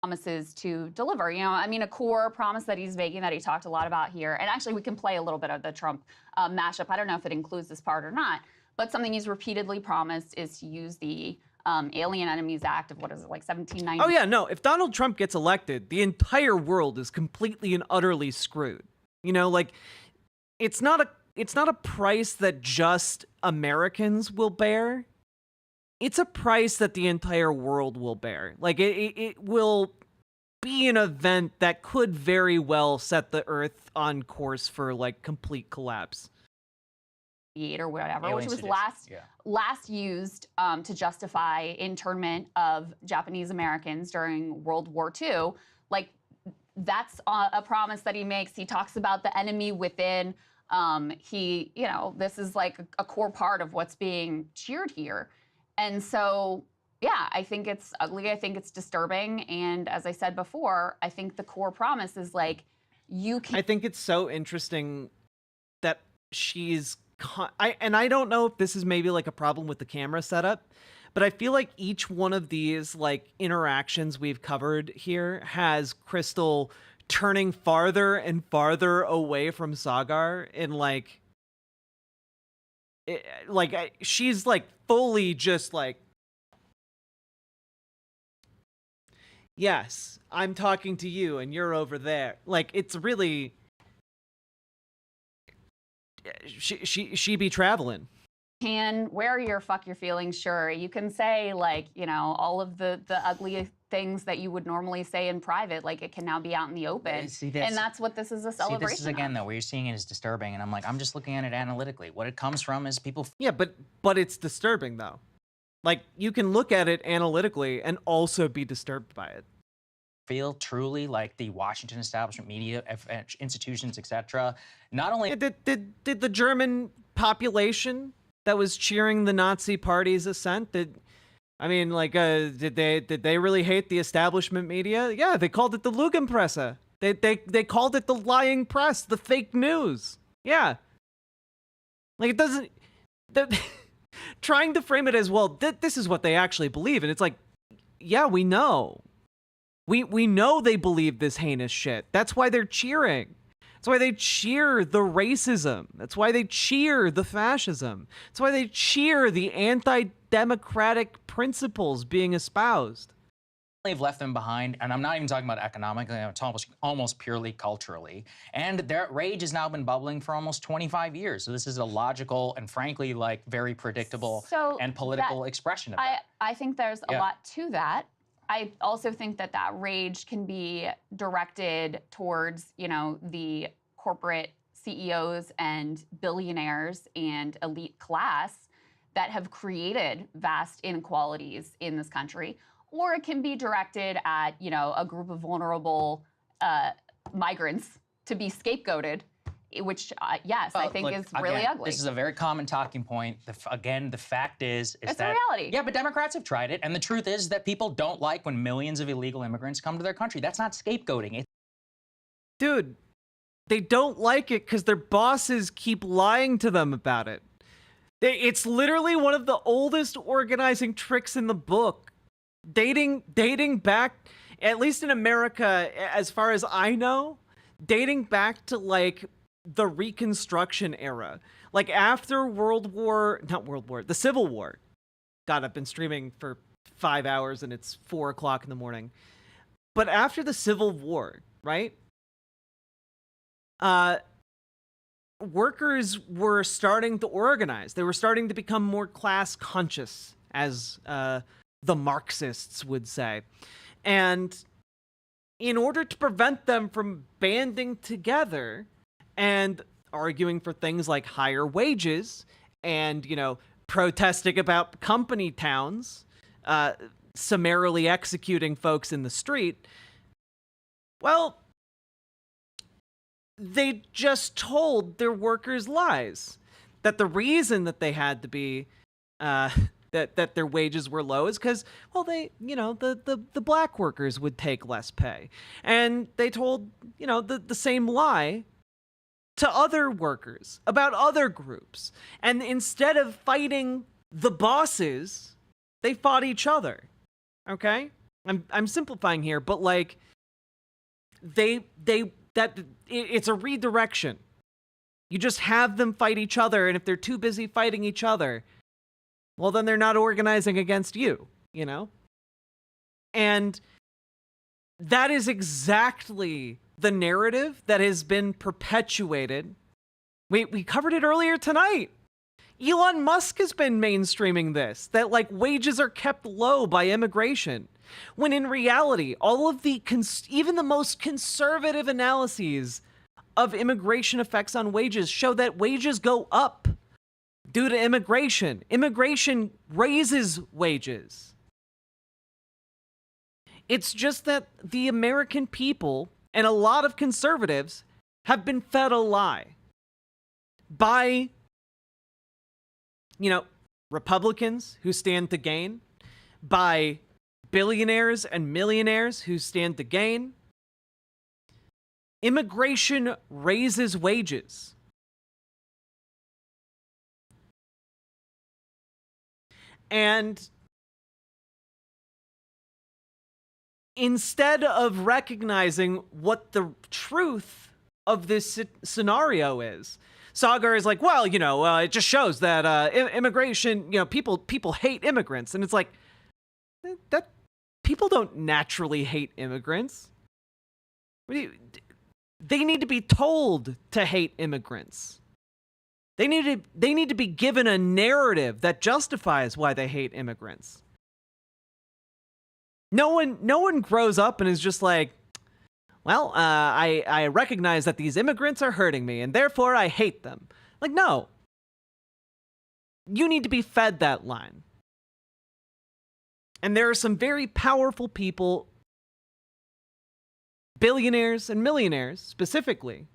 promises to deliver. You know, I mean, a core promise that he's making that he talked a lot about here, and actually we can play a little bit of the Trump mashup. I don't know if it includes this part or not, but something he's repeatedly promised is to use the Alien Enemies Act of, what is it, like 1790? Oh yeah, no, if Donald Trump gets elected, the entire world is completely and utterly screwed. You know, like, it's not a price that just Americans will bear. It's a price that the entire world will bear. Like, it will be an event that could very well set the Earth on course for, like, complete collapse. Or whatever, Alien which was sedition, last used to justify internment of Japanese Americans during World War II. Like, that's a promise that he makes. He talks about the enemy within. You know, this is like a core part of what's being cheered here. And so, yeah, I think it's ugly. I think it's disturbing. And as I said before, I think the core promise is like, you can. I think it's so interesting that she's. I don't know if this is maybe like a problem with the camera setup, but I feel like each one of these like interactions we've covered here has Crystal turning farther and farther away from Sagar, and she's like fully just like, yes, I'm talking to you and you're over there. Like, it's really, she be traveling. Can wear your fuck your feelings, sure. You can say, like, you know, all of the ugly things that you would normally say in private, like, it can now be out in the open. And that's what this is a celebration this is, again, though, where you're seeing it as disturbing, and I'm like, I'm just looking at it analytically. What it comes from is people... Yeah, but it's disturbing, though. Like, you can look at it analytically and also be disturbed by it. Feel truly like the Washington establishment, media institutions, etc. Not only... Did the German population that was cheering the Nazi party's ascent, did they really hate the establishment media? Yeah, they called it the Lügenpresse. They called it the lying press, the fake news. Yeah. Like, it doesn't... trying to frame it as, well, this is what they actually believe. And it's like, yeah, we know. We know they believe this heinous shit. That's why they're cheering. That's why they cheer the racism. That's why they cheer the fascism. That's why they cheer the anti-democratic principles being espoused. They've left them behind, and I'm not even talking about economically, it's almost purely culturally. And their rage has now been bubbling for almost 25 years. So this is a logical and frankly, like, very predictable and political expression of that. I think there's a lot to that. I also think that rage can be directed towards, you know, the corporate CEOs and billionaires and elite class that have created vast inequalities in this country. Or it can be directed at, you know, a group of vulnerable migrants to be scapegoated, which, yes, I think is really ugly. This is a very common talking point. Again, the fact is it's that... a reality. Yeah, but Democrats have tried it, and the truth is that people don't like when millions of illegal immigrants come to their country. That's not scapegoating. Dude, they don't like it because their bosses keep lying to them about it. It's literally one of the oldest organizing tricks in the book. Dating back, at least in America, as far as I know, dating back to, like, the Reconstruction era. Like, after the Civil War. God, I've been streaming for 5 hours and it's 4 o'clock in the morning. But after the Civil War, right? Workers were starting to organize. They were starting to become more class conscious, as the Marxists would say. And in order to prevent them from banding together and arguing for things like higher wages and, you know, protesting about company towns, summarily executing folks in the street, well, they just told their workers lies. That the reason that they had to be, that their wages were low is because, well, they, the black workers would take less pay. And they told, the same lie to other workers about other groups. And instead of fighting the bosses, they fought each other. Okay? I'm simplifying here, but like it's a redirection. You just have them fight each other, and if they're too busy fighting each other, well, then they're not organizing against you, And that is exactly the narrative that has been perpetuated. We covered it earlier tonight. Elon Musk has been mainstreaming this, that like wages are kept low by immigration. When in reality, all of the, even the most conservative analyses of immigration effects on wages show that wages go up due to immigration. Immigration raises wages. It's just that the American people and a lot of conservatives have been fed a lie by, Republicans who stand to gain, by billionaires and millionaires who stand to gain. Immigration raises wages. And instead of recognizing what the truth of this scenario is, Sagar is like, well, it just shows that immigration, people hate immigrants. And it's like, that people don't naturally hate immigrants. They need to be told to hate immigrants. They need to be given a narrative that justifies why they hate immigrants. No one grows up and is just like, well, I recognize that these immigrants are hurting me, and therefore I hate them. Like, no. You need to be fed that line. And there are some very powerful people, billionaires and millionaires specifically,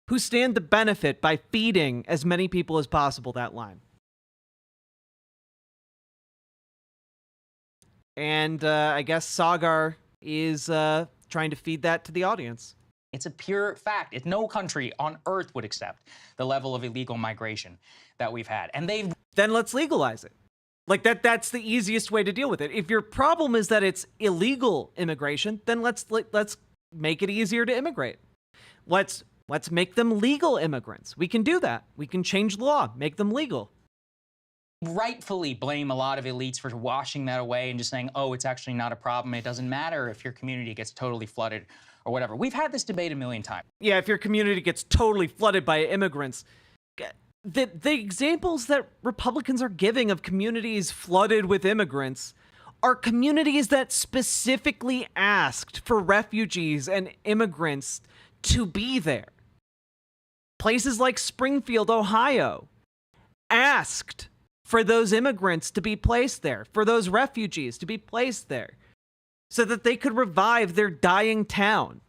who stand to benefit by feeding as many people as possible that line. And I guess Sagar is trying to feed that to the audience. It's a pure fact. No country on earth would accept the level of illegal migration that we've had. And then let's legalize it. Like that's the easiest way to deal with it. If your problem is that it's illegal immigration, then let's make it easier to immigrate. Let's make them legal immigrants. We can do that. We can change the law, make them legal. Rightfully blame a lot of elites for washing that away and just saying, oh, it's actually not a problem. It doesn't matter if your community gets totally flooded or whatever. We've had this debate a million times. Yeah, if your community gets totally flooded by immigrants. The examples that Republicans are giving of communities flooded with immigrants are communities that specifically asked for refugees and immigrants to be there. Places like Springfield, Ohio, asked for those immigrants to be placed there, for those refugees to be placed there, so that they could revive their dying town.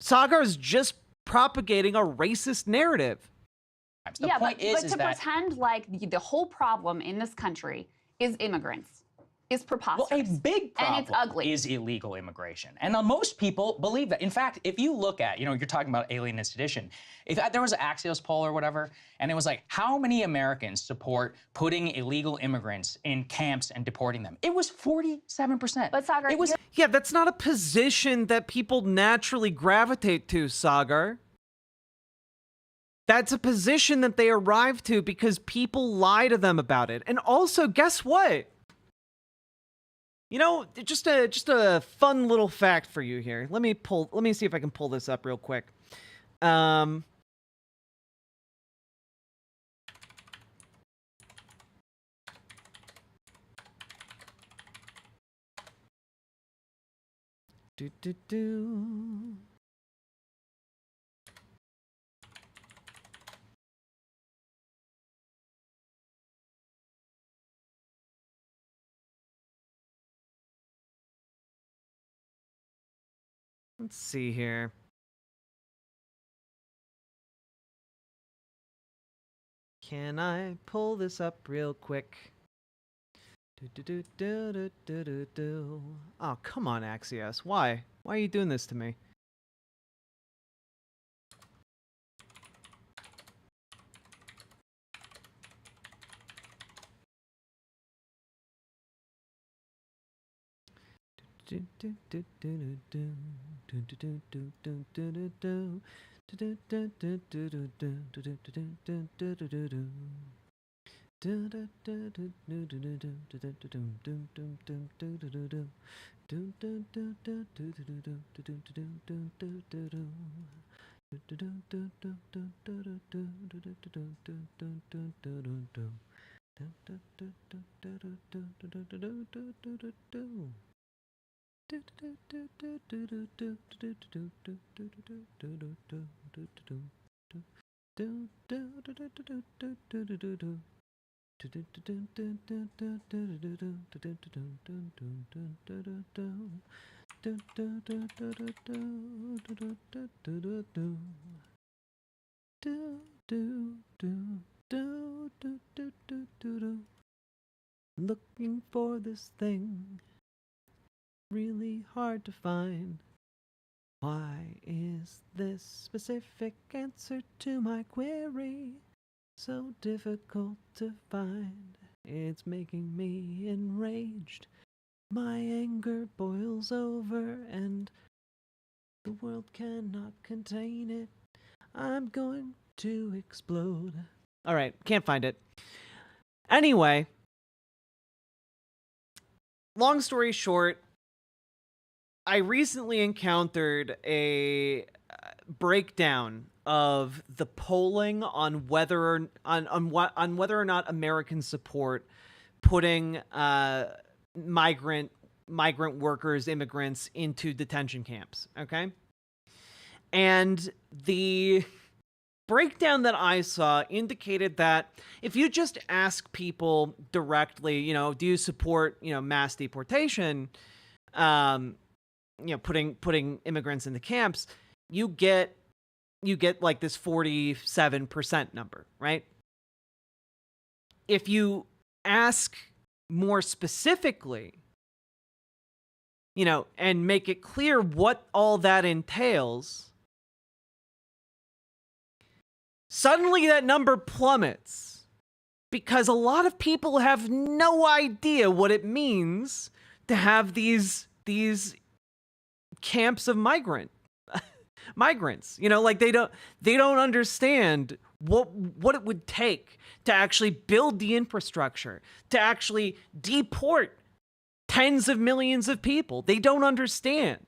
Sagar's just propagating a racist narrative. The yeah, point but to that pretend like the whole problem in this country is immigrants is preposterous. Well, a big problem and it's ugly. is illegal immigration. And most people believe that. In fact, if you look at, you're talking about alien and sedition. If there was an Axios poll or whatever, and it was like, how many Americans support putting illegal immigrants in camps and deporting them? It was 47%. But Sagar, yeah, that's not a position that people naturally gravitate to, Sagar. That's a position that they arrive to because people lie to them about it. And also, guess what? Just a fun little fact for you here. Let me see if I can pull this up real quick. Let's see here. Can I pull this up real quick? Oh, come on, Axios. Why? Why are you doing this to me? Looking for this thing, really hard to find. Why is this specific answer to my query so difficult to find? It's making me enraged. My anger boils over and the world cannot contain it. I'm going to explode. All right, can't find it. Anyway, long story short, I recently encountered a breakdown of the polling on whether or not Americans support putting migrant workers, immigrants into detention camps. Okay, and the breakdown that I saw indicated that if you just ask people directly, you know, do you support, you know, mass deportation, you know, putting immigrants in the camps, you get like this 47% number, right? If you ask more specifically, you know, and make it clear what all that entails, suddenly that number plummets because a lot of people have no idea what it means to have these camps of migrants. You know, like they don't understand what it would take to actually build the infrastructure, to actually deport tens of millions of people. They don't understand.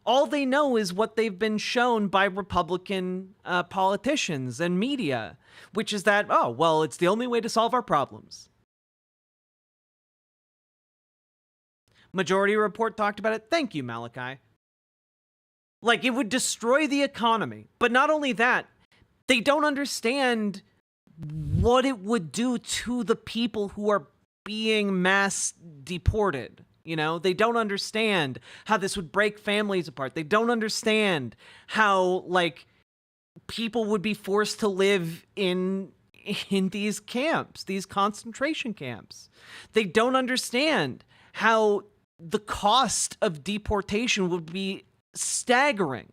All they know is what they've been shown by Republican politicians and media, which is that, oh, well, it's the only way to solve our problems. Majority Report talked about it. Thank you, Malachi. Like, it would destroy the economy. But not only that, they don't understand what it would do to the people who are being mass deported. You know, they don't understand how this would break families apart. They don't understand how, like, people would be forced to live in these camps, these concentration camps. They don't understand how the cost of deportation would be staggering.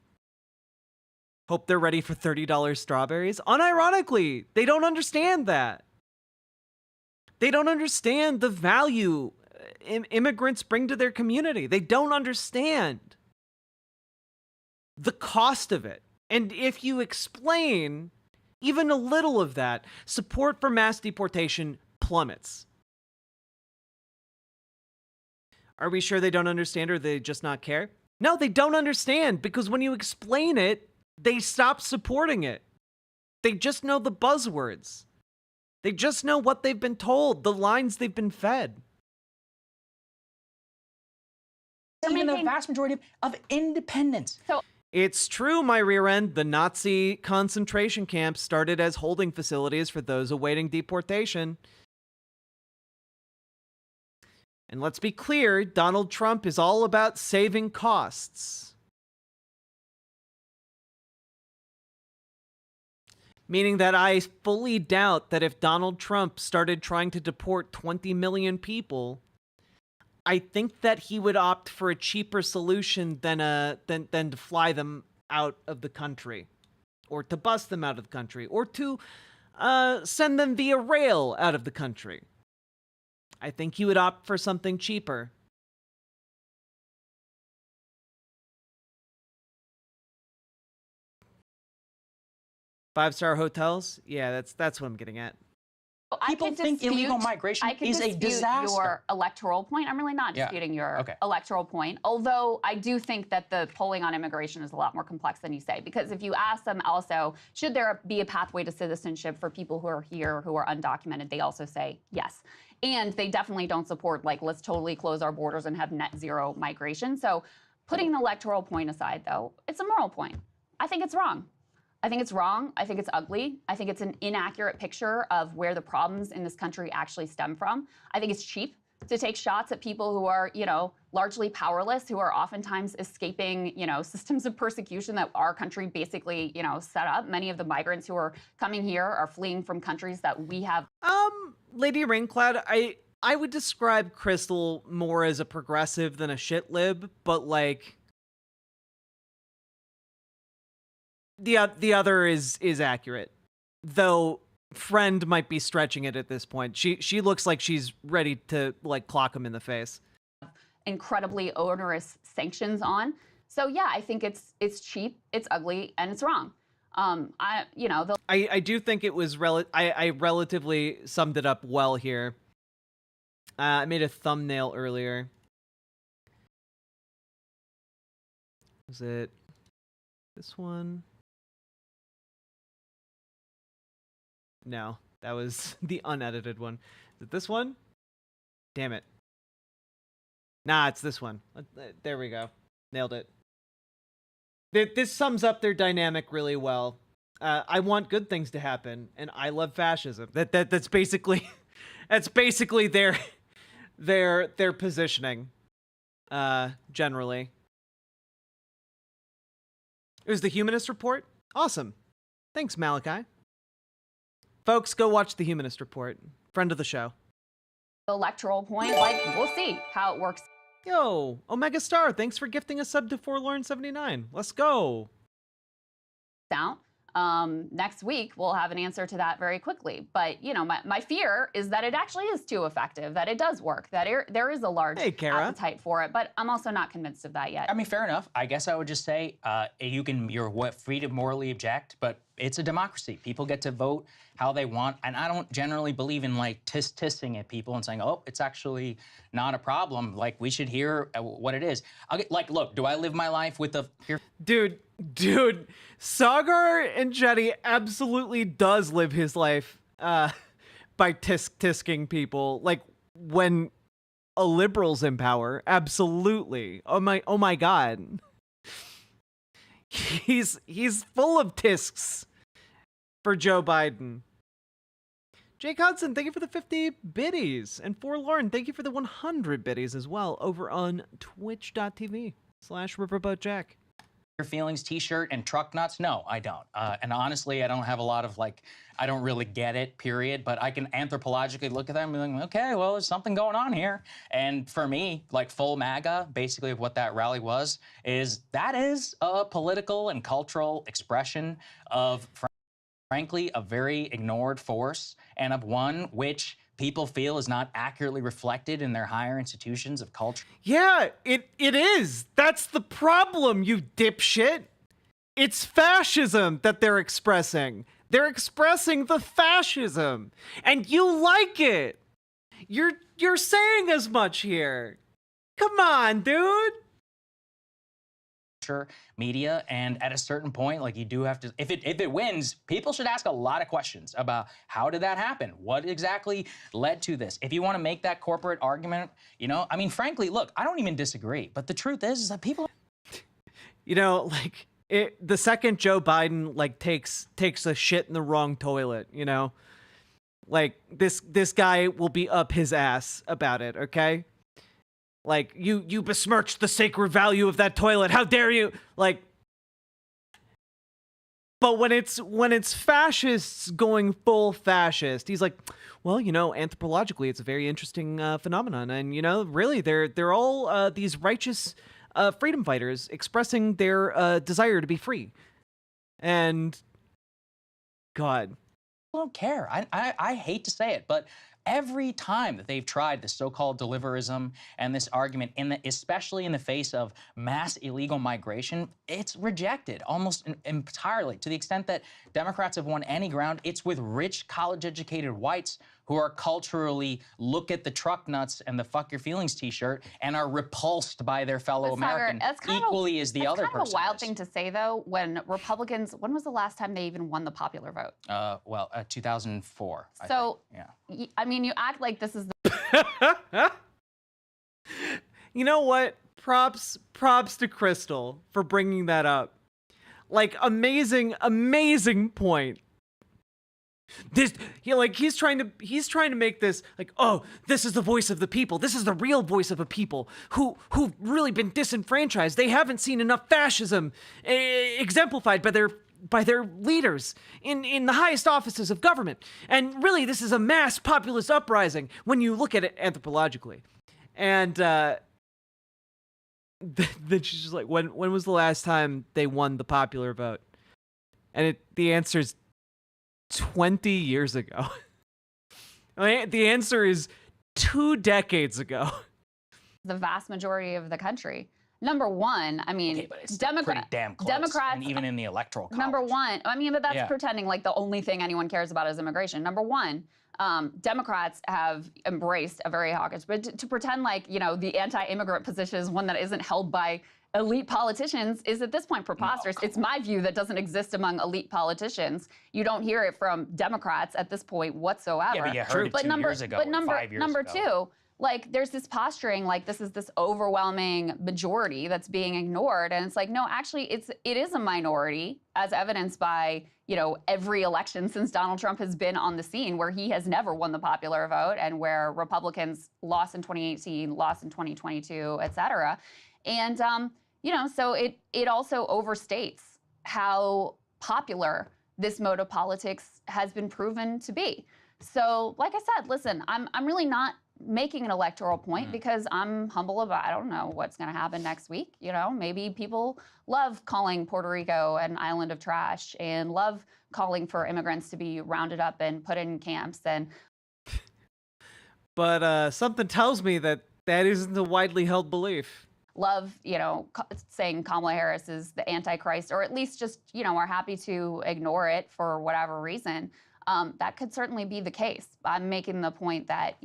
Hope they're ready for $30 strawberries. Unironically, they don't understand that. They don't understand the value immigrants bring to their community. They don't understand the cost of it. And if you explain even a little of that, support for mass deportation plummets. Are we sure they don't understand, or they just not care? No, they don't understand, because when you explain it, they stop supporting it. They just know the buzzwords. They just know what they've been told, the lines they've been fed. Even the vast majority of independents. So it's true, my rear end. The Nazi concentration camps started as holding facilities for those awaiting deportation. And let's be clear, Donald Trump is all about saving costs. Meaning that I fully doubt that if Donald Trump started trying to deport 20 million people, I think that he would opt for a cheaper solution than to fly them out of the country, or to bust them out of the country, or to send them via rail out of the country. I think he would opt for something cheaper. Five-star hotels? Yeah, that's what I'm getting at. People think illegal migration is a disaster. Your electoral point. I'm really not disputing your electoral point, although I do think that the polling on immigration is a lot more complex than you say, because if you ask them also, should there be a pathway to citizenship for people who are here who are undocumented, they also say yes. And they definitely don't support, like, let's totally close our borders and have net zero migration. So putting the electoral point aside, though, it's a moral point. I think it's wrong. I think it's wrong. I think it's ugly. I think it's an inaccurate picture of where the problems in this country actually stem from. I think it's cheap to take shots at people who are, you know, largely powerless, who are oftentimes escaping, you know, systems of persecution that our country basically, you know, set up. Many of the migrants who are coming here are fleeing from countries that we have. Lady Raincloud, I would describe Crystal more as a progressive than a shit lib, but like the other is accurate, though. Friend might be stretching it at this point. She looks like she's ready to like clock him in the face. Incredibly onerous sanctions on. So yeah, I think it's cheap, it's ugly, and it's wrong. I do think it was I relatively summed it up well here. I made a thumbnail earlier. Was it this one? No, that was the unedited one. Is it this one? Damn it. Nah, it's this one. There we go. Nailed it. This sums up their dynamic really well. I want good things to happen, and I love fascism. That's basically their positioning. Generally. It was the Humanist Report. Awesome. Thanks, Malachi. Folks, go watch The Humanist Report. Friend of the show. Electoral point, like, we'll see how it works. Yo, Omega Star, thanks for gifting a sub to Forlorn79. Let's go. Out. Next week, we'll have an answer to that very quickly. But, you know, my fear is that it actually is too effective, that it does work, that there is a large appetite for it. But I'm also not convinced of that yet. I mean, fair enough. I guess I would just say you're free to morally object, but it's a democracy. People get to vote how they want. And I don't generally believe in like tissing at people and saying, oh, it's actually not a problem. Like, we should hear what it is. Look, do I live my life with the... Dude, Sagar and Jetty absolutely does live his life by tisking people. Like, when a liberal's in power, absolutely. Oh my god. He's full of tisks for Joe Biden. Jake Hudson, thank you for the 50 biddies. And Forlorn, thank you for the 100 biddies as well over on twitch.tv/riverboatjack. Your feelings t-shirt and truck nuts? No, I don't. And honestly, I don't have a lot of I don't really get it, period. But I can anthropologically look at them and be like, okay, well, there's something going on here. And for me, like full MAGA, basically what that rally was, is a political and cultural expression of, frankly, a very ignored force, and of one which people feel is not accurately reflected in their higher institutions of culture. Yeah, it is. That's the problem, you dipshit. It's fascism that they're expressing. They're expressing the fascism, and you like it. You're saying as much here. Come on, dude. Media, and at a certain point, like, you do have to, if it wins, people should ask a lot of questions about how did that happen, what exactly led to this. If you want to make that corporate argument, you know, I mean, frankly, look, I don't even disagree, but the truth is that people, you know, like, the second Joe Biden like takes a shit in the wrong toilet, you know, like this guy will be up his ass about it. Okay. Like, you besmirched the sacred value of that toilet. How dare you? Like, But when it's fascists going full fascist, he's like, well, anthropologically, it's a very interesting phenomenon, and really, they're all these righteous freedom fighters expressing their desire to be free. And God, I don't care. I hate to say it, but every time that they've tried the so-called deliverism and this argument, especially in the face of mass illegal migration, it's rejected almost entirely, to the extent that Democrats have won any ground. It's with rich, college-educated whites who are culturally look at the truck nuts and the fuck your feelings t-shirt and are repulsed by their fellow American equally as the other person. That's kind of a wild thing to say, though, when Republicans, when was the last time they even won the popular vote? 2004. So, I mean, you act like this is the... You know what? Props to Crystal for bringing that up. Like, amazing point. He's trying to make this like, oh, this is the voice of the people. This is the real voice of a people who've really been disenfranchised. They haven't seen enough fascism exemplified by their leaders in the highest offices of government. And really, this is a mass populist uprising when you look at it anthropologically. And then she's just like, when was the last time they won the popular vote? And the answer is 20 years ago. The answer is 2 decades ago. The vast majority of the country. Number one, I mean, pretty damn close. Democrats, and even in the electoral college. Number one, I mean, but that's pretending like the only thing anyone cares about is immigration. Number one, Democrats have embraced a very hawkish, but to pretend like, the anti-immigrant position is one that isn't held by elite politicians is at this point preposterous. It's my view that doesn't exist among elite politicians. You don't hear it from Democrats at this point whatsoever. Yeah, but you heard it 2 years ago, 5 years number ago. two, like there's this posturing like this is this overwhelming majority that's being ignored, and it's like, no, actually it is a minority, as evidenced by every election since Donald Trump has been on the scene, where he has never won the popular vote and where Republicans lost in 2018, lost in 2022, et cetera. And so it also overstates how popular this mode of politics has been proven to be. So, like I said, listen, I'm really not making an electoral point because I'm humble about, I don't know what's going to happen next week. Maybe people love calling Puerto Rico an island of trash and love calling for immigrants to be rounded up and put in camps. But something tells me that isn't a widely held belief. Love, saying Kamala Harris is the Antichrist, or at least just, are happy to ignore it for whatever reason. That could certainly be the case. I'm making the point that,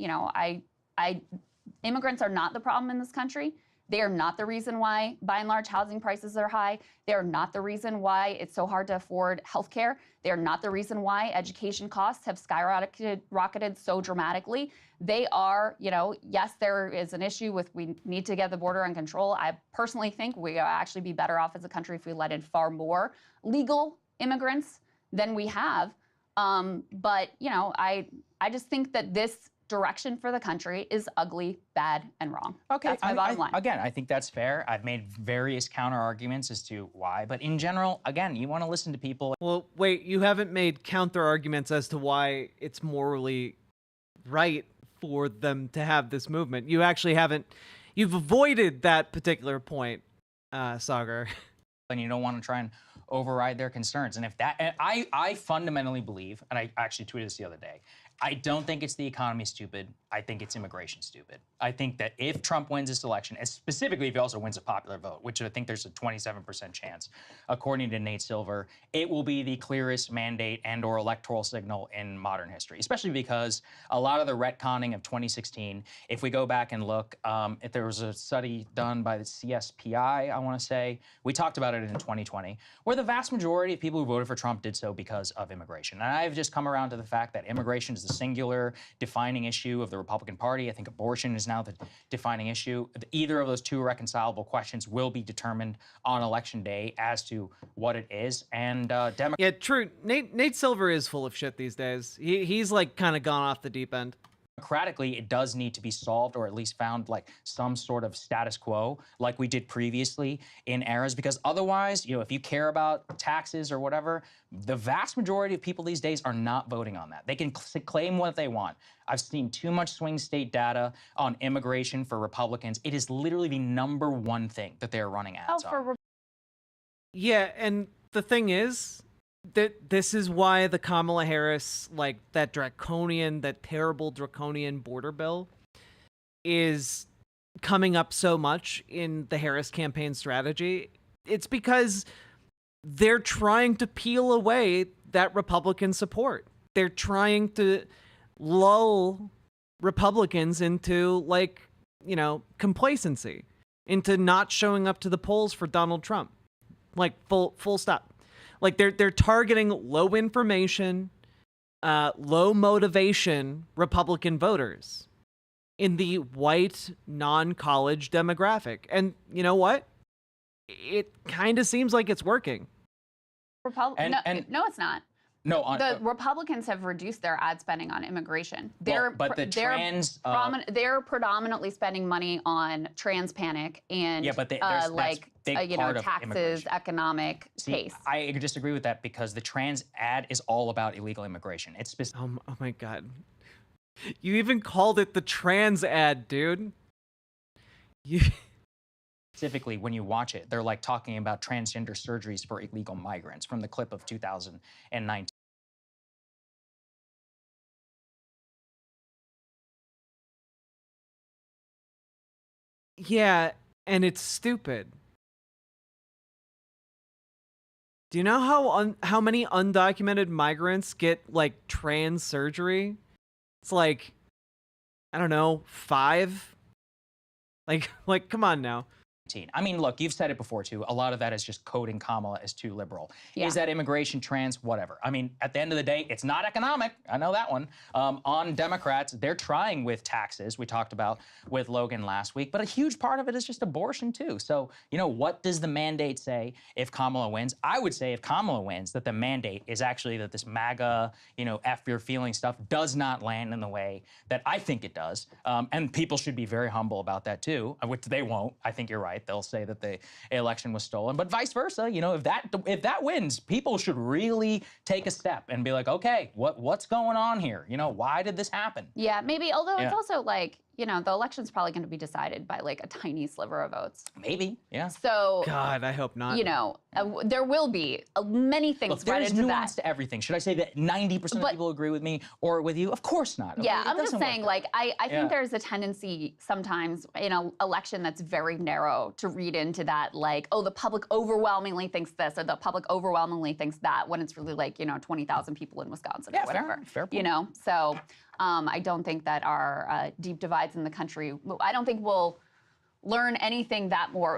immigrants are not the problem in this country. They are not the reason why, by and large, housing prices are high. They are not the reason why it's so hard to afford healthcare. They are not the reason why education costs have skyrocketed so dramatically. They are, yes, there is an issue with we need to get the border under control. I personally think we actually be better off as a country if we let in far more legal immigrants than we have. But, I just think that this direction for the country is ugly, bad, and wrong. Okay, that's my bottom line. Again, I think that's fair. I've made various counter arguments as to why, but in general, again, you want to listen to people. Well, wait, you haven't made counter arguments as to why it's morally right for them to have this movement. You actually haven't. You've avoided that particular point, Sagar. And you don't want to try and override their concerns. And if that, I fundamentally believe, and I actually tweeted this the other day, I don't think it's the economy stupid. I think it's immigration stupid. I think that if Trump wins this election, and specifically if he also wins a popular vote, which I think there's a 27% chance, according to Nate Silver, it will be the clearest mandate and or electoral signal in modern history, especially because a lot of the retconning of 2016, if we go back and look, if there was a study done by the CSPI, I want to say, we talked about it in 2020, where the vast majority of people who voted for Trump did so because of immigration. And I've just come around to the fact that immigration is the singular defining issue of the Republican Party. I think abortion is now the defining issue. Either of those two irreconcilable questions will be determined on election day as to what it is. And yeah, true. Nate Silver is full of shit these days. He's like kind of gone off the deep end. Democratically, it does need to be solved, or at least found like some sort of status quo like we did previously in eras, because otherwise, if you care about taxes or whatever, the vast majority of people these days are not voting on that. They can claim what they want. I've seen too much swing state data on immigration for Republicans. It is literally the #1 thing that they're running ads on. Yeah, and the thing is that this is why the Kamala Harris, like that terrible draconian border bill is coming up so much in the Harris campaign strategy. It's because they're trying to peel away that Republican support. They're trying to lull Republicans into complacency, into not showing up to the polls for Donald Trump. Like full stop. Like they're targeting low information, low motivation Republican voters in the white non-college demographic. And you know what? It kind of seems like it's working. No, it's not. No, the Republicans have reduced their ad spending on immigration. They're predominantly spending money on trans panic and taxes, economic case. I disagree with that because the trans ad is all about illegal immigration. It's oh my God, you even called it the trans ad, dude. Specifically, when you watch it, they're like talking about transgender surgeries for illegal migrants from the clip of 2019. Yeah, and it's stupid. Do you know how many undocumented migrants get like trans surgery? It's like, I don't know, 5? Like come on now. I mean, look, you've said it before, too. A lot of that is just coding Kamala as too liberal. Yeah. Is that immigration, trans, whatever? I mean, at the end of the day, it's not economic. I know that one. On Democrats, they're trying with taxes. We talked about with Logan last week. But a huge part of it is just abortion, too. So, what does the mandate say if Kamala wins? I would say if Kamala wins, that the mandate is actually that this MAGA, F your feelings stuff does not land in the way that I think it does. And people should be very humble about that, too, which they won't. I think you're right. They'll say that the election was stolen, but vice versa. If that wins, people should really take a step and be like, okay, what's going on here? Why did this happen? Yeah, maybe. Although it's also like, the election's probably going to be decided by like a tiny sliver of votes. Maybe, yeah. So God, I hope not. There will be many things read into that. There's nuance to everything. Should I say that 90% of people agree with me or with you? Of course not. Yeah, I'm just saying, I think there's a tendency sometimes in an election that's very narrow to read into that, like, oh, the public overwhelmingly thinks this or the public overwhelmingly thinks that, when it's really like, 20,000 people in Wisconsin or whatever. Fair point. So I don't think that our deep divides in the country, I don't think we'll learn anything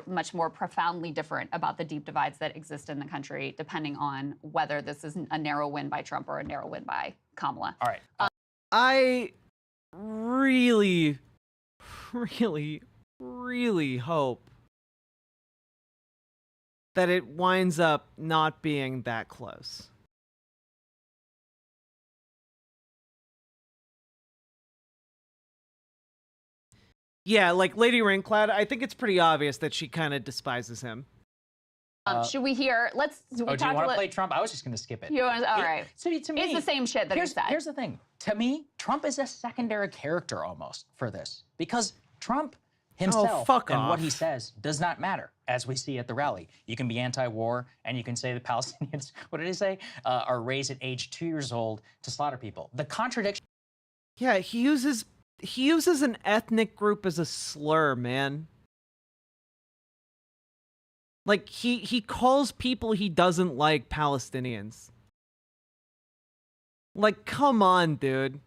much more profoundly different about the deep divides that exist in the country, depending on whether this is a narrow win by Trump or a narrow win by Kamala. All right. I really, really, really hope that it winds up not being that close. Yeah, like Lady Raincloud, I think it's pretty obvious that she kind of despises him. Should we hear? Do you want to play Trump? I was just going to skip it. All right. To me, it's the same shit that he said. Here's the thing. To me, Trump is a secondary character almost for this, because Trump himself and what he says does not matter, as we see at the rally. You can be anti-war, and you can say the Palestinians, what did he say, are raised at age 2 years old to slaughter people. The contradiction. Yeah, he uses an ethnic group as a slur, man. Like, he calls people he doesn't like Palestinians. Like, come on, dude.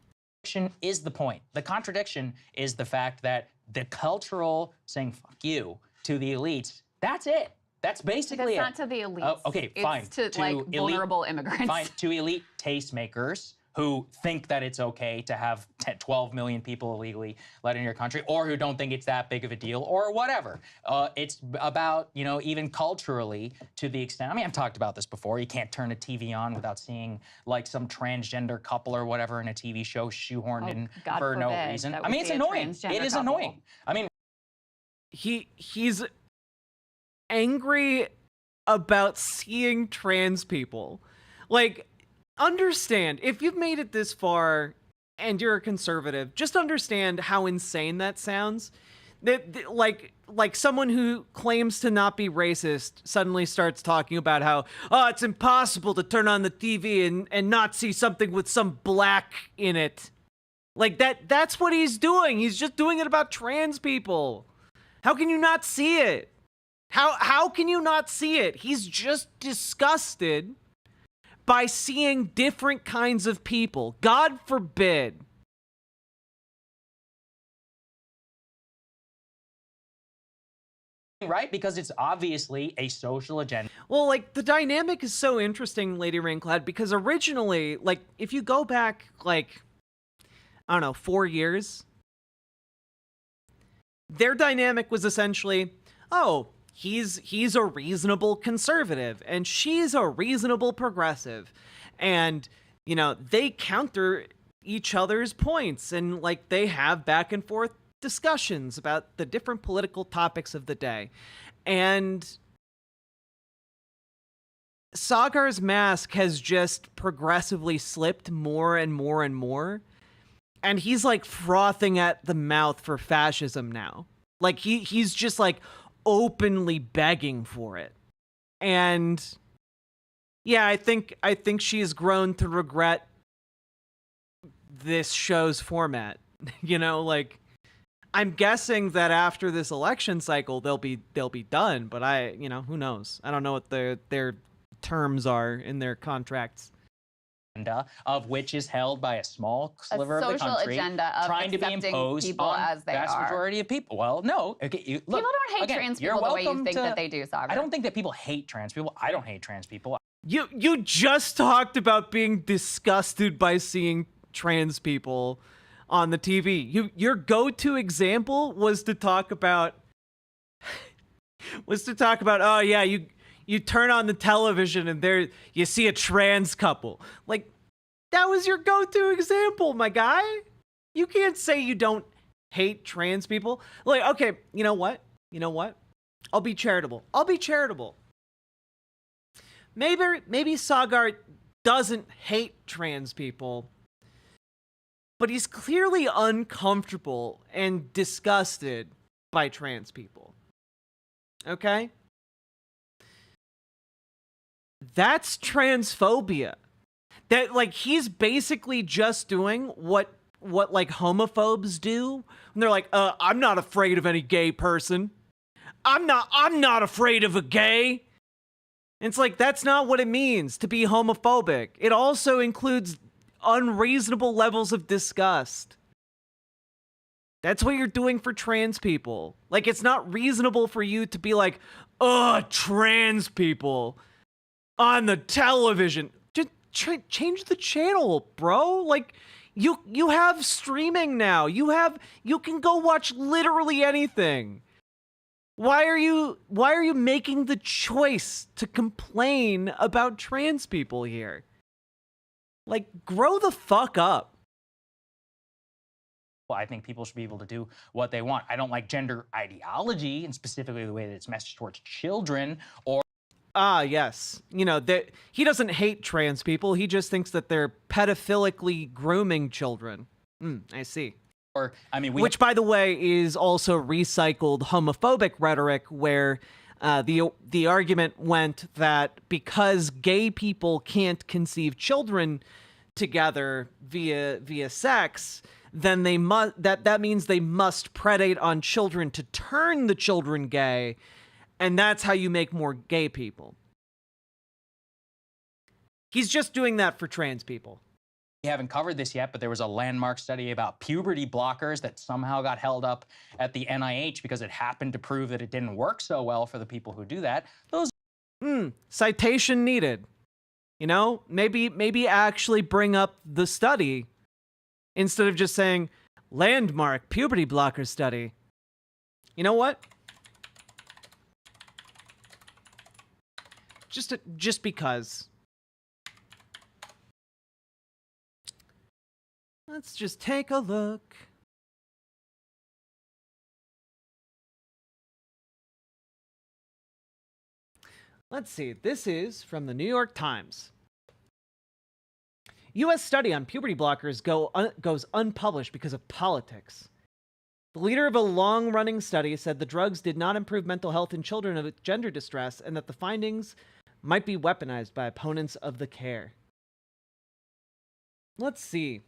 Is the point. The contradiction is the fact that the cultural saying fuck you to the elites, that's it. That's basically it. It's not to the elites. Okay, fine. It's to like vulnerable immigrants. Fine, to elite tastemakers who think that it's okay to have 12 million people illegally let in your country, or who don't think it's that big of a deal, or whatever. It's about, you know, even culturally, to the extent, I mean, I've talked about this before, you can't turn a TV on without seeing like some transgender couple or whatever in a TV show shoehorned in God for no forbid reason. that I we mean, it's see a annoying. transgender It is couple. annoying. I mean, he's angry about seeing trans people. Like, understand, if you've made it this far and you're a conservative, just understand how insane that sounds. That like someone who claims to not be racist suddenly starts talking about how, oh, it's impossible to turn on the TV and not see something with some black in it. Like that's what he's doing. He's just doing it about trans people. How can you not see it? How can you not see it? He's just disgusted by seeing different kinds of people. God forbid. Right? Because it's obviously a social agenda. Well, like, the dynamic is so interesting, Lady Rainclad, because originally, like, if you go back, like, I don't know, 4 years, their dynamic was essentially, oh, he's a reasonable conservative, and she's a reasonable progressive. And, you know, they counter each other's points, and, like, they have back and forth discussions about the different political topics of the day. And Sagar's mask has just progressively slipped more and more and more. And he's like frothing at the mouth for fascism now. Like he's just like openly begging for it. And yeah, I think she has grown to regret this show's format. You know, like, I'm guessing that after this election cycle, they'll be done. But you know, who knows? I don't know what their terms are in their contracts. Of which is held by a small sliver of the country, social agenda of trying to be accepting imposed people on as they vast are. majority of people. Well, no, okay, look, People don't hate again, trans you're people the way you welcome think to- that they do, Sagar. I don't think that people hate trans people. I don't hate trans people. You just talked about being disgusted by seeing trans people on the TV. Your go-to example was to talk about oh yeah, you turn on the television and there you see a trans couple. Like, that was your go-to example, my guy. You can't say you don't hate trans people. Like, okay, you know what? I'll be charitable. Maybe Sagar doesn't hate trans people, but he's clearly uncomfortable and disgusted by trans people. Okay? That's transphobia. That, like, he's basically just doing what like homophobes do. And they're like, I'm not afraid of any gay person. I'm not afraid of a gay. And it's like, that's not what it means to be homophobic. It also includes unreasonable levels of disgust. That's what you're doing for trans people. Like, it's not reasonable for you to be like, trans people on the television. Just change the channel, bro. Like, you have streaming now. You can go watch literally anything. Why are you making the choice to complain about trans people here? Like, grow the fuck up. Well, I think people should be able to do what they want. I don't like gender ideology, and specifically the way that it's messaged towards children, or yes. You know, that he doesn't hate trans people. He just thinks that they're pedophilically grooming children. I see. Or, I mean, which, by the way, is also recycled homophobic rhetoric, where the argument went that because gay people can't conceive children together via sex, then they that means they must predate on children to turn the children gay, and that's how you make more gay people. He's just doing that for trans people. We haven't covered this yet, but there was a landmark study about puberty blockers that somehow got held up at the NIH because it happened to prove that it didn't work so well for the people who do that. Those citation needed. You know, maybe actually bring up the study instead of just saying landmark puberty blocker study. You know what? Just because. Let's just take a look. Let's see. This is from the New York Times. U.S. study on puberty blockers goes unpublished because of politics. The leader of a long-running study said the drugs did not improve mental health in children with gender distress and that the findings might be weaponized by opponents of the care. Let's see.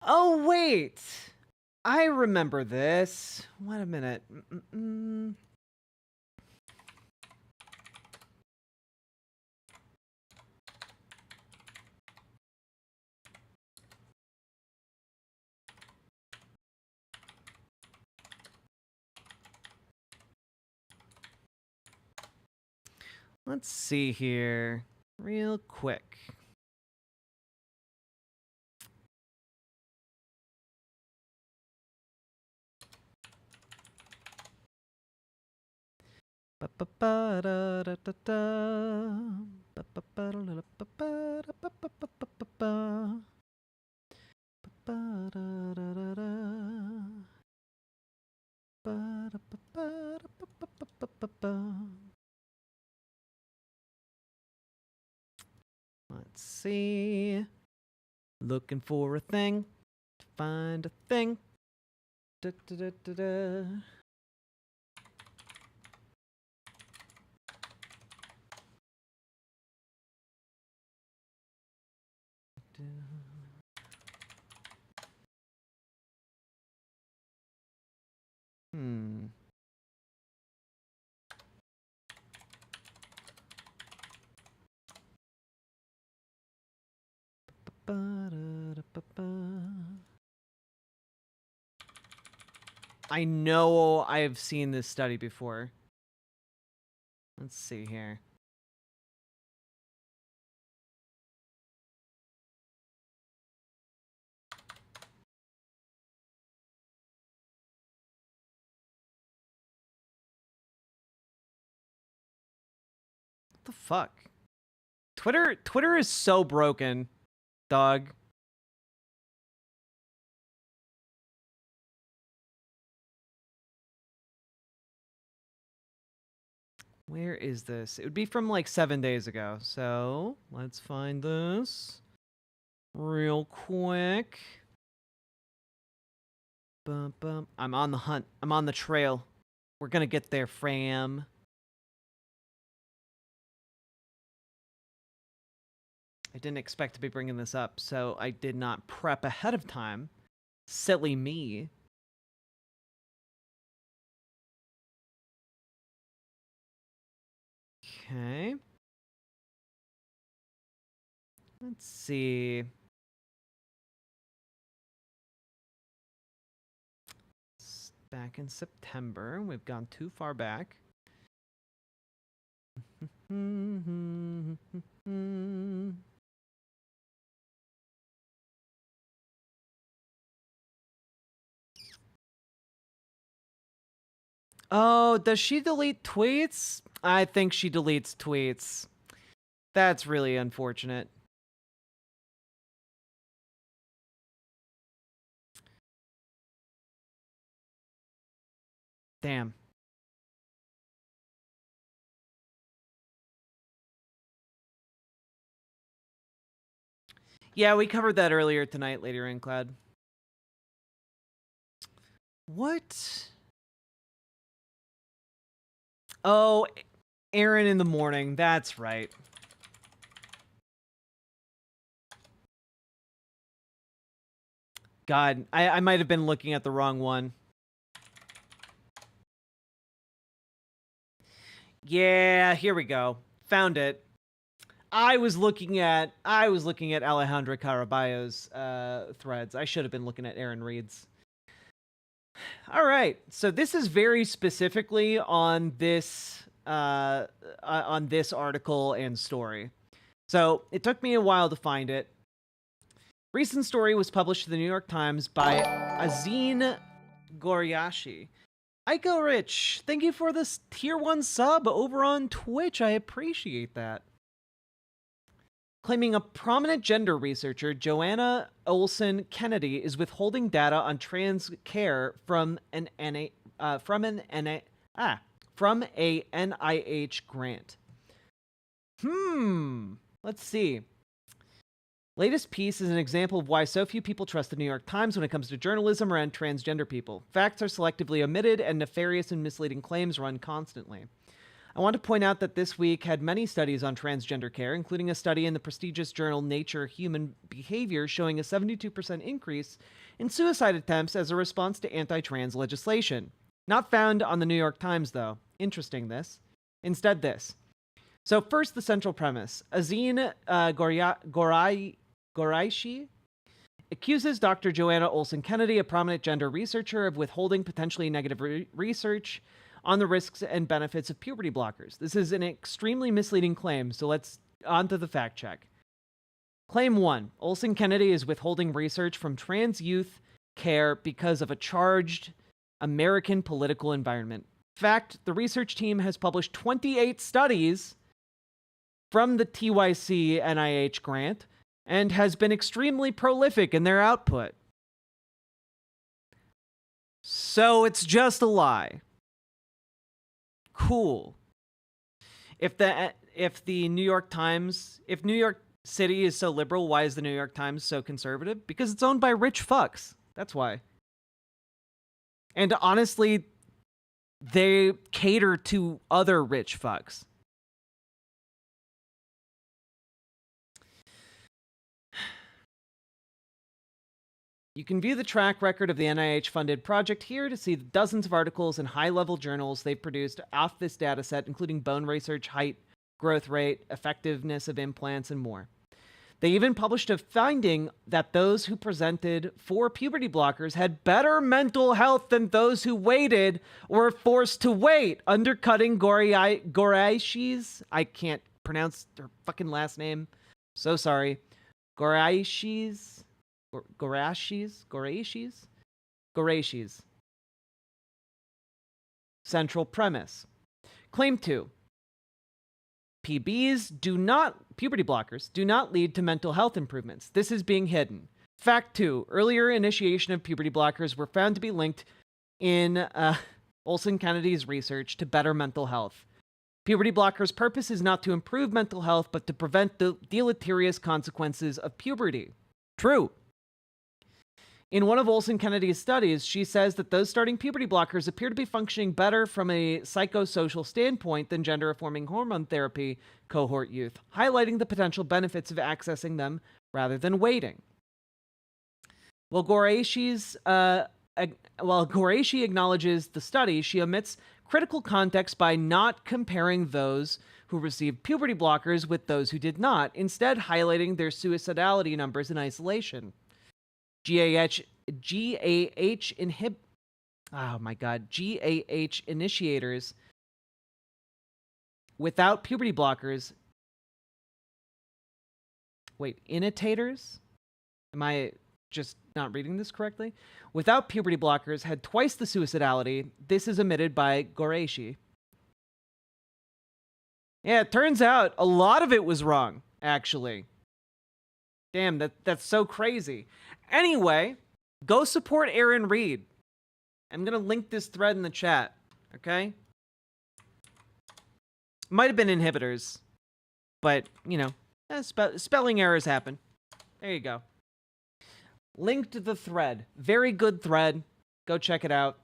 Oh, wait. I remember this. Wait a minute. Let's see here. Real quick. Let's see. Looking for a thing to find a thing. Da, da, da, da, da. Hmm. I know I've seen this study before. Let's see here. What the fuck? Twitter is so broken, dog. Where is this? It would be from like 7 days ago. So let's find this real quick. Bum, bum. I'm on the hunt. I'm on the trail. We're gonna get there, fam. I didn't expect to be bringing this up, so I did not prep ahead of time. Silly me. Okay. Let's see. It's back in September. We've gone too far back. Oh, does she delete tweets? I think she deletes tweets. That's really unfortunate. Damn. Yeah, we covered that earlier tonight, Lady Raincloud. What? Oh, Aaron in the morning. That's right. God, I might have been looking at the wrong one. Yeah, here we go. Found it. I was looking at Alejandra Caraballo's threads. I should have been looking at Aaron Reed's. All right, so this is very specifically on this article and story. So it took me a while to find it. Recent story was published in the New York Times by Azine Goryashi. Aiko Rich, thank you for this tier 1 sub over on Twitch. I appreciate that. Claiming a prominent gender researcher, Joanna Olson Kennedy, is withholding data on trans care from a NIH grant. Let's see. Latest piece is an example of why so few people trust the New York Times when it comes to journalism around transgender people. Facts are selectively omitted and nefarious and misleading claims run constantly. I want to point out that this week had many studies on transgender care, including a study in the prestigious journal Nature Human Behavior showing a 72% increase in suicide attempts as a response to anti-trans legislation. Not found on the New York Times, though. Interesting, this. Instead, this. So first, the central premise. Azine Goraishi accuses Dr. Joanna Olson Kennedy, a prominent gender researcher, of withholding potentially negative research on the risks and benefits of puberty blockers. This is an extremely misleading claim, so let's on to the fact check. Claim 1. Olson Kennedy is withholding research from trans youth care because of a charged American political environment. Fact, the research team has published 28 studies from the TYC NIH grant and has been extremely prolific in their output. So it's just a lie. Cool. If New York City is so liberal, why is the New York Times so conservative? Because it's owned by rich fucks. That's why. And honestly, they cater to other rich fucks. You can view the track record of the NIH-funded project here to see the dozens of articles in high-level journals they've produced off this dataset, including bone research, height, growth rate, effectiveness of implants, and more. They even published a finding that those who presented for puberty blockers had better mental health than those who waited or were forced to wait, undercutting Goraishi's, I can't pronounce her fucking last name, so sorry, Goraishi's central premise. Claim 2. Puberty blockers do not lead to mental health improvements. This is being hidden. Fact 2. Earlier initiation of puberty blockers were found to be linked in Olson Kennedy's research to better mental health. Puberty blockers' purpose is not to improve mental health, but to prevent the deleterious consequences of puberty. True. In one of Olson Kennedy's studies, she says that those starting puberty blockers appear to be functioning better from a psychosocial standpoint than gender-reforming hormone therapy cohort youth, highlighting the potential benefits of accessing them rather than waiting. While Goraishi acknowledges the study, she omits critical context by not comparing those who received puberty blockers with those who did not, instead highlighting their suicidality numbers in isolation. GAH initiators without puberty blockers. Wait, imitators? Am I just not reading this correctly? Without puberty blockers had twice the suicidality. This is omitted by Goraishi. Yeah, it turns out a lot of it was wrong, actually. Damn, that's so crazy. Anyway, go support Aaron Reed. I'm going to link this thread in the chat, okay? Might have been inhibitors, but, you know, spelling errors happen. There you go. Linked the thread. Very good thread. Go check it out.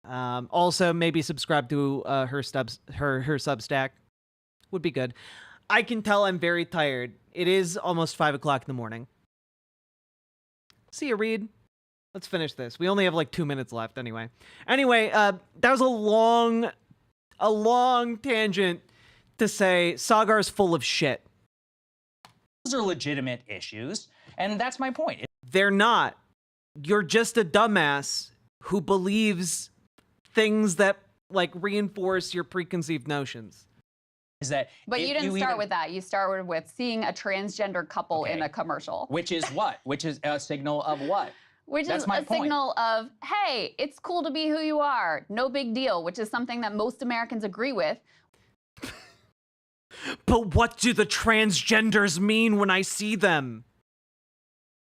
Also, maybe subscribe to her Substack. Would be good. I can tell I'm very tired. It is almost 5 o'clock in the morning. See you, Reed. Let's finish this. We only have like 2 minutes left anyway. Anyway, that was a long tangent to say Sagar's full of shit. Those are legitimate issues, and that's my point. They're not. you're just a dumbass who believes things that like reinforce your preconceived notions. Is that But you didn't start with that. You started with seeing a transgender couple in a commercial. Which is what? Which is a signal of what? Which That's is my a point. signal of, hey, it's cool to be who you are. No big deal, which is something that most Americans agree with. But what do the transgenders mean when I see them?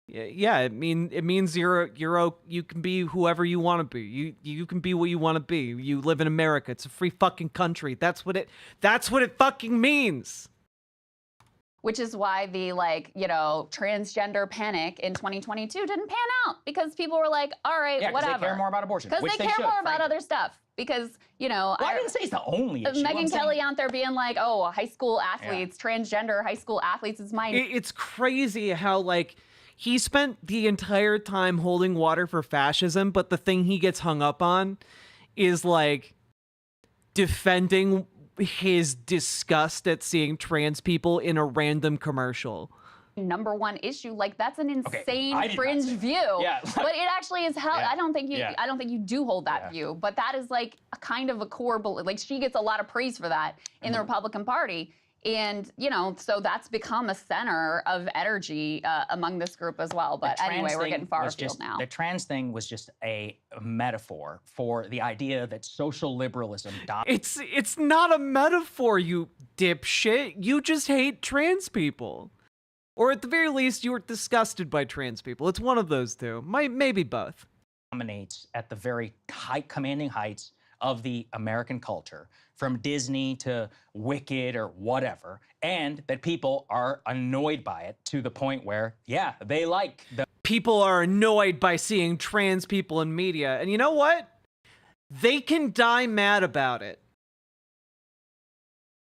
Yeah, it means you can be whoever you want to be. You can be what you want to be. You live in America. It's a free fucking country. That's what it fucking means. Which is why the transgender panic in 2022 didn't pan out, because people were like, all right, Yeah, whatever. they care more about abortion. Because they care more about other stuff. Because, Well, I didn't say it's the only issue. Megyn Kelly out there being like, oh, high school athletes, transgender high school athletes is mine. It's crazy how, like, he spent the entire time holding water for fascism, but the thing he gets hung up on is, like, defending his disgust at seeing trans people in a random commercial. Number one issue, like that's an insane fringe view. Yeah. But it actually is hell. Yeah. I don't think you Yeah. I don't think you do hold that view, but that is like a kind of a core belief. Like she gets a lot of praise for that in the Republican Party. And, so that's become a center of energy among this group as well. But anyway, we're getting far afield now. The trans thing was just a metaphor for the idea that social liberalism dominates. It's not a metaphor, you dipshit. You just hate trans people. Or at the very least, you were disgusted by trans people. It's one of those two. Maybe both. Dominates at the very commanding heights of the American culture, from Disney to Wicked or whatever, and that people are annoyed by it to the point where, they like the... People are annoyed by seeing trans people in media, and you know what? They can die mad about it.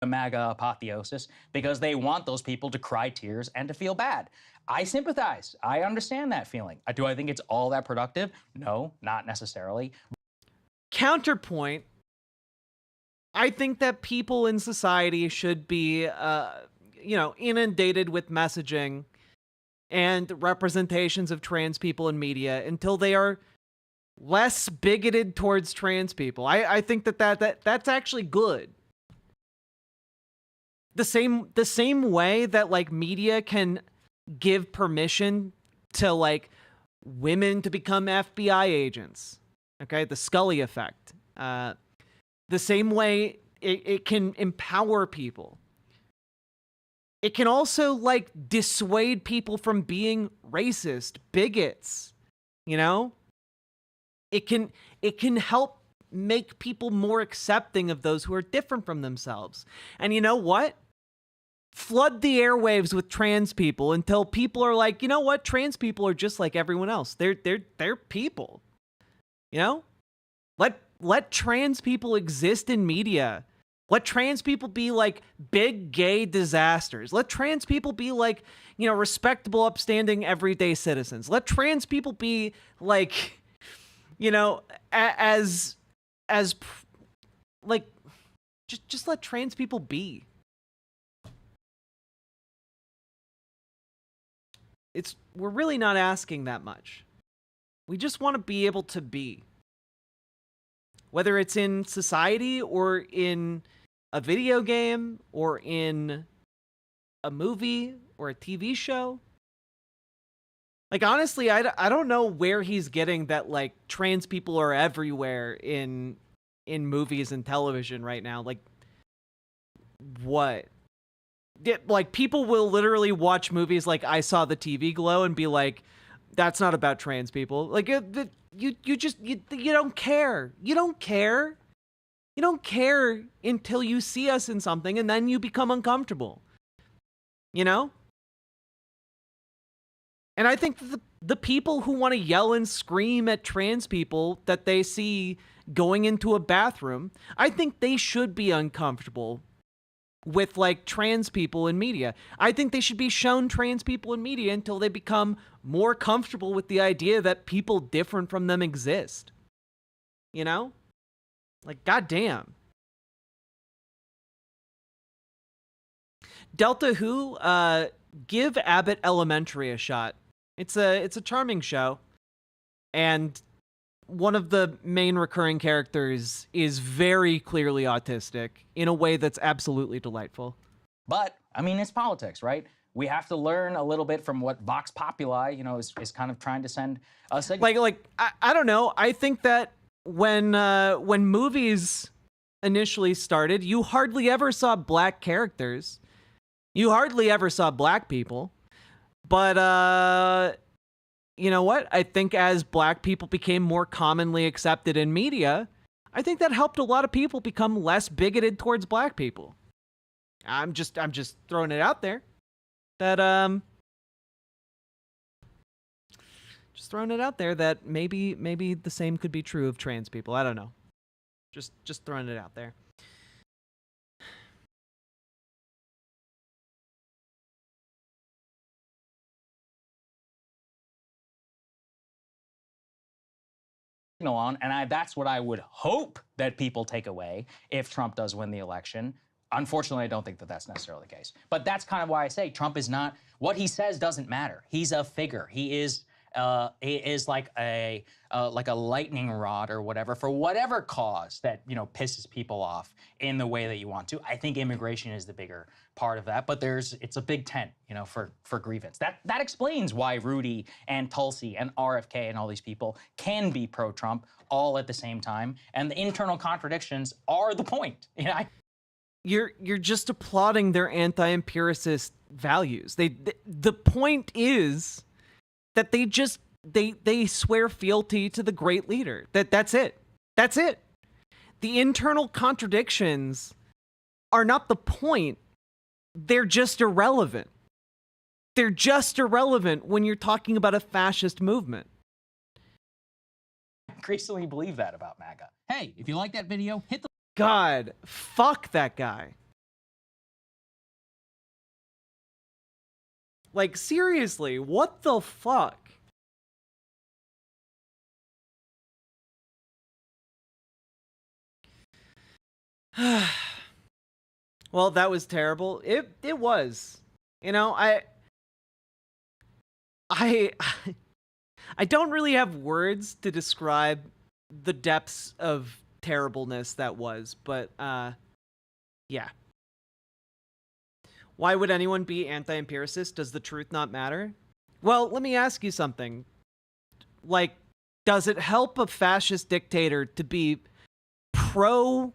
The MAGA apotheosis, because they want those people to cry tears and to feel bad. I sympathize. I understand that feeling. Do I think it's all that productive? No, not necessarily. Counterpoint, I think that people in society should be, inundated with messaging and representations of trans people in media until they are less bigoted towards trans people. I think that's actually good. The same way that like media can give permission to like women to become FBI agents. Okay, the Scully effect. The same way it can empower people. It can also like dissuade people from being racist, bigots. It can help make people more accepting of those who are different from themselves. And you know what? Flood the airwaves with trans people until people are like, you know what? Trans people are just like everyone else. They're people. Let trans people exist in media. Let trans people be like big gay disasters. Let trans people be like, respectable, upstanding, everyday citizens. Let trans people be like, just let trans people be. We're really not asking that much. We just want to be able to be. Whether it's in society or in a video game or in a movie or a TV show. Like, honestly, I don't know where he's getting that, like, trans people are everywhere in movies and television right now. Like, what? Like, people will literally watch movies like I Saw the TV Glow and be like, that's not about trans people. Like, you don't care. You don't care. You don't care until you see us in something and then you become uncomfortable. And I think the people who want to yell and scream at trans people that they see going into a bathroom, I think they should be uncomfortable with like trans people in media. I think they should be shown trans people in media until they become more comfortable with the idea that people different from them exist. Like, goddamn. Delta Who, give Abbott Elementary a shot. It's a charming show. And one of the main recurring characters is very clearly autistic in a way that's absolutely delightful. But, I mean, it's politics, right? We have to learn a little bit from what Vox Populi, you know, is kind of trying to send a signal. I don't know. I think that when movies initially started, you hardly ever saw black characters. You hardly ever saw black people. But, you know what? I think as black people became more commonly accepted in media, I think that helped a lot of people become less bigoted towards black people. I'm just throwing it out there. That just throwing it out there that maybe the same could be true of trans people. I don't know. Just throwing it out there. On, and that's what I would hope that people take away if Trump does win the election. Unfortunately, I don't think that that's necessarily the case. But that's kind of why I say Trump is not, what he says doesn't matter. He's a figure. He is like a lightning rod or whatever for whatever cause that, you know, pisses people off in the way that you want to. I think immigration is the bigger part of that, but it's a big tent, you know, for grievance. That explains why Rudy and Tulsi and RFK and all these people can be pro-Trump all at the same time, and the internal contradictions are the point. You know, You're just applauding their anti-empiricist values. The point is that they swear fealty to the great leader. That's it. That's it. The internal contradictions are not the point. They're just irrelevant. They're just irrelevant when you're talking about a fascist movement. I increasingly believe that about MAGA. Hey, if you like that video, hit the God, fuck that guy. Like, seriously, what the fuck? Well, that was terrible. It was. You know, I don't really have words to describe the depths of terribleness that was, but yeah. Why would anyone be anti-empiricist? Does the truth not matter? Well, let me ask you something. Like, does it help a fascist dictator to be pro-truth?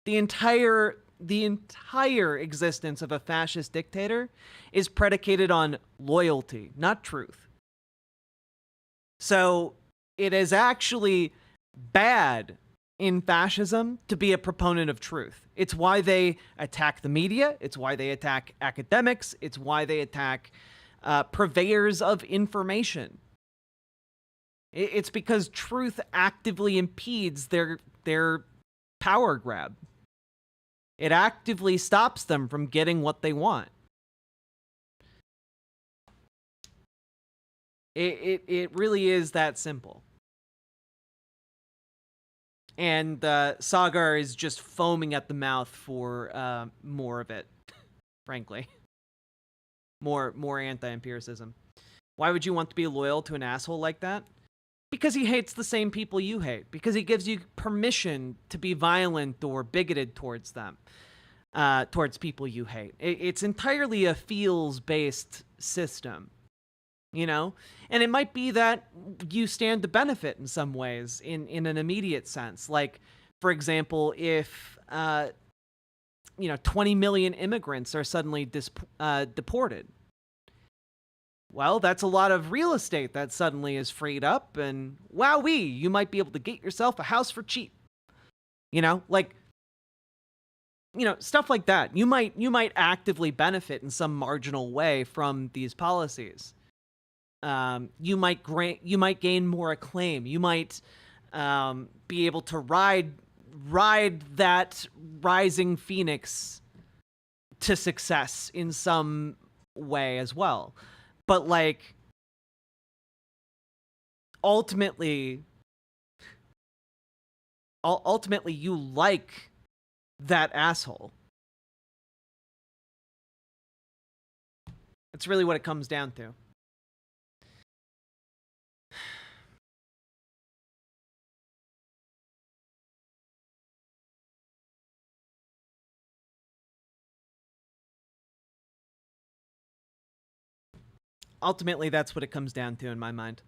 The entire existence of a fascist dictator is predicated on loyalty, not truth. So it is actually bad in fascism to be a proponent of truth. It's why they attack the media. It's why they attack academics. It's why they attack purveyors of information. It's because truth actively impedes their power grab. It actively stops them from getting what they want. It really is that simple. And Sagar is just foaming at the mouth for more of it, frankly. More anti-empiricism. Why would you want to be loyal to an asshole like that? Because he hates the same people you hate. Because he gives you permission to be violent or bigoted towards them. Towards people you hate. It's entirely a feels-based system. You know? And it might be that you stand to benefit in some ways, in an immediate sense. Like, for example, if 20 million immigrants are suddenly deported. Well, that's a lot of real estate that suddenly is freed up, and wowee, you might be able to get yourself a house for cheap. You know, like, stuff like that. You might actively benefit in some marginal way from these policies. You might gain more acclaim. You might be able to ride that rising phoenix to success in some way as well. But like, ultimately you like that asshole. That's really what it comes down to. Ultimately, that's what it comes down to in my mind.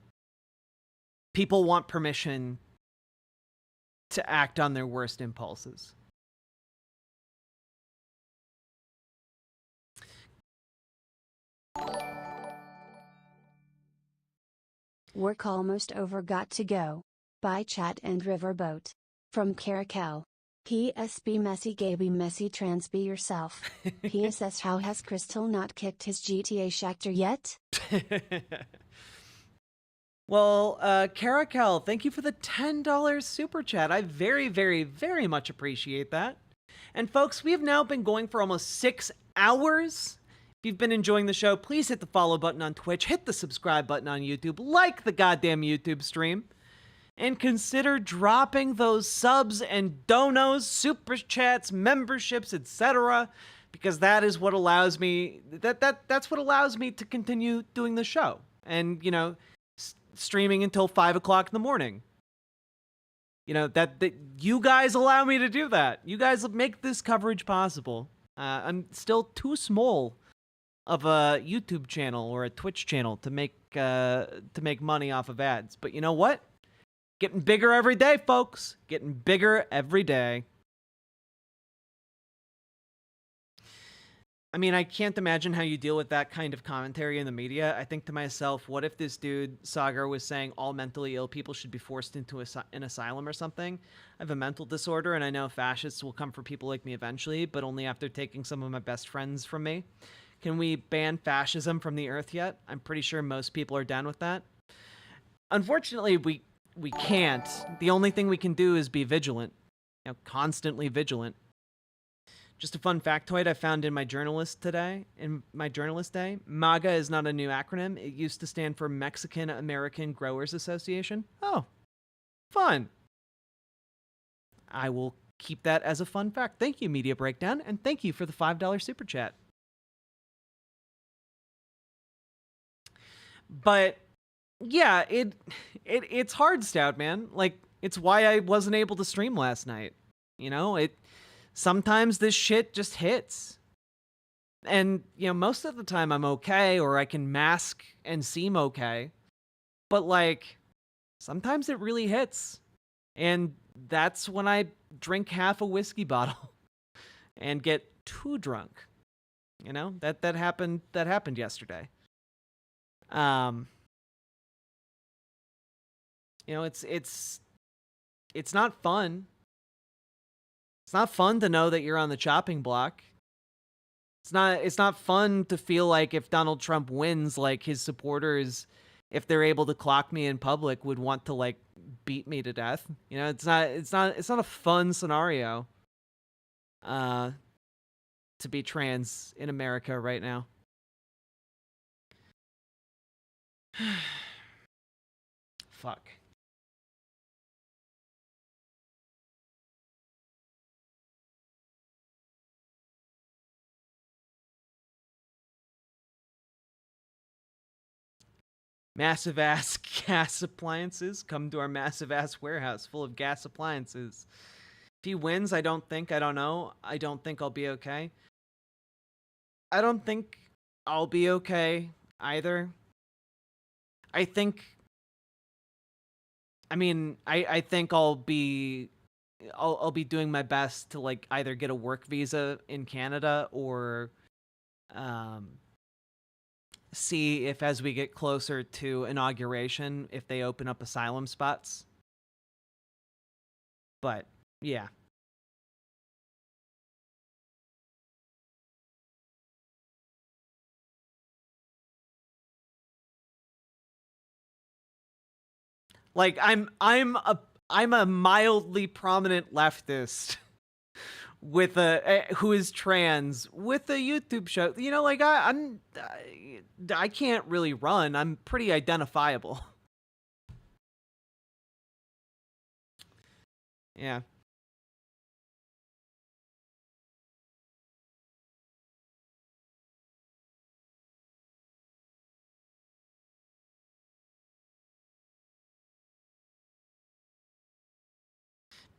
People want permission to act on their worst impulses. Work almost over, got to go. Bye chat and riverboat. From Caracal. P.S. Be messy gay, be messy trans, be yourself. P.S.S. How has Crystal not kicked his GTA Schacter yet? Well, Caracal, thank you for the $10 super chat. I very, very, very much appreciate that. And folks, we have now been going for almost 6 hours. If you've been enjoying the show, please hit the follow button on Twitch, hit the subscribe button on YouTube, like the goddamn YouTube stream, and consider dropping those subs and donos, super chats, memberships, etc., because that is what allows me, that's what allows me to continue doing the show. And, you know, streaming until 5 o'clock in the morning. You know, that you guys allow me to do that. You guys make this coverage possible. I'm still too small of a YouTube channel or a Twitch channel to make money off of ads. But you know what? Getting bigger every day, folks. Getting bigger every day. I mean, I can't imagine how you deal with that kind of commentary in the media. I think to myself, what if this dude, Sagar, was saying all mentally ill people should be forced into an asylum or something? I have a mental disorder, and I know fascists will come for people like me eventually, but only after taking some of my best friends from me. Can we ban fascism from the earth yet? I'm pretty sure most people are down with that. Unfortunately, we can't. The only thing we can do is be vigilant. You know, constantly vigilant. Just a fun factoid I found in my journalist day. MAGA is not a new acronym. It used to stand for Mexican American Growers Association. Oh, fun. I will keep that as a fun fact. Thank you, Media Breakdown, and thank you for the $5 super chat. But yeah, it's hard, Stout Man. Like, it's why I wasn't able to stream last night. You know, sometimes this shit just hits. And, you know, most of the time I'm okay, or I can mask and seem okay. But, like, sometimes it really hits. And that's when I drink half a whiskey bottle and get too drunk. You know, that happened yesterday. You know, it's not fun. It's not fun to know that you're on the chopping block. It's not fun to feel like if Donald Trump wins, like his supporters, if they're able to clock me in public, would want to like beat me to death. You know, it's not a fun scenario to be trans in America right now. Fuck. Massive ass gas appliances. Come to our massive ass warehouse full of gas appliances. If he wins, I don't know. I don't think I'll be okay. I don't think I'll be okay either. I think I'll be doing my best to like either get a work visa in Canada or see if as we get closer to inauguration, if they open up asylum spots. But yeah. Like I'm a mildly prominent leftist with who is trans with a YouTube show. You know, like I can't really run. I'm pretty identifiable. Yeah.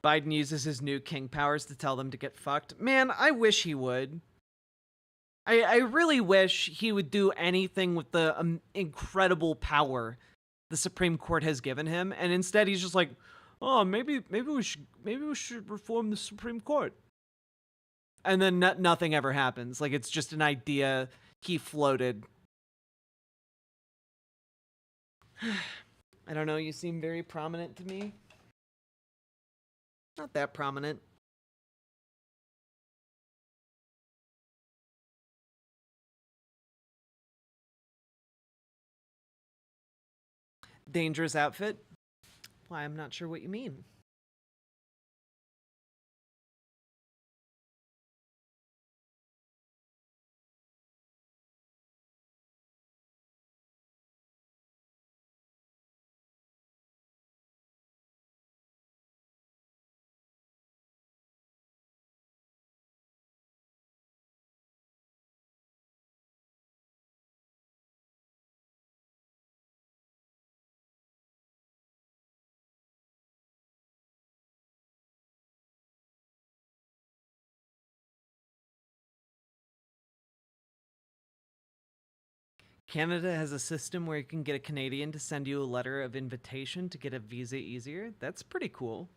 Biden uses his new king powers to tell them to get fucked. Man, I wish he would. I really wish he would do anything with the incredible power the Supreme Court has given him, and instead he's just like, oh, maybe we should reform the Supreme Court. And then nothing ever happens. Like, it's just an idea he floated. I don't know, you seem very prominent to me. Not that prominent. Dangerous outfit? Why, I'm not sure what you mean. Canada has a system where you can get a Canadian to send you a letter of invitation to get a visa easier. That's pretty cool.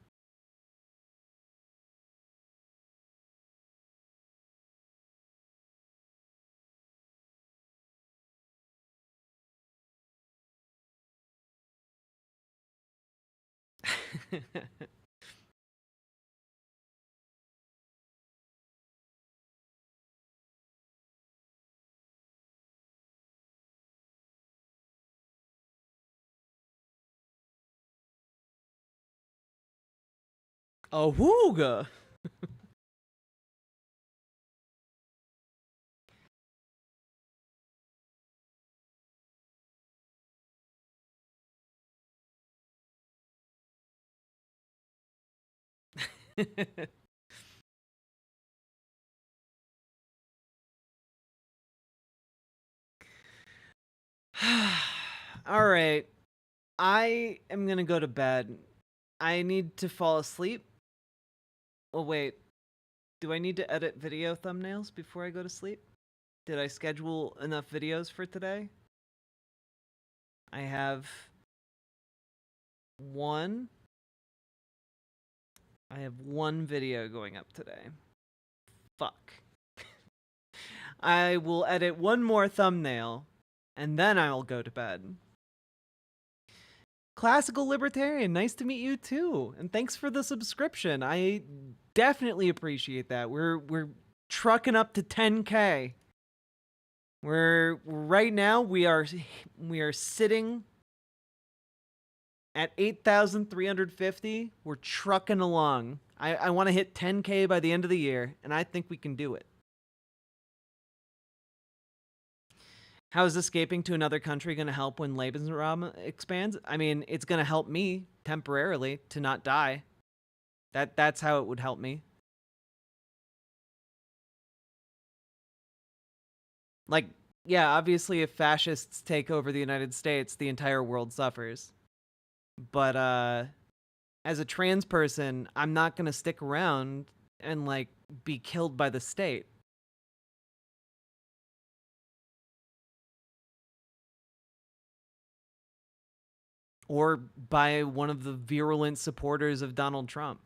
A wooga. All right. I am going to go to bed. I need to fall asleep. Oh, wait. Do I need to edit video thumbnails before I go to sleep? Did I schedule enough videos for today? I have one. I have one video going up today. Fuck. I will edit one more thumbnail, and then I'll go to bed. Classical Libertarian, nice to meet you too. And thanks for the subscription. I definitely appreciate that. We're trucking up to 10K. Right now we are sitting at 8,350. We're trucking along. I want to hit 10K by the end of the year, and I think we can do it. How is escaping to another country going to help when Lebensraum expands? I mean, it's going to help me temporarily to not die. That's how it would help me. Like, yeah, obviously if fascists take over the United States, the entire world suffers. But as a trans person, I'm not going to stick around and like be killed by the state. Or by one of the virulent supporters of Donald Trump.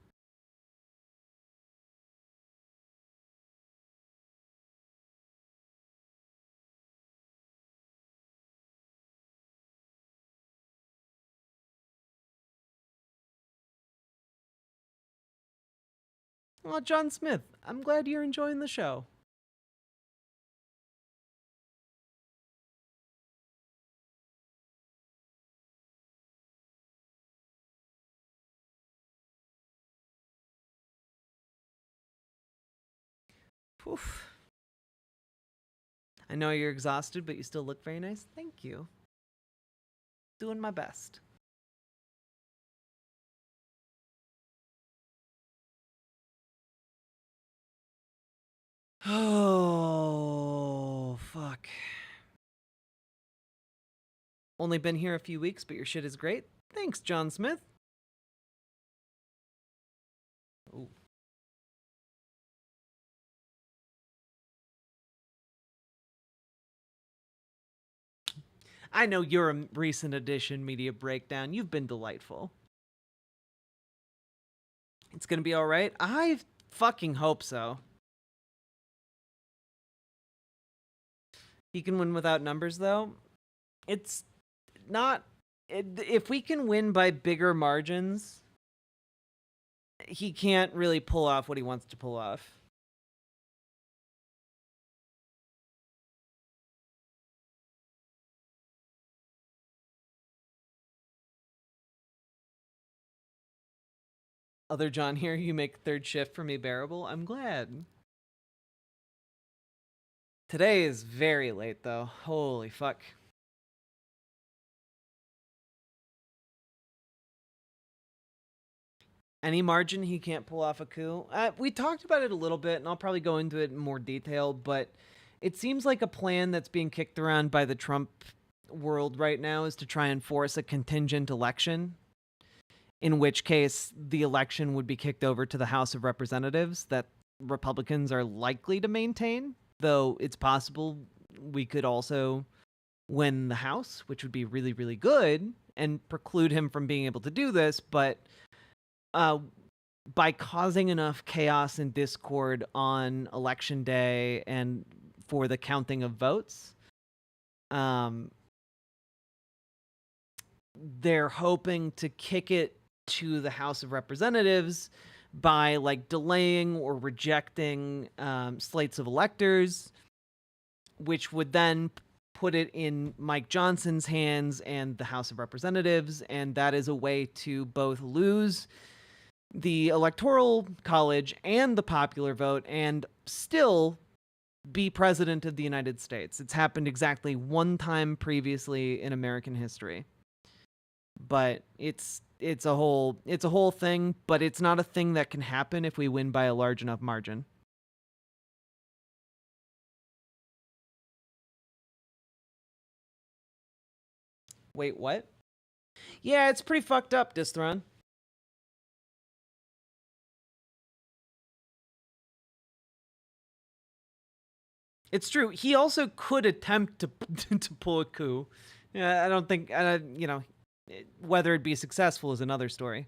Well, John Smith, I'm glad you're enjoying the show. Oof. I know you're exhausted, but you still look very nice. Thank you. Doing my best. Oh, fuck. Only been here a few weeks, but your shit is great. Thanks, John Smith. I know you're a recent edition Media Breakdown. You've been delightful. It's gonna be all right. I fucking hope so. He can win without numbers, though. It's not. If we can win by bigger margins, he can't really pull off what he wants to pull off. Other John here, you make third shift for me bearable. I'm glad. Today is very late, though. Holy fuck. Any margin he can't pull off a coup? We talked about it a little bit, and I'll probably go into it in more detail, but it seems like a plan that's being kicked around by the Trump world right now is to try and force a contingent election, in which case the election would be kicked over to the House of Representatives that Republicans are likely to maintain, though it's possible we could also win the House, which would be really, really good, and preclude him from being able to do this, but by causing enough chaos and discord on election day and for the counting of votes, they're hoping to kick it to the House of Representatives by like delaying or rejecting slates of electors, which would then put it in Mike Johnson's hands and the House of Representatives, and that is a way to both lose the Electoral College and the popular vote and still be president of the United States. It's happened exactly one time previously in American history. But it's a whole thing, but it's not a thing that can happen if we win by a large enough margin. Wait, what? Yeah, it's pretty fucked up, Distron. It's true. He also could attempt to pull a coup. Yeah, I don't think, whether it'd be successful is another story.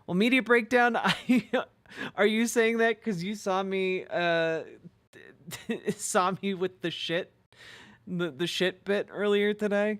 Well, Media Breakdown, are you saying that because you saw me with the shit bit earlier today?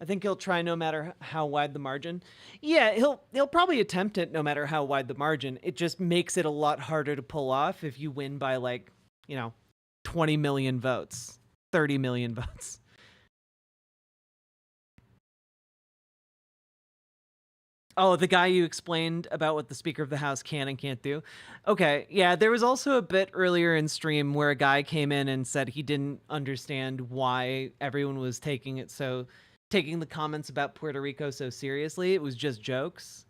I think he'll try no matter how wide the margin. Yeah, he'll probably attempt it no matter how wide the margin. It just makes it a lot harder to pull off if you win by 20 million votes, 30 million votes. Oh, the guy you explained about what the Speaker of the House can and can't do. Okay, yeah, there was also a bit earlier in stream where a guy came in and said he didn't understand why everyone was taking the comments about Puerto Rico so seriously. It was just jokes.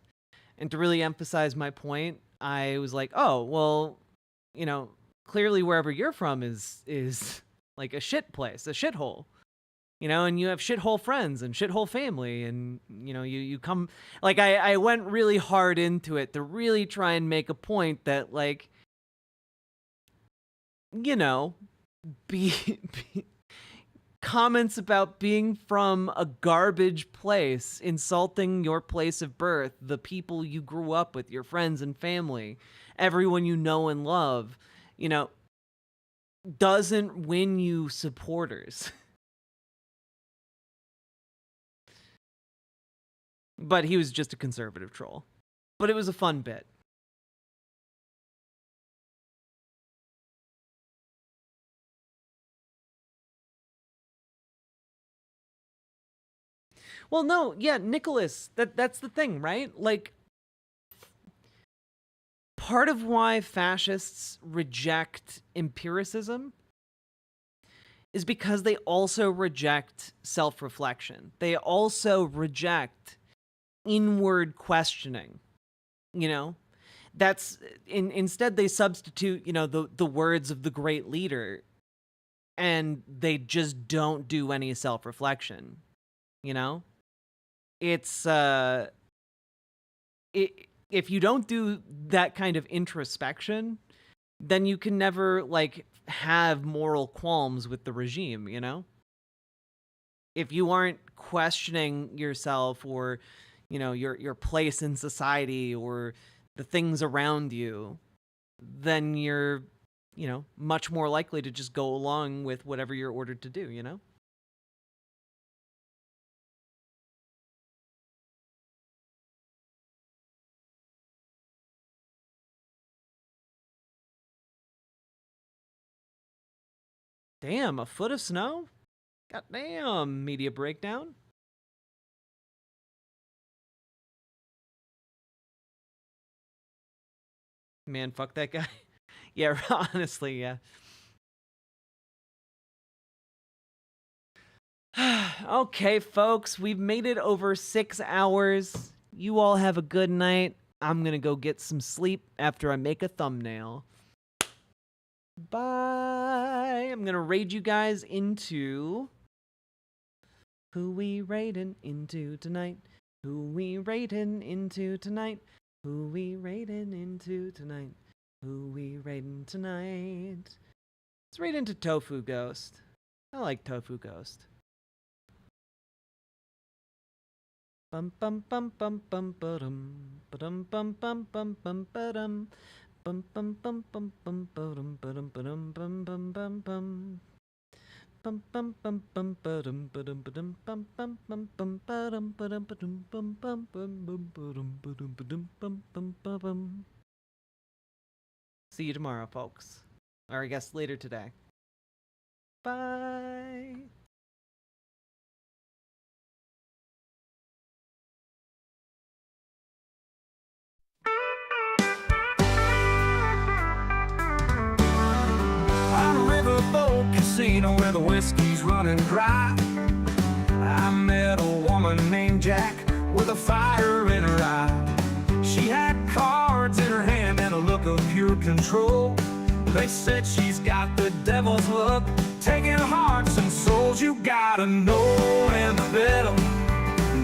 And to really emphasize my point, I was like, oh, well, clearly wherever you're from is like a shit place, a shithole. And you have shithole friends and shithole family, and you come, like, I went really hard into it to really try and make a point that, comments about being from a garbage place, insulting your place of birth, the people you grew up with, your friends and family, everyone you know and love, doesn't win you supporters. But he was just a conservative troll. But it was a fun bit. Well, no, yeah, Nicholas, that's the thing, right? part of why fascists reject empiricism is because they also reject self-reflection. They also reject inward questioning, you know? Instead they substitute, you know, the words of the great leader, and they just don't do any self-reflection, you know? It's, if you don't do that kind of introspection, then you can never, like, have moral qualms with the regime, you know? If you aren't questioning yourself or, you know, your place in society or the things around you, then you're, you know, much more likely to just go along with whatever you're ordered to do, you know? Damn, a foot of snow? Goddamn, media breakdown. Man, fuck that guy. Yeah, honestly, yeah. Okay, folks, we've made it over 6 hours. You all have a good night. I'm gonna go get some sleep after I make a thumbnail. Bye. I'm gonna raid you guys into who we raiding into tonight. Who we raiding into tonight. Who we raiding into tonight? Who we raiding tonight? Let's raid into Tofu Ghost. I like Tofu Ghost. Bum bum bum bum bum ba-dum ba-dum bum bum bum bum ba-dum bum bum bum bum bum ba-dum ba-dum ba-dum bum bum bum bum bum bum bum bum ba-dum ba-dum ba-dum bum bum bum bum ba-dum ba-dum ba-dum bum bum bum bum ba-dum ba-dum ba-dum bum bum bum bum. See you tomorrow, folks. Or I guess later today. Bye. On a riverboat casino where the whiskey's running dry, I met a woman named Jack with a fire in her eye. She had cards in her hand and a look of pure control. They said she's got the devil's look, taking hearts and souls. You gotta know when to bet 'em,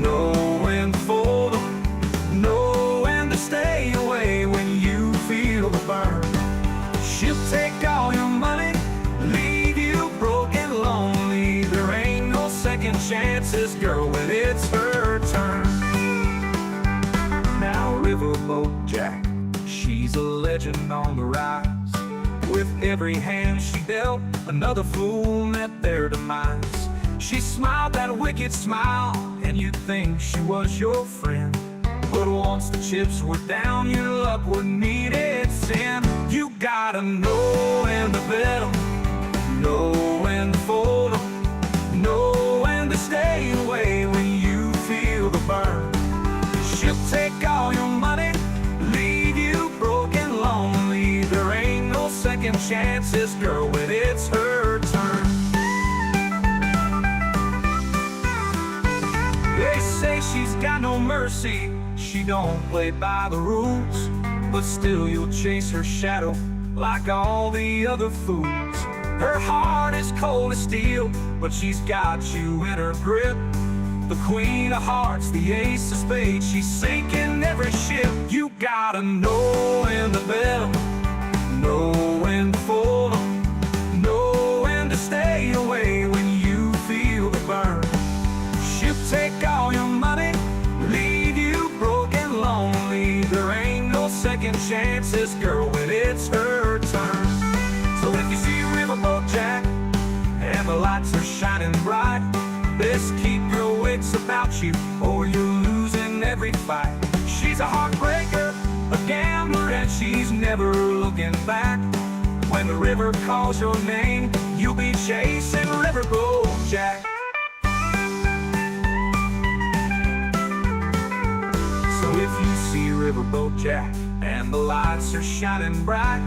know when to fold 'em, know when to stay away when you feel the burn. She'll take all your money, leave you broke and lonely. There ain't no second chances, girl, when it's her turn. Now Riverboat Jack, she's a legend on the rise. With every hand she dealt, another fool met their demise. She smiled that wicked smile, and you'd think she was your friend. But once the chips were down, your luck would need its end. You gotta know when to bet 'em, know when to fold 'em, know when to stay away when you feel the burn. She'll take all your money, leave you broke and lonely. There ain't no second chances, girl, when it's her turn. They say she's got no mercy, she don't play by the rules, but still you'll chase her shadow like all the other fools. Her heart is cold as steel, but she's got you in her grip. The queen of hearts, the ace of spades, she's sinking every ship. You gotta know when to bet 'em, know when to fold 'em, know when to stay away when you feel the burn. She'll take all your money, leave you broke and lonely. There ain't no second chances, girl, when it's her turn. So if you see Riverboat Jack and the lights are shining bright, best keep your wits about you or you're losing every fight. She's a heartbreaker, a gambler, and she's never looking back. When the river calls your name, you'll be chasing Riverboat Jack. So if you see Riverboat Jack and the lights are shining bright.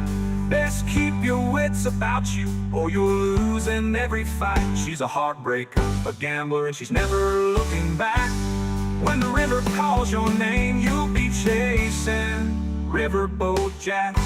Best keep your wits about you, or you'll lose in every fight. She's a heartbreaker, a gambler, and she's never looking back. When the river calls your name, you'll be chasing Riverboat Jack.